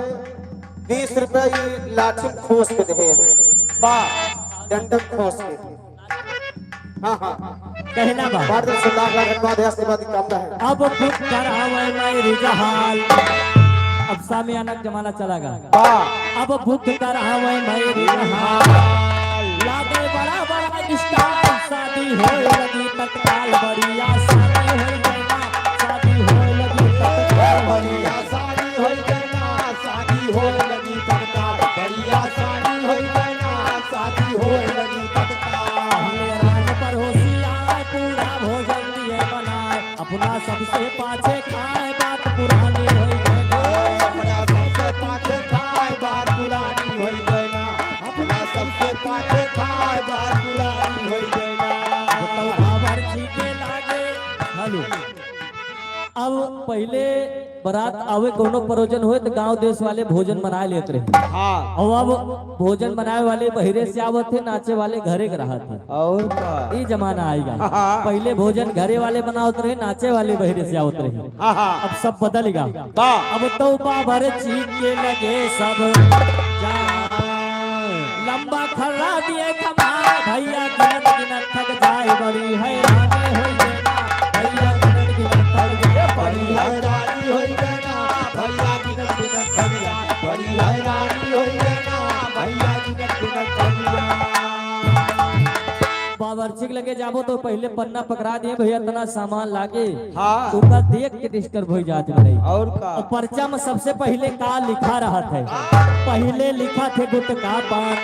20 रुपया ये लाठी खोस के दे, डंडक खोस के। हाँ हाँ कहना बा। भारत से लाख लाख धन्यवाद है, आशीर्वाद की कामना है। अब खुद करावे मैं रुझान, अब सामियाना जमाना चला गया। वाह अब बुद्ध का रहा मेरी लागे बड़ा बड़ा स्टाइल, शादी हो लगी तत्काल बढ़िया, शादी हो गया, शादी हो लगी तत्काल बढ़िया। बढ़िया साड़ी होई गना शादी हो लगी तत्काल बढ़िया साड़ी होई गना शादी हो लगी तत्काल पहले राज पर होशियार पूरा भोजन दिए बनाए, अपना सबसे पाछे खाए बात पुरानी हो गई। अपना सबसे पाछे खाए बात पुरानी होई गना अपना सबसे पाछे खाए बात पुरानी होई गना हेलो अब पहले बारात आवे कोनो प्रयोजन होए तो गांव देश वाले भोजन बनाए लेते रहे। हाँ और अब भोजन बनाए वाले बहिरे से आवत थे, नाचे वाले घरे के रहा थे। और का ये जमाना आएगा। हाँ। पहले भोजन घरे वाले बनावत रहे, नाचे वाले बहिरे से आवत रहे। हाँ अब सब बदल गया। वाह अब तो भर चीख के लगे सब लंबा खर्रा दिए कमाए, भैया गिनत गिनत थक जाए बड़ी हैरानी हो गया, भैया गिनत गिनत थक जाए बड़ी हैरानी होई गना भैया गिनत गिनत भैया बड़ी हैरानी होई गना भैया गिनत गिनत भैया बावर्ची के लगे जाबो तो पहले पन्ना पकड़ा दिए, भैया इतना सामान लागे हाँ। तो का देख के डिस्टर्ब हो जाते रही। और का और पर्चा में सबसे पहले का लिखा रहा था, पहले लिखा थे गुटका पान।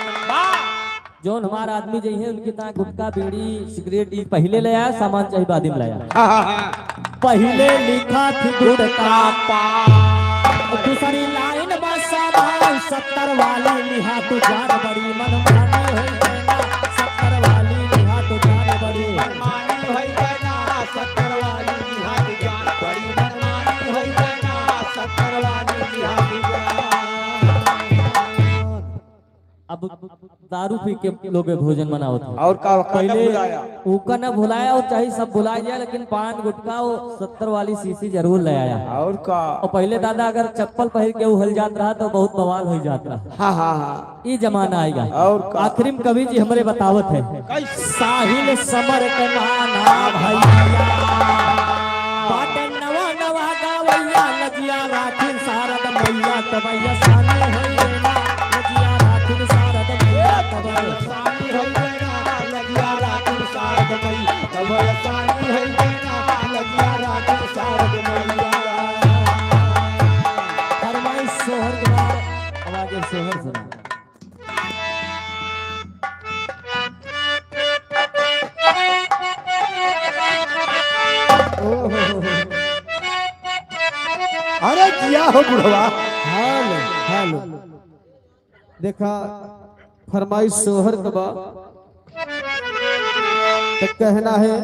जोन हमारा आदमी जो है उनकी तरह गुटका बीड़ी सिगरेट ये पहले ले आया, सामान चाहिए बाद में लाया। पहले लिखा थी गुटका पान, दूसरी लाइन बस सामान 70 वाली लिहा तू जान बड़ी मनमानी हो गया, 70 वाली लिहा तू जान बड़ी मनमानी होई गना 70 वाली निहात जान बड़ी मनमानी होई गना 70 वाली निहात जान अब दारू पी के लोग भोजन बनाओ थे। और का पहले ऊका न भुलाया और चाहे सब भुला जाए, लेकिन पान गुटखा वो 70 वाली शीशी जरूर ले आया। और का और पहले दादा अगर चप्पल पहन के उहल जात रहा तो बहुत बवाल हो जाता। हाँ हाँ हाँ ये जमाना आएगा। और का आखिरी में कवि जी हमारे बतावत है, साहिल समर के नाना भैया बाटे नवा नवा गावैया, लजिया राखिन सारद मैया तबैया सानी होइना, लजिया राखिन सारद मैया तबैया सानी होई गना लगिया रात सारद मई तब सानी होई गना लगिया रात सारद मैया फरमाइश सोहर के बाद अब आगे सोहर सुना। अरे जिया हो बुढ़वा हेलो हेलो देखा फरमाइश सोहर कबा तो कहना है,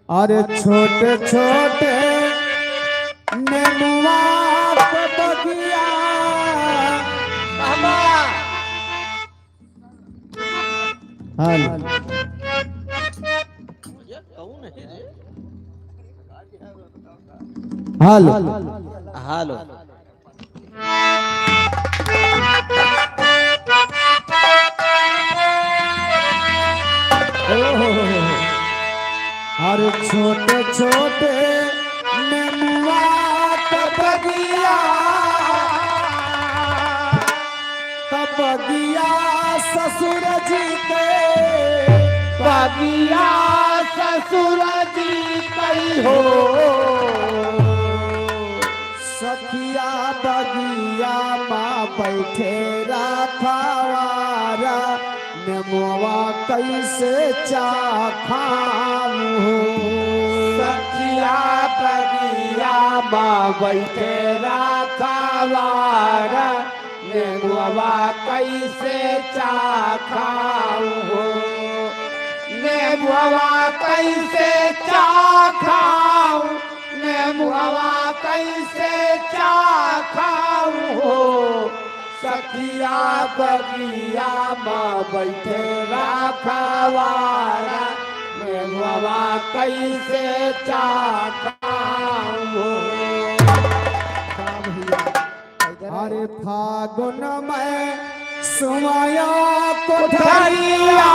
अरे छोटे छोटे नेनुआ के बगिया हेलो हेलो हेलो अरे छोटे छोटे नेनुआ के बगिया, तब बगिया ससुर जी के बगिया ससुर जी कई हो सखिया बगिया माँ बैठे राखवारा, नेमुआ कैसे चाखाऊ हो सखिया बगिया माँ बैठे राखवारा नेमुआ कैसे चाखाऊ हो नेमुआ कैसे चाखाऊ नेमुआ कैसे चाखाऊ हो सखिया बगिया माँ बैठे राखवारा नेमुआ कैसे चाखाऊ हो अरे फागुन में सुमाया धरिया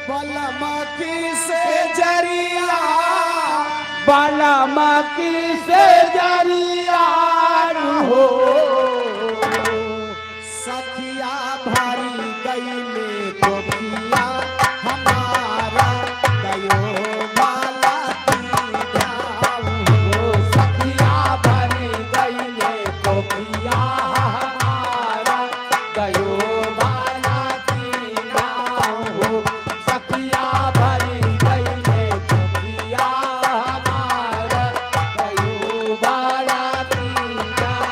बलमा की से जरिया बाला मकी से जरिया हो सखिया भारी गईले गोपिया हमारा गयो माला की हो सखिया भरी गईले गोपिया हमारा गयो बाला की नाव हो सखिया भरी गईले गोपिया हमारा गयो बाला की नाव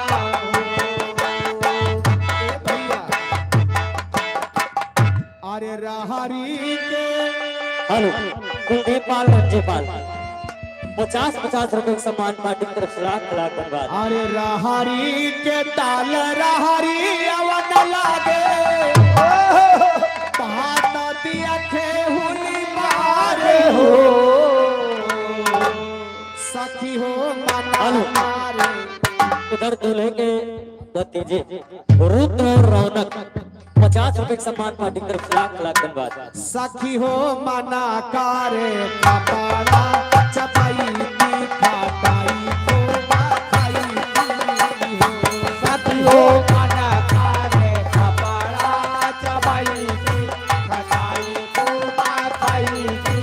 अरे राहरी के हेलो कुलदीप पाल रंजेपाल 50-50 रुपए का सम्मान पार्टी की तरफ से लाख धन्यवाद। अरे राहरी के ताल राहरी अवन लागे नदी अखे हुली मारे हो सखी हो मना मारे इधर दूल्हे के भतीजे रुद्र और रौनक 50 रुपए का सम्मान पार्टी की तरफ से लाख धन्यवाद। सखी हो मना कारे कपड़ा चपाई की खाटाई को खाई की हो सखी हो मना खारे कपड़ा चबाई की खटाई कुबा खाई की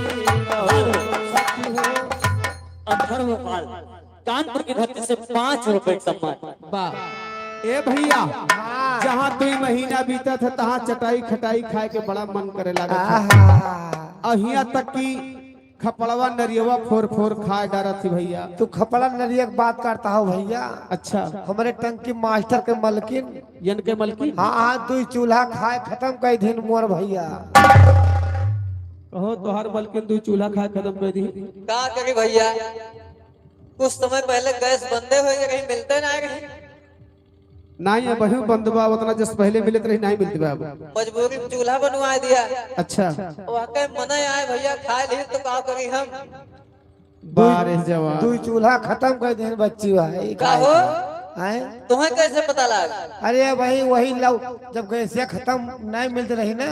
हो सखी हो अधर्मपाल कानपुर की धरती से 5 रुपए का सम्मान। ए भैया जहाँ 2 महीना बीता था तहाँ चटाई खटाई खाए के बड़ा मन करे लगा था। अहिया तक की खपड़वा नरियवा फोर फोर खाए डरा थी भैया। तू खपड़ा नरिया की बात करता हो भैया। अच्छा हमारे टंकी मास्टर के मलकिन यन के मलकी हाँ हाँ 2 चूल्हा खाए खत्म कर दिन मोर भैया। कहो तो हर बल्कि 2 चूल्हा खाए खत्म कर दी। का करी भैया कुछ समय पहले गैस बंदे हुए कहीं मिलते ना कहीं नहीं है बहु बंदवा उतना जस पहले मिलत रही नहीं मिलती बाबू। मजबूरी में चूल्हा बनवा दिया। अच्छा वाकई मना आए भैया खाए लिए तो का करी हम बारिश जवान 2 चूल्हा खत्म कर दिन बच्ची भाई का हो हैं? तुम्हें कैसे पता लगा? अरे भाई वही लव जब गैसे खत्म नहीं मिलते रही ना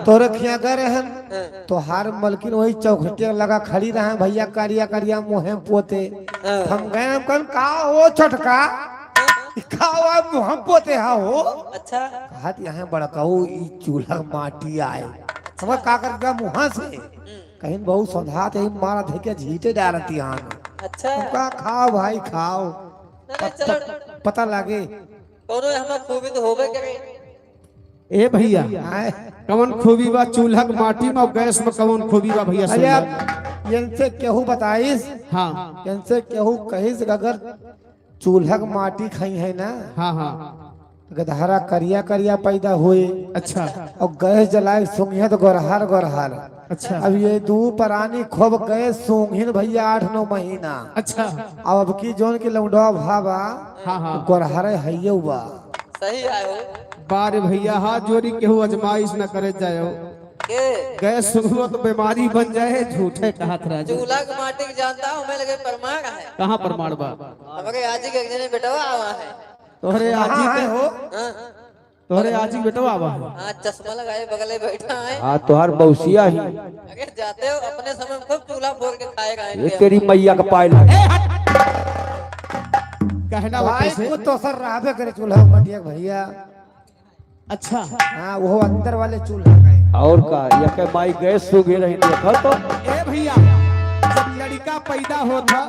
तोरे खिया गए रहन तो हर मलकिन वही चौखटिया लगा खड़ी रहे भैया करिया करिया मुहे पोते हम गए हम कन का हो छोटका खाओ हम पोते हा हो अच्छा हाथ यहाँ बड़काऊ ई चूल्हा माटी आए समझ का कर गया मुहा से कहीं बहुत सौधात है मारा थे के झीटे डालती यहाँ अच्छा का खाओ भाई खाओ नहीं, चलो पता लागे कोनो हमें खूबी तो होबे करे। ए भैया आए कवन खूबी बा चूल्हा के माटी में और गैस में कवन खूबी बा भैया अरे सुन अब इनसे केहू बताइस हाँ इनसे केहू कहिस अगर चूल्हा के माटी खाई है ना हाँ हाँ गधहरा करिया करिया पैदा हुए अच्छा और गैस जलाए सूंघिए तो गोरहार गोरहार अच्छा अब ये 2 प्राणी खूब गैस सूंघिन भैया 8-9 महीना अच्छा अब की जोन के लौंडवा भावा हाँ हाँ गोरहारे हइये हुआ सही आए हो बारे भैया हाथ जोड़ी केहू अजमाइश न करे जाओ के गैस सुनो तो बीमारी बन जाए झूठे कहत रह जाए। चूल्हा की माटी की जानता हूँ मैं लगे परमार है कहाँ प्रमाण बा हमारे आजी के जने बेटवा आवा है। तोहरे आजी कहाँ के है हो हाँ तोहरे आजी बेटवा आवा है। हाँ चश्मा लगाए बगले बैठा है। हाँ तुहार बौसिया ही अगर जाते हो अपने समय में खूब चूल्हा फोड़ के खाएगा ये तेरी मैया का पाए लगे कहना भाई कैसे को तो सर रहबे करे चूल्हा मटिया के भैया अच्छा हाँ वो अंदर वाले चूल्हा का है। और का या के माई गैस सूगे रही देखो तो ए भैया जब लड़का पैदा होता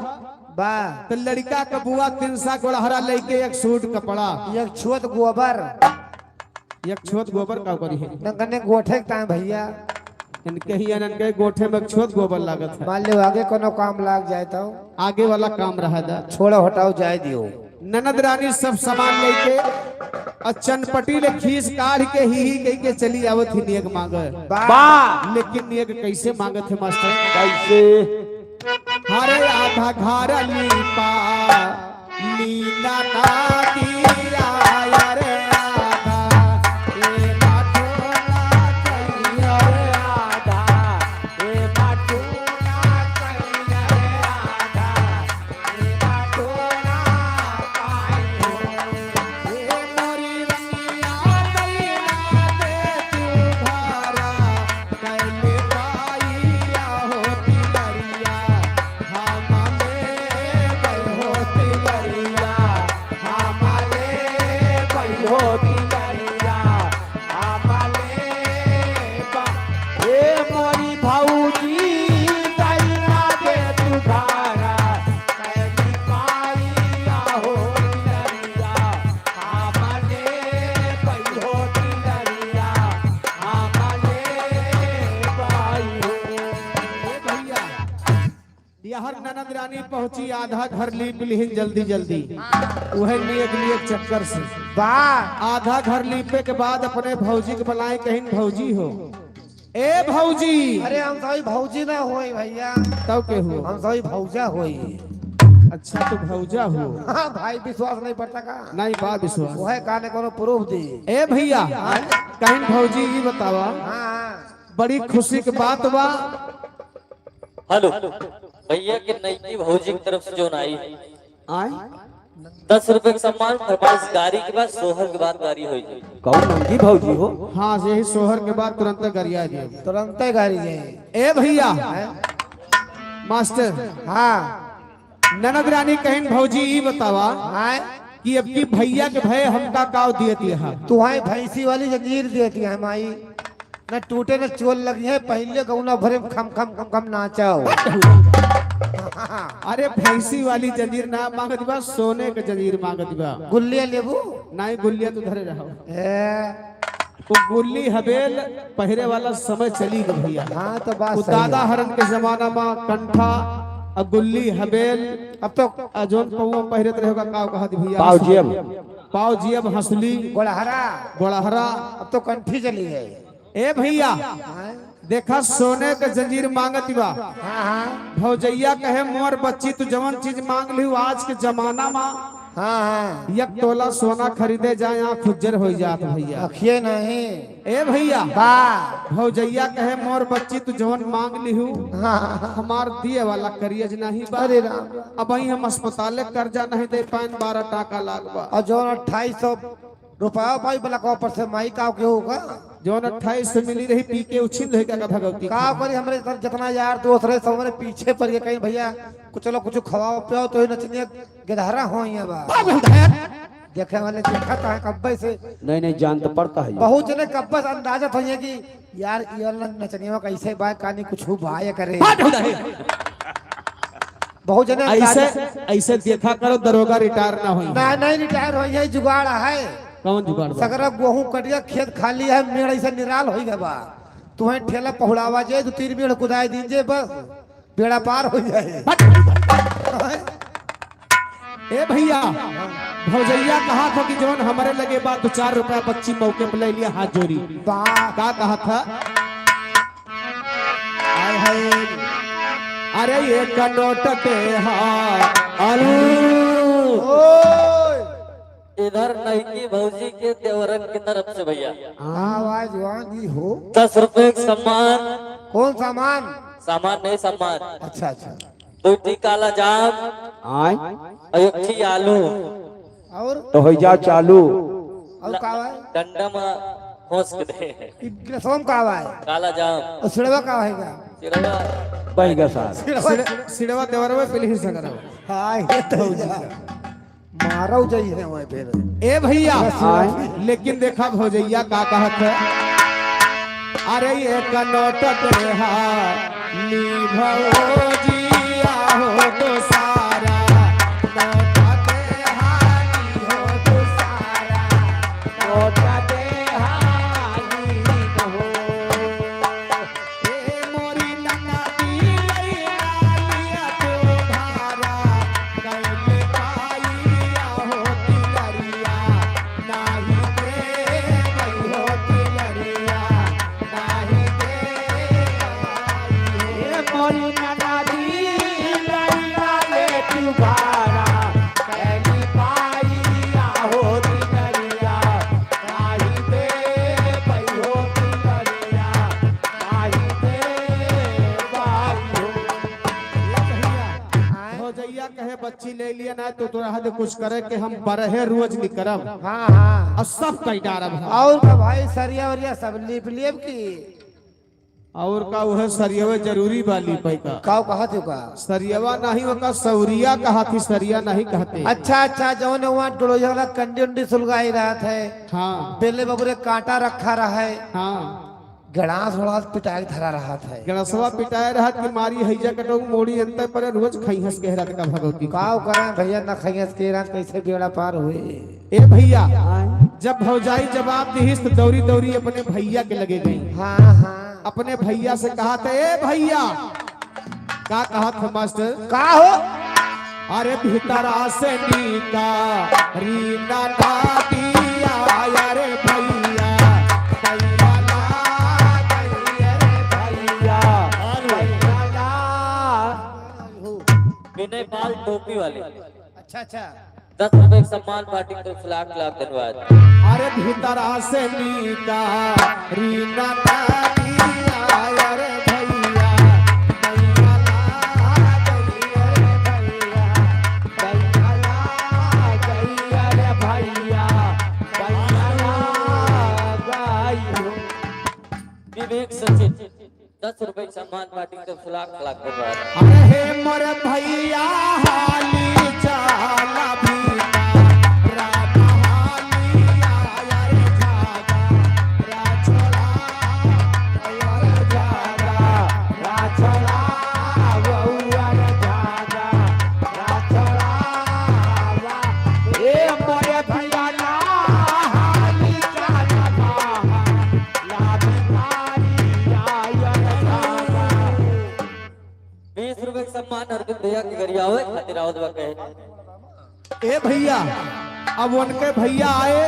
बा तो लड़का का बुआ 3 सा गोड़हरा लेके एक सूट कपड़ा एक छोट गोबर एक छोट गोबर का करी है नगने गोठे का भैया इनके ही इनके गोठे में एक छोट गोबर लागत है मान लो आगे कोनो काम लाग जाए तो आगे वाला काम रहा था छोड़ो हटाओ जाए दियो ननद रानी सब सामान लेके और चनपटी ले खींच काढ़ के ही कह के चली आवत ही नेक मांगे बा लेकिन नेक कैसे मांगत है मास्टर कैसे हरे आधा घर लीपा लीना ना दिया रे आधा ए माठोला कहिया रे आधा ए माठोला कहिया रे आधा ए माठोला पाई ए मोरी रंगिया कहिया दे तू धारा कैले पाइया होती लरिया हम यहर ननद रानी पहुंची आधा घर लीप लिहिन जल्दी जल्दी वह लिए चक्कर से वाह आधा घर लीपे के बाद अपने भौजी के बुलाए कहीं भौजी हो ए भौजी अरे हम सभी भौजी ना होई भैया तब के हो हम सभी भौजा होई अच्छा तो भौजा हो हाँ भाई विश्वास नहीं पड़ता का नहीं बात विश्वास वह गाने को प्रूफ दी ए भैया कहीं भौजी ये बतावा हाँ बड़ी खुशी की बात बा हेलो भैया के नई भौजी की तरफ से जो आई आए 10 रुपए का सम्मान फरमाइश गाड़ी के बाद सोहर के बाद गाड़ी हुई कौन नंगी भौजी हो हाँ यही सोहर के बाद तुरंत गरिया दिया तुरंत गाड़ी जाए ए भैया मास्टर हाँ ननद रानी कहीं भौजी ये बतावा हाँ कि अब की भैया के भय हमका काव दिए है तुम्हारी भैंसी वाली जंजीर देती है माई न टूटे न चोल लगी है पहले गौना भरे में खम खम खम खम नाचाओ अरे भैंसी वाली जंजीर ना मांगत बा सोने के जंजीर मांगत बा गुल्लिया लेबू नहीं गुल्लिया तो धरे रहो ए, वो गुल्ली हवेल पहरे वाला समय चली गई भैया हाँ तो बात वो सही है। दादा हरन के जमाना में कंठा और गुल्ली हवेल अब तो जोन पौवा पहिरत रहेगा का कहत भैया पाव जियब हंसली गोड़हरा गोड़हरा अब तो कंठी चली है ए भैया हाँ देखा सोने के जंजीर मांगत बा हाँ हाँ भौजैया कहे मोर बच्ची तू जवन चीज मांग ली आज के जमाना में हाँ एक तोला सोना खरीदे जाए यहाँ खुज्जर हो जात भैया रखिए नहीं ए भैया वाह भौजैया कहे मोर बच्ची तू जवन मांग लिहू हाँ हमार दिए वाला करियज नहीं बा अरे राम अब ही हम अस्पताल कर्जा नहीं दे पाए 12 टाका लागबा और जो 2800 रुपया पाई बोला को पर से माई का के होगा जौन 28 से मिली रही पी के उछिन रही का भगवती का करी हमरे इधर जितना यार दोस्त रहे सब हमारे पीछे पड़ गए कहीं भैया कुछ चलो कुछ खवाओ पियो तो ही नचनिया गिरहरा हो देखे वाले देखा था कब्बे से नहीं जान तो पड़ता है बहुत जने कब्बे से अंदाजा था कि यार ये वाला नचनिया कैसे बाय कहानी कुछ भाई करे बहुत जने ऐसे ऐसे देखा करो दरोगा रिटायर ना हो नहीं रिटायर हो यही जुगाड़ है कौन जुगाड़ बा? सगरा गेहूं कटिया खेत खाली है मेड़ ऐसा निराल हो गया बा तुम्हें ठेला पहुड़ावा जाए 2-3 बेड़ कुदाई दीजिए बस बेड़ा पार हो जाए ए भैया भौजैया कहा था कि जौन हमारे लगे बात 2-4 रुपया बच्ची मौके पर ले लिया हाथ जोड़ी वाह का कहा था आय हाय अरे ये कनोट के हार इधर नई भौजी के देवरन की तरफ से भैया आवाज वांगी हो 10 रुपए का सम्मान कौन सामान सामान नहीं सम्मान अच्छा अच्छा 2 काला जाम आए और 1 आलू और तो हो जा चालू और का है डंडा में होस के दे सोम का है काला जाम और सिड़वा का है सिरवा बहेगा साथ सिड़वा देवरवे पहले ही सगर हां ये तो मारो जाइए वहां फिर ए भैया लेकिन देखा भौजैया का कहत है अरे ये कनोट के हार ली भौजिया हो तो सारा नोट के हार हो तो सारा नोट के हार हो ए मोरी नन्ना दी लिया तो भारा कैले पाइया हो तिलरिया नाही दे हो तिलरिया नाही दे ए मोरी नन्ना दी लिया ले तू भारा कैले पाइया हो तिलरिया नाही दे हो तिलरिया नाही दे भौजैया कहे बच्ची ले लिया ना तो तोरा हद कुछ करे के हम बरहे रोज नहीं करब हां हां और सब कई डारब और का भाई सरिया वरिया सब लिप लिप की और का वह सरियवा जरूरी वाली पैका काव कहा चुका सरियवा नहीं होगा सौरिया कहा थी सरिया नहीं कहते अच्छा अच्छा जौन वहाँ डोलोजा वाला कंडी उंडी सुलगाई रहा थे हाँ बेले बबुरे कांटा रखा रहा है हाँ गड़ास वड़ास पिटाई धरा रहा था गणसवा पिटाए रहा कि मारी हैजा कटोग मोड़ी अंत पर रोज खैहस कह रहा का भगवती काव करें भैया न खैस के रात कैसे बेड़ा पार हुए ए भैया जब भौजाई जवाब दिहिस तो दौरी दौरी अपने भैया के लगे गई हाँ हाँ अपने भैया से कहा था ए भैया का कहा था मास्टर? का हो अरे भीतरा से नीका रीना ना दिया अरे भैया भैया ला गई अरे भैया भैया ला। विनय पाल टोपी वाले अच्छा अच्छा 10 रुपए सम्मान पार्टी को लाख लाख धन्यवाद। अरे भीतरा से नीका रीना ना दिया अरे भैया भैया ला गई अरे भैया भैया ला गई अरे भैया भैया ला गई हो। विवेक सचिन 10 रुपए सम्मान पार्टी को लाख लाख धन्यवाद। अरे हे मोर भैया हाली चाला भीता राम हाली आया रे जागा राछड़ा आया रे जागा राछड़ा बउआ रे जागा राछड़ा ए मोर भैया ना हाली चाला बाहा ला भिखारी आया रे जागा। 20 रुपए सम्मान अरविंद भैया के गरिया हुए खातिर आवत बा कहे। ए भैया अब उनके भैया आए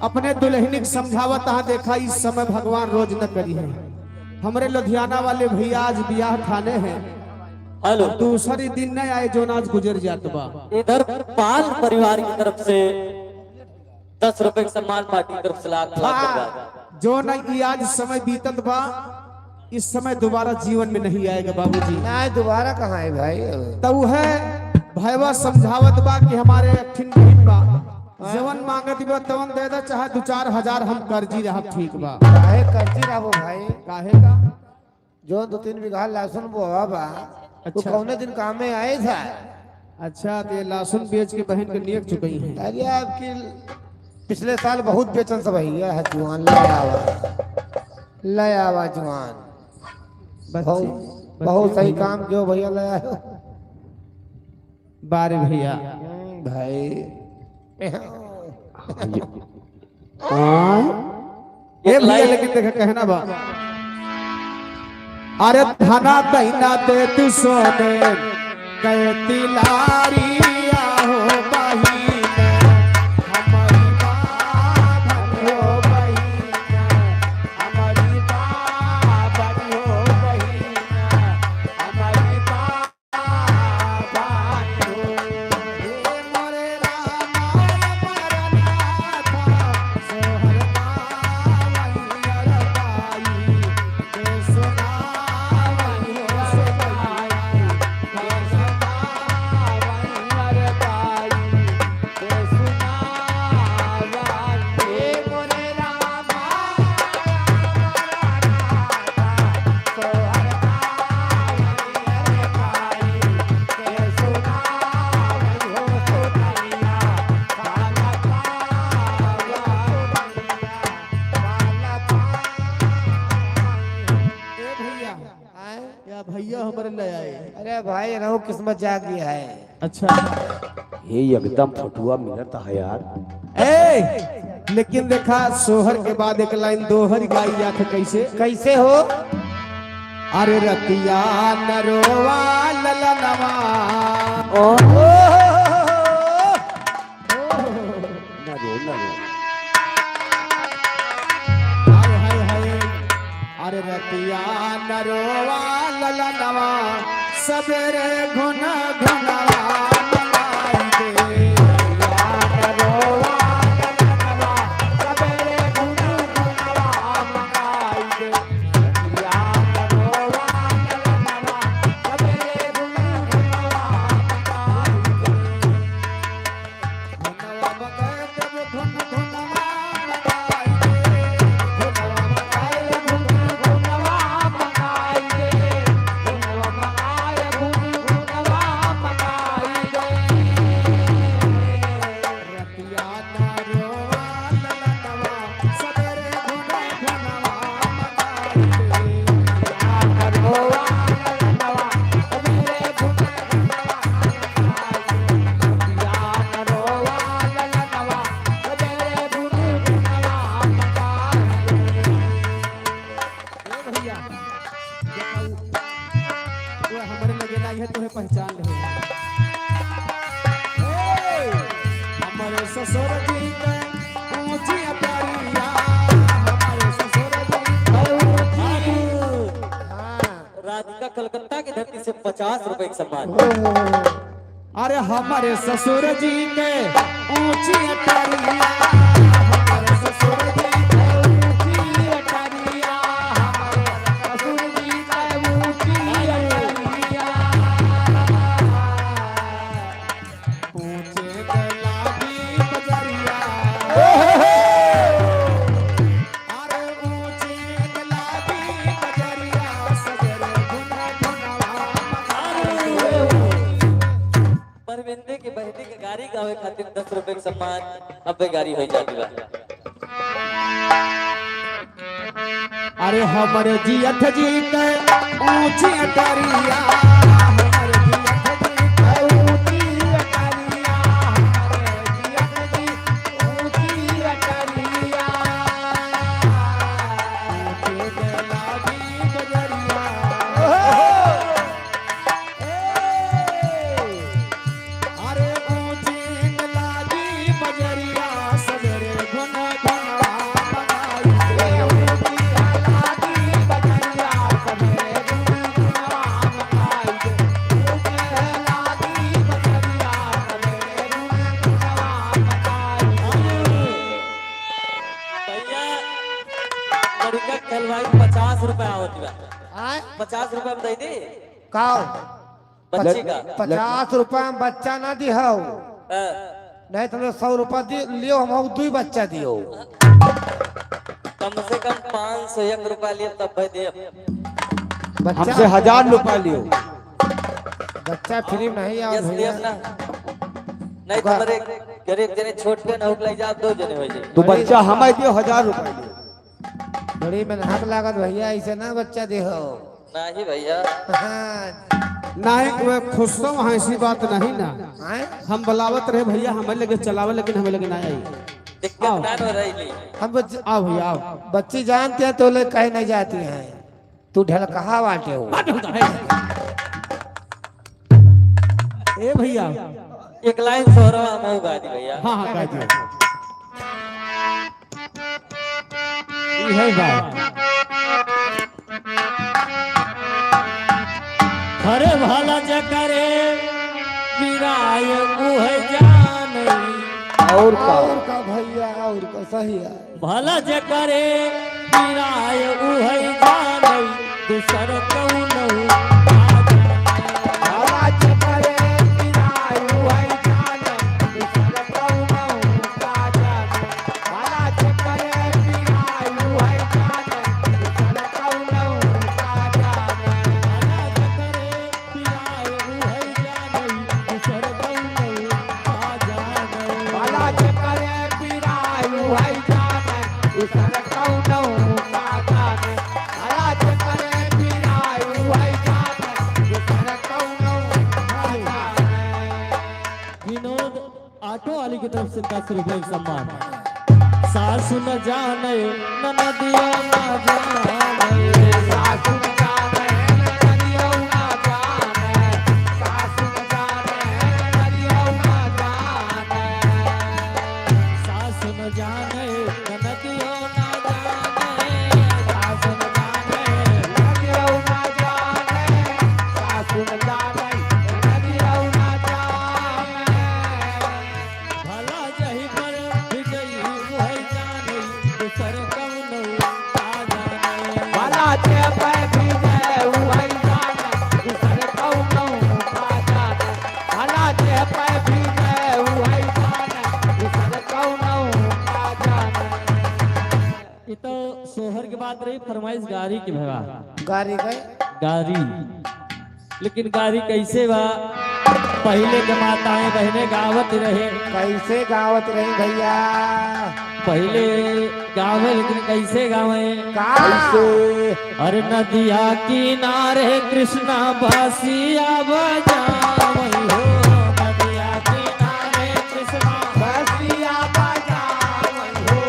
अपने दुल्हनी समझावत हाँ देखा इस समय भगवान रोज न करी है। हमरे लुधियाना वाले भैया आज ब्याह ठाने हैं हेलो दूसरी दिन नहीं आए जो आज गुजर जात बा। इधर पाल परिवार की तरफ से 10 रुपए सम्मान पार्टी की तरफ से लाख लाख धन्यवाद। जो नहीं आज समय बीतत बा इस समय दोबारा जीवन में नहीं आएगा बाबूजी। ना दोबारा कहाँ है भाई तो है भैया समझावत बा कि हमारे अखिन बहिन बा जवन मांगत बा तवन दे दे चाहे 2-4 हजार हम कर्जी रह ठीक बा। काहे कर्जी रहो भाई काहे का जो 2-3 बीघा लहसुन बोआ बा तो अच्छा। कौने दिन काम में आए था। अच्छा तो ये लहसुन बेच के बहन के नियत चुकई है। अरे आपकी पिछले साल बहुत बेचन सब भैया है जुआन ले आवा जुआन बहुत सही काम क्यों भैया ले आयो बारे भैया भाई ये भैया लेकिन देखा कहना बा अरे धना दहीना दे तू सोने कहे तिलारिया हो बहिन हमारी बाबन हो बहिन हमारी बाबन हो बहिन हमारी बाबन हो हे मोरे रामा मरनाथ सोहर बावैया बाई के सुनावई हो सुनाई के सुनावई रे बाई के सुनावई हे मोरे रामा मरनाथ सोहर बावैया रे बाई के सुनावई हो सुनाइया काला भैया या भैया हमारे ले आए। अरे भाई रहू किस्मत जाग गया है। अच्छा ये एकदम फटुआ मिलता है यार। ए लेकिन देखा सोहर के बाद एक लाइन दोहर गाई जात कैसे कैसे हो अरे रतिया नरोवा ललनवा हाय हाय हाय अरे रतिया नरोवा ललनवा सबेरे घुन घुनवा मनाई दे रतिया नरोवा ललनवा सबेरे घुन घुनवा मनाई दे रतिया नरोवा ललनवा सबेरे घुन घुनवा मनाई दे घुनवा बगैर जब घुन घुनवा मनाई दे घुनवा बगैर घुन घुनवा मनाई दे घुनवा बगैर घुन घुनवा मनाई से पहचान रहे हमारे ससुर जी के ऊंची अटारिया हमारे ससुर जी राधिका कलकत्ता की धरती से 50 रुपए का सम्मान। अरे हमारे ससुर जी के ऊंची अटारिया हमारे ससुर जी के ऊंची अटारिया हमारे ससुर जी के ऊंची अटारिया ऊंचे गुलाबी बजरिया अरे ऊंचे गुलाबी बजरिया सजरे गुना परविंदे की बहनी के गाड़ी गावे खातिर 10 रुपए का सम्मान अबे गाड़ी हो जाती बा। अरे हमारे जियत जी के ऊंची अटारिया हमारे जियत जी के ऊंची अटारिया हमारे जियत जी ऊंची अटारिया ऊंचे गुलाबी बजरिया अरे ऊंचे गुलाबी बजरिया सजरे गुना गुना बनाई ऊंची गुलाबी बजरिया सजरे गुना गुना बनाई ऊंचे गुलाबी बजरिया सजरे गुना गुना बनाई भैया लड़का खिलवाई 50 रुपए आवती बा। 50 रुपए में दे दी काओ बच्ची का। 50 रुपया में बच्चा ना दी हो हाँ। नहीं तो 100 रुपया लियो हम 2 बच्चा दियो। कम से कम 501 रुपया लिए तब भाई दे। बच्चा हमसे 1000 रुपया लियो बच्चा फ्री में नहीं आओ यस भैया। ना नहीं तो हमारे गरीब जने छोट पे ना उगलाई जा 2 जने हो जाए। तो बच्चा हमें दियो 1000 रुपया लियो बड़ी मेहनत लागत भैया ऐसे ना बच्चा दे हो। नहीं भैया हाँ नहीं वे खुशो वहाँ ऐसी बात नहीं ना आए? हम बुलावत रहे भैया हमें लगे चलावे लेकिन हमें लगे ना आई दिक्कत ना हो रही ली। हम आओ भैया आओ बच्ची जानते हैं तो लोग कहीं नहीं जाती हैं। तू ढल कहा बांटे हो ए भैया 1 लाइन 100 रुपया हम गा दी भैया। हाँ हाँ कह दियो ई है बात हरे भला जकरे किराय उह जान और का भैया और का सही है। भला जकरे किराय उह जान दूसर कौन ऑटो वाली की तरफ से 10 रुपए का सम्मान। सासु न जाने ननदिया न जाने सासु न जाने ननदिया न जाने सासु न जाने ननदिया न जाने सासु न जाने ननदिया न जाने सासु न जाने ननदिया न जाने सासु न जाने ननदिया न जाने भला जही पर विजयी वह जाने दूसर कौन आ जाने भला जे पर विजय वह जाने दूसर कौन आ जाने भला जे पर विजय वह जाने दूसर कौन आ जाने। ये तो सोहर की बात रही, फरमाइश गाड़ी की भैया गाड़ी गए गाड़ी। लेकिन गाड़ी कैसे बा? पहले के माताएं बहने गावत रहे, कैसे गावत रही भैया? पहले गावे लेकिन कैसे गावे? कैसे? अरे नदिया किनारे कृष्णा बासिया बजावई हो, नदिया किनारे कृष्णा बसिया बजावई हो,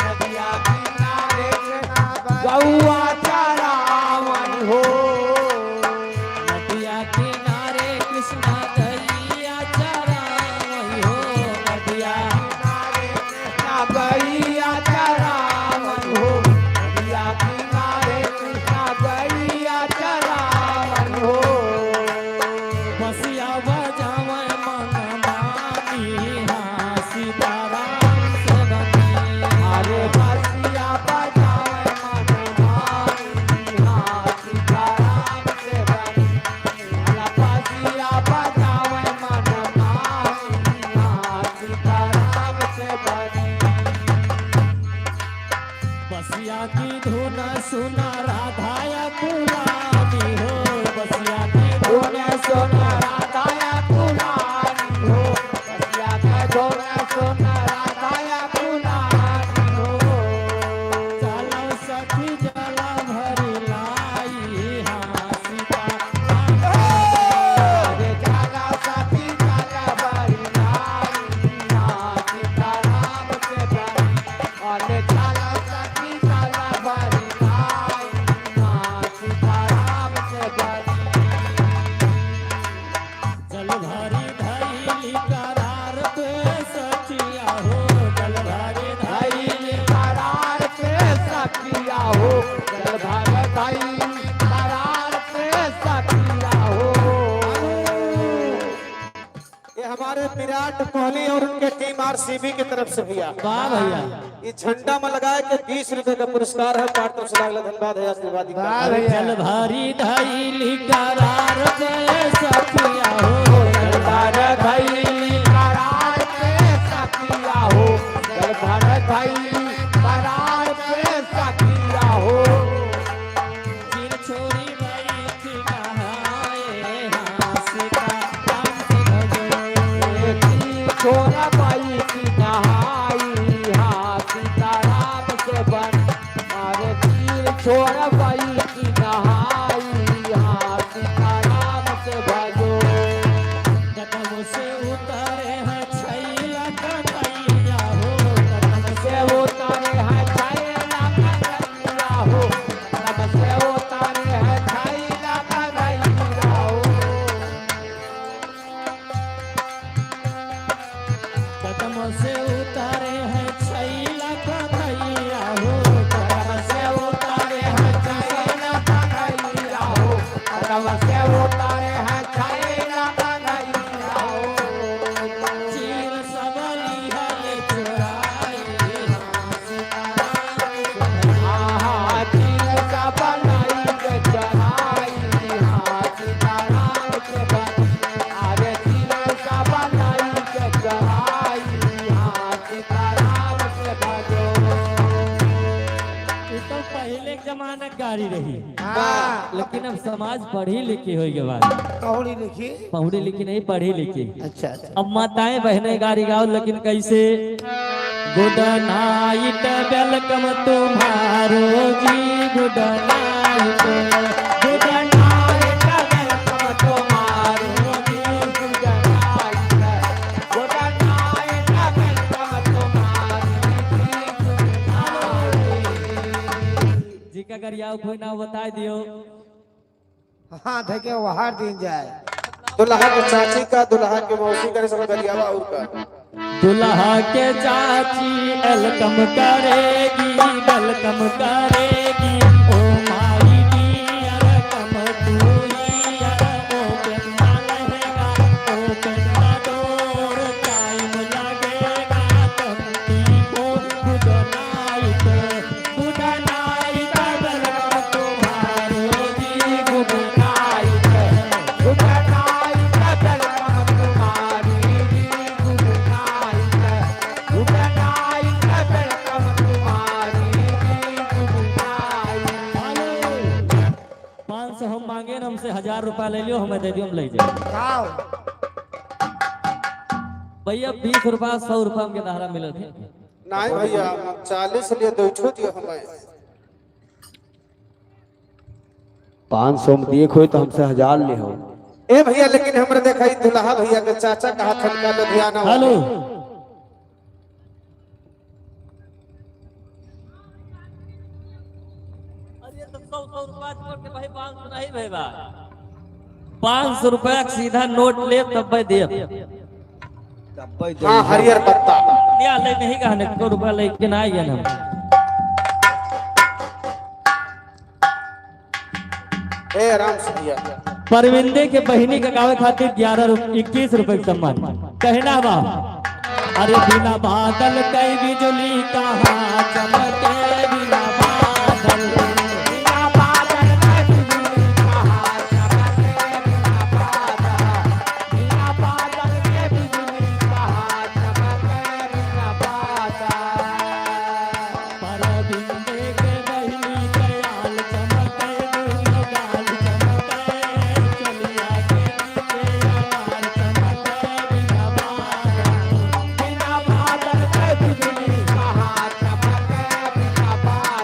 नदिया किनारे कृष्णा गौआ चरावई हो, नदिया किनारे भरी धैली करार पे सखिया हो जल भरी धैली करार पे सखिया हो जल भर भाई करार पे सखिया हो। ये हमारे विराट कोहली और उनके टीम आरसीबी की तरफ से भैया वाह भैया ये झंडा में लगाया कि 20 रुपए का पुरस्कार है। पार्टी से लागला धन्यवाद है आशीर्वाद जल भरी धैली करार पे सखिया हो जल भर भाई करार पे सखिया हो जल भर भाई करार पे सखिया हो। चिर छोरी भाई की नहाए हाथ का काम से भजो छोरा बाई की नहाई हाँ सीताराम से बन मारे तीर छोरा बाई की नहाई हाँ सीताराम से भजो। कदम से उतारे हैं छैला कन्हैया हो कदम से से उतारे हैं छैला कन्हैया हो तब से उतारे हैं छैला कन्हैया हो। कदम से उतारे हैं छैला कन्हैया हो कदम से उतारे हैं छैला कन्हैया हो तब से उतारे हैं छैला कन्हैया हो। चीर सबली हले चुराए आहा तीर का बनाई के चढ़ाई हाँ सीताराम के बन अरे तीर का बनाई के चढ़ाई हाँ सीताराम के भजो। ये तो पहले के जमाना की गाड़ी रही लेकिन अब समाज पढ़ी लिखी हो के बाद कहोड़ी लिखी पढ़ी लिखी नहीं पढ़ी लिखी अच्छा अच्छा अब माताएं बहनें गाड़ी गाओ लेकिन कैसे गुड नाइट वेलकम तुम्हारो जी good night good night welcome तुम्हारो जी good night good night welcome तुम्हारो जी। जी का गरियाओ कोई नाम बता दियो हाँ धके वहार दिन जाए दुल्हा के चाची का दुल्हा के मौसी का सब गरियावा और का दुल्हा के चाची वेलकम करेगी वेलकम करेगी oh my dear come to here oh पेन्ना लहेगा ओ पेन्ना डोर टाइम लगेगा तुमकी को गुड नाइट वेलकम तुम्हारो जी good night good night welcome तुम्हारी जी good night good night welcome तुम्हारी जी गुड नाइट। 500 हम मांगे ना हमसे 1000 रुपया ले लियो हमें दे दियो हम ले जाए खाओ भैया 20 रुपया 100 रुपया हमके दाहरा मिले थे नहीं भैया 40 लिए दो छो दियो हमें 500 में दिए खोई तो हमसे 1000 ले हो। ए भैया लेकिन हमरे देखा ई दुल्हा भैया के चाचा का हाथ का लुधियाना हेलो अरे तो 100 रुपया छोड़ के भाई 500 नहीं भाई बा 500 रुपया का सीधा नोट ले तब भाई दे हाँ हरियर पत्ता या ले नहीं कहने 100 रुपया लेके ना आइए हम ए आराम से भैया परविंदे के बहिनी का गावे खातिर 21 रुपए का सम्मान कहना बा अरे बिना बादल कई बिजली कहाँ चमके बिना बादल बिना बादल के बिजली कहाँ चमके बिना बादल के बिजली कहाँ चमके बिना बादल। परविंदे के बहिनी कयाल चमके दुनो गाल चमके चलिया के नीचे अनार चमके बिना बादल बिना बादल के बिजली कहाँ चमके बिना बादल।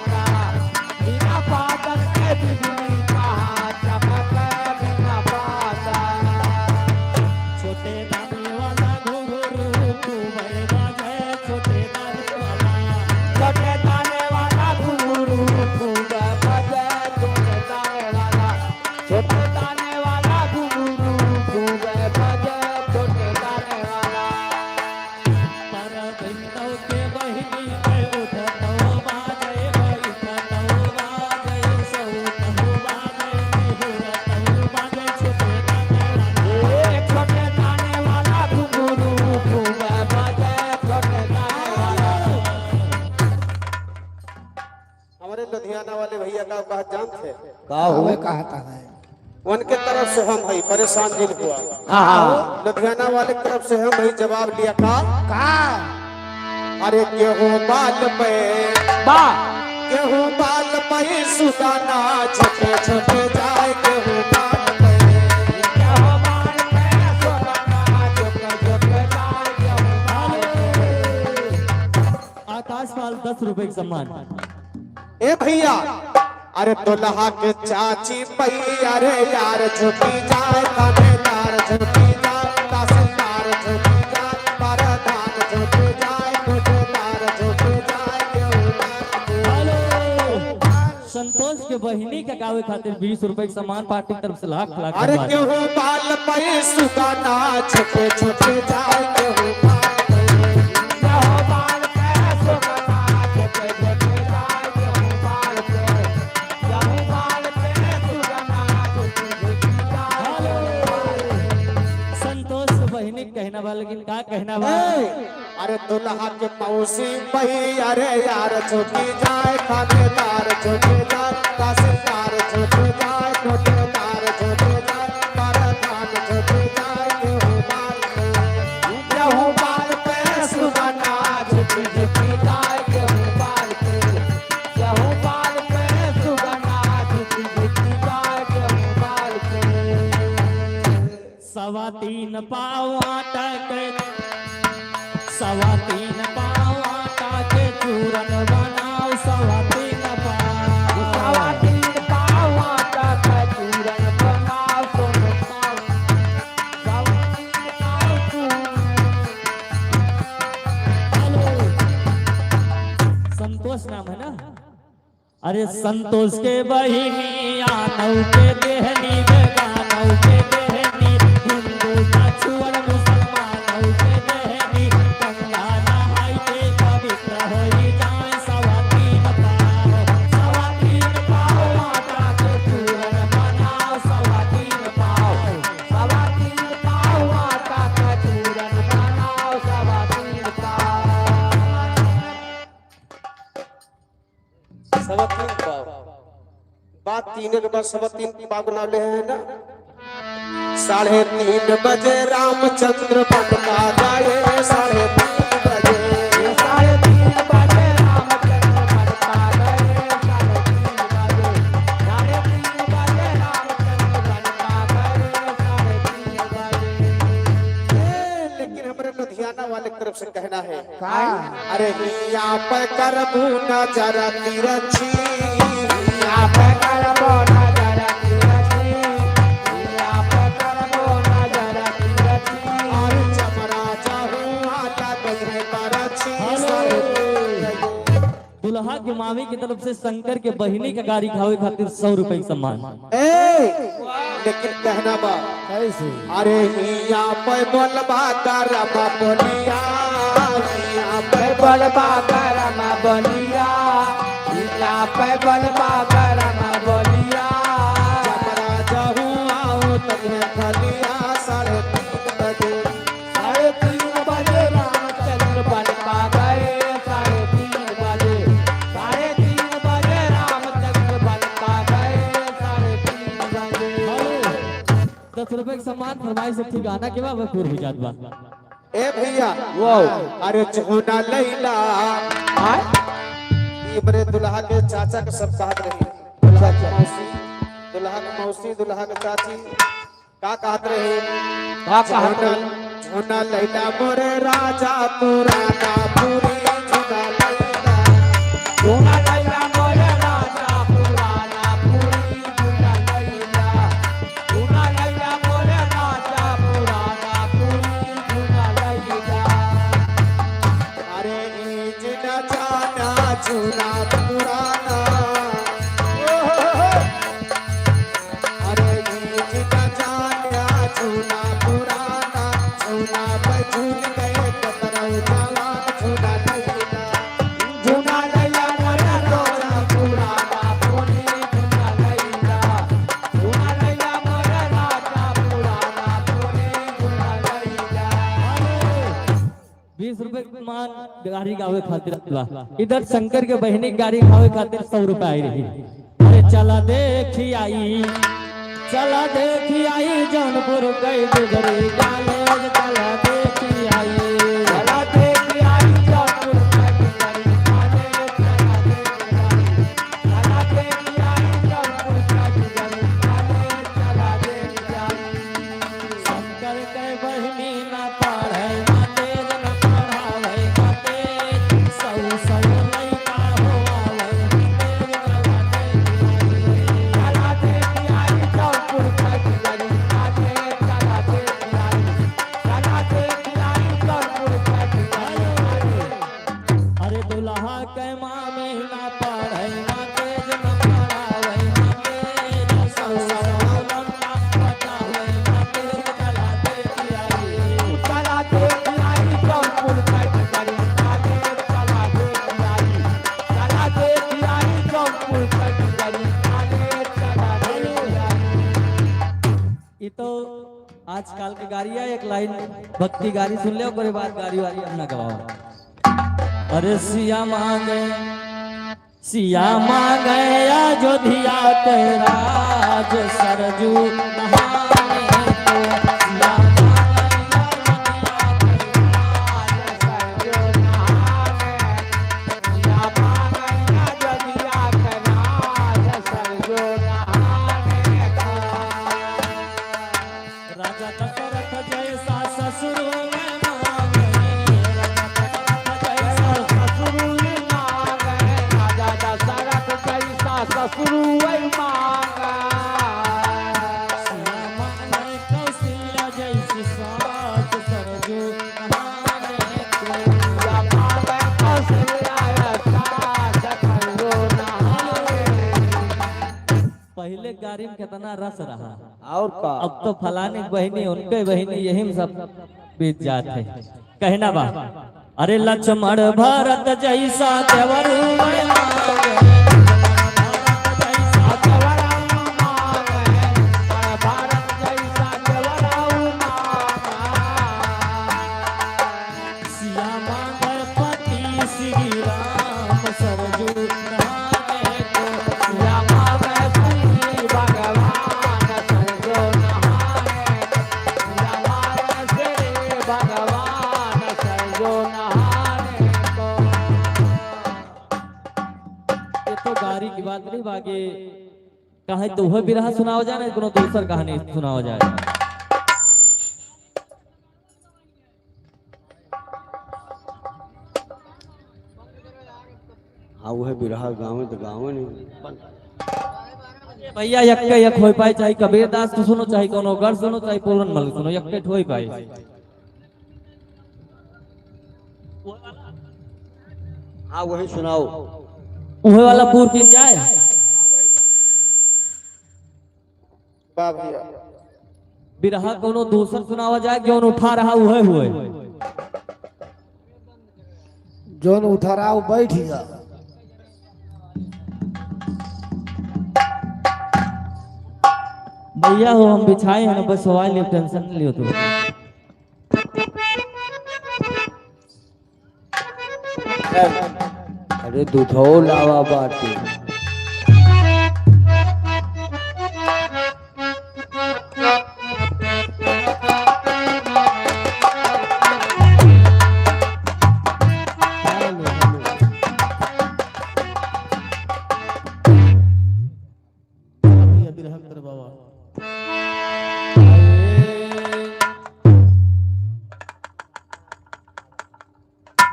का जानते का हुए कहता है उनके तरफ से हम है परेशान दिल हुआ हाँ लुधियाना वाले की तरफ से हम है जवाब दिया का अरे गेहूं बाल में बा गेहूं बाल में सुदाना छोटे छोटे जाए गेहूं बाल में आकाश पाल 10 रुपए का सम्मान। ए भैया अरे दुल्हा के चाची पैया रे यार झुकी जाए थानेदार झुकी जाए तहसीलदार झुकी जाए परधान झुकी जाए मुठेदार झुकी जाए संतोष के बहिनी के गावे खातिर 20 रुपए का सम्मान पार्टी की तरफ से लाख लाख अरे धन्यवाद। गेहूं बाल पे सुगाना छोटे छोटे जाए गेहूं संतोष के बहिनी कहना बा लेकिन का कहना बा अरे दुल्हा के मौसी बही अरे यार झुकी जाए थानेदार झुकी जाए तहसीलदार झुकी जाए मुठेदार झुकी जाए परधान झुकी जाए गेहूं बाल पे सुगाना झुकी झुकी जाए गेहूं बाल पे गेहूं बाल पे सुगाना झुकी झुकी जाए गेहूं बाल पे 3.25 पाव आटा के 3.25 पाव आटा के चूरन बनाओ 3.25 पाव आटा का चूरन बनाओ सोनो पाव संतोष नाम है ना। अरे संतोष के बहिनी आनौ के देहनी बेगानौ के देहनी हिंदू का छुअल मुसलमानौ के देहनी गंगा नहाई के पवित्र होई जाए 3.25 पाव आटा के चूरन बनाओ 3.25 पाव आटा का चूरन बनाओ 3.25 पाव बात 3 के बाद 3.25 पाव बना ले हैं ना 3:30 बजे रामचंद्र बनता जाए 3:30 बजे 3:30 बजे रामचंद्र बनता गए 3:30 बजे रामचंद्र बनता गए 3:30 बजे लेकिन हमारे लुधियाना वाले की तरफ से कहना है अरे यहाँ पर करबू नजर तिरछी यहाँ पर करबो नजर तिरछी यहाँ पे करबो नजर तिरछी और चमरा जाऊँ आटा बजरे करछी दुल्हा के मामी की तरफ से शंकर के बहिनी का गाड़ी खावे खातिर 100 रुपए का सम्मान। लेकिन कहना बा कैसे अरे यहाँ पे बोलबा करबा बोलिया यहाँ पे बलबा करम बलिया यहाँ पे बलबा करम बलिया चमरा जाऊँ आओ तन्हे खलिया 3:30 बजे 3:30 बजे रामचंद्र बनता गए 3:30 बजे 3:30 बजे रामचंद्र बनता गए 3:30 बजे 10 रुपए का सम्मान फरमाइश से ठीक गाना के बाद पूर हो जात बा। ए भैया अरे झोना लैला ये बड़े दुल्हा के चाचा के सब कहत रही दुल्हा के मौसी दुल्हा के चाची का कहत रही झोना लैला मोरे राजा पुराना पूरी झोना लैला झूना लैला मोरे राजा पुराना पूरी झूना लैला झूना लैला मोरे राजा पुराना पूरी झूना लैला अरे जिना जाना झूना पुराना अरे जिना जाना झूना पुराना झूना पे झूल गए कतरौ जवान झूना लैला झूना लैला मोरे राजा पुराना पूरी झूना लैला झूना लैला मोरे राजा पुराना पूरी झूना लैला 20 रुपए का सम्मान गाड़ी गावे खातिर बा। इधर शंकर के बहिनी गाड़ी खावे खातिर 100 रुपए आई रही। अरे चला देखी आई, चला देखी आई जौनपुर गई डुगरी कॉलेज, चला देखी आई, चला देखी आई जौनपुर गई डुगरी कॉलेज, चला देखी आई जौनपुर गई डुगरी कॉलेज, चला देखी आई। शंकर के बहिनी न पढ़े माते न पढ़ावे माते, सौ सौ लइका होआवे चला देखी आई जौनपुर गई डुगरी कॉलेज, चला देखी आई, चला देखी आई जौनपुर गई डुगरी कॉलेज। अरे दुल्हा के मामे न पढ़े माते न पढ़ावे माते, सौ सौ लइका बतावे माते, चला देखी आई। चला देखी आई जौनपुर गई डुगरी कॉलेज, चला देखी आई, चला देखी आई जौनपुर गई डुगरी कॉलेज, चला देखी आई। ये तो आजकल के गाड़ी है, एक लाइन भक्ति गाड़ी सुन ले ओकरे बाद गाड़ी वाली अपना गवाओ। अरे सिया मांगे अयोध्या के राज सरजू नहाने को, सिया राजा दशरथ जैसा ससुर में मांगे, राजा दशरथ जैसा सिया मांगे कौशल्या जैसी सास सरजू नहाने को। पहले गाड़ी में कितना रस रहा, और का अब तो फलाने बहनी उनके बहनी यही में सब बीत जाते कहना बा। अरे लक्ष्मण भरत जैसा देवर मांगे, सिया मांगे पति श्री राम सरजू नहाने को, सिया मांगे श्री भगवान संजो नहाने, भगवान श्री भगवान संजो नहाने को। ये तो गाड़ी की बात नहीं बाकी कहे तो वह बिरहा सुनाओ जाए ना कोनो दूसर कहानी सुनाओ जाए। हाँ वो है बिरहा गाँव तो गाँव नहीं भैया यक्के यक होई पाए, चाहे कबीर दास तो सुनो, चाहे कोनो गर सुनो, चाहे पूरन मल सुनो, यक्के होई पाए। हाँ वही सुनाओ। उहे वाला पूर की जाए। वाह भैया बिरहा कोनो दूसर सुनावा जाए, क्यों उठा रहा उहे हुए। जोन उठा रहा वो बैठ गया। भैया हो हम बिछाए हैं ना, बस सवाल लियो, टेंशन नहीं लियो तुम। अरे दूधो लावा बाटी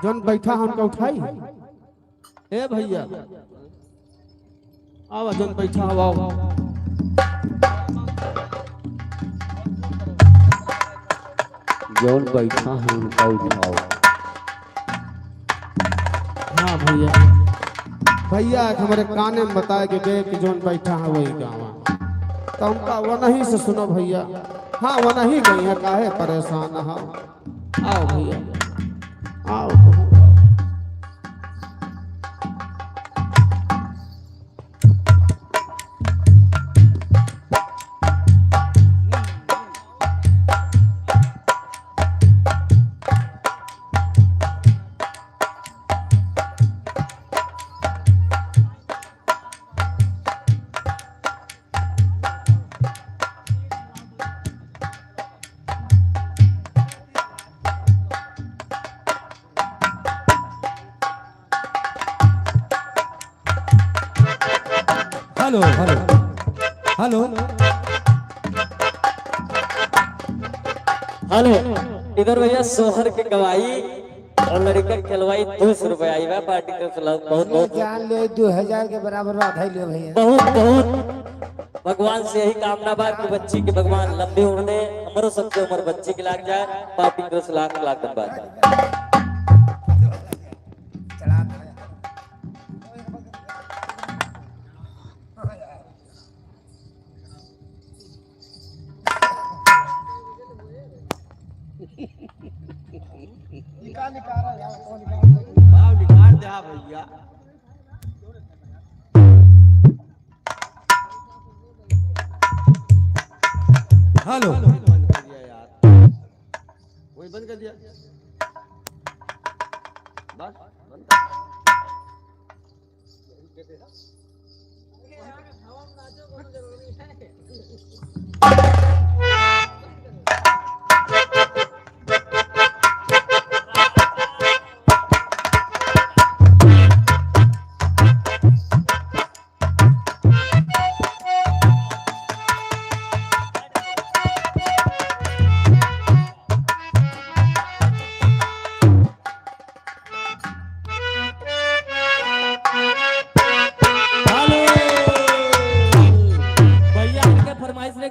जौन बैठा हमका उठाई ए भैया आवा, जौन बैठा हवा जौन बैठा है उनका उठाओ। हाँ भैया, भैया हमारे काने में बताए कि बे कि जौन बैठा है वही गाँव, तो हमका वो नहीं से सुनो भैया। हाँ वो नहीं गई है, काहे परेशान। हाँ आओ भैया आओ। हेलो हेलो हेलो हेलो इधर भैया सोहर के गवाही और लड़का के खिलवाई 200 रुपए आई बा पार्टी के खिलाफ बहुत बहुत जान ले 2000 के बराबर आधा ही ले भैया। बहुत बहुत भगवान से यही कामना बा कि बच्ची के भगवान लंबी उम्र दे हमारो सबके उम्र बच्ची की लाग जाए पार्टी के लाख लाख धन्यवाद। हेलो वही बंद कर दिया बस बंद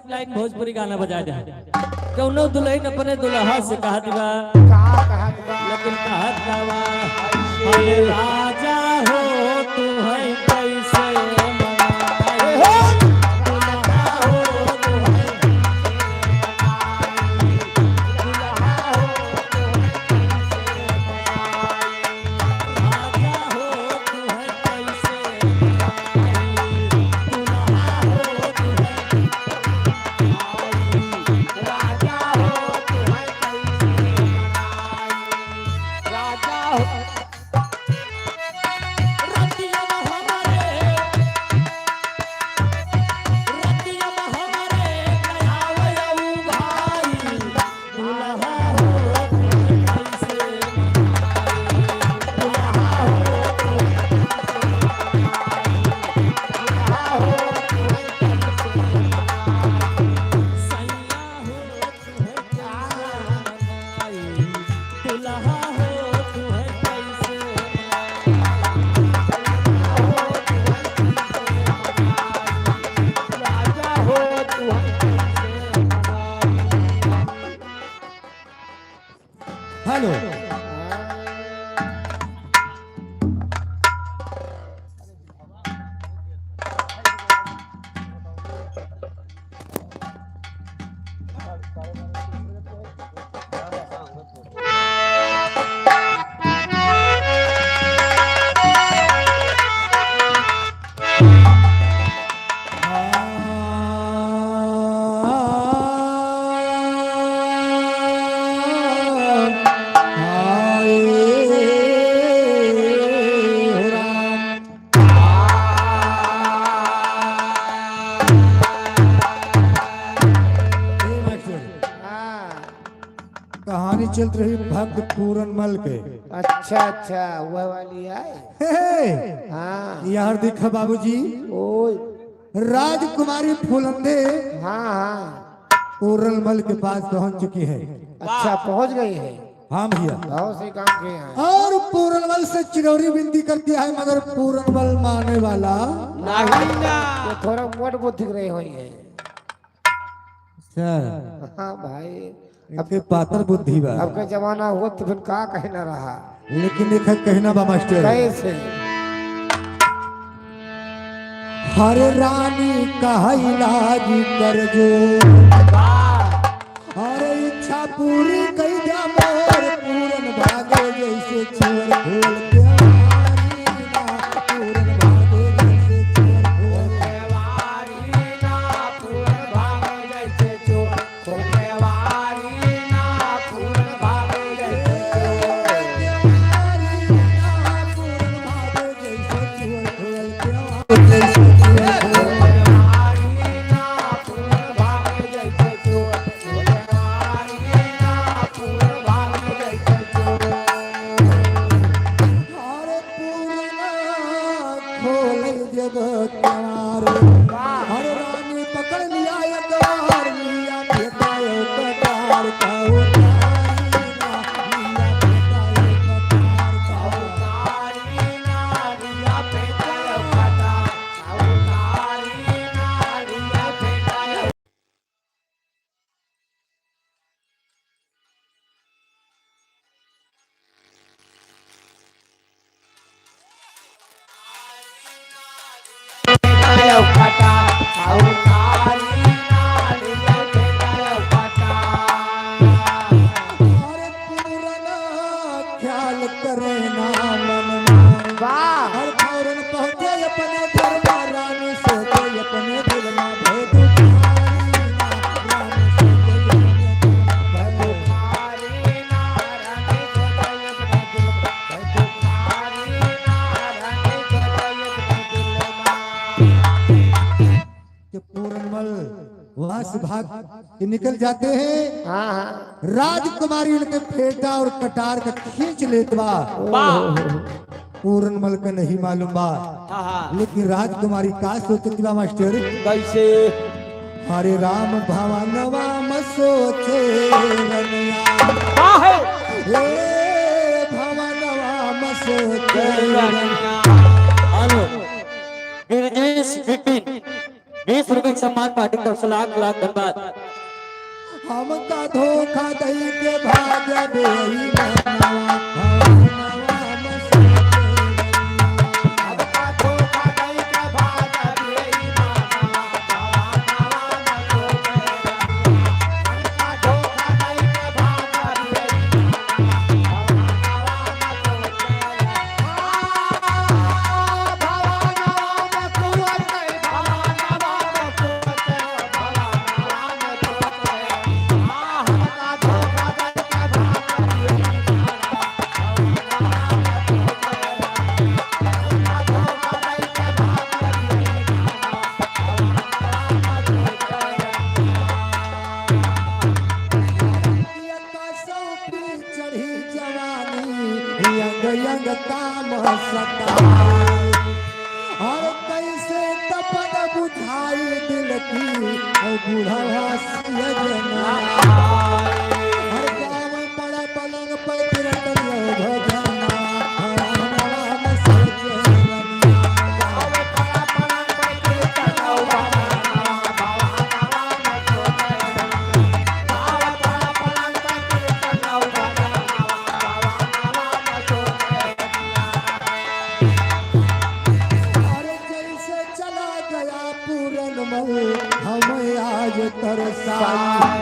लाइन भोजपुरी गाना बजा दे कौनो दुल्हन अपने दुल्हा से कहा दिवा लेकिन कहा दिवा अरे राजा हो तू है कैसे मनाए दुल्हा हो तू है राजा हो तू है कैसे हेलो कहानी चल रही भक्त पूरनमल के। अच्छा अच्छा वह वाली है। हे, हाँ यार देखा बाबूजी ओए राजकुमारी फूलंदे हाँ हाँ पूरनमल के पास पहुंच चुकी है। अच्छा पहुंच गई है। हाँ भैया बहुत से काम किए हैं। और पूरनमल से चिरौरी विनती करती है मगर पूरनमल माने वाला नहीं ना तो थोड़ा मोट बुद्धि रही हुई है। सर हाँ भाई आपके पातर बुद्धि बा अब का जमाना हुआ तो फिर का कहना रहा लेकिन एक कहना बा मास्टर कैसे हर रानी का इलाज कर जो अरे इच्छा पूरी कई जा मोर पूरन भागे जैसे चोर खोल के वारी ना पूरन भागे जैसे चोर खोल के वारी ना पूरन भागे जैसे चोर खोल के वारी ना पूरन भागे जैसे चोर वारी ना पूरन भागे जैसे चोर खोल के जैसे चोर से भाग के निकल जाते हैं। हाँ हाँ राजकुमारी उनके फेटा और कटार का खींच लेत बा। पूरन मल का नहीं मालूम बा, लेकिन राजकुमारी का सोचती बा मास्टर कैसे हरे राम भवनवा म सोचे रनिया काहे हे भवनवा म सोचे रनिया। हेलो गिरजेश विपिन 20 रुपए के सम्मान पार्टी तरफ से लाख लाख धन्यवाद। हमका धोखा दई के भाग्य बेई भवनवा भवनवा म सोचे चढ़ी जवानी यंग यंग काम सताए और कैसे तपन बुझाई दिल की और बूढ़ा सजना हर गाँव बड़ा पलंग पर तिरंगा भजना राम सोचे जैसे चला गया पूरन मल हम आज तरसाई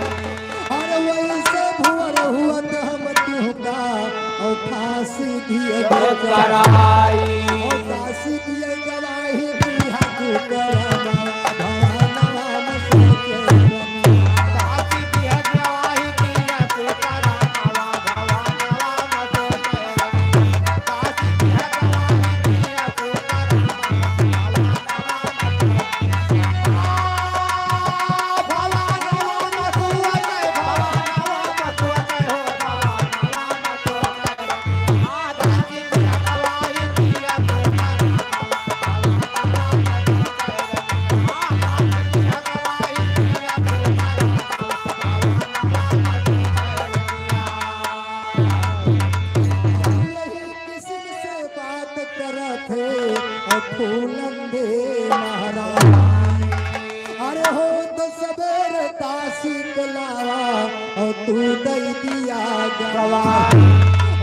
और वैसे भुवर हुआ तो हम तुहका और फांसी दिए कराई और फांसी दिए गवाही भी हाथ करना भवनवा म सोचे रनिया। किसी से बात करत थे और फूलन दे महाराज अरे हो तो सबेरे तासी लावा और तू दई दिया गवाह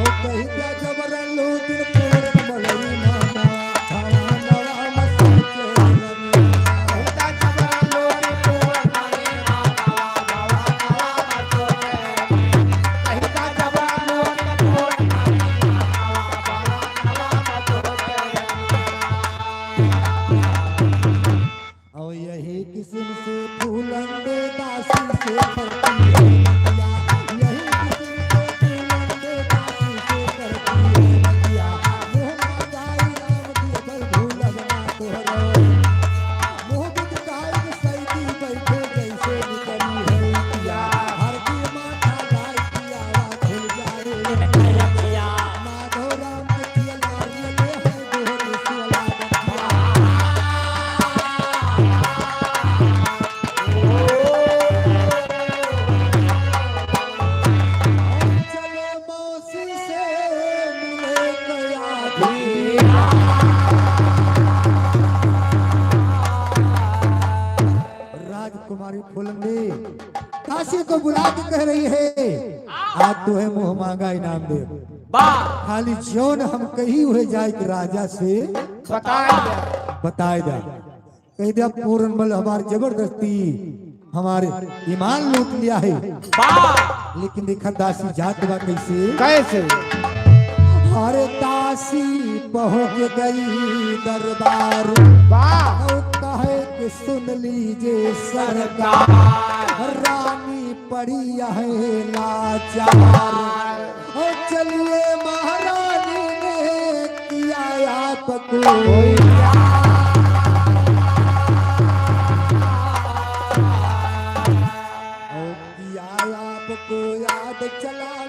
और कही क्या जबरन लो दिन पूरन मलई मामा भवनवा म सोचे रनिया। और यही किस्म से फूलन दे दासी से करती है बतिया। यही किस्म से फूलन दे दासी से करती है बतिया। मुँह मगाई राम दिए बल भूलब ना तोहरो मुँह बिदकाई सैदी बैठे जैसे निकली है पिया। हर की माथा लाई पियावा खुल जाए माधव राम के किया नारियल है दोहरी सुला बतिया। चले मौसी से मिले गया भी राजकुमारी फुलंदी काशी को बुला के कह रही है आज तो है मुँह मांगा इनाम दे खाली जौन हम कही हुए जाए कि राजा से बताए जा कह दिया पूरन बल हमारी जबरदस्ती हमारे ईमान लूट लिया है लेकिन देखा दासी जात बा कैसे कैसे अरे दासी पहुंच गई दरबार वाह और कहे कि सुन लीजिए सरकार रानी पड़ी है लाचार और चलिए महारानी ने किया आपको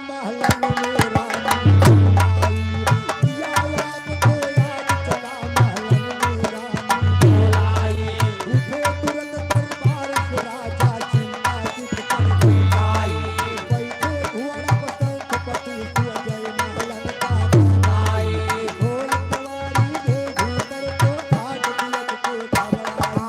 महलन में रानी बुलाई। या याद को याद चला महलन में रानी बुलाई। उठे तुरंत दरबार से राजा चिंता चित कर बुलाई। बैठे घोड़ा बसंत पति सुअजय महलन का बनाई। ढोल कवाली दे भीतर को भाग दियत के घबराई।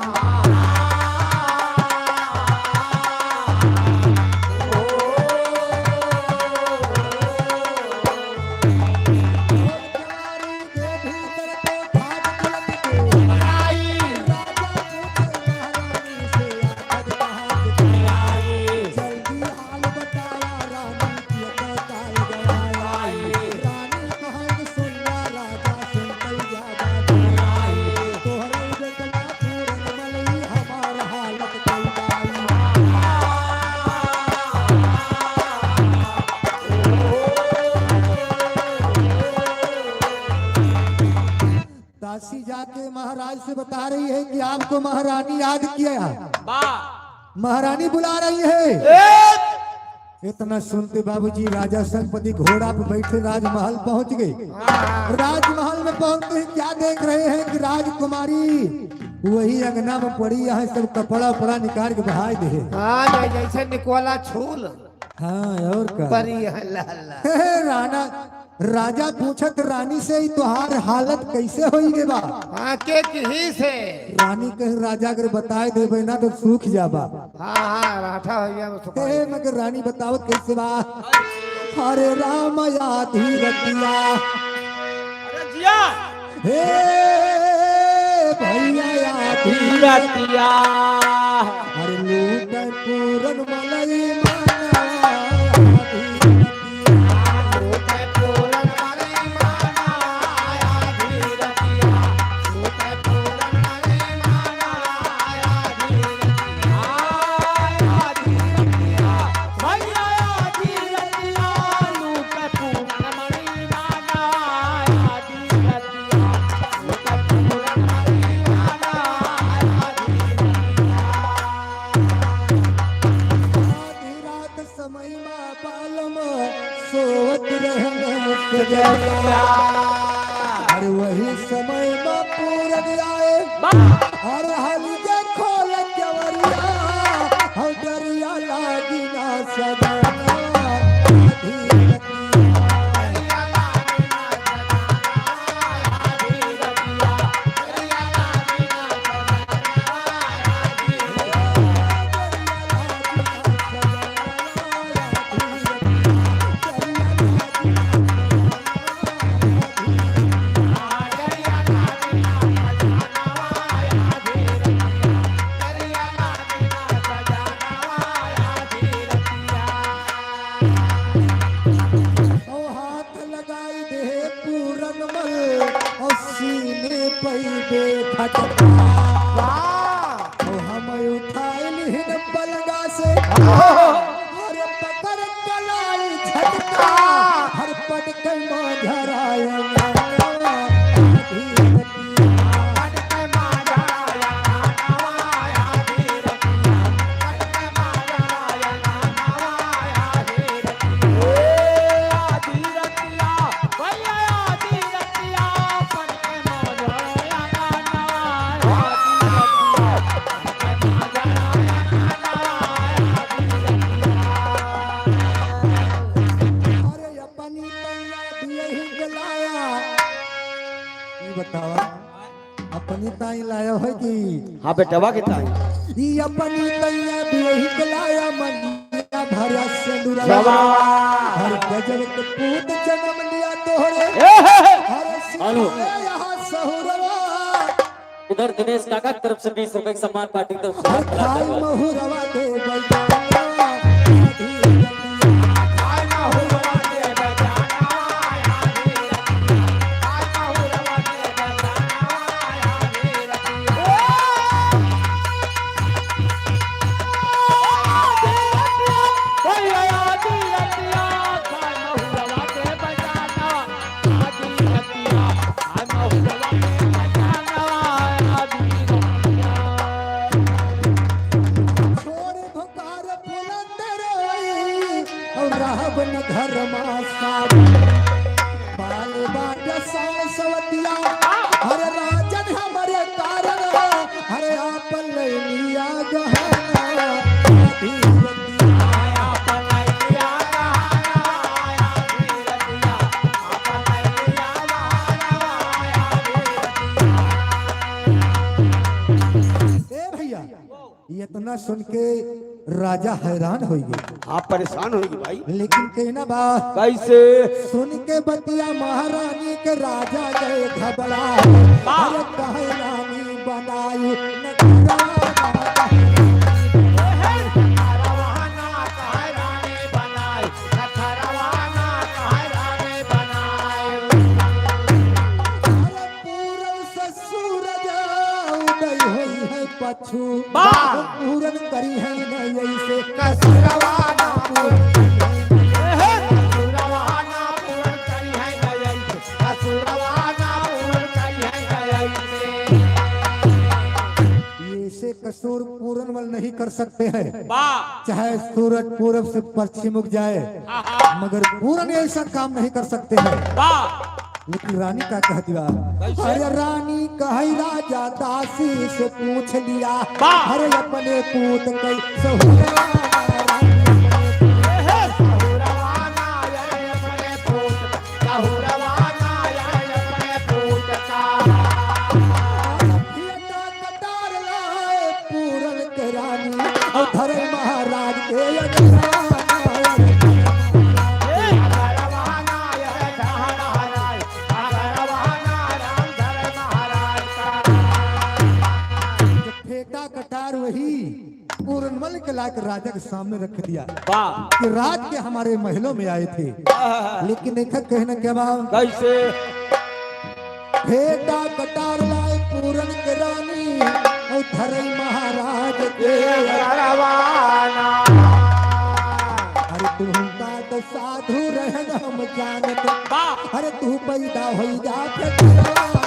दासी जाके महाराज से बता रही है कि आपको महारानी याद किया। महारानी बुला रही है। इतना सुनते बाबूजी राजा संपति घोड़ा पे बैठे राजमहल पहुंच गए। राजमहल में पहुंचते ही क्या देख रहे हैं कि राजकुमारी वही अंगना में पड़ी है, सब कपड़ा उपड़ा निकाल के बहा दे। हाँ नहीं, जैसे निकोला छूल हाँ और का परी है लाला। राणा राजा पूछत रानी से ही तुहार हालत कैसे होई गे बा। हाँ के ही से रानी कहे राजा अगर बताए देबे ना तो सूख जाबा। हाँ हाँ राठा हो गया उसको। हे मगर रानी बतावत कैसे बा। हरे राम आधी रतिया हे भैया आधी रतिया हरे लूट पूरन मलई माना आधी अरे वही समय में पूरन आए और हल के खोल केवरिया हम दरिया लागी ना सदाना हम उठाई पलगा से हर पकड़ कलाई झटका हर पट के माधराया बतावा अपनी ताई लाया है कि हाँ बेटवा के ताई ई अपनी तैया बियही गलाया मनिया भरा सिंदूर हर गजब के पूत जन्म लिया तोहरे हर सिंदूर यहाँ सहुरवा इधर दिनेश काका की तरफ से 20 रुपए की सम्मान पार्टी की तरफ हर से खाई महुरवा दे बजाना छोड़े भकार तमाशा बाल बाट सासवतिया हर राजन हमारे कारण हर आप ले लिया गहना ए भैया इतना सुन के राजा हैरान हो गए। आप परेशान होगी भाई। लेकिन कहना बा कैसे? सुन के बतिया महारानी के राजा गए घबरा अरे कहे रानी बनाई पछू पूरन करी है नहीं से कसरवाना ये कसूर पूरन वाल नहीं कर सकते हैं। चाहे सूरज पूरब से पश्चिम उग जाए मगर पूरन ऐसा काम नहीं कर सकते हैं। लेकिन रानी का कह दिया अरे रानी कही राजा दासी से पूछ लिया अरे अपने पूत कैसे पूरन के रानी धर्म महाराज के कटार वही पूरनमल के लाकर राजा के सामने रख दिया कि रात के हमारे महलों में आए थे। लेकिन एक कहना क्या बात कैसे? फेटा कटार लाए पूरन के रानी और धरई महाराज के रवाना। अरे तुमका तो साधु रहना हम जानत अरे तू पैदा हो जा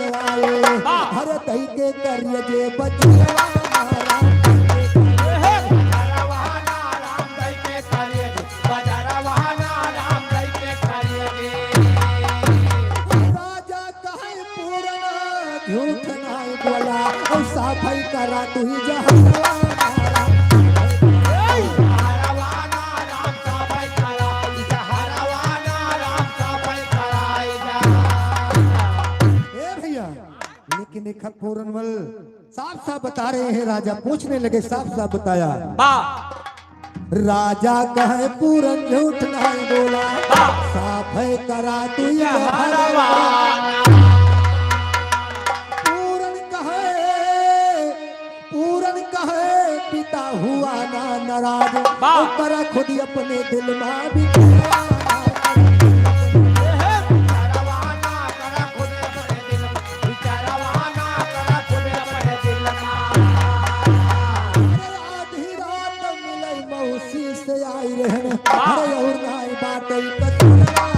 हर तई के करिए जे बचिया राजा कहे पूरन झूठ नहीं बोला और साफाई करा तू ही जहां लेकिन एक पूरनमल साफ साफ बता रहे हैं। राजा पूछने लगे साफ साफ बताया राजा कहे पूरन झूठ नहीं बोला साफ है करा तू पूरन कहे पिता हुआ ना नाराज करा खुद अपने दिल में भी अरे और नाई बात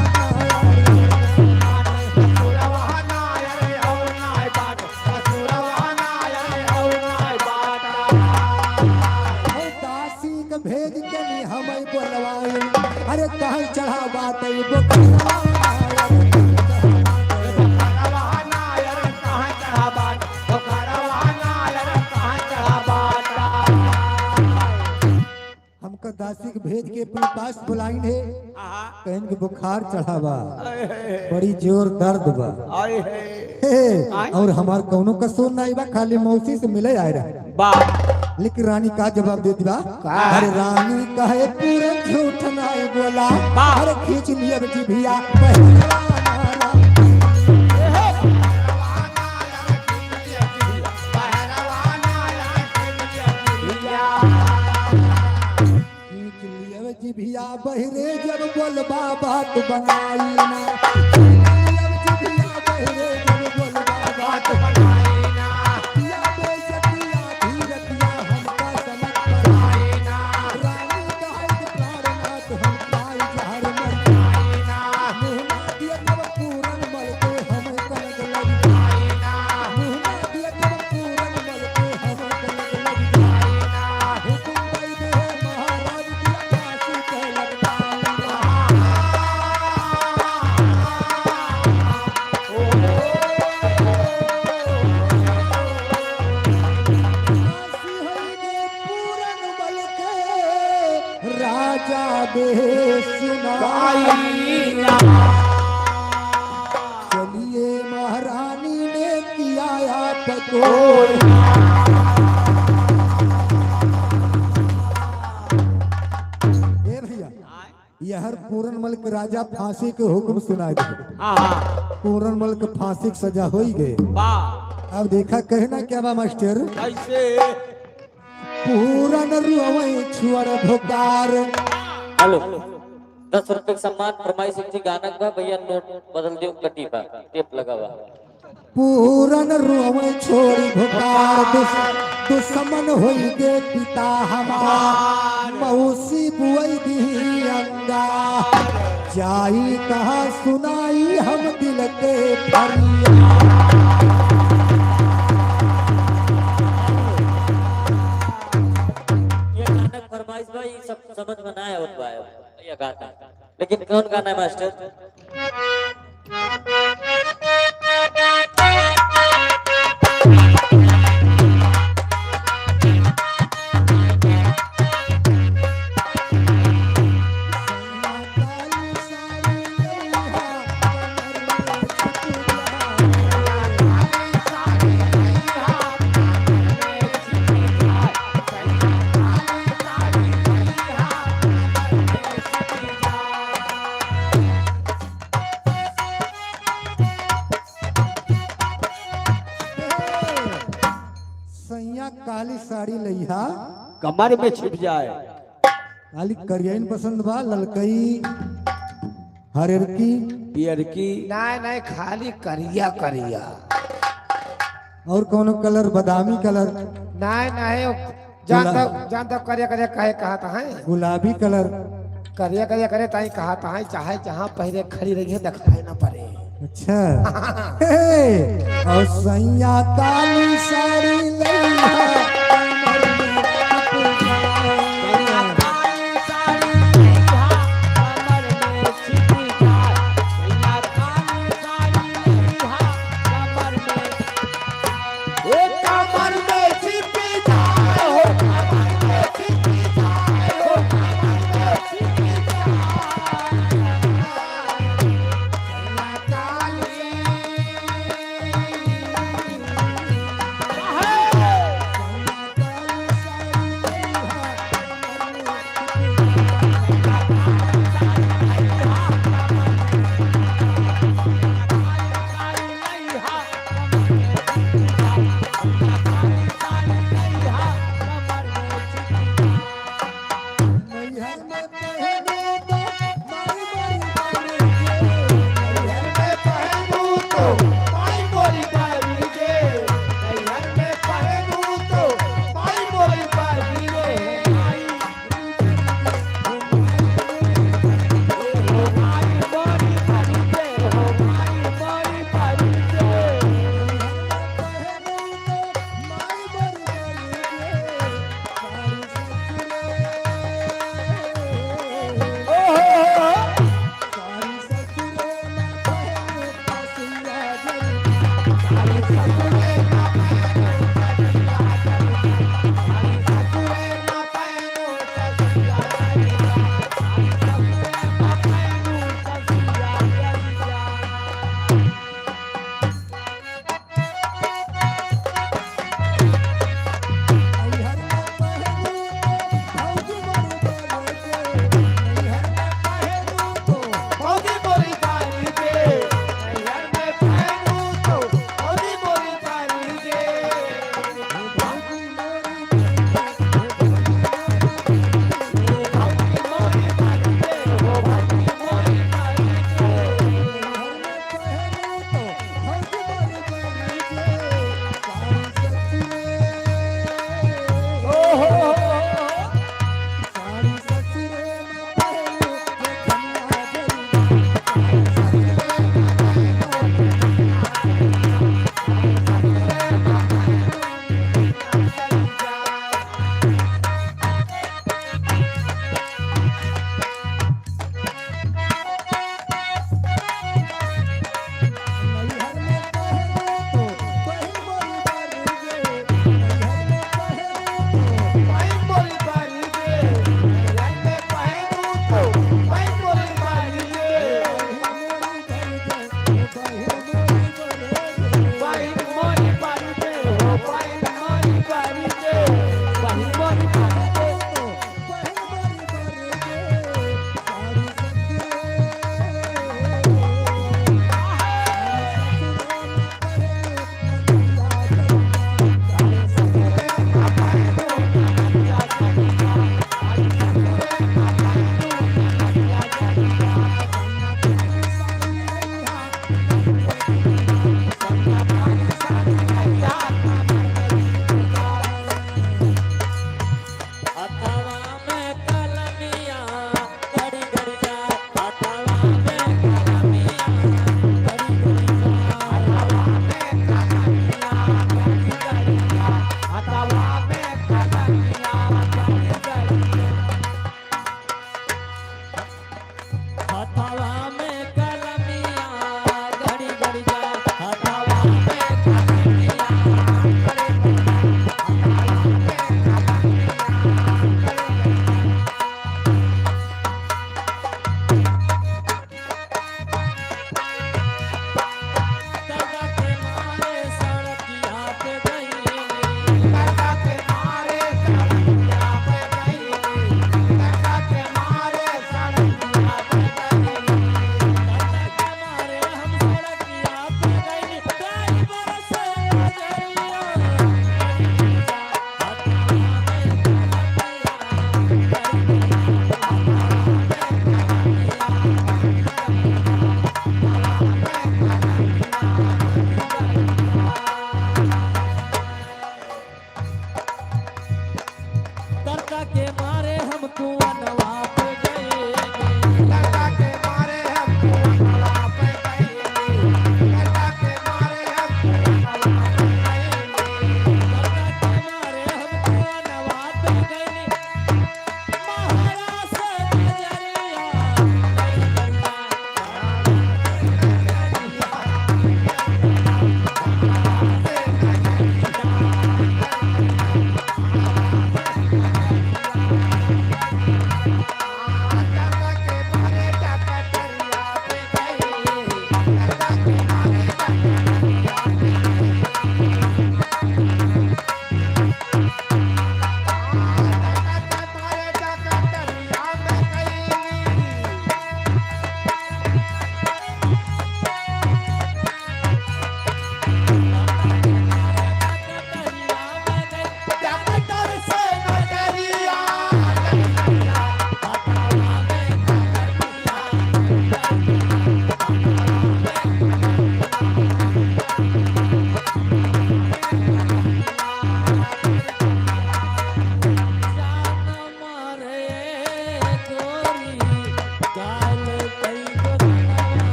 दासी के भेज के नहीं हमें बोलवाए अरे कहीं चढ़ा बात दासी के भेज के अपने पास बुलाई है कहन के बुखार चढ़ावा बड़ी जोर दर्द बा और हमार कौनो कसूर नहीं बा खाली मौसी से मिले आए रहे। लेकिन रानी का जवाब दे दिया अरे रानी कहे पूरे झूठ नहीं बोला अरे खींच लिया जिभिया जिभिया बहरे जब बोलबा बात बनाई ना जिभिया बहरे जब बोलबा बात बनाई ना या बेसतिया धीरतिया हमका समझ बनाई ना रानी कहे प्राणनाथ हम पाई जहर मर ना मुहम्मद ये नव पूरन कोई। ए भैया यह पूरन मल के राजा फांसी के हुक्म सुनाए गए। पूरन मल के फांसी की सजा हो ही गए। अब देखा कहना क्या बा मास्टर, कैसे पूरन रुआवै छुअर भोकार। हेलो 10 रुपए का सम्मान फरमाइश थी गाना का भैया नोट बदल दियो कटी बा टेप लगा हुआ पूरन रुआवै छोड़ी भोकार। दुश्मन होई गे पिता हमार, मौसी बुआई दी अंगा। जाई कहा सुनाई हम दिल के फरियाद। फरमाइश भाई सब समझ में ना आया होता है भैया गाना, लेकिन कौन गाना है मास्टर? सैया काली साड़ी लइहा, कमर में छिप जाए। काली करियन पसंद बा, ललकई हरियर की पियर की नहीं नहीं खाली करिया करिया। और कोनो कलर बादामी कलर, नहीं नहीं जानता करिया करिया कहे कहा था है। गुलाबी कलर। करिया करिया करे ताई कहा था है, चाहे जहाँ पहले खड़ी रही है दिखाई ना पड़े। अच्छा और सैया काली साड़ी लइहा, कमर में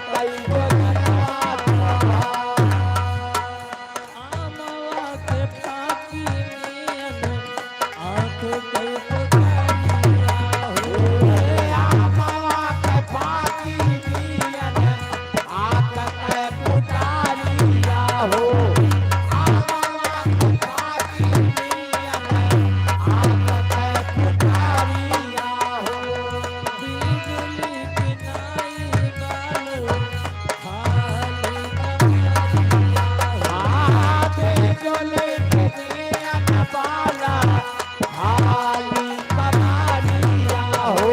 कई गोदनवा आमवा के पाकी नियन आँख कई पुकारिया हो आमवा के पाकी नियन आँख के पुकारिया हो आमवा के पाकी नियन आँख के पुकारिया हो बिजली बिनाई बाल खाली कमरिया हो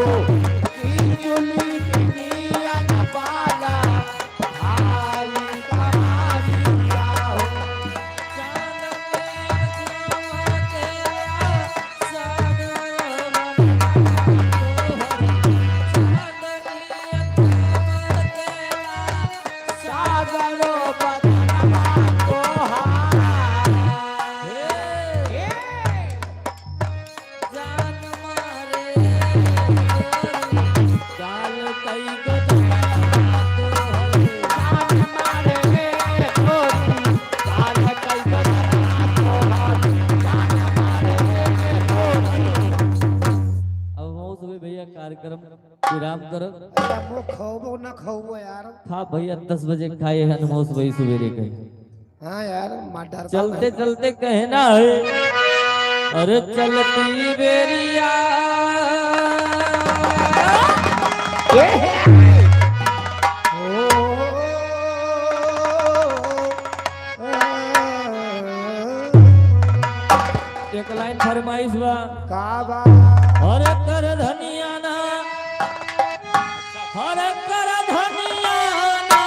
भैया कार्यक्रम विराम करो वो खाओ ना खाओ यार। खा भैया 10 बजे खाए हैं अनमोस भाई सवेरे कहे हाँ यार माडर चलते चलते कहना है अरे चलती बेरिया एक लाइन फरमाइश बा का बा अरे कर धनिया ना अरे कर धनिया ना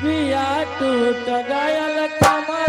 पिया टूट गयल कमर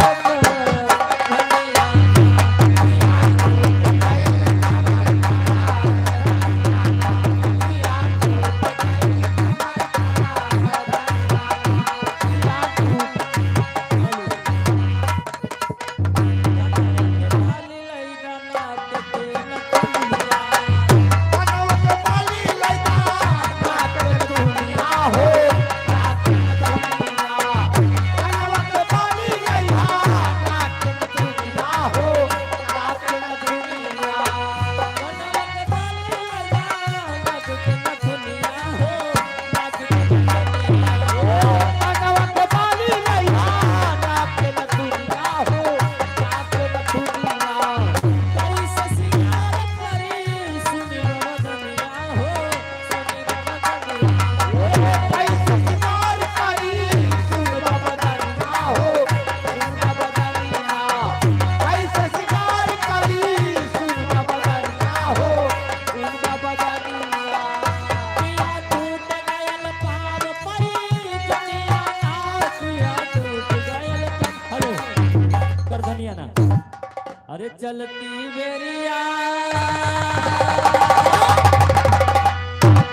कर धनिया अरे चलती बेरिया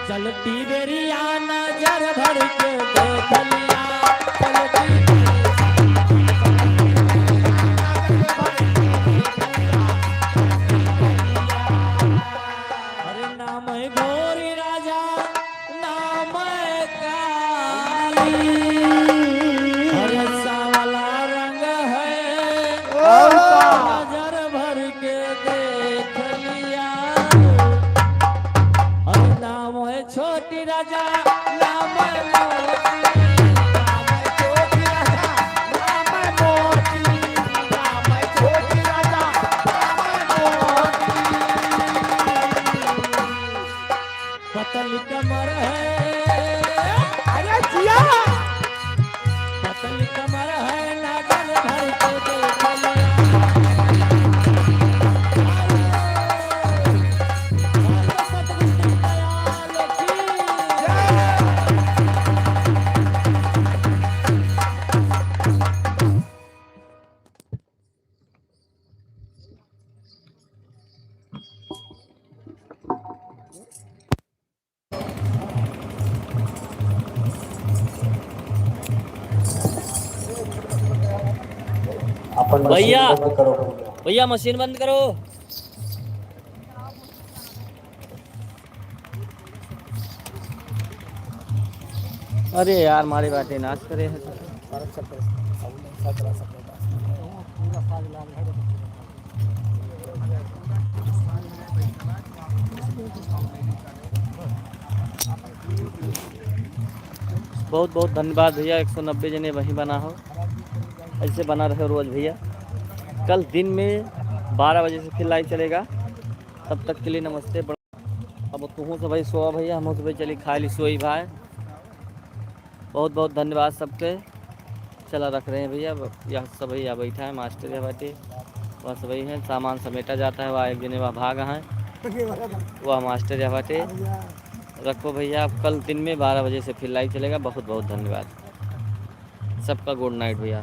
चलती बेरिया नजर भर के देख लिया चलती अरे नाम है गोरी राजा नाम है काली अरे सांवला रंग है नजर भर के देख लिया अरे नाम है छोटी राजा नाम है मोती नाम है छोटी राजा नाम है मोती नाम है छोटी राजा नाम है मोती पतली कमर है अरे जिया पतली कमर है नजर भर के देख लिया भैया भैया मशीन बंद करो। अरे यार हमारी बातें नाच करे हैं बहुत बहुत धन्यवाद भैया 190 जने वहीं बना हो ऐसे बना रहे रोज भैया कल दिन में 12 बजे से फिर लाइव चलेगा तब तक के लिए नमस्ते अब तुहूँ से भाई सोआ भैया हम से भाई चली खा ली सोई भाई बहुत बहुत धन्यवाद सबके चला रख रहे हैं भैया यह सब भैया बैठा है मास्टर है बैठे वह सब वही है सामान समेटा जाता है वह एक जने वह भाग हैं वह मास्टर है बैठे रखो भैया अब कल दिन में 12 बजे से फिर लाइव चलेगा बहुत बहुत धन्यवाद सबका गुड नाइट भैया।